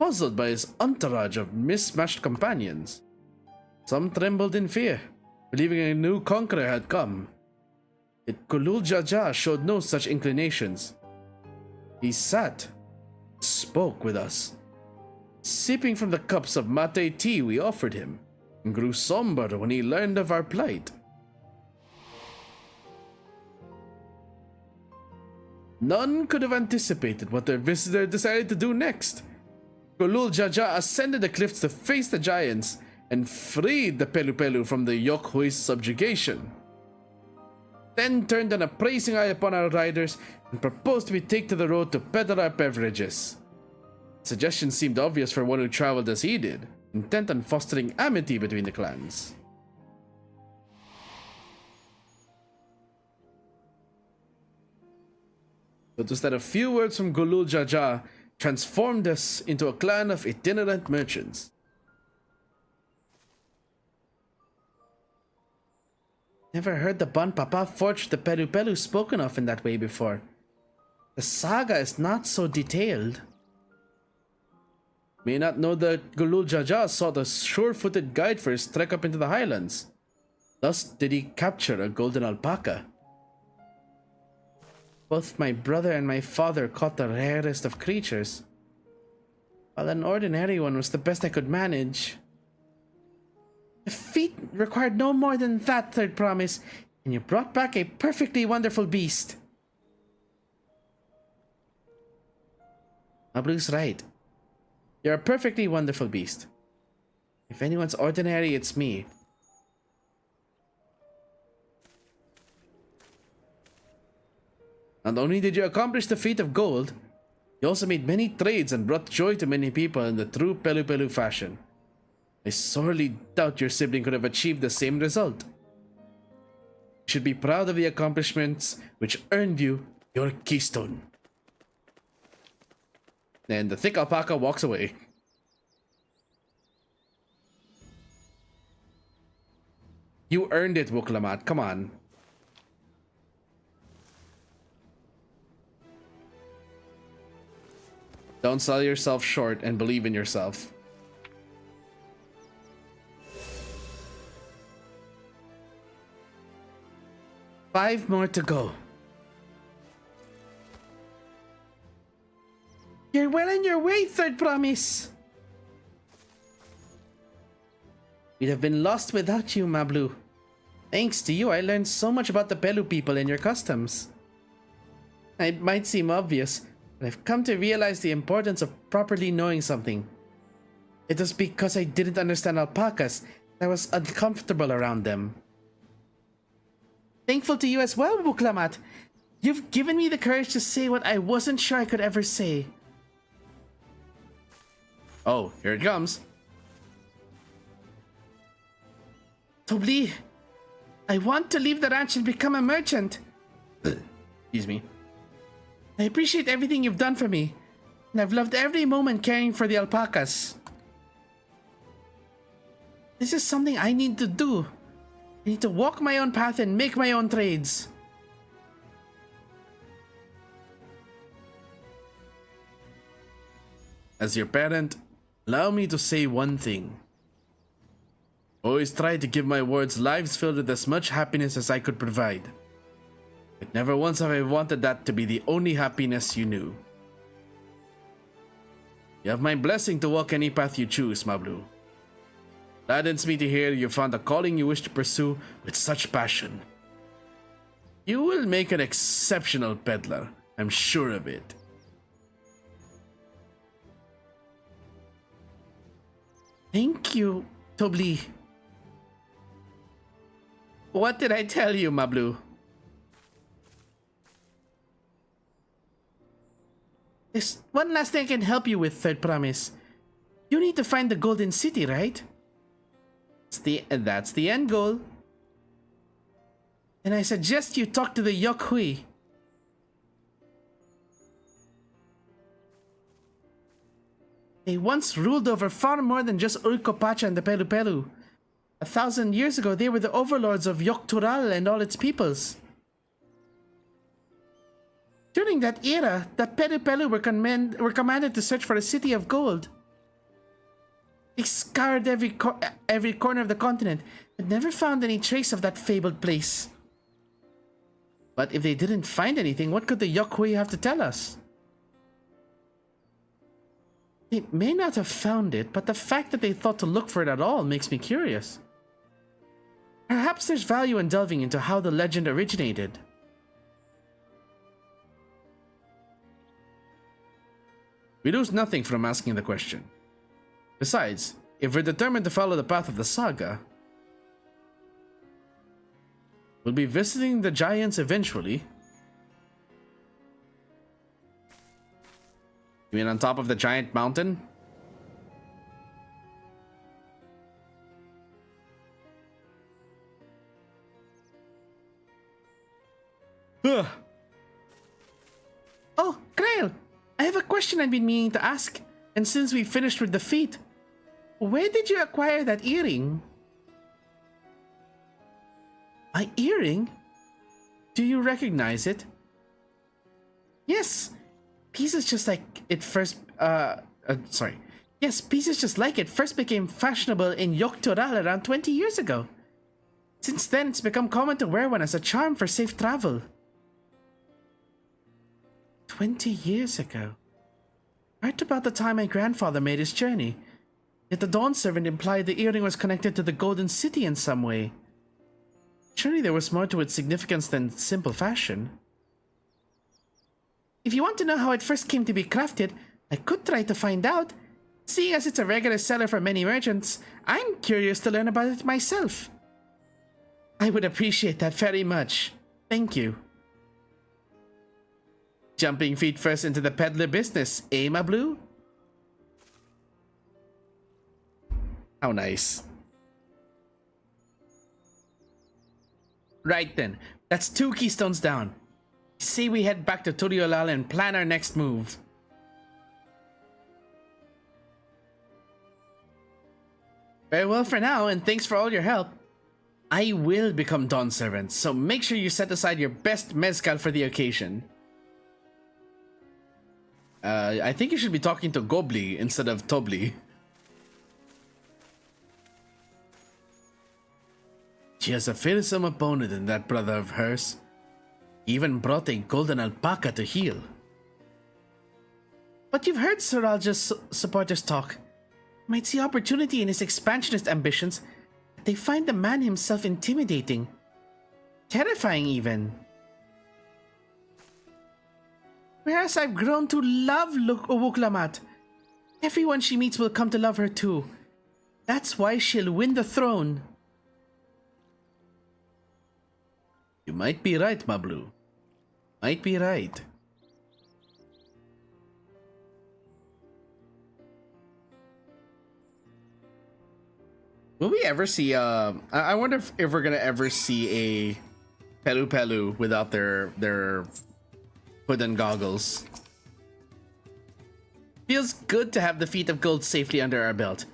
F: puzzled by his entourage of mismatched companions. Some trembled in fear, believing a new conqueror had come. Yet Galul Jaja showed no such inclinations. He sat, spoke with us, sipping from the cups of mate tea we offered him, and grew somber when he learned of our plight. None could have anticipated what their visitor decided to do next. Galul Jaja ascended the cliffs to face the giants and freed the Pelu from the Yokhui's subjugation. Then turned an appraising eye upon our riders and proposed we take to the road to peddle our beverages. The suggestion seemed obvious for one who traveled as he did, intent on fostering amity between the clans. It was that a few words from Galul Jaja transformed us into a clan of itinerant merchants. Never heard the Bon Papa forged the Pelu Pelu spoken of in that way before. The saga is not so detailed. May not know that Gulul Jaja sought a sure-footed guide for his trek up into the highlands. Thus did he capture a golden alpaca. Both my brother and my father caught the rarest of creatures, while an ordinary one was the best I could manage. The feat required no more than that, Third Promise, and you brought back a perfectly wonderful beast. Mablu's right. You're a perfectly wonderful beast. If anyone's ordinary, it's me. Not only did you accomplish the feat of gold, you also made many trades and brought joy to many people in the true Pelu Pelu fashion. I sorely doubt your sibling could have achieved the same result. You should be proud of the accomplishments which earned you your keystone. And the thick alpaca walks away. You earned it, Wuklamat. Come on. Don't sell yourself short and believe in yourself. Five more to go. You're well on your way, Third Promise. We'd have been lost without you, Mablu. Thanks to you, I learned so much about the Pelu people and your customs. It might seem obvious, but I've come to realize the importance of properly knowing something. It was because I didn't understand alpacas that I was uncomfortable around them. Thankful to you as well, Wuklamat. You've given me the courage to say what I wasn't sure I could ever say. Oh, here it comes. Tobli, I want to leave the ranch and become a merchant. Excuse me. I appreciate everything you've done for me, and I've loved every moment caring for the alpacas. This is something I need to do. I need to walk my own path and make my own trades. As your parent, allow me to say one thing. Always tried to give my words lives filled with as much happiness as I could provide. But never once have I wanted that to be the only happiness you knew. You have my blessing to walk any path you choose, Mablu. Gladdens me to hear you found a calling you wish to pursue with such passion. You will make an exceptional peddler, I'm sure of it. Thank you, Tobli. What did I tell you, Mablu? There's one last thing I can help you with, Third Promise. You need to find the Golden City, right? That's the end goal. And I suggest you talk to the Yokhui. They once ruled over far more than just Urkopacha and the Pelu Pelu. 1,000 years ago, they were the overlords of Yoktural and all its peoples. During that era, the Pelu Pelu were commanded to search for a city of gold. They scoured every corner of the continent, but never found any trace of that fabled place. But if they didn't find anything, what could the Yokhui have to tell us? They may not have found it, but the fact that they thought to look for it at all makes me curious. Perhaps there's value in delving into how the legend originated. We lose nothing from asking the question. Besides, if we're determined to follow the path of the saga, we'll be visiting the giants eventually. You mean on top of the giant mountain? Ugh. Oh, Grail! I have a question I've been meaning to ask, and since we finished with the feat, where did you acquire that earring? An earring? Do you recognize it? Yes. Pieces just like it first Yes, pieces just like it first became fashionable in Yogtoral around 20 years ago. Since then, it's become common to wear one as a charm for safe travel. 20 years ago. Right about the time my grandfather made his journey. Yet the Dawn servant implied the earring was connected to the Golden City in some way. Surely there was more to its significance than simple fashion. If you want to know how it first came to be crafted, I could try to find out. Seeing as it's a regular seller for many merchants, I'm curious to learn about it myself. I would appreciate that very much. Thank you. Jumping feet first into the peddler business, eh, my blue? How nice. Right then, that's 2 keystones down. Say we head back to Turiolal and plan our next move. Very well for now, and thanks for all your help. I will become Dawn Servant, so make sure you set aside your best mezcal for the occasion. I think you should be talking to Gobli instead of Tobli. She has a fearsome opponent in that brother of hers. Even brought a golden alpaca to heal. But you've heard Soralja's supporters talk. Might see opportunity in his expansionist ambitions. They find the man himself intimidating. Terrifying even. Whereas I've grown to love Wuklamat. Everyone she meets will come to love her too. That's why she'll win the throne. You might be right, Mablu. Might be right. Will we ever see I wonder if we're gonna ever see a Pelu Pelu without their hood and goggles. Feels good to have the feet of gold safely under our belt,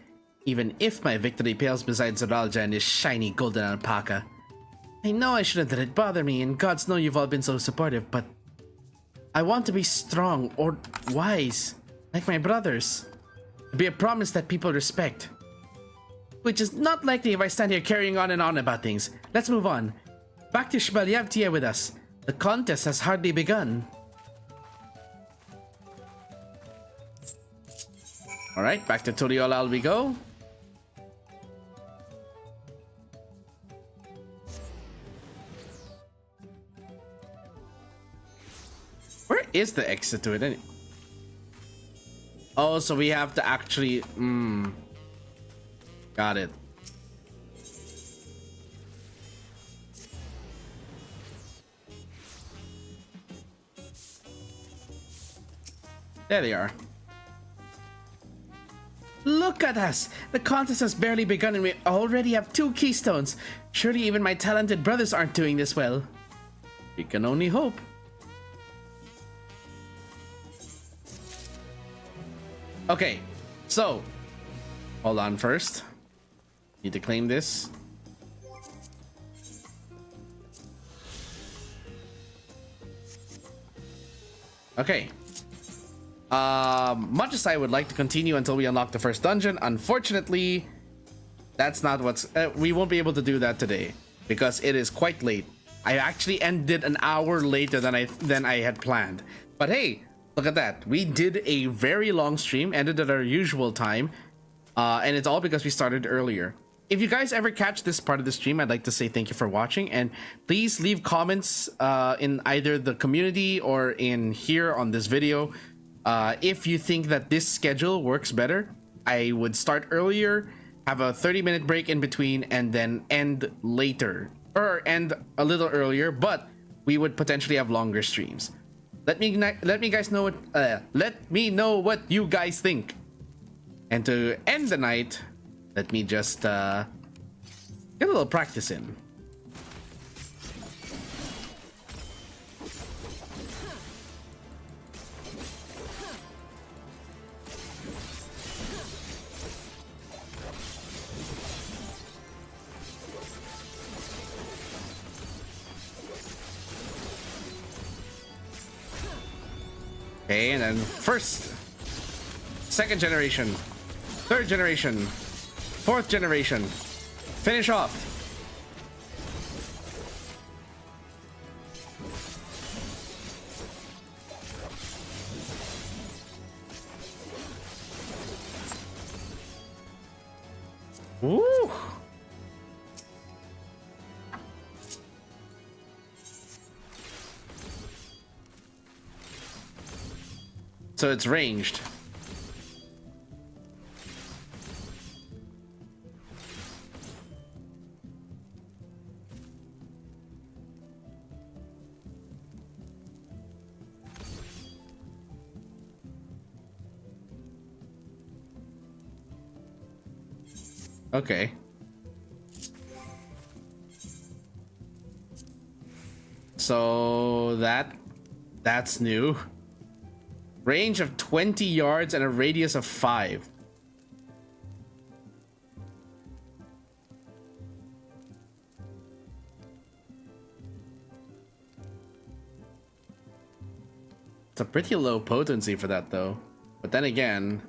F: even if my victory pales beside Zoralja and his shiny golden alpaca. I know I shouldn't let it bother me, and gods know you've all been so supportive, but I want to be strong or wise, like my brothers. To be a promise that people respect. Which is not likely if I stand here carrying on and on about things. Let's move on. Back to Shbalyavtia with us. The contest has hardly begun. Alright, back to Turiolal we go. Where is the exit to it? Oh, so we have to actually... Got it. There they are. Look at us! The contest has barely begun and we already have 2 keystones. Surely even my talented brothers aren't doing this well. We can only hope. Okay, so hold on first. Need to claim this. Okay. Much as I would like to continue until we unlock the first dungeon, unfortunately, that's not what's... we won't be able to do that today because it is quite late. I actually ended an hour later than I had planned. But hey, look at that. We did a very long stream, ended at our usual time, and it's all because we started earlier. If you guys ever catch this part of the stream, I'd like to say thank you for watching, and please leave comments in either the community or in here on this video. If you think that this schedule works better, I would start earlier, have a 30-minute break in between, and then end later, or end a little earlier, but we would potentially have longer streams. Let me know what you guys think. And to end the night, let me just get a little practice in. Okay, and then first, second generation, third generation, fourth generation. Finish off. Woo! So it's ranged. Okay. So that's new. Range of 20 yards and a radius of 5. It's a pretty low potency for that though. But then again,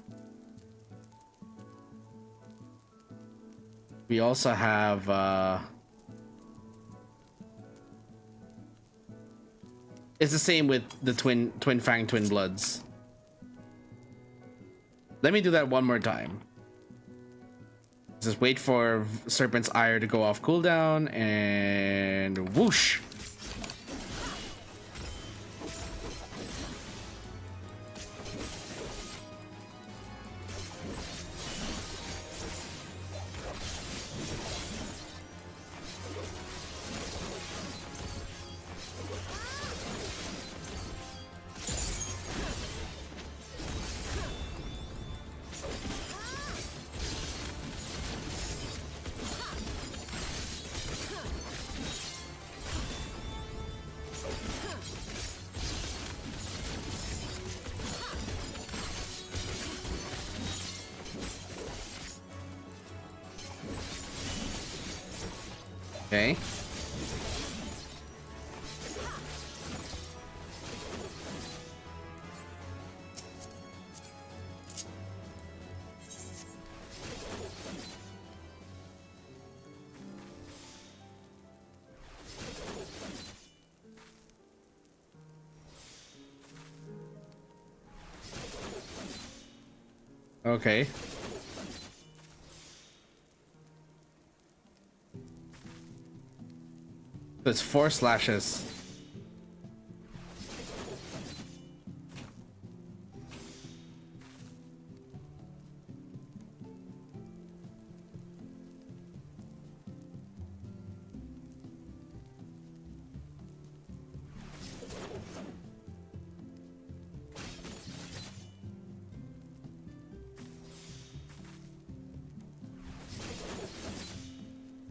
F: we also have it's the same with the twin fang twin bloods. Let me do that one more time. Just wait for Serpent's Ire to go off cooldown and whoosh. Okay. Okay. That's 4 slashes.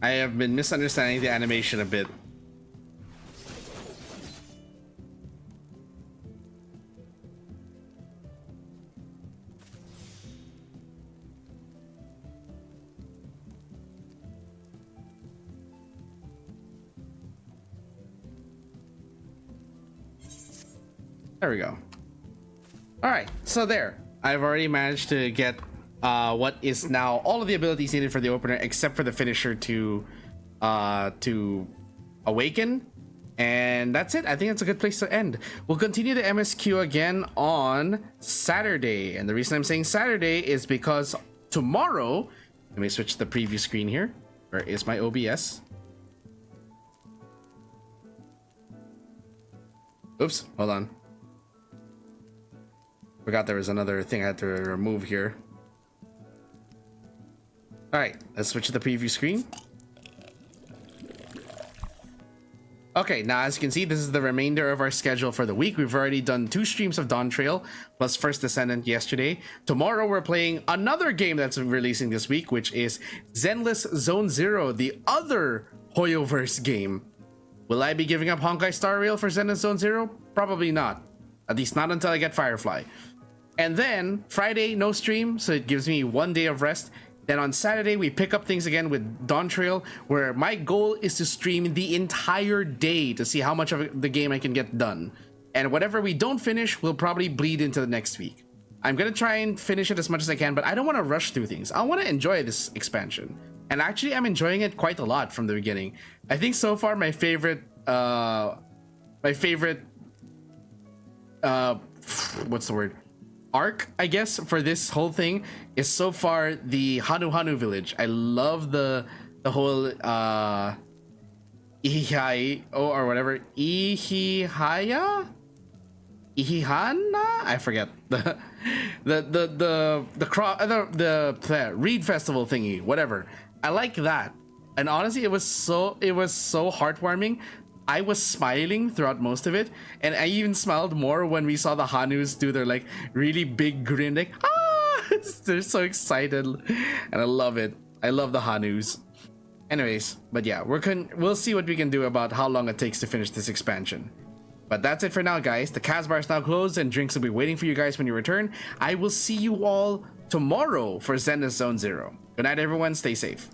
F: I have been misunderstanding the animation a bit. There we go. All right, so there. I've already managed to get what is now all of the abilities needed for the opener, except for the finisher to awaken, and that's it. I think it's a good place to end. We'll continue the MSQ again on Saturday, and the reason I'm saying Saturday is because tomorrow. Let me switch to the preview screen here. Where is my OBS? Oops, hold on. Forgot there was another thing I had to remove here. All right, let's switch to the preview screen. Okay, now as you can see, this is the remainder of our schedule for the week. We've already done 2 streams of DAWNTRAIL plus First Descendant yesterday. Tomorrow we're playing another game that's releasing this week, which is Zenless Zone Zero, the other Hoyoverse game. Will I be giving up Honkai Star Rail for Zenless Zone Zero? Probably not. At least not until I get Firefly. And then Friday, no stream, so it gives me 1 day of rest. Then on Saturday, we pick up things again with DAWNTRAIL, where my goal is to stream the entire day to see how much of the game I can get done. and whatever we don't finish will probably bleed into the next week. I'm gonna try and finish it as much as I can, but I don't want to rush through things. I want to enjoy this expansion, and actually I'm enjoying it quite a lot from the beginning. I think so far my favorite what's the word, arc, I guess, for this whole thing is so far the Hanu village. I love the whole Ihihai or whatever, Ihihana, I forget the Reed Festival thingy, whatever. I like that, and honestly, it was so heartwarming. I was smiling throughout most of it, and I even smiled more when we saw the Hanus do their like really big grin, like they're so excited, and I love it. I love the Hanus. Anyways, but yeah, we'll see what we can do about how long it takes to finish this expansion. But that's it for now, guys. The Kaz bar is now closed, and drinks will be waiting for you guys when you return. I will see you all tomorrow for Zenith Zone Zero. Good night, everyone. Stay safe.